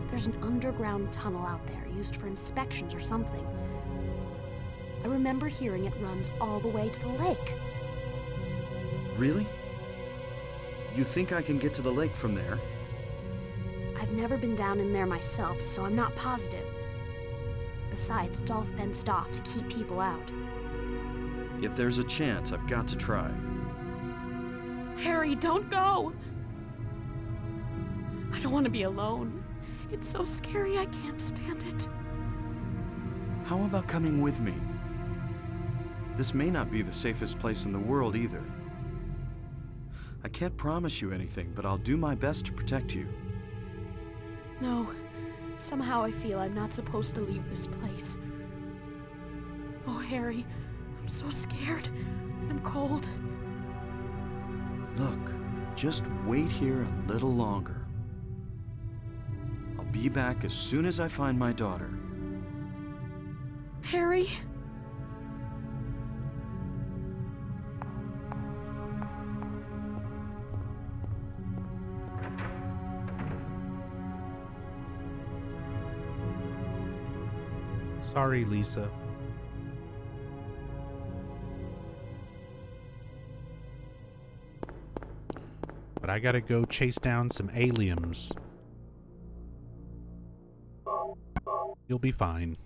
There's an underground tunnel out there used for inspections or something. I remember hearing it runs all the way to the lake.
Really? You think I can get to the lake from there?
I've never been down in there myself, so I'm not positive. Besides, it's all fenced off to keep people out.
If there's a chance, I've got to try.
Harry, don't go! I don't want to be alone. It's so scary, I can't stand it.
How about coming with me? This may not be the safest place in the world either. I can't promise you anything, but I'll do my best to protect you.
No. Somehow I feel I'm not supposed to leave this place. Oh, Harry, I'm so scared, and I'm cold.
Look, just wait here a little longer. I'll be back as soon as I find my daughter.
Harry?
Sorry, Lisa. But I gotta go chase down some aliens. You'll be fine.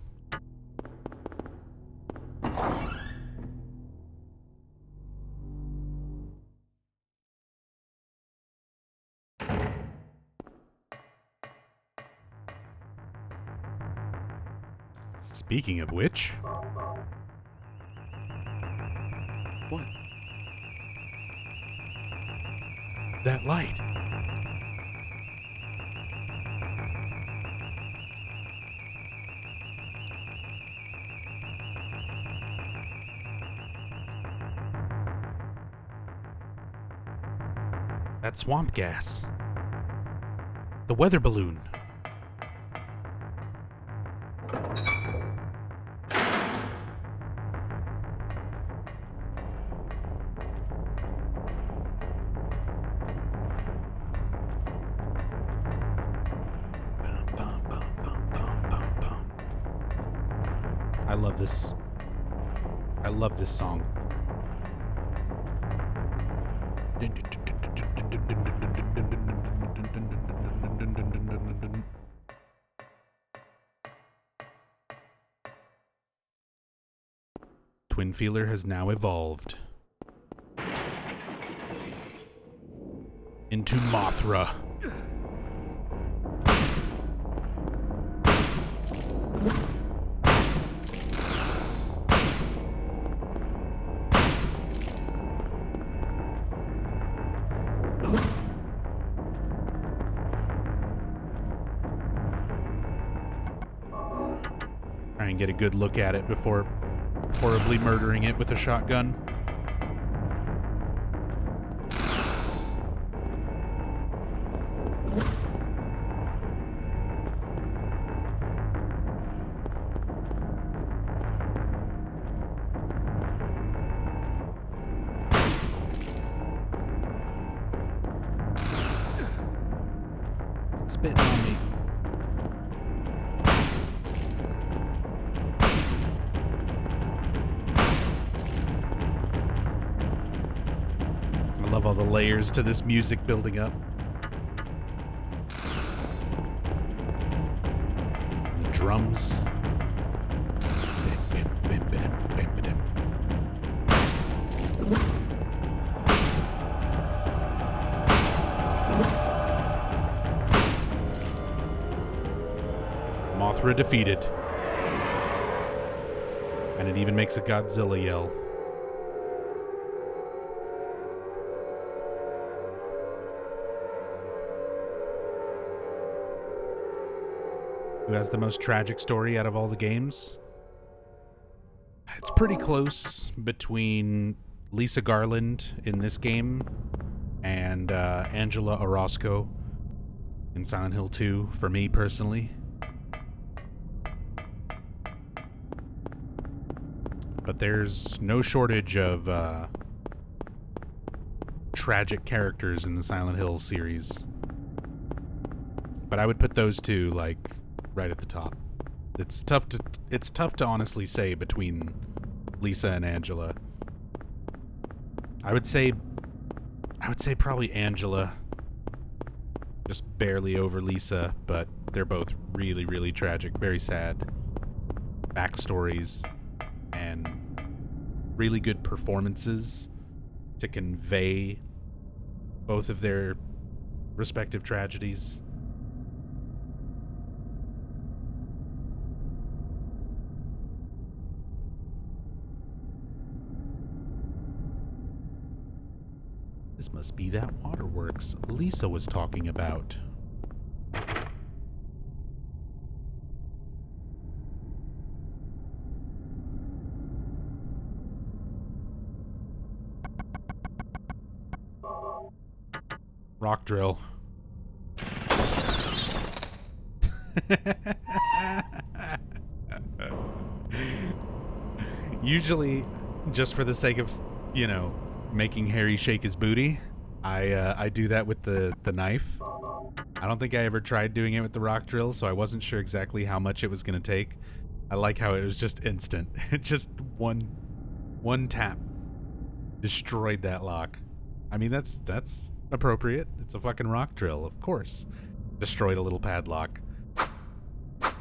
Speaking of which...
What?
That light. That swamp gas. The weather balloon. I love this song. Twin Feeler has now evolved into Mothra. Try and get a good look at it before horribly murdering it with a shotgun. It's spitting on me. I love all the layers to this music building up. drums. Mothra defeated. And it even makes a Godzilla yell. Who has the most tragic story out of all the games? It's pretty close between Lisa Garland in this game and Angela Orozco in Silent Hill 2, for me personally. But there's no shortage of tragic characters in the Silent Hill series. But I would put those two, like, right at the top. It's tough to honestly say between Lisa and Angela. I would say probably Angela, just barely over Lisa, but they're both really, really tragic, very sad backstories, and really good performances to convey both of their respective tragedies. This must be that waterworks Lisa was talking about. Rock drill. Usually, just for the sake of, making Harry shake his booty, I do that with the knife. I don't think I ever tried doing it with the rock drill, so I wasn't sure exactly how much it was going to take. I like how it was just instant. It just one tap destroyed that lock. I mean, that's appropriate. It's a fucking rock drill, of course. Destroyed a little padlock.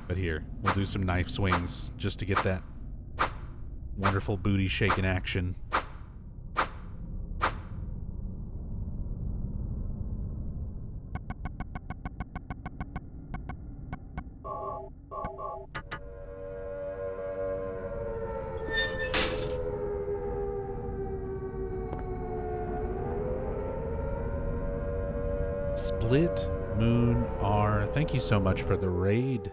But here, we'll do some knife swings just to get that wonderful booty shaking action. Split Moon R, thank you so much for the raid.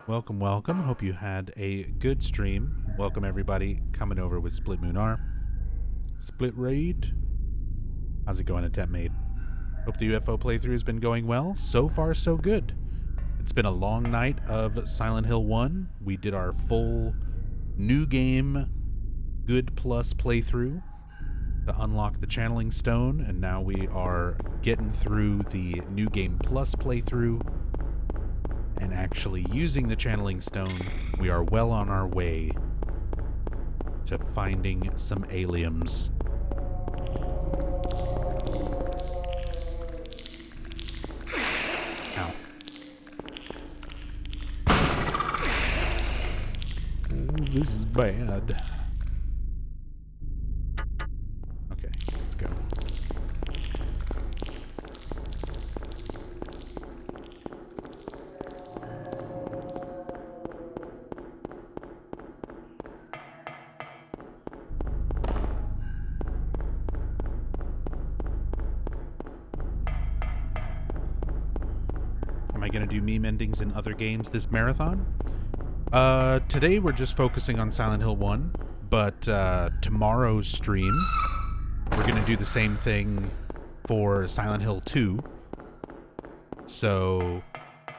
Welcome, welcome. Hope you had a good stream. Welcome everybody coming over with Split Moon R. Split raid. How's it going, Attempt Made? Hope the UFO playthrough has been going well. So far, so good. It's been a long night of Silent Hill 1. We did our full new game good plus playthrough to unlock the channeling stone, and now we are getting through the new game plus playthrough and actually using the channeling stone. We are well on our way to finding some aliens. Ow. Oh, this is bad. Let's go. Am I going to do meme endings in other games this marathon? Today we're just focusing on Silent Hill 1, but tomorrow's stream we're going to do the same thing for Silent Hill 2. So,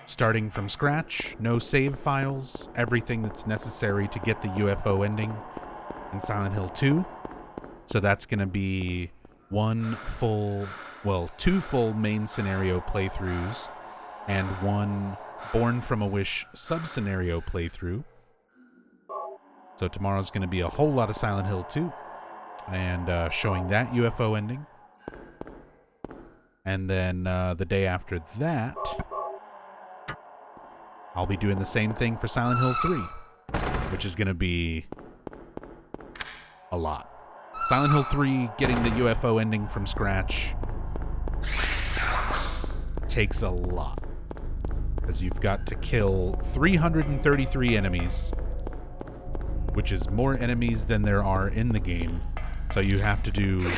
starting from scratch, no save files, everything that's necessary to get the UFO ending in Silent Hill 2. So that's going to be two full main scenario playthroughs and one Born from a Wish sub-scenario playthrough. So tomorrow's going to be a whole lot of Silent Hill 2. And showing that UFO ending. And then the day after that, I'll be doing the same thing for Silent Hill 3, which is going to be a lot. Silent Hill 3, getting the UFO ending from scratch, takes a lot. Because you've got to kill 333 enemies, which is more enemies than there are in the game. So you have to do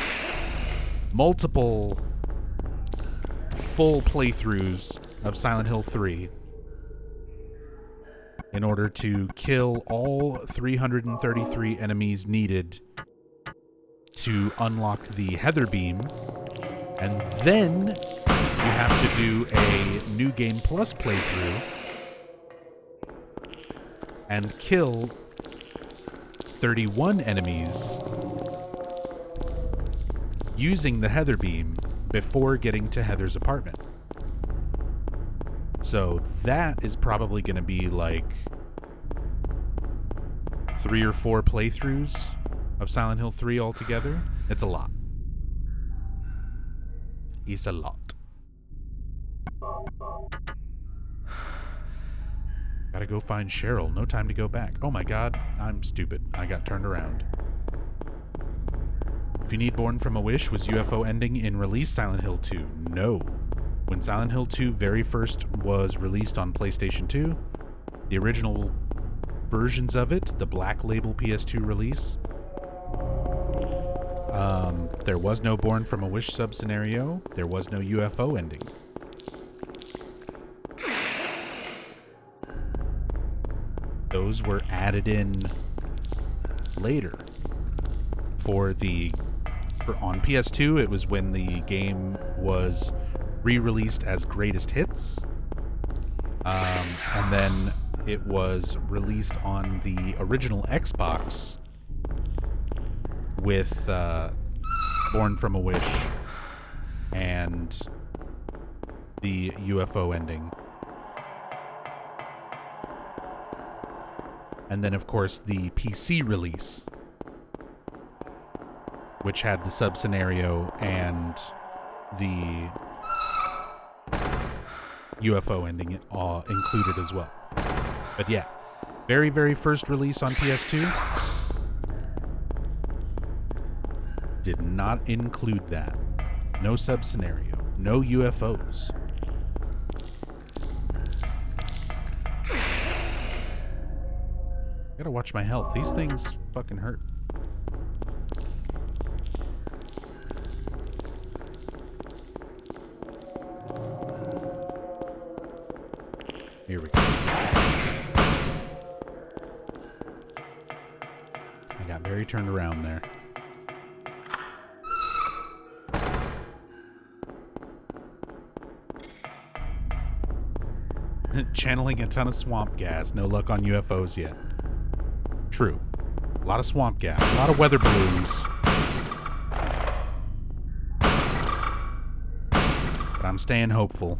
multiple full playthroughs of Silent Hill 3 in order to kill all 333 enemies needed to unlock the Heather Beam. And then you have to do a New Game Plus playthrough and kill 31 enemies using the Heather Beam before getting to Heather's apartment. So that is probably going to be like 3 or 4 playthroughs of Silent Hill 3 altogether. It's a lot. It's a lot. Gotta go find Cheryl. No time to go back. Oh my god, I'm stupid. I got turned around. If you need Born from a Wish, was UFO ending in release Silent Hill 2? No. When Silent Hill 2 very first was released on PlayStation 2, the original versions of it, the Black Label PS2 release, there was no Born from a Wish sub-scenario. There was no UFO ending. Those were added in later. On PS2, it was when the game was re-released as Greatest Hits. And then it was released on the original Xbox with Born from a Wish and the UFO ending. And then, of course, the PC release, which had the sub-scenario and the UFO ending included as well. But yeah, very, very first release on PS2 did not include that. No sub-scenario, no UFOs. Gotta watch my health. These things fucking hurt. Here we go. I got very turned around there. Channeling a ton of swamp gas. No luck on UFOs yet. True. A lot of swamp gas. A lot of weather balloons. But I'm staying hopeful.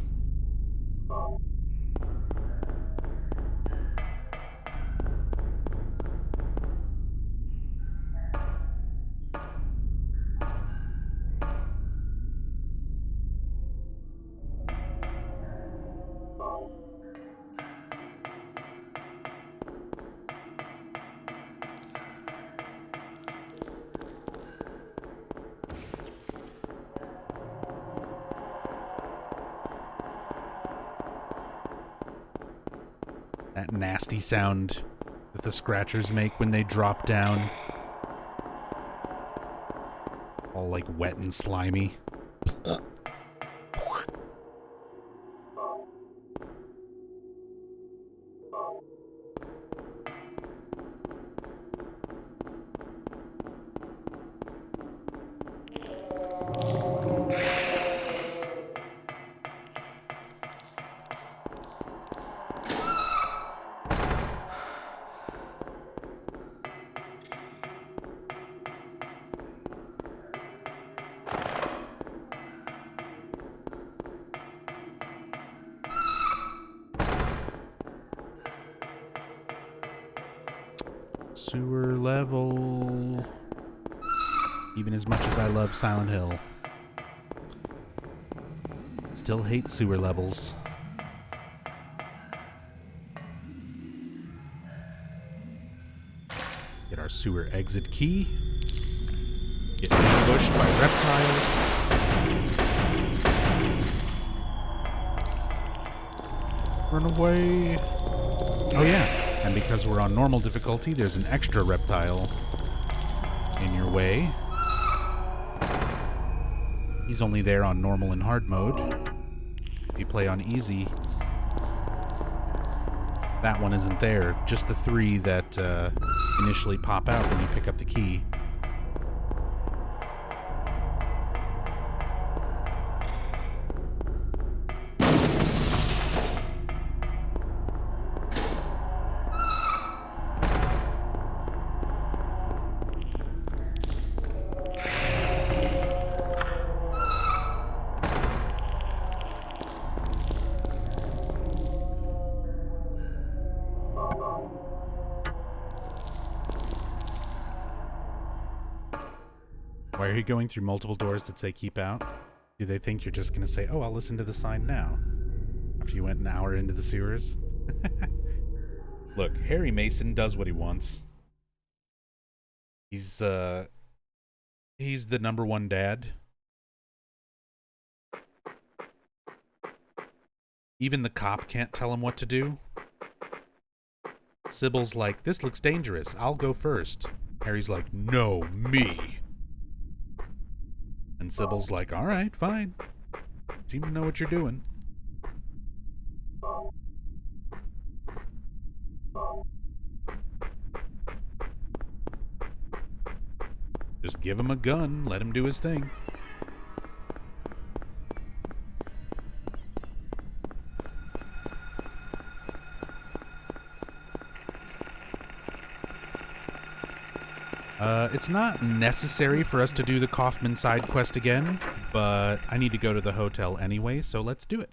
That nasty sound that the scratchers make when they drop down. All like wet and slimy. Sewer level. Even as much as I love Silent Hill. Still hate sewer levels. Get our sewer exit key. Get ambushed by reptile. Run away. Oh yeah, and because we're on normal difficulty, there's an extra reptile in your way. He's only there on normal and hard mode. If you play on easy, that one isn't there. Just the 3 that initially pop out when you pick up the key. Why are you going through multiple doors that say keep out? Do they think you're just going to say, oh, I'll listen to the sign now? After you went an hour into the sewers? Look, Harry Mason does what he wants. He's the #1 dad. Even the cop can't tell him what to do. Sybil's like, this looks dangerous. I'll go first. Harry's like, no, me. And Sybil's like, all right, fine. Seem to know what you're doing. Just give him a gun, let him do his thing. It's not necessary for us to do the Kaufman side quest again, but I need to go to the hotel anyway, so let's do it.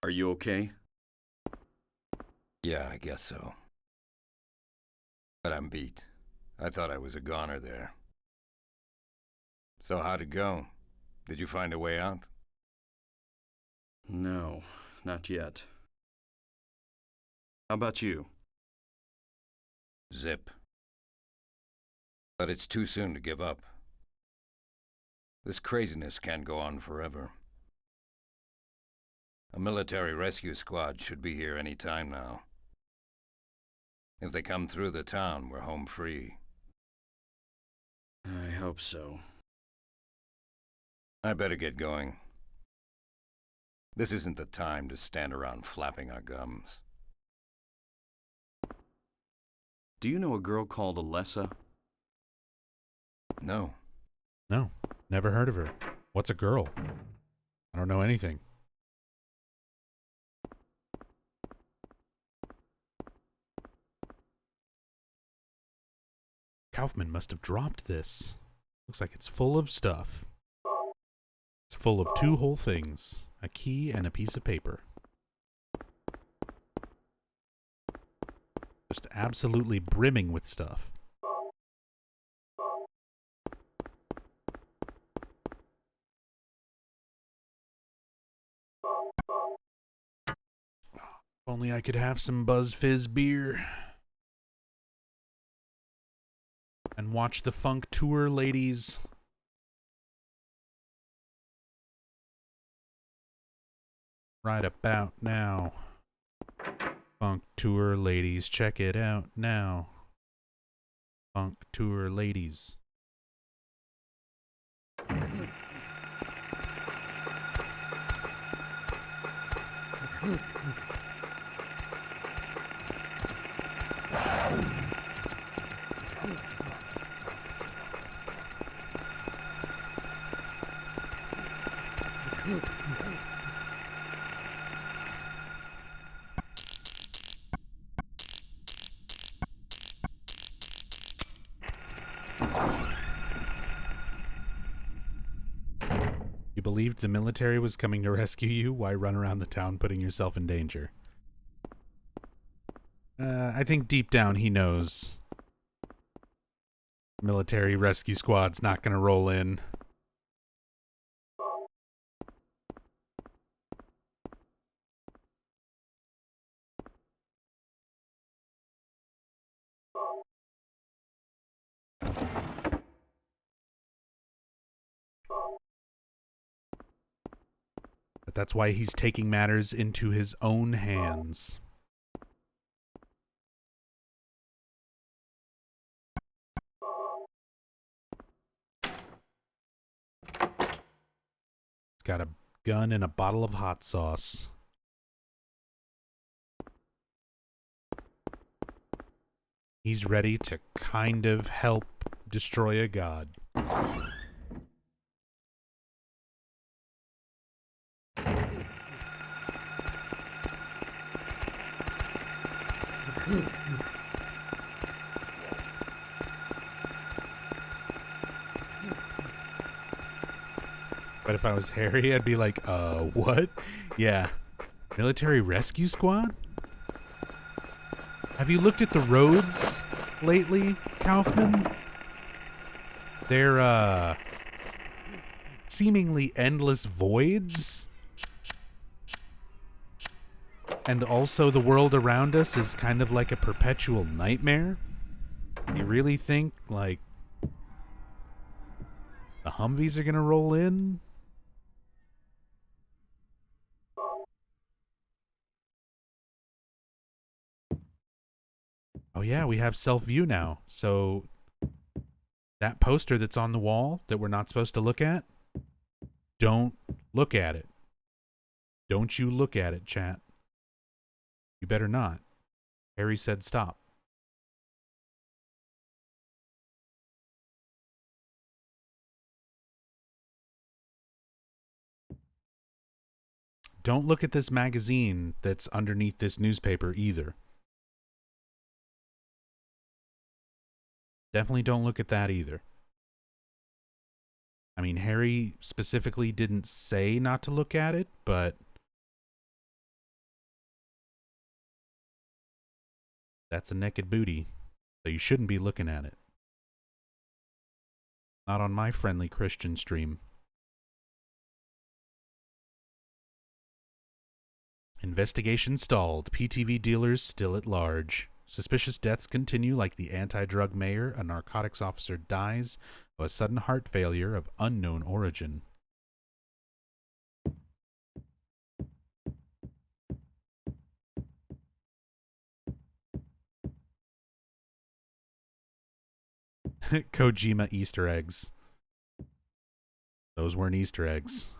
Are you okay?
Yeah, I guess so. But I'm beat. I thought I was a goner there. So how'd it go? Did you find a way out?
No, not yet. How about you?
Zip. But it's too soon to give up. This craziness can't go on forever. A military rescue squad should be here any time now. If they come through the town, we're home free.
I hope so.
I better get going. This isn't the time to stand around flapping our gums.
Do you know a girl called Alessa?
No.
No, never heard of her. What's a girl? I don't know anything. Kaufman must have dropped this. Looks like it's full of stuff. It's full of 2 whole things. A key and a piece of paper. Just absolutely brimming with stuff. If only I could have some Buzz Fizz beer. And watch the funk tour, ladies. Right about now. Funk tour, ladies, check it out now. Funk tour, ladies. You believed the military was coming to rescue you? Why run around the town putting yourself in danger? I think deep down he knows military rescue squad's not going to roll in. But that's why he's taking matters into his own hands. He's got a gun and a bottle of hot sauce. He's ready to kind of help destroy a god. But if I was Harry, I'd be like, what? Yeah. Military rescue squad? Have you looked at the roads lately, Kaufman? They're, seemingly endless voids. And also the world around us is kind of like a perpetual nightmare. You really think, like, the Humvees are gonna roll in? Oh yeah, we have self-view now. So that poster that's on the wall that we're not supposed to look at, don't look at it. Don't you look at it, chat. You better not. Harry said stop. Don't look at this magazine that's underneath this newspaper either. Definitely don't look at that either. I mean, Harry specifically didn't say not to look at it, but that's a naked booty, so you shouldn't be looking at it. Not on my friendly Christian stream. Investigation stalled. PTV dealers still at large. Suspicious deaths continue like the anti-drug mayor. A narcotics officer dies of a sudden heart failure of unknown origin. Kojima Easter eggs. Those weren't Easter eggs.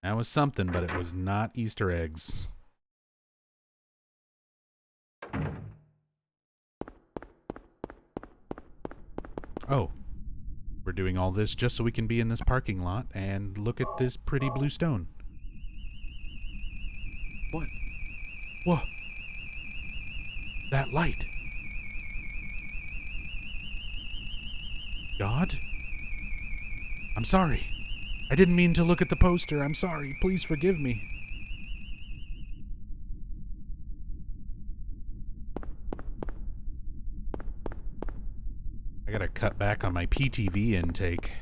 That was something, but it was not Easter eggs. Oh. We're doing all this just so we can be in this parking lot and look at this pretty blue stone.
What?
Whoa. That light. God? I'm sorry. I didn't mean to look at the poster. I'm sorry. Please forgive me. I gotta cut back on my PTV intake.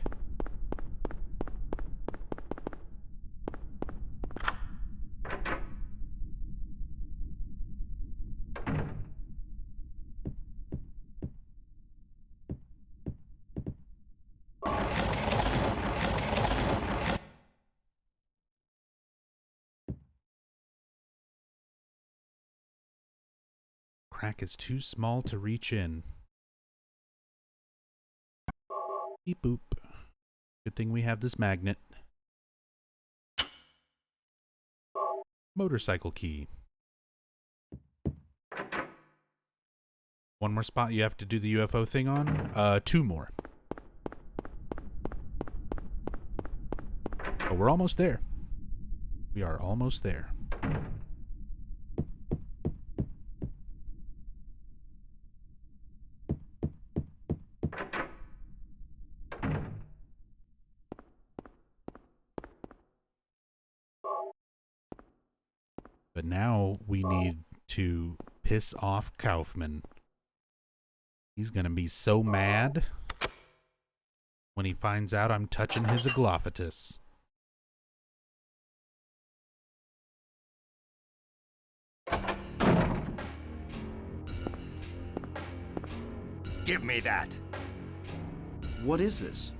Crack is too small to reach in. Beep boop. Good thing we have this magnet. Motorcycle key. One more spot you have to do the UFO thing on? 2 more. But we're almost there. We are almost there. But now we need to piss off Kaufman. He's gonna be so mad when he finds out I'm touching his aglophatus.
Give me that.
What is this?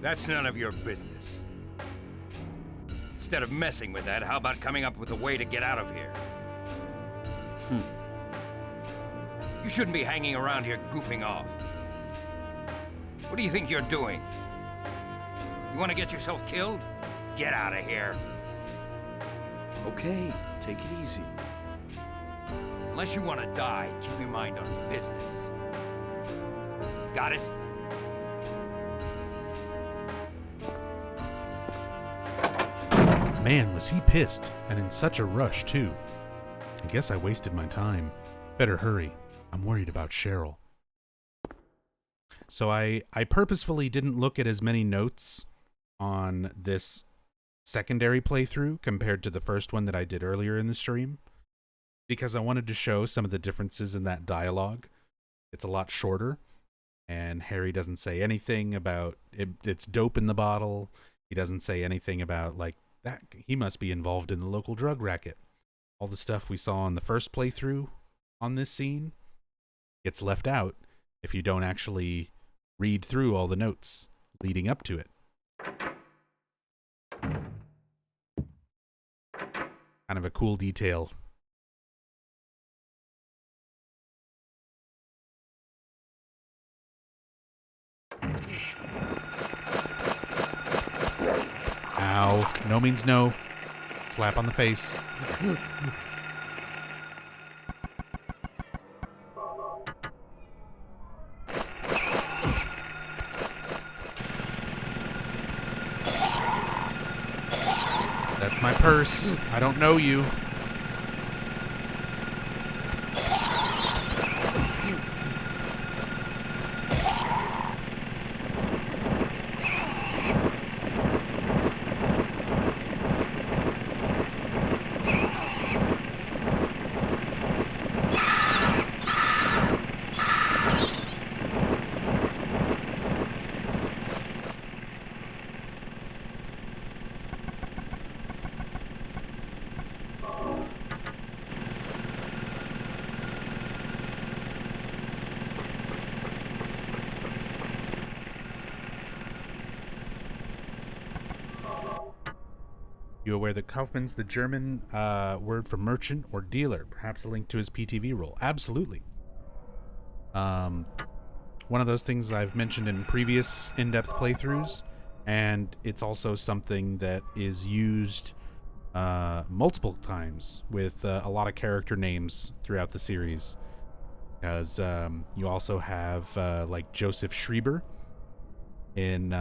That's none of your business. Instead of messing with that, how about coming up with a way to get out of here? You shouldn't be hanging around here goofing off. What do you think you're doing? You want to get yourself killed? Get out of here.
Okay, take it easy.
Unless you want to die, keep your mind on business. Got it?
Man, was he pissed, and in such a rush, too. I guess I wasted my time. Better hurry. I'm worried about Cheryl. So I purposefully didn't look at as many notes on this secondary playthrough compared to the first one that I did earlier in the stream, because I wanted to show some of the differences in that dialogue. It's a lot shorter, and Harry doesn't say anything about it's dope in the bottle. He doesn't say anything about, like, that he must be involved in the local drug racket. All the stuff we saw in the first playthrough on this scene gets left out if you don't actually read through all the notes leading up to it. Kind of a cool detail. Ow. No means no. Slap on the face. That's my purse. I don't know you. You aware that Kaufman's the German word for merchant or dealer, perhaps a link to his PTV role? Absolutely. One of those things I've mentioned in previous in-depth playthroughs, and it's also something that is used multiple times with a lot of character names throughout the series. Because you also have like Joseph Schreiber in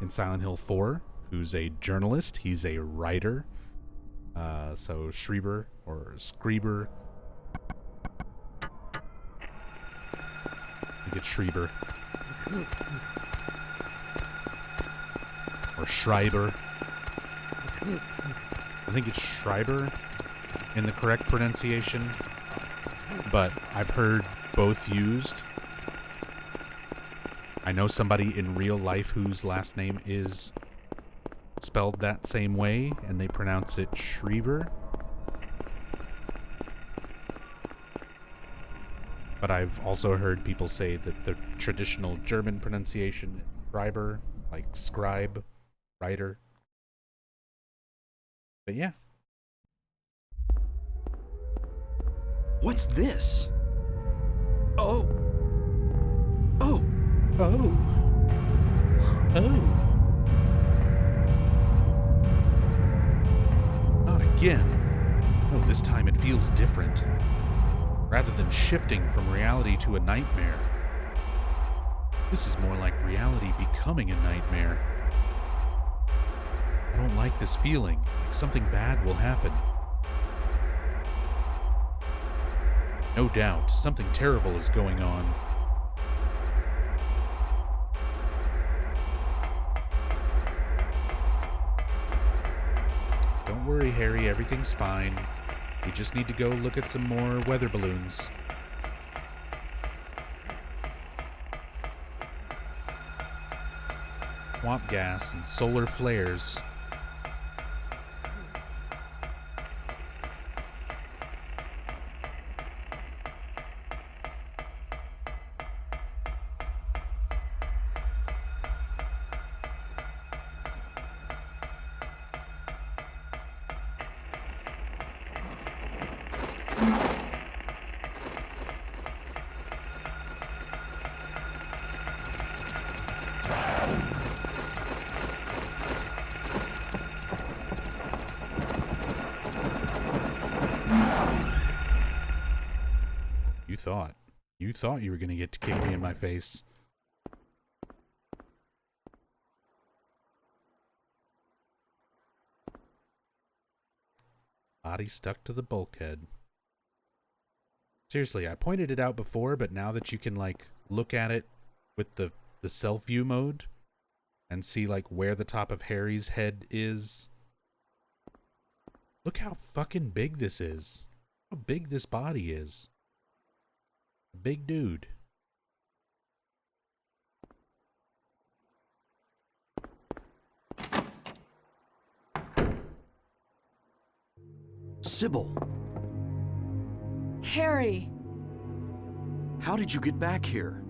Silent Hill 4, who's a journalist. He's a writer. So Schreiber or Schreiber. I think it's Schreiber. Or Schreiber. I think it's Schreiber in the correct pronunciation. But I've heard both used. I know somebody in real life whose last name is spelled that same way, and they pronounce it Schreiber. But I've also heard people say that the traditional German pronunciation is Schreiber, like scribe, writer. But yeah.
What's this? Oh. Oh.
Oh. Oh. Not again. No, this time it feels different. Rather than shifting from reality to a nightmare. This is more like reality becoming a nightmare. I don't like this feeling, like something bad will happen. No doubt, something terrible is going on. worry, Harry. Everything's fine. We just need to go look at some more weather balloons. Swamp gas and solar flares. You thought you were going to get to kick me in my face. Body stuck to the bulkhead. Seriously, I pointed it out before, but now that you can, like, look at it with the self-view mode and see, like, where the top of Harry's head is. Look how fucking big this is. How big this body is. Big dude.
Sybil!
Harry!
How did you get back here?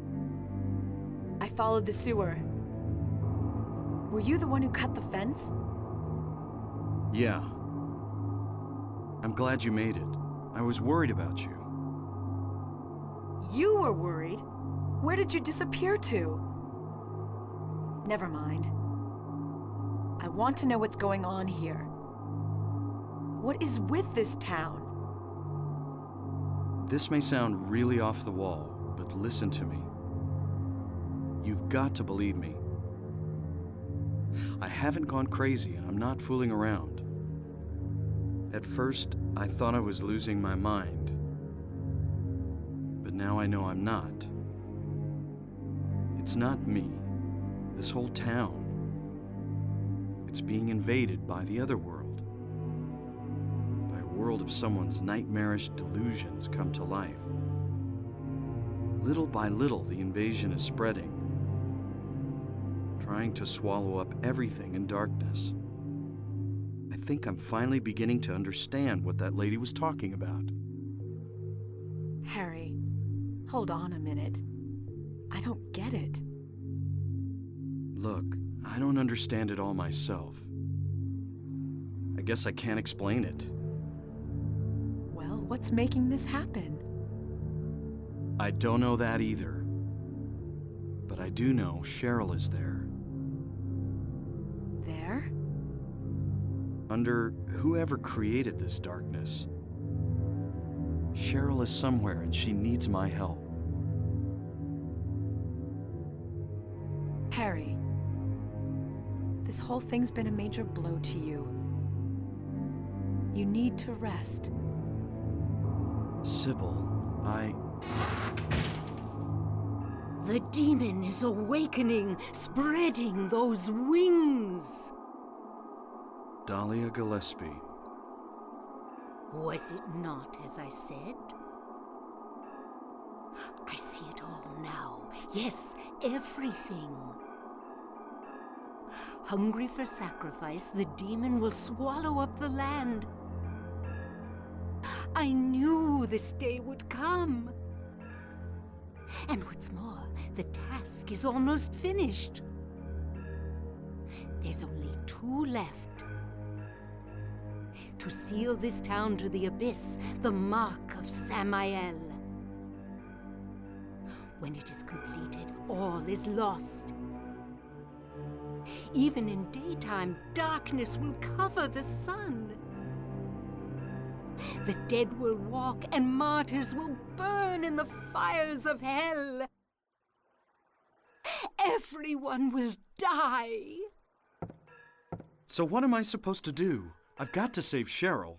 I followed the sewer. Were you the one who cut the fence?
Yeah. I'm glad you made it. I was worried about you.
You were worried? Where did you disappear to? Never mind. I want to know what's going on here. What is with this town?
This may sound really off the wall, but listen to me. You've got to believe me. I haven't gone crazy and I'm not fooling around. At first, I thought I was losing my mind. But now I know I'm not. It's not me. This whole town. It's being invaded by the other world. By a world of someone's nightmarish delusions come to life. Little by little, the invasion is spreading, trying to swallow up everything in darkness. I think I'm finally beginning to understand what that lady was talking about.
Harry, hold on a minute. I don't get it.
Look, I don't understand it all myself. I guess I can't explain it.
Well, what's making this happen?
I don't know that either. But I do know Cheryl is there.
There?
Under whoever created this darkness. Cheryl is somewhere and she needs my help.
Harry, this whole thing's been a major blow to you. You need to rest.
Sybil,
The demon is awakening, spreading those wings.
Dahlia Gillespie.
Was it not as I said? I see it all now. Yes, everything. Hungry for sacrifice, the demon will swallow up the land. I knew this day would come. And what's more, the task is almost finished. There's only 2 left. To seal this town to the abyss, the mark of Samael. When it is completed, all is lost. Even in daytime, darkness will cover the sun. The dead will walk, and martyrs will burn in the fires of hell. Everyone will die.
So what am I supposed to do? I've got to save Cheryl.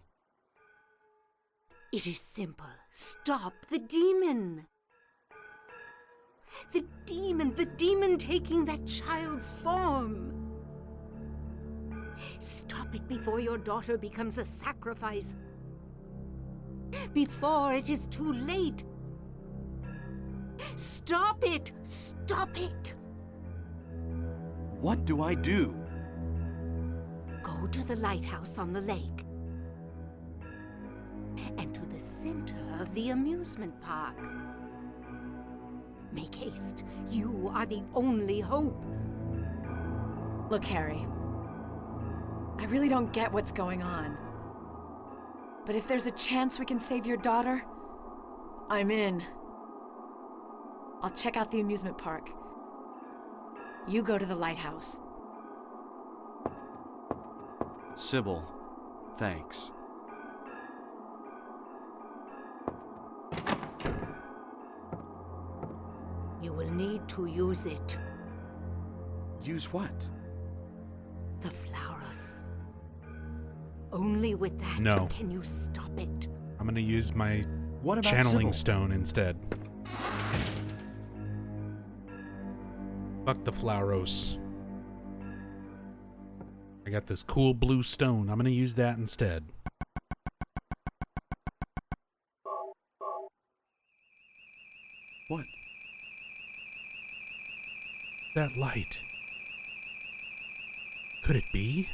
It is simple. Stop the demon. The demon taking that child's form. Stop it before your daughter becomes a sacrifice. Before it is too late. Stop it! Stop it!
What do I do?
Go to the lighthouse on the lake. And to the center of the amusement park. Make haste. You are the only hope.
Look, Harry. I really don't get what's going on. But if there's a chance we can save your daughter, I'm in. I'll check out the amusement park. You go to the lighthouse.
Sybil, thanks.
You will need to use it.
Use what?
The flowers. Only with that
No.
can you stop it.
I'm gonna use my
What about
channeling
Sybil?
stone instead. Fuck the Flauros. I got this cool blue stone. I'm gonna use that instead.
What?
That light. Could it be?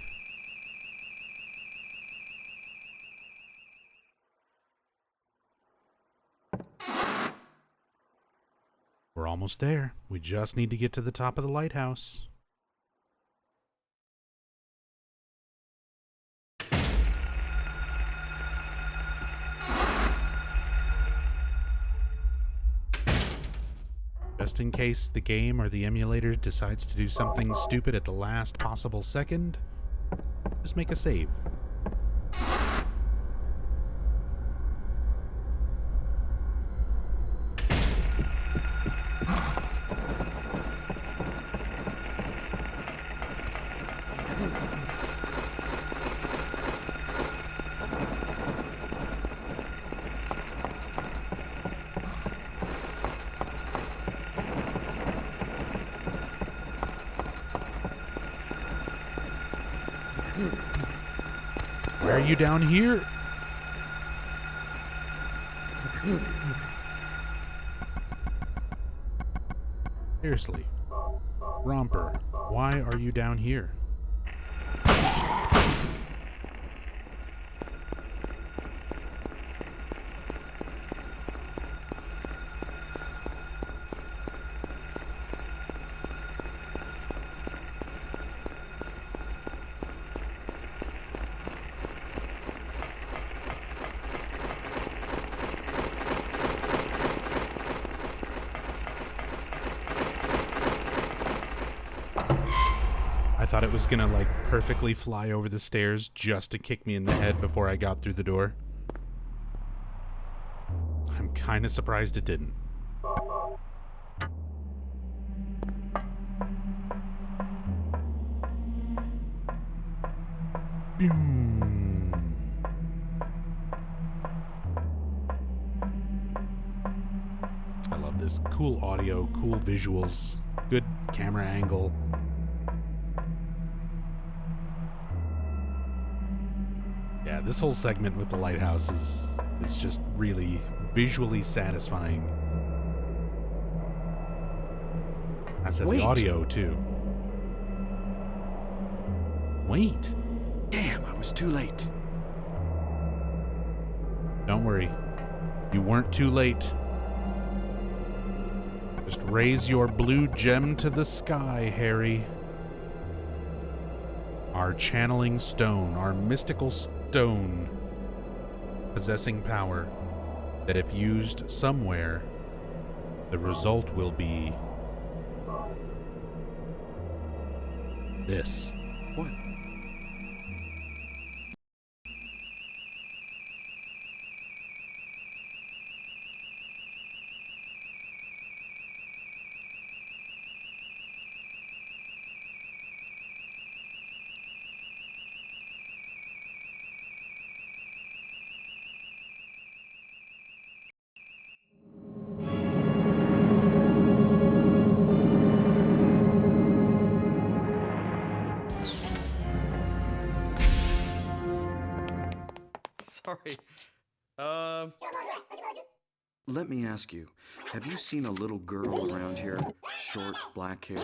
We're almost there. We just need to get to the top of the lighthouse. Just in case the game or the emulator decides to do something stupid at the last possible second, just make a save. Why are you down here? Seriously. Romper, why are you down here? I thought it was gonna, like, perfectly fly over the stairs just to kick me in the head before I got through the door. I'm kinda surprised it didn't. I love this. Cool audio, cool visuals, good camera angle. Yeah, this whole segment with the lighthouse is just really visually satisfying. I said
Wait.
the audio, too. Wait.
Damn, I was too late.
Don't worry. You weren't too late. Just raise your blue gem to the sky, Harry. Our channeling stone, our mystical stone, possessing power that if used somewhere, the result will be this.
What? Sorry. Let me ask you, have you seen a little girl around here? Short, black hair.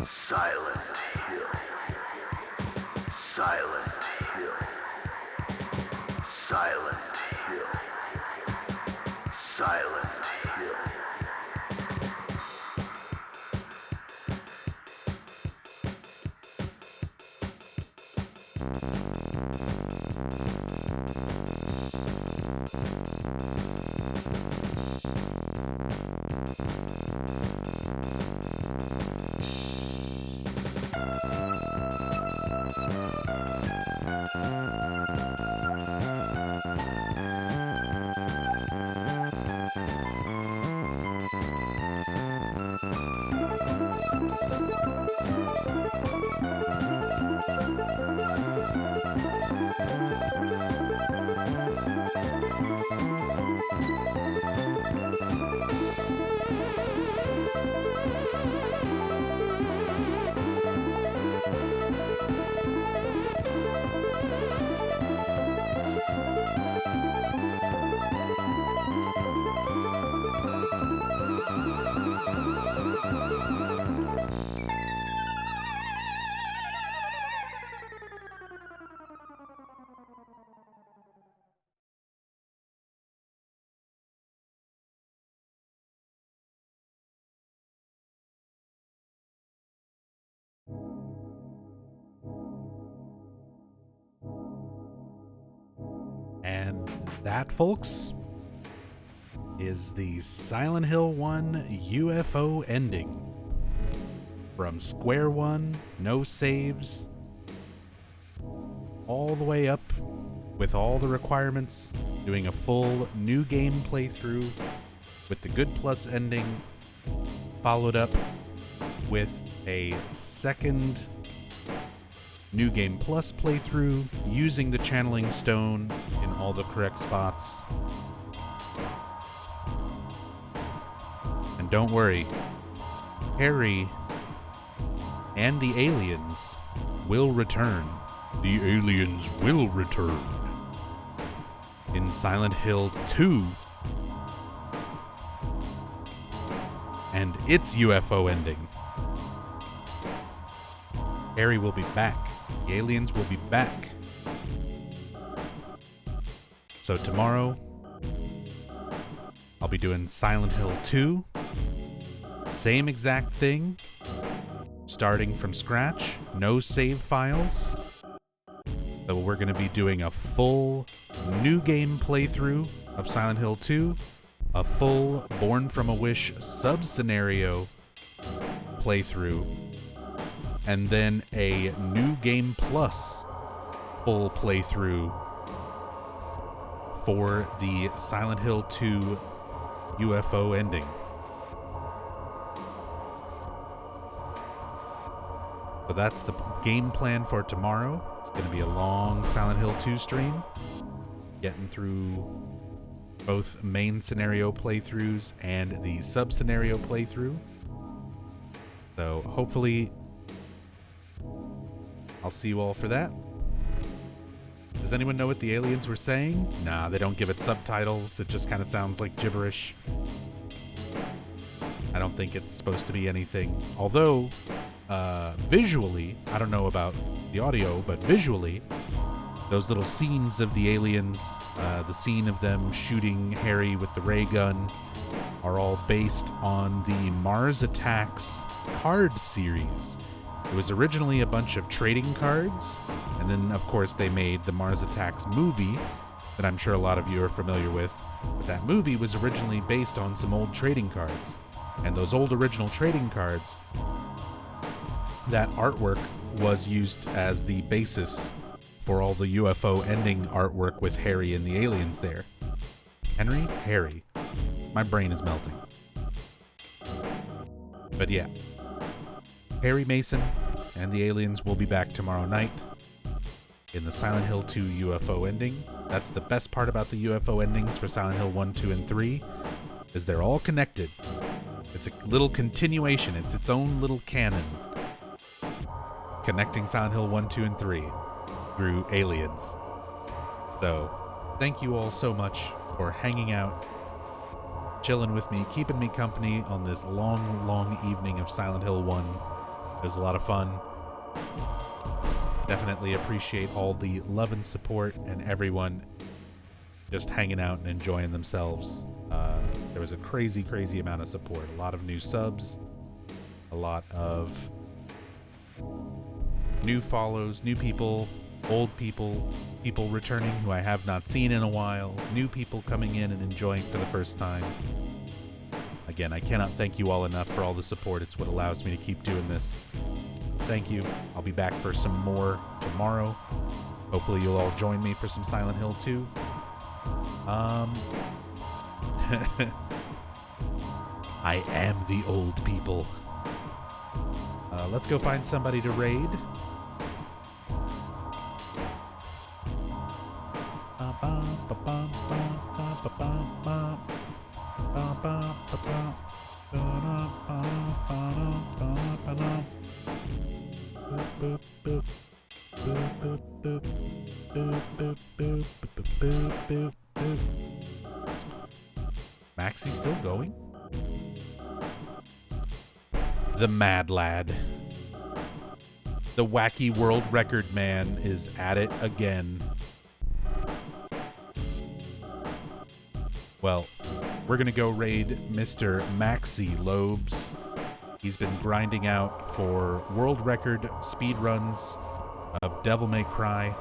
Silent Hill. Silent Hill. Silent Hill. Silent Hill.
And that, folks, is the Silent Hill 1 UFO ending. From square one, no saves, all the way up with all the requirements, doing a full new game playthrough with the Good Plus ending, followed up with a second New Game Plus playthrough using the channeling stone in all the correct spots. And don't worry, Harry and the aliens will return. The aliens will return in Silent Hill 2 and its UFO ending. Harry will be back. The aliens will be back. So tomorrow, I'll be doing Silent Hill 2. Same exact thing. Starting from scratch. No save files. So we're going to be doing a full new game playthrough of Silent Hill 2. A full Born from a Wish sub-scenario playthrough. And then a New Game Plus full playthrough for the Silent Hill 2 UFO ending. So that's the game plan for tomorrow. It's going to be a long Silent Hill 2 stream. Getting through both main scenario playthroughs and the sub-scenario playthrough. So hopefully I'll see you all for that. Does anyone know what the aliens were saying? Nah, they don't give it subtitles. It just kind of sounds like gibberish. I don't think it's supposed to be anything. Although, visually, I don't know about the audio, but visually, those little scenes of the aliens, the scene of them shooting Harry with the ray gun, are all based on the Mars Attacks card series. It was originally a bunch of trading cards, and then, of course, they made the Mars Attacks movie that I'm sure a lot of you are familiar with. But that movie was originally based on some old trading cards. And those old original trading cards, that artwork was used as the basis for all the UFO ending artwork with Harry and the aliens there. Harry. My brain is melting. But yeah. Harry Mason and the aliens will be back tomorrow night in the Silent Hill 2 UFO ending. That's the best part about the UFO endings for Silent Hill 1, 2, and 3, is they're all connected. It's a little continuation. It's its own little canon. Connecting Silent Hill 1, 2, and 3 through aliens. So, thank you all so much for hanging out, chilling with me, keeping me company on this long, long evening of Silent Hill 1. It was a lot of fun. Definitely appreciate all the love and support and everyone just hanging out and enjoying themselves. There was a crazy, crazy amount of support. A lot of new subs, a lot of new follows, new people, old people, people returning who I have not seen in a while, new people coming in and enjoying for the first time. Again, I cannot thank you all enough for all the support. It's what allows me to keep doing this. Thank you. I'll be back for some more tomorrow. Hopefully you'll all join me for some Silent Hill 2. I am the old people. Let's go find somebody to raid. Maxie still going? The Mad Lad. The wacky world record man is at it again. Well, we're gonna go raid Mr. Maxie Lobes. He's been grinding out for world record speedruns of Devil May Cry.